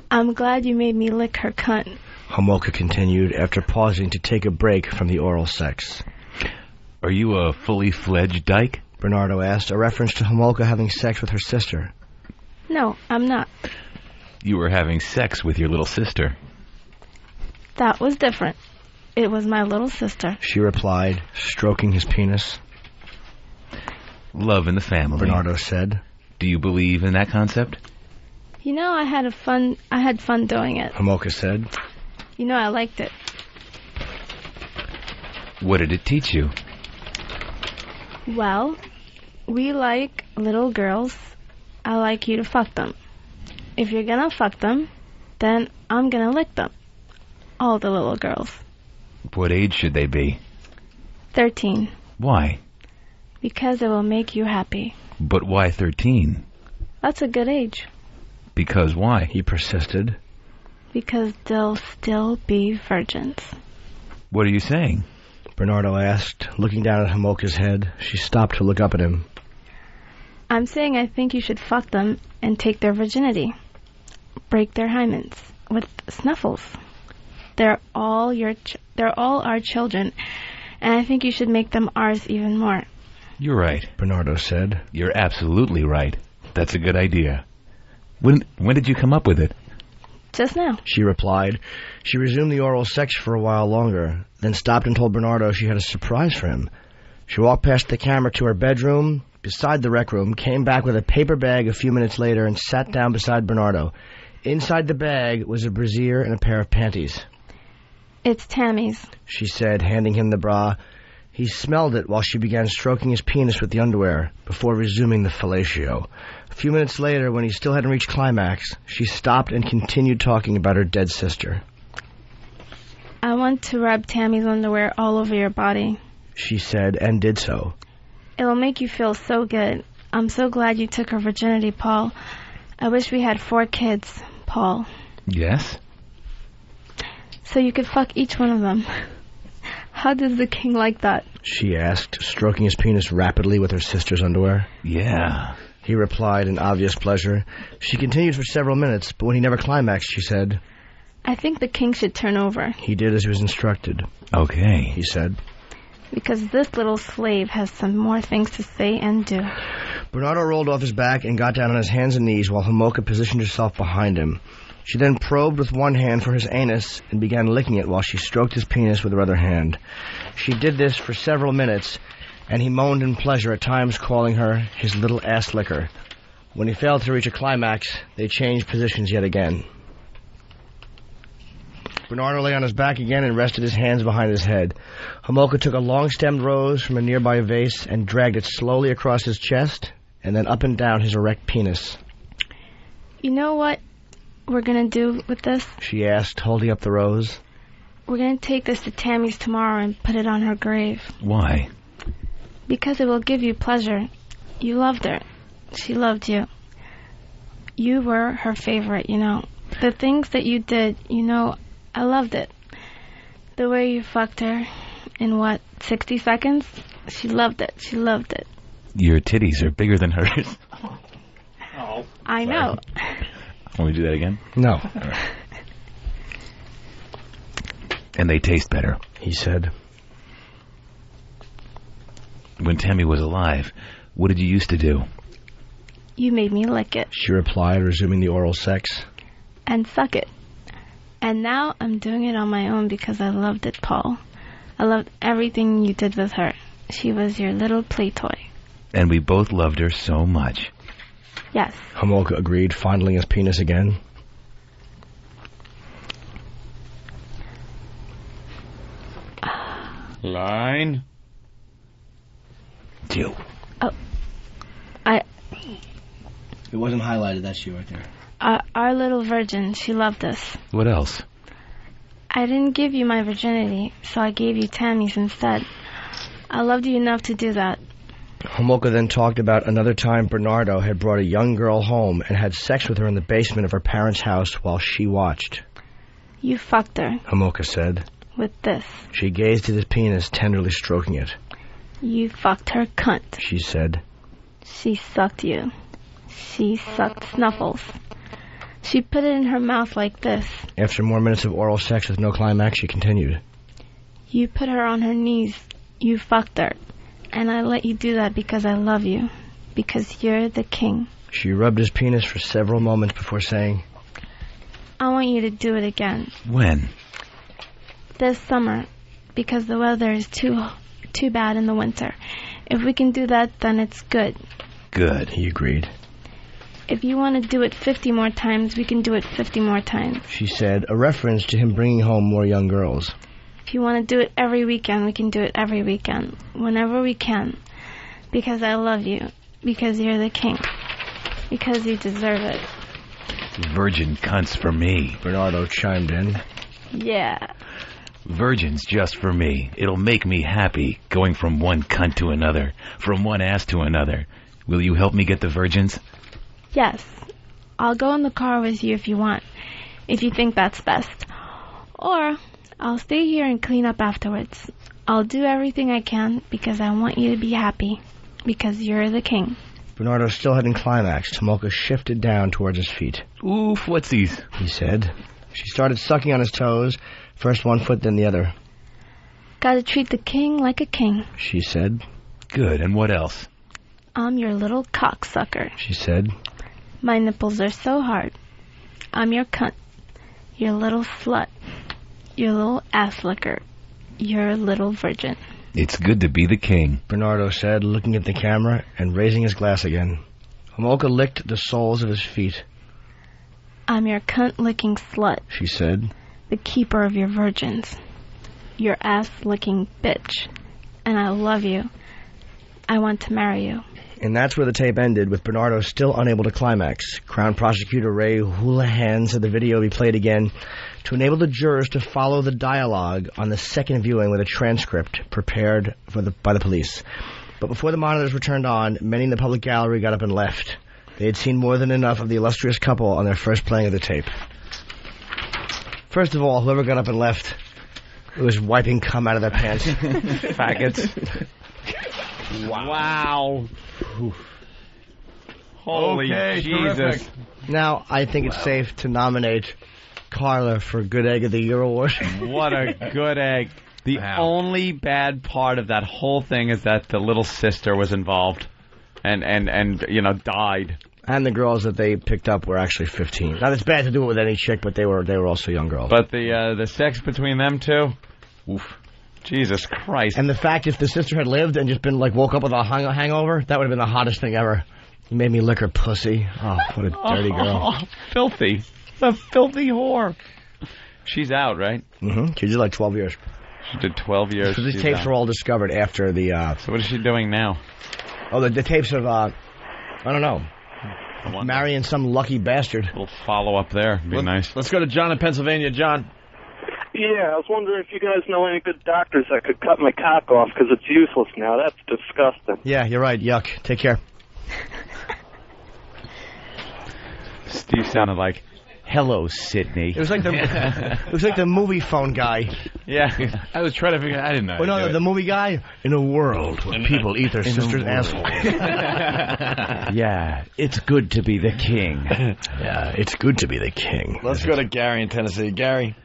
I'm glad you made me lick her cunt. Homolka continued after pausing to take a break from the oral sex. Are you a fully fledged dyke? Bernardo asked, a reference to Homolka having sex with her sister. No, I'm not. You were having sex with your little sister. That was different. It was my little sister. She replied, stroking his penis. Love in the family, Bernardo said. Do you believe in that concept? You know, I had fun doing it. Homolka said. You know, I liked it. What did it teach you? Well, we like little girls. I like you to fuck them. If you're gonna fuck them, then I'm gonna lick them. All the little girls. What age should they be? 13. Why? Because it will make you happy. But why 13? That's a good age. Because why? He persisted. Because they'll still be virgins. What are you saying? Bernardo asked, looking down at Homolka's head. She stopped to look up at him. I'm saying I think you should fuck them and take their virginity. Break their hymens with snuffles. They're all our children, and I think you should make them ours even more. You're right, Bernardo said. You're absolutely right. That's a good idea. When did you come up with it? Just now. She replied. She resumed the oral sex for a while longer, then stopped and told Bernardo she had a surprise for him. She walked past the camera to her bedroom, beside the rec room, came back with a paper bag a few minutes later and sat down beside Bernardo. Inside the bag was a brassiere and a pair of panties. It's Tammy's, she said, handing him the bra. He smelled it while she began stroking his penis with the underwear, before resuming the fellatio. A few minutes later, when he still hadn't reached climax, she stopped and continued talking about her dead sister. I want to rub Tammy's underwear all over your body, she said, and did so. It'll make you feel so good. I'm so glad you took her virginity, Paul. I wish we had 4 kids, Paul. Yes? So you could fuck each one of them. How does the king like that? She asked, stroking his penis rapidly with her sister's underwear. Yeah. He replied in obvious pleasure. She continued for several minutes, but when he never climaxed, she said, I think the king should turn over. He did as he was instructed. Okay, he said. Because this little slave has some more things to say and do. Bernardo rolled off his back and got down on his hands and knees while Homolka positioned herself behind him. She then probed with one hand for his anus and began licking it while she stroked his penis with her other hand. She did this for several minutes, and he moaned in pleasure, at times calling her his little ass licker. When he failed to reach a climax, they changed positions yet again. Bernardo lay on his back again and rested his hands behind his head. Homolka took a long-stemmed rose from a nearby vase and dragged it slowly across his chest and then up and down his erect penis. You know what we're going to do with this? She asked, holding up the rose. We're going to take this to Tammy's tomorrow and put it on her grave. Why? Because it will give you pleasure. You loved her. She loved you. You were her favorite, you know. The things that you did, you know, I loved it. The way you fucked her in, 60 seconds? She loved it. She loved it. Your titties are bigger than hers. Oh. I know. Want me to do that again? No. And they taste better, he said. When Tammy was alive, what did you used to do? You made me lick it. She replied, resuming the oral sex. And suck it. And now I'm doing it on my own because I loved it, Paul. I loved everything you did with her. She was your little play toy. And we both loved her so much. Yes. Homolka agreed, fondling his penis again. Line. You. Oh. It wasn't highlighted, that's you right there. Our little virgin, she loved us. What else? I didn't give you my virginity, so I gave you Tammy's instead. I loved you enough to do that. Homolka then talked about another time Bernardo had brought a young girl home and had sex with her in the basement of her parents' house while she watched. You fucked her. Homolka said. With this. She gazed at his penis, tenderly stroking it. You fucked her cunt. She said. She sucked you. She sucked Snuffles. She put it in her mouth like this. After more minutes of oral sex with no climax, she continued. You put her on her knees. You fucked her. And I let you do that because I love you. Because you're the king. She rubbed his penis for several moments before saying, I want you to do it again. When? This summer. because the weather is too bad in the winter. If we can do that, then it's good. Good, he agreed. If you want to do it 50 more times, we can do it 50 more times. She said, a reference to him bringing home more young girls. If you want to do it every weekend, we can do it every weekend. Whenever we can. Because I love you. Because you're the king. Because you deserve it. Virgin cunts for me. Bernardo chimed in. Yeah. Virgin's just for me. It'll make me happy, going from one cunt to another, from one ass to another. Will you help me get the virgins? Yes. I'll go in the car with you if you want. If you think that's best. Or I'll stay here and clean up afterwards. I'll do everything I can because I want you to be happy. Because you're the king. Bernardo still hadn't climaxed. Tomoko shifted down towards his feet. Oof, whatsies, he said. She started sucking on his toes, first one foot, then the other. Gotta treat the king like a king, she said. Good, and what else? I'm your little cocksucker, she said. My nipples are so hard. I'm your cunt. Your little slut. Your little ass licker. Your little virgin. It's good to be the king, Bernardo said, looking at the camera and raising his glass again. Homolka licked the soles of his feet. I'm your cunt-licking slut, she said. The keeper of your virgins. Your ass-licking bitch. And I love you. I want to marry you. And that's where the tape ended, with Bernardo still unable to climax. Crown Prosecutor Ray Houlihan said the video be played again to enable the jurors to follow the dialogue on the second viewing with a transcript prepared by the police. But before the monitors were turned on, many in the public gallery got up and left. They had seen more than enough of the illustrious couple on their first playing of the tape. First of all, whoever got up and left was wiping cum out of their pants. Faggots. Wow. Holy Jesus. Terrific. Now, I think it's safe to nominate Carla for Good Egg of the Year award. What a good egg. The only bad part of that whole thing is that the little sister was involved and you know, died. And the girls that they picked up were actually 15. Now, it's bad to do it with any chick, but they were also young girls. But the sex between them two, oof. Jesus Christ. And the fact if the sister had lived and just been, like, woke up with a hangover, that would have been the hottest thing ever. You made me lick her pussy. Oh, what a dirty girl. Oh, filthy. A filthy whore. She's out, right? Mm-hmm. She did like 12 years. She did 12 years. So these tapes were all discovered after the... So what is she doing now? Oh, the tapes of, I don't know, marrying some lucky bastard. A little follow-up there. Be nice. Let's go to John in Pennsylvania. John. Yeah, I was wondering if you guys know any good doctors that could cut my cock off because it's useless now. That's disgusting. Yeah, you're right. Yuck. Take care. Steve sounded like, hello, Sydney. It was like the movie phone guy. Yeah. I was trying to figure out. I didn't know. Oh, no, the movie guy? In a world where people eat their sister's asshole. Yeah, it's good to be the king. Yeah, it's good to be the king. Let's go to Gary in Tennessee. Gary.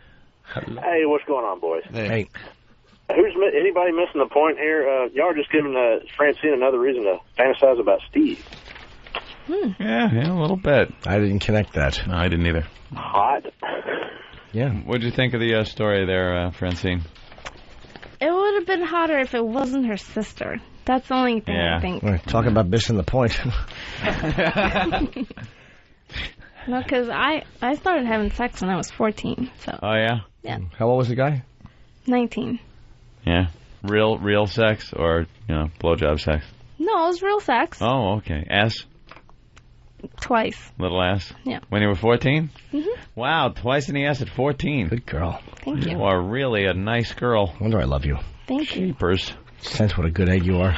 Hey, what's going on, boys? Hey. Anybody missing the point here? Y'all are just giving Francine another reason to fantasize about Steve. Yeah, a little bit. I didn't connect that. No, I didn't either. Hot. Yeah. What'd you think of the story there, Francine? It would have been hotter if it wasn't her sister. That's the only thing I think. We're talking about missing the point. No, because I started having sex when I was 14. So. Oh, yeah? Yeah. How old was the guy? 19. Yeah. Real sex or, blowjob sex? No, it was real sex. Oh, okay. Ass? Twice. Little ass? Yeah. When you were 14? Mm-hmm. Wow, twice in the ass at 14. Good girl. Thank you. You are really a nice girl. Wonder I love you. Thank you. Jeepers. Sense what a good egg you are.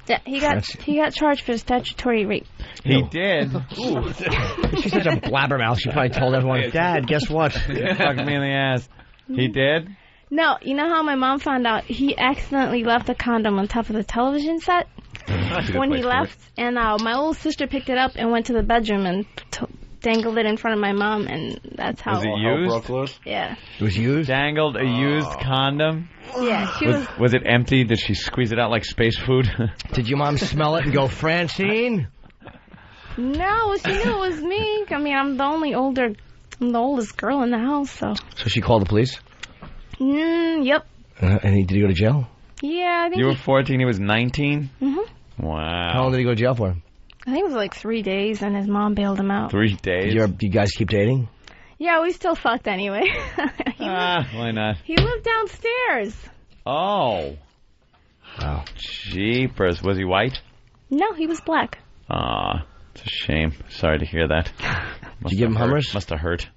Yeah, he got charged for statutory rape. He did? She's such a blabbermouth. She probably told everyone, Dad, guess what? Fucked me in the ass. He did? No, you know how my mom found out? He accidentally left a condom on top of the television set when he left, and my little sister picked it up and went to the bedroom and dangled it in front of my mom, and that's how... Was it used? Yeah. It was used? Dangled a used condom? Yeah, she Was it empty? Did she squeeze it out like space food? Did your mom smell it and go, Francine? No, she knew it was me. I mean, I'm the oldest girl in the house, so... So she called the police? Yep. And did he go to jail? Yeah, I think You were 14, he was 19? Mm-hmm. Wow. How long did he go to jail for? I think it was like 3 days, and his mom bailed him out. 3 days? You guys keep dating? Yeah, we still fucked anyway. Why not? He lived downstairs. Oh. Wow. Jeepers. Was he white? No, he was black. Aw, it's a shame. Sorry to hear that. Did you give him Hummers? Must have hurt.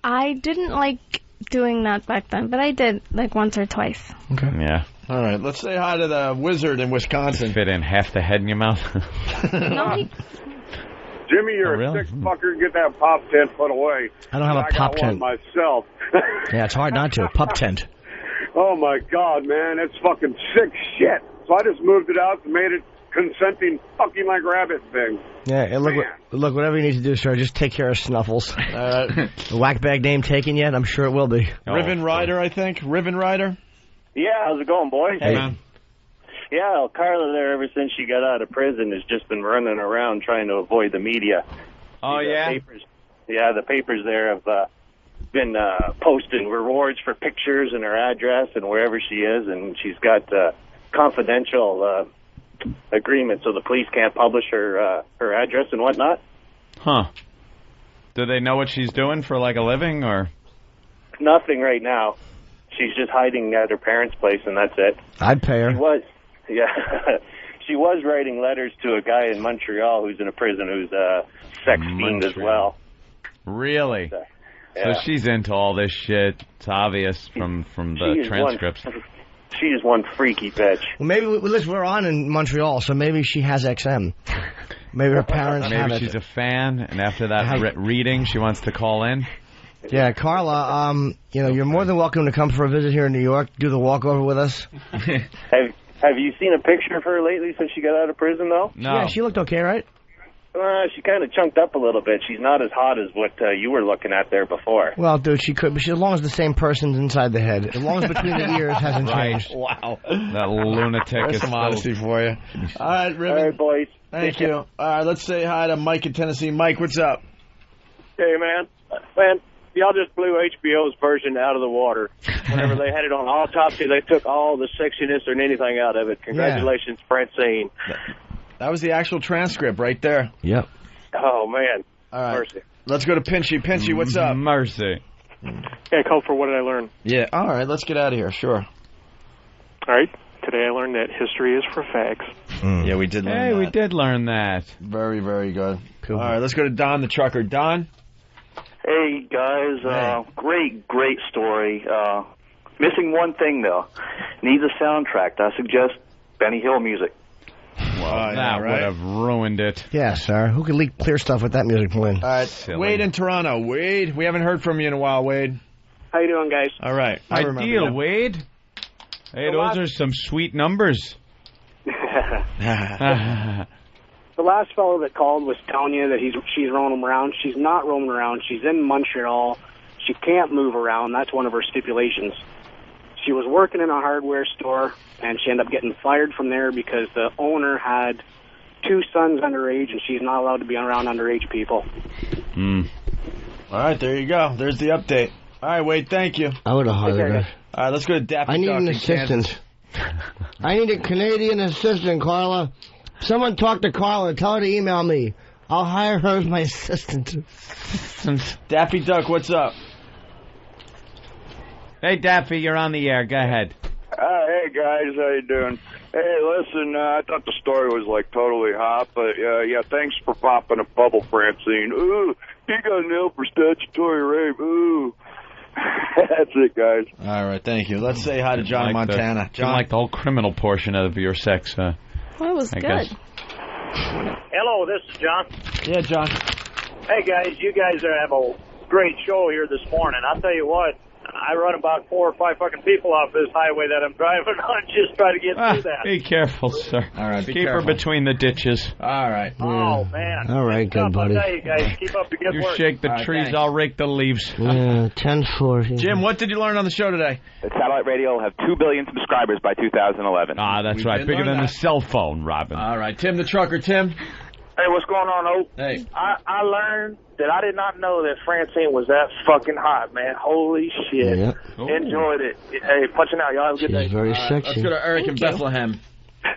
I didn't like doing that back then, but I did like once or twice. Okay. Yeah. All right, let's say hi to the wizard in Wisconsin. Fit in half the head in your mouth. Jimmy, you're a sick fucker. Get that pop tent put away. I don't have a pop got tent. one myself. Yeah, it's hard not to. Pup tent. Oh, my God, man. It's fucking sick shit. So I just moved it out and made it consenting fucking like rabbit thing. Yeah, and look, whatever you need to do, sir, just take care of Snuffles. The whack bag name taken yet? I'm sure it will be. Riven Rider, I think. Riven Rider. Yeah, how's it going, boys? Hey, man. Yeah, well, Carla there, ever since she got out of prison, has just been running around trying to avoid the media. Oh, yeah? The papers there have been posting rewards for pictures and her address and wherever she is, and she's got confidential agreement so the police can't publish her address and whatnot. Huh. Do they know what she's doing for, like, a living, or? Nothing right now. She's just hiding at her parents' place, and that's it. I'd pay her. She was writing letters to a guy in Montreal who's in a prison who's a sex fiend as well. Really? Yeah. So she's into all this shit. It's obvious from the transcripts. She is one freaky bitch. Well, maybe listen, we're on in Montreal, so maybe she has XM. Maybe her parents have it. Maybe she's a fan, and after that reading, she wants to call in. Yeah, Carla, you're more than welcome to come for a visit here in New York, do the walkover with us. Have you seen a picture of her lately since she got out of prison, though? No. Yeah, she looked okay, right? She kind of chunked up a little bit. She's not as hot as what you were looking at there before. Well, dude, she could, but as long as the same person's inside the head, as long as between the ears hasn't changed. Wow. That lunatic There's is some still... honesty for you. All right, Riven. All right, boys. Thank you. All right, let's say hi to Mike in Tennessee. Mike, what's up? Hey, man. Y'all just blew HBO's version out of the water. Whenever they had it on Autopsy, they took all the sexiness and anything out of it. Congratulations, Francine. That was the actual transcript right there. Yep. Oh, man. All right. Mercy. Let's go to Pinchy. Pinchy, what's up? Mercy. Hey, call for what did I learn? Yeah, all right, let's get out of here, sure. All right. Today I learned that history is for fags. Yeah, we did learn that. Hey, we did learn that. Very, very good. Cool. All right, let's go to Don the Trucker. Don? Hey, guys. Great story. Missing one thing, though. Needs a soundtrack. I suggest Benny Hill music. Well, that would have ruined it. Yeah, sir. Who could leak clear stuff with that music playing? All right, Wade in Toronto. Wade, we haven't heard from you in a while, Wade. How you doing, guys? All right. Ideal, Wade. Hey, those are some sweet numbers. The last fellow that called was telling you that she's roaming around. She's not roaming around. She's in Montreal. She can't move around. That's one of her stipulations. She was working in a hardware store, and she ended up getting fired from there because the owner had 2 sons underage, and she's not allowed to be around underage people. All right, there you go. There's the update. All right, Wade, thank you. I would have hired her. All right, let's go to Daffy I need Duck an in assistant. I need a Canadian assistant, Carla. Someone talk to Carla. Tell her to email me. I'll hire her as my assistant. Daffy Duck, what's up? Hey, Daffy, you're on the air. Go ahead. Hey, guys, how you doing? Hey, listen, I thought the story was, totally hot, but, thanks for popping a bubble, Francine. Ooh, he got nailed for statutory rape. Ooh. That's it, guys. All right, thank you. Let's say hi to John in Montana. John, like the whole criminal portion of your sex. Well, it was good. Guess. Hello, this is John. Yeah, John. Hey, guys, you guys have a great show here this morning. I'll tell you what, I run about 4 or 5 fucking people off this highway that I'm driving on just trying to get through that. Be careful, sir. All right, Keep her between the ditches. All right. Oh, man. All right, good buddy. I'll tell you guys, keep up the good work. You shake the trees, thanks. I'll rake the leaves. Yeah, 10-4. Jim, what did you learn on the show today? That satellite radio will have 2 billion subscribers by 2011. Ah, that's right. Bigger than a cell phone, Robin. All right, Tim the Trucker. Tim? Hey, what's going on, Oak? Hey. I learned that I did not know that Francine was that fucking hot, man. Holy shit. Yeah. Enjoyed it. Hey, punching out. Y'all have a good day. Very sexy. Let's go to Eric in Bethlehem.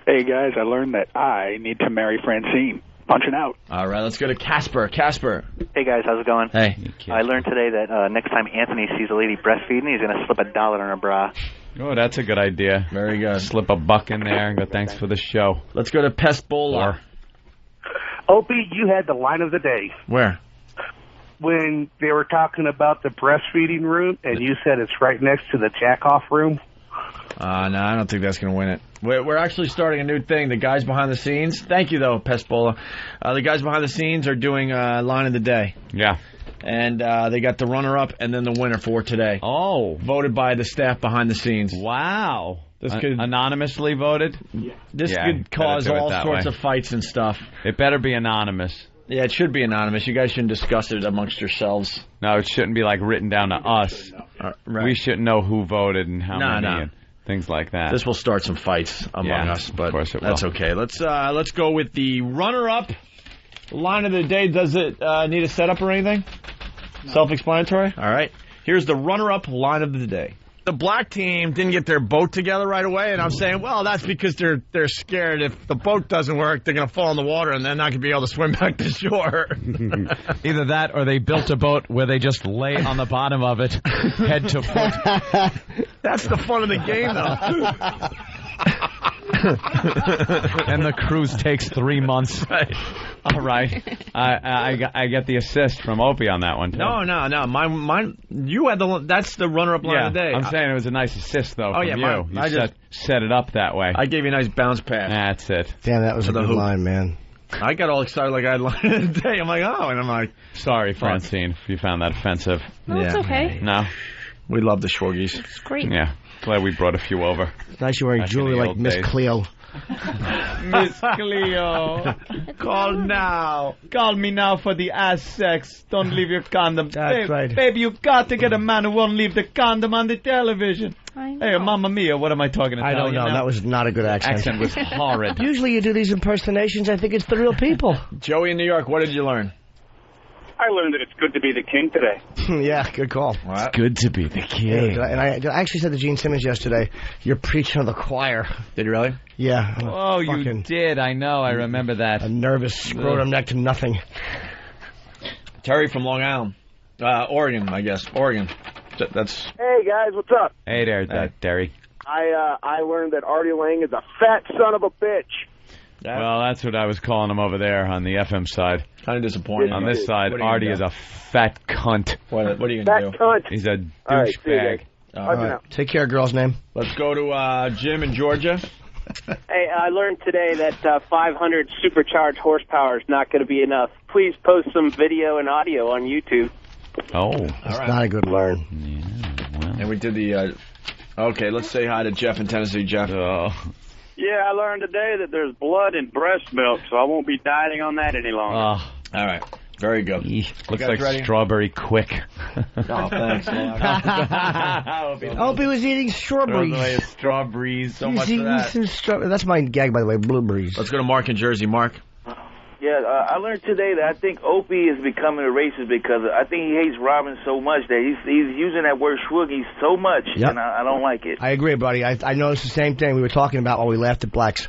Hey, guys, I learned that I need to marry Francine. Punching out. All right, let's go to Casper. Casper. Hey, guys, how's it going? Hey. I learned today that next time Anthony sees a lady breastfeeding, he's going to slip $1 in her bra. Oh, that's a good idea. Very good. Slip a buck in there and go, thanks for the show. Let's go to Pest Bowler. Opie, you had the line of the day. Where? When they were talking about the breastfeeding room, and you said it's right next to the jack-off room. No, I don't think that's going to win it. We're actually starting a new thing. The guys behind the scenes. Thank you, though, Pestbola. The guys behind the scenes are doing line of the day. Yeah. And they got the runner-up and then the winner for today. Oh. Voted by the staff behind the scenes. Wow. This could anonymously voted? This could cause all sorts way. of fights and stuff. It better be anonymous. Yeah, it should be anonymous. You guys shouldn't discuss it amongst yourselves. No, it shouldn't be like written down to us. Right. We shouldn't know who voted and how many. No. And things like that. This will start some fights among us, but of course it that's will. okay. Let's go with the runner-up line of the day. Does it need a setup or anything? No. Self-explanatory? All right. Here's the runner-up line of the day. The black team didn't get their boat together right away, and I'm saying, well, that's because they're scared if the boat doesn't work, they're going to fall in the water, and they're not going to be able to swim back to shore. Either that or they built a boat where they just lay on the bottom of it, head to foot. That's the fun of the game, though. And the cruise takes 3 months. Right. All right. I get the assist from Opie on that one, too. No. Mine. You had that's the runner-up line of the day. I'm saying it was a nice assist, though, from you. I You set it up that way. I gave you a nice bounce pass. That's it. Damn, that was a good line, man. I got all excited like I had line of the day. I'm like, oh, and I'm like, sorry, Francine, if you found that offensive. No, it's okay. No? We love the Shorgies. It's great. Yeah. Glad we brought a few over. Nice you're wearing jewelry like Miss Cleo. Miss Cleo, call now. Call me now for the ass sex. Don't leave your condom. That's right. Baby, you got to get a man who won't leave the condom on the television. I know. Hey, Mamma Mia, what am I talking about? I don't know. That was not a good accent. Accent was horrid. Usually you do these impersonations. I think it's the real people. Joey in New York, what did you learn? I learned that it's good to be the king today. Yeah, good call. It's good to be the king. Yeah, and I actually said to Gene Simmons yesterday, you're preaching to the choir. Did you really? Yeah. Oh, you did. I know. I remember that. A nervous scrotum neck to nothing. Terry from Long Island. Oregon, I guess. Oregon. That's. Hey, guys, what's up? Hey there, Derry. I learned that Artie Lang is a fat son of a bitch. Well, that's what I was calling him over there on the FM side. Kind of disappointing. On this side, Artie is a fat cunt. What are you going to do? Fat cunt. He's a All right, see you douchebag. guys. All right. Take care, girl's name. Let's go to Jim in Georgia. Hey, I learned today that 500 supercharged horsepower is not going to be enough. Please post some video and audio on YouTube. Oh. That's not a good learn. Yeah, well. And we did the... okay, let's say hi to Jeff in Tennessee. Jeff. Yeah, I learned today that there's blood in breast milk, so I won't be dieting on that any longer. All right. Very good. Looks like ready? Strawberry quick. Oh, thanks. Opie was eating strawberries. Strawberries. So much for that. That's my gag, by the way, blueberries. Let's go to Mark in Jersey. Mark. Yeah, I learned today that I think Opie is becoming a racist because I think he hates Robin so much that he's using that word schwoogie so much, and I don't like it. I agree, buddy. I noticed the same thing we were talking about while we laughed at blacks.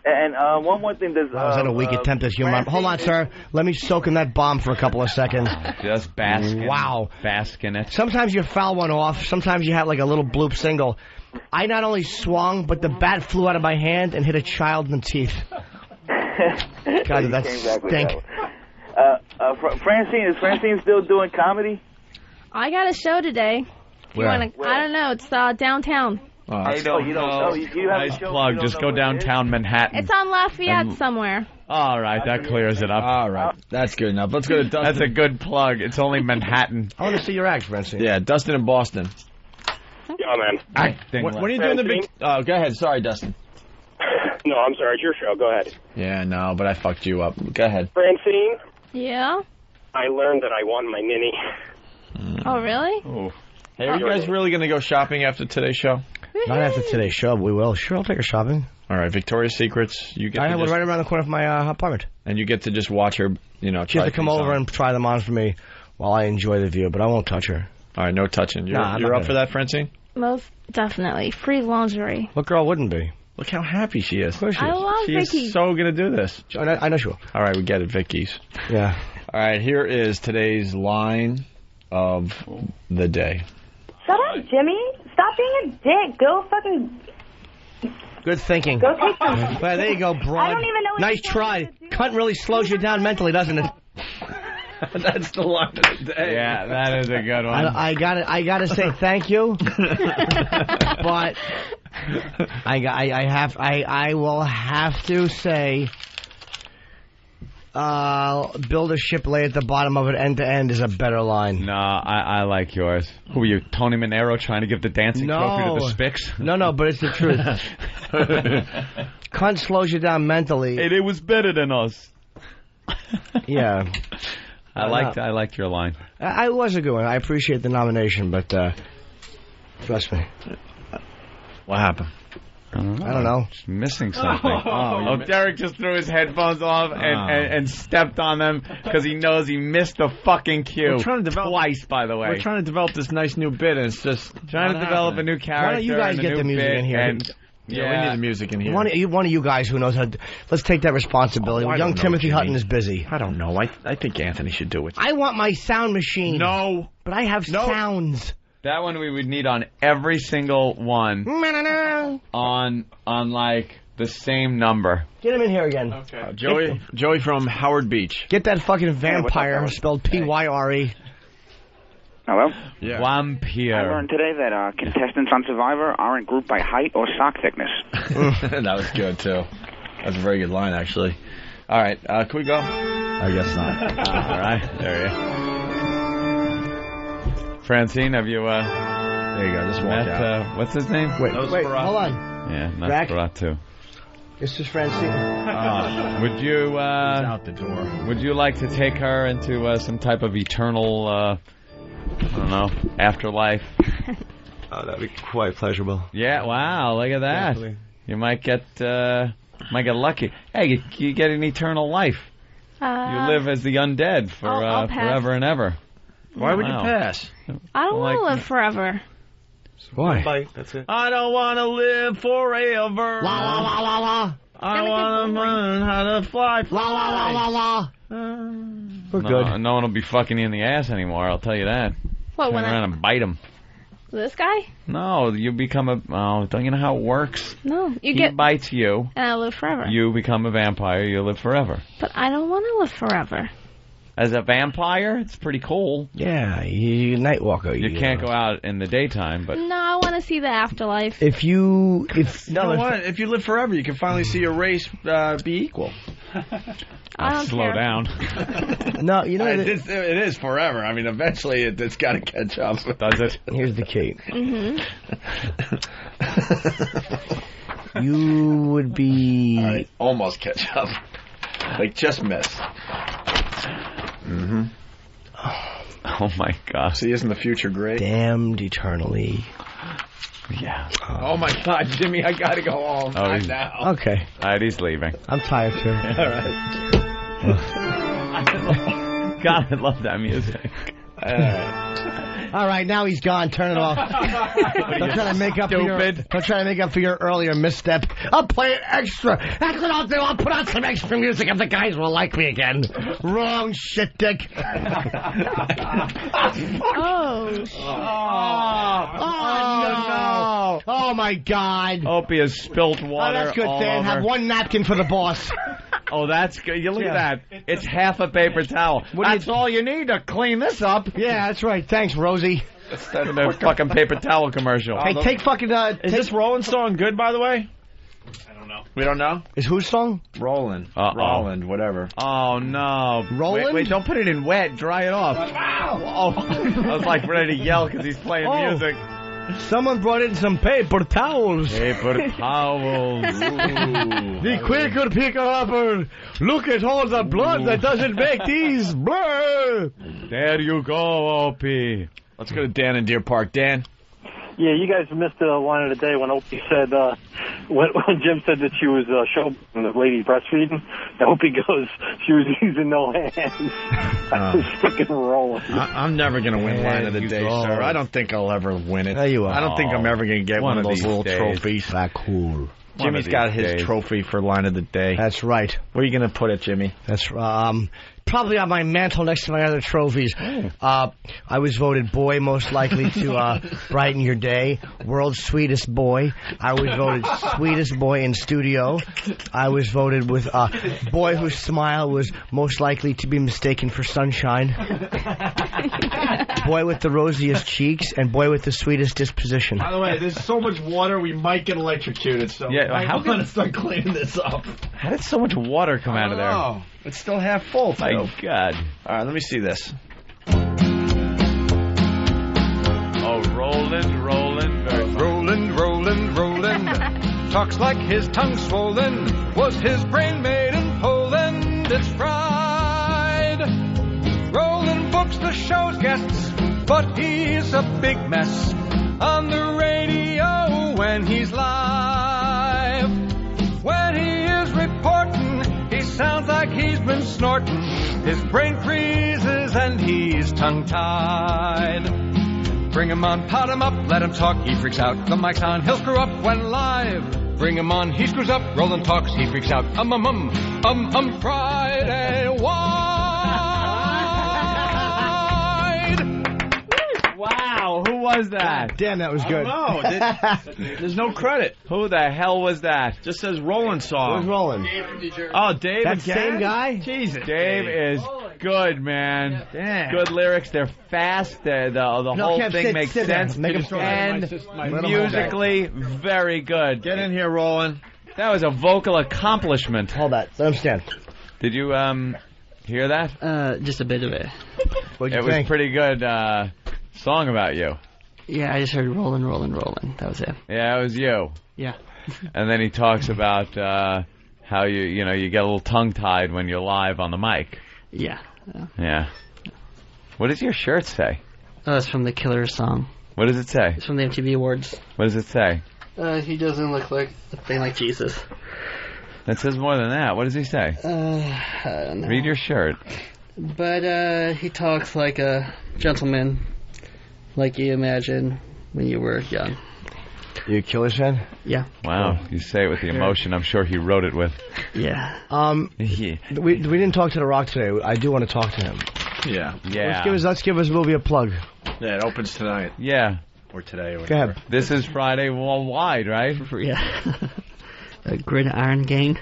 And one more thing. Was that a weak attempt at humor? Hold on, sir. Let me soak in that bomb for a couple of seconds. Just bask. Wow. Bask in it. Sometimes you foul one off. Sometimes you have like a little bloop single. I not only swung, but the bat flew out of my hand and hit a child in the teeth. God, that stink. Francine, is Francine still doing comedy? I got a show today. If you wanna, I don't know. It's downtown. You don't know. You have nice a show, plug. Just go downtown Manhattan. It's on Lafayette somewhere. All right, that clears it up. All right, that's good enough. Let's go to Dustin. That's a good plug. It's only Manhattan. I want to see your act, Francine. Yeah, Dustin in Boston. Yeah, man. When are you doing the big... Oh, go ahead. Sorry, Dustin. No, I'm sorry. It's your show. Go ahead. Yeah, no, but I fucked you up. Go ahead. Francine, Yeah? I learned that I won my ninny. Oh, really? Oh. Hey, are you guys really going to go shopping after today's show? Not after today's show, but we will. Sure, I'll take her shopping. All right, Victoria's Secrets. You get I have one right around the corner of my apartment. And you get to just watch her, She has to come over and try them on for me while I enjoy the view, but I won't touch her. All right, no touching. You're up for that, Francine? Most definitely. Free lingerie. What girl wouldn't be? Look how happy she is. Of course I love Vicky. She's so going to do this. I know she will. All right, we get it, Vicky's. Yeah. All right, here is today's line of the day. Shut up, Jimmy. Stop being a dick. Go fucking... Good thinking. Go take some... Well, there you go, broad. I don't even know what nice try. Cunt really slows you down mentally, doesn't it? That's the line of the day. Yeah, that is a good one. I gotta say thank you, but I will have to say, build a ship, lay at the bottom of it, end to end is a better line. No, I like yours. Who are you, Tony Manero, trying to give the dancing trophy to the Spicks? No, but it's the truth. Cunt slows you down mentally. Hey, they was better than us. Yeah. I liked your line. I was a good one. I appreciate the nomination, but trust me. What happened? I don't know. Just missing something. Derek just threw his headphones off and stepped on them because he knows he missed the fucking cue. We're trying to develop, twice, by the way. We're trying to develop this nice new bit, and it's just trying to develop a new character. Why don't you guys get the music in here? Yeah, we need the music in here. One of you guys who knows how to... Let's take that responsibility. Young Timothy Hutton is busy. I don't know. I think Anthony should do it. I want my sound machine. No. But I have sounds. That one we would need on every single one. on like the same number. Get him in here again. Okay. Joey from Howard Beach. Get that fucking vampire spelled Pyre. Hello? Yeah. Vampire. I learned today that contestants on Survivor aren't grouped by height or sock thickness. That was good, too. That's a very good line, actually. All right, can we go? I guess not. All right, there you go. Francine, have you, there you go, just walk out. What's his name? Wait, hold on. Yeah, Nosferatu. This is Francine. Would you, He's out the door. Would you like to take her into some type of eternal, I don't know, afterlife? Oh, that'd be quite pleasurable. Yeah, wow, look at that. Definitely. You might get lucky. Hey, you get an eternal life. You live as the undead for forever and ever. Why would you pass? I don't want to live forever. Why? That's it. I don't want to live forever. La la la la la. I want to learn how to fly. La la la la la. We're good. No one will be fucking you in the ass anymore, I'll tell you that. What, Turn around and bite him. This guy? No, you become don't you know how it works? No, he bites you. And I live forever. You become a vampire, you live forever. But I don't want to live forever. As a vampire, it's pretty cool. Yeah, you're a night walker. You can't go out in the daytime, but... No, I want to see the afterlife. If you live forever, you can finally see your race be equal. Slow down. No, you know... It is forever. I mean, eventually it's got to catch up. Does it? Here's the key. Mm-hmm. You would be... All right, almost catch up. Like, just miss. Mm-hmm. Oh, my God. See, isn't the future great? Damned eternally. Yeah. Oh, my God, Jimmy, I got to go home now. Okay. All right, he's leaving. I'm tired, too. All right. God, I love that music. All right, now he's gone. Turn it off. Don't try to make up for your earlier misstep. I'll play it extra. That's what I'll do. I'll put on some extra music if the guys will like me again. Wrong shit, Dick. Oh, no. Oh, my God. Opie has spilt water. Oh, that's good, Dan. Over. Have one napkin for the boss. Oh, that's good. You look at that. It's half a paper towel. That's all you need to clean this up. Yeah, that's right. Thanks, Rosie. Instead of a fucking paper towel commercial. Hey, take fucking... Is this Roland's song good, by the way? I don't know. We don't know? Is whose song? Roland. Roland, whatever. Oh, no. Roland? Wait, don't put it in wet. Dry it off. Oh, I was like ready to yell because he's playing music. Someone brought in some paper towels. Paper towels. The quicker picker-upper. Look at all the blood that doesn't make these blur. There you go, Opie. Let's go to Dan in Deer Park. Dan. Yeah, you guys missed the line of the day when Opie said, when Jim said that she was showing the lady breastfeeding. Opie goes, she was using no hands. I was freaking rolling. I'm never going to win line of the day, sir. I don't think I'll ever win it. There you are. I don't think I'm ever going to get one of those little days. trophies. That cool. Jimmy's got his trophy for line of the day. That's right. Where are you going to put it, Jimmy? That's probably on my mantle next to my other trophies. I was voted boy most likely to brighten your day. World's sweetest boy. I was voted sweetest boy in studio. I was voted with boy whose smile was most likely to be mistaken for sunshine. Boy with the rosiest cheeks and boy with the sweetest disposition. By the way, there's so much water we might get electrocuted, so I'm going to start cleaning this up. How did so much water come out of there? Oh, it's still half full, too. My God. All right, let me see this. Oh, Roland. Roland. Talks like his tongue swollen. Was his brain made in Poland? It's fried. Roland books the show's guests, but he's a big mess on the radio when he's live. When he is reporting, he sounds like he's been snorting. His brain freezes and he's tongue-tied. Bring him on, pot him up, let him talk, he freaks out. The mic's on, he'll screw up when live. Bring him on, he screws up, Roland talks, he freaks out. Friday wide. Wow, who was that? Damn, that was good. No, there's no credit. Who the hell was that? Just says Roland song. Who's Roland? Oh, Dave That same guy? Jesus. Dave is good, man. Damn. Good lyrics. They're fast. The whole Kev, thing sit makes down. sense. Make him start. And musically, very good. Get in here, Roland. That was a vocal accomplishment. Hold that. Let him stand. Did you hear that? Just a bit of it. What'd you It was think? pretty good song about you. Yeah, I just heard rolling. That was it. Yeah, it was you. Yeah. And then he talks about how you get a little tongue-tied when you're live on the mic. Yeah. Yeah. What does your shirt say? Oh, it's from the Killer song. What does it say? It's from the MTV Awards. What does it say? He doesn't look like a thing like Jesus. That says more than that. What does he say? I don't know. Read your shirt. But he talks like a gentleman, like you imagine when you were young. You a Killers fan? Yeah. Wow, you say it with the emotion I'm sure he wrote it with. Yeah. Yeah. We didn't talk to The Rock today. I do want to talk to him. Yeah. Let's give his movie a plug. Yeah, it opens tonight. Yeah. Or today. Or Go ahead. This is Friday Wide, right? Yeah. Gridiron Gang.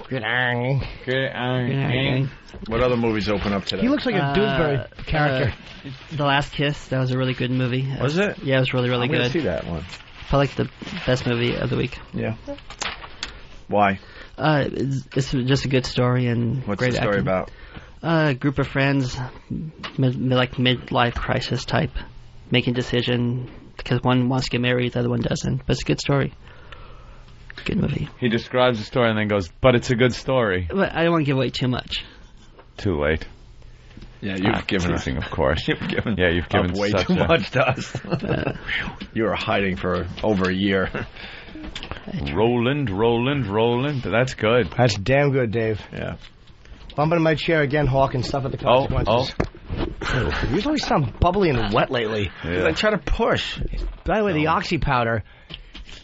Gridiron Gang. What other movies open up today? He looks like a Dewsbury character. The Last Kiss. That was a really good movie. Was it? Yeah, it was really, really I'm good. gonna see that one. Probably like the best movie of the week. Yeah. Why? It's just a good story and What's great the story acting. about? A group of friends, like midlife crisis type, making decision because one wants to get married, the other one doesn't. But it's a good story. Good movie. He describes the story and then goes, but it's a good story. But I don't want to give away too much. Too late. Yeah, you've given teasing, of course. You've given way such too much to us. You were hiding for over a year. Roland. That's good. That's damn good, Dave. Yeah. Bumping in my chair again, Hawk, and stuff at the consequences. You always sound bubbly and wet lately. Yeah. I try to push. By the way, the Oxy powder,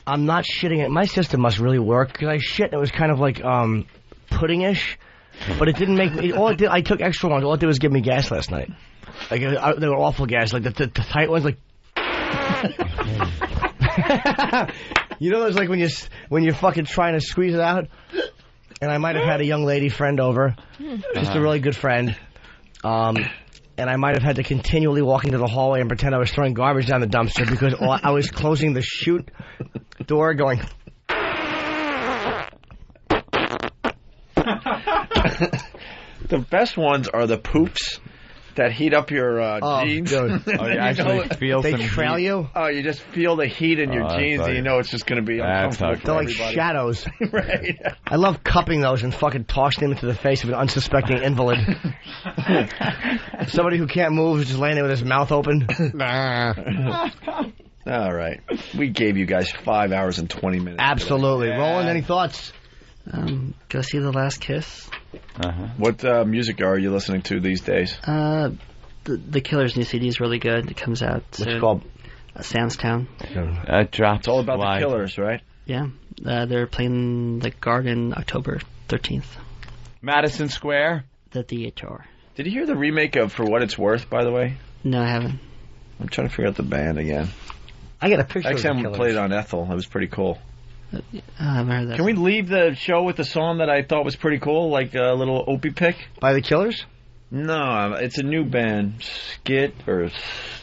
I'm not shitting it. My system must really work, because I shit and it was kind of like puddingish, but it didn't make me... I took extra ones. All it did was give me gas last night. Like they were awful gas. Like the tight ones, like... You know, it's like when you're fucking trying to squeeze it out. And I might have had a young lady friend over, just a really good friend. And I might have had to continually walk into the hallway and pretend I was throwing garbage down the dumpster because I was closing the chute door, going. The best ones are the poops that heat up your jeans. Dude. Oh, you actually feel They some trail heat. you? Oh, you just feel the heat in your jeans, and you know it's just going to be uncomfortable for They're like everybody. shadows. Right. I love cupping those and fucking tossing them into the face of an unsuspecting invalid. Somebody who can't move, who's just laying there with his mouth open. All right. We gave you guys 5 hours and 20 minutes. Absolutely. Yeah. Roland, any thoughts? Go see The Last Kiss. What music are you listening to these days? The Killers' new CD is really good. It comes out soon. What's it called? Sandstown. Drops. It's all about live. the Killers, right? Yeah. They're playing the Garden October 13th. Madison Square. The theater. Did you hear the remake of For What It's Worth, by the way? No, I haven't. I'm trying to figure out the band again. I got a picture of the XM Killers. played on Ethel. It was pretty cool. I haven't heard that. Can we leave the show with the song that I thought was pretty cool, like a little Opie pick? By the Killers? No, it's a new band. Skit or...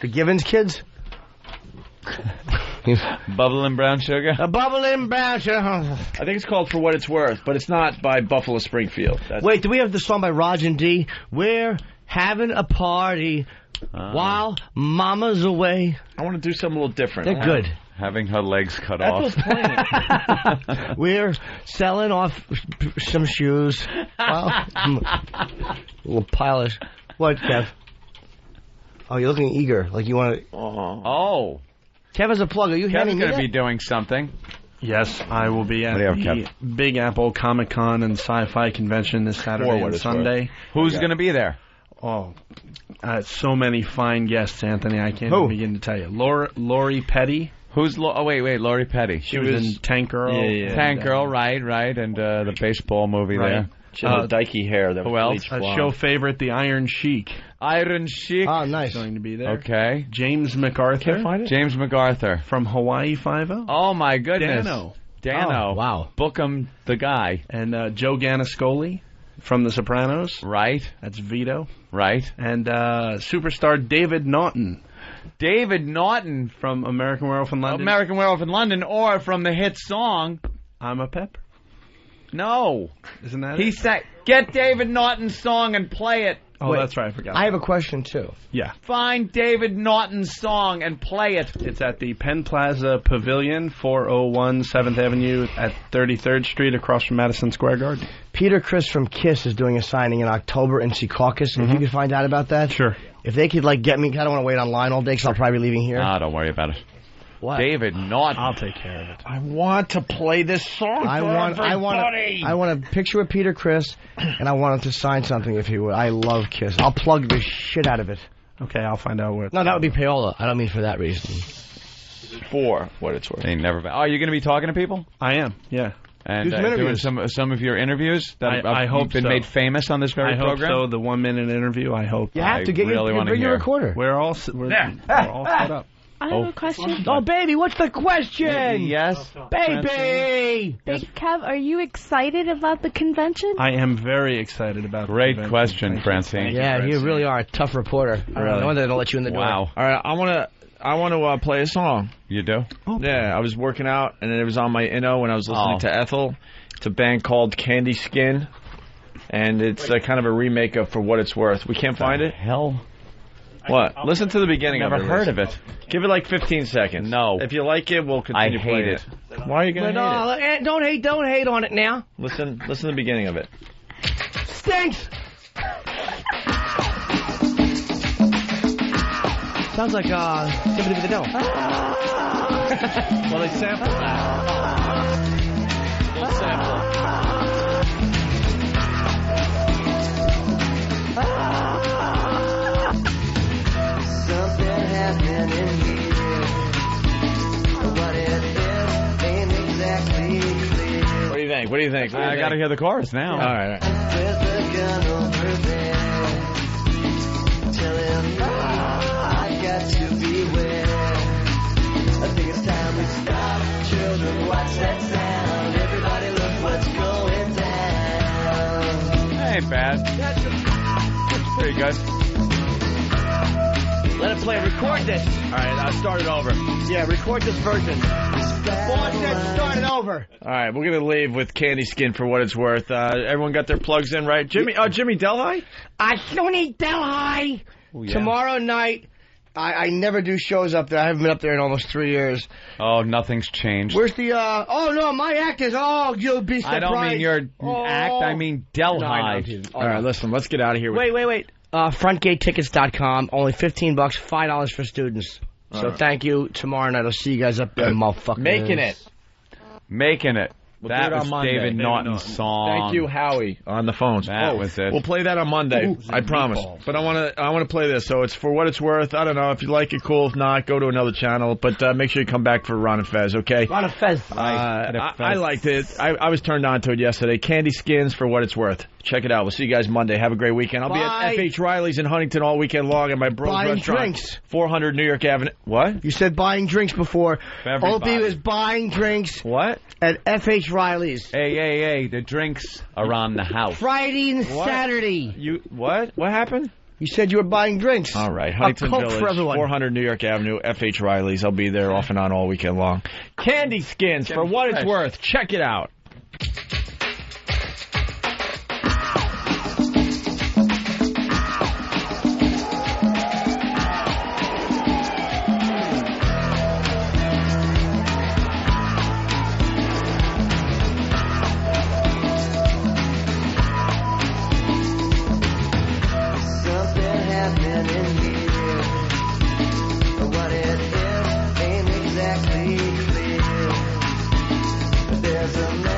The Givens Kids? Bubbling Brown Sugar? A bubbling brown sugar. I think it's called For What It's Worth, but it's not by Buffalo Springfield. Wait, do we have the song by Raj and D? We're having a party while Mama's away. I want to do something a little different. They're good. Having her legs cut Ethel's off. playing. We're selling off some shoes. Well, a little pile of... What, Kev? Oh, you're looking eager. Like you want to... Oh. Kev has a plug. Are you handing Kevin's me going to that? be doing something. Yes, I will be at What do you have, the Big Apple Comic Con and Sci-Fi Convention this Saturday and Sunday. Who's going to be there? Oh, so many fine guests, Anthony. I can't Who? even begin to tell you. Lori Petty. Who's wait, Lori Petty. She was in Tank Girl. Yeah. Tank Girl, right, and the baseball movie Right. there. She had dykey hair. That Who was else? bleached A blonde. show favorite, the Iron Sheik. Iron Sheik. Oh, nice. Going to be there. Okay. James MacArthur. Can't find it? James MacArthur. From Hawaii Five-0. Oh, my goodness. Dano. Oh, wow. Book him, the guy. And Joe Ganascoli from The Sopranos. Right. That's Vito. Right. And superstar David Naughton. David Naughton. From American Werewolf in London. American Werewolf in London, or from the hit song... I'm a Pepper. No. Isn't that He it? said, get David Naughton's song and play it. Oh, Wait, that's right. I forgot. I have a question, too. Yeah. Find David Naughton's song and play it. It's at the Penn Plaza Pavilion, 401 7th Avenue at 33rd Street across from Madison Square Garden. Peter Criss from KISS is doing a signing in October in Secaucus. If you could find out about that. Sure. If they could, get me, I don't want to wait online all day because I'll probably be leaving here. Ah, don't worry about it. What? David Naughton. I'll take care of it. I want to play this song I want a picture with Peter Criss, and I want him to sign something if he would. I love KISS. I'll plug the shit out of it. Okay, I'll find out where. No, that would be payola. I don't mean for that reason. For What It's Worth. They never. Oh, you're going to be talking to people? I am, yeah. And Do some doing interviews. some of your interviews that I hope you've been so. made famous on this very I hope program? so. The 1 minute interview, I hope. You have to get really your, wanna bring your hear. recorder. We're all set up. I have a question. Oh, baby, what's the question? Yes. Baby! Big Kev, are you excited about the convention? I am very excited about Great the convention. question, Thank you. Francine. Yeah, you really are a tough reporter. Really? No wonder they don't let you in the door. Wow. All right, I want to play a song. You do? Yeah, I was working out, and it was on my Inno when I was listening to Ethel. It's a band called Candy Skin, and it's kind of a remake of For What It's Worth. We can't find it? Hell? What? Listen to the beginning Never of it. heard of it. Give it like 15 seconds. No. If you like it, we'll continue I hate playing it. Why are you going to hate it? Don't hate on it now. Listen to the beginning of it. Stinks! Sounds like, Dippity with the dough. Well, they sampled that. We'll sample. Something happening here. What it is ain't exactly clear. What do you think? What do you think? I got to hear the chorus now. All right. There's a gun over there telling me I've got to beware. I think it's time we stop. Children, watch that sound. Everybody look what's going down. That ain't bad. That's pretty good. Let it play. Record this. All right, I'll start it over. Yeah, record this version. The boss said start it over. All right, we're going to leave with Candy Skin For What It's Worth. Everyone got their plugs in, right? Jimmy Delhi? I don't need Delhi. yeah. Tomorrow night, I never do shows up there. I haven't been up there in almost 3 years. Oh, nothing's changed. Where's the, oh, no, my act is, oh, you'll be surprised. I don't mean your act, I mean Delhi. All right, listen, let's get out of here. Wait. Frontgatetickets.com, only $15, $5 for students. So thank you. Tomorrow night, I'll see you guys up there, motherfuckers. Making it. We'll that do it on was Monday. David Naughton's song. Thank you, Howie, on the phones. That was it. We'll play that on Monday. I promise. But I want to play this. So it's For What It's Worth. I don't know if you like it, cool. If not, go to another channel. But make sure you come back for Ron and Fez. Okay. Ron and Fez. I liked it. I was turned on to it yesterday. Candy Skins, For What It's Worth. Check it out. We'll see you guys Monday. Have a great weekend. I'll be at F.H. Riley's in Huntington all weekend long at my bro's buying restaurant. Drinks. 400 New York Avenue. What? You said buying drinks before. Everybody. Opie was buying drinks. What? At F.H. Riley's. Hey, the drinks around the house. Friday and Saturday. You what? What happened? You said you were buying drinks. All right. Huntington Coke Village, for everyone. 400 New York Avenue, F.H. Riley's. I'll be there off and on all weekend long. Candy Skins, For What It's Worth. Check it out. Something happening here. What it is ain't exactly clear. There's a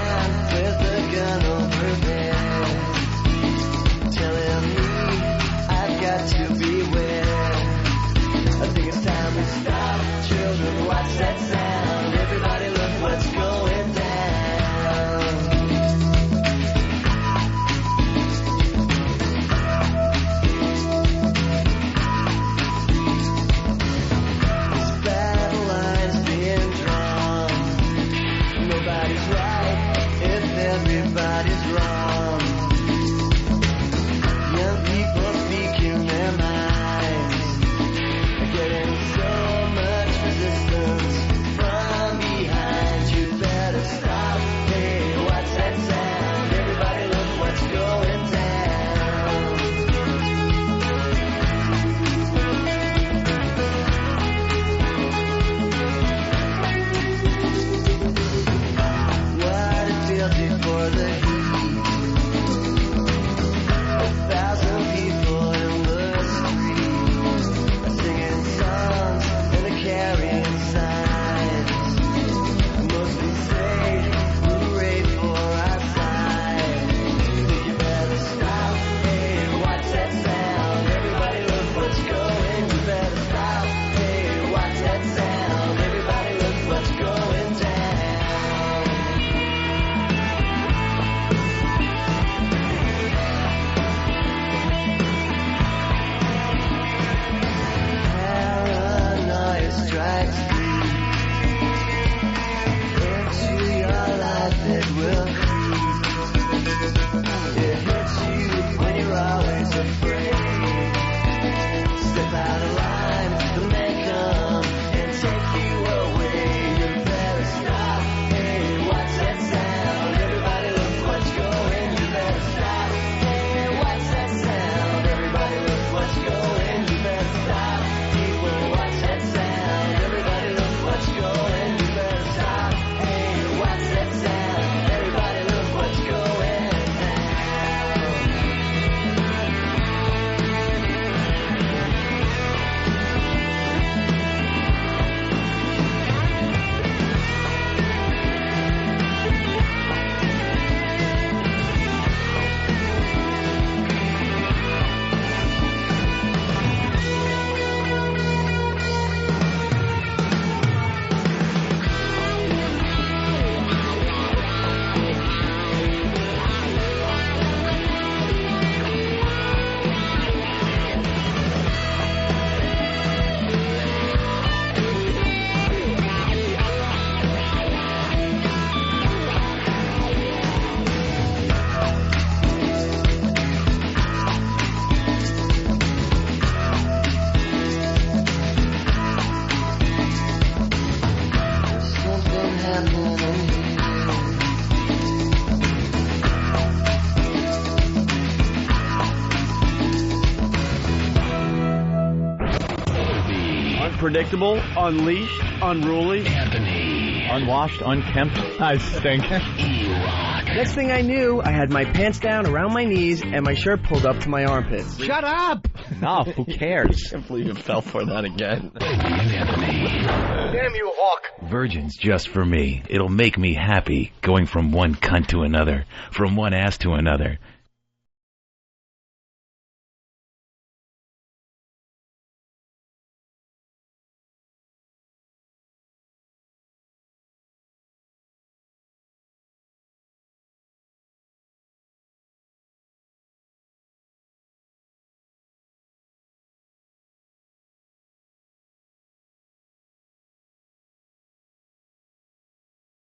unpredictable, unleashed, unruly. Unwashed, unkempt. I stink. Next thing I knew, I had my pants down around my knees and my shirt pulled up to my armpits. Shut up! No, who cares? I can't believe you fell for that again. Damn you, Hawk. Virgin's just for me. It'll make me happy going from one cunt to another, from one ass to another.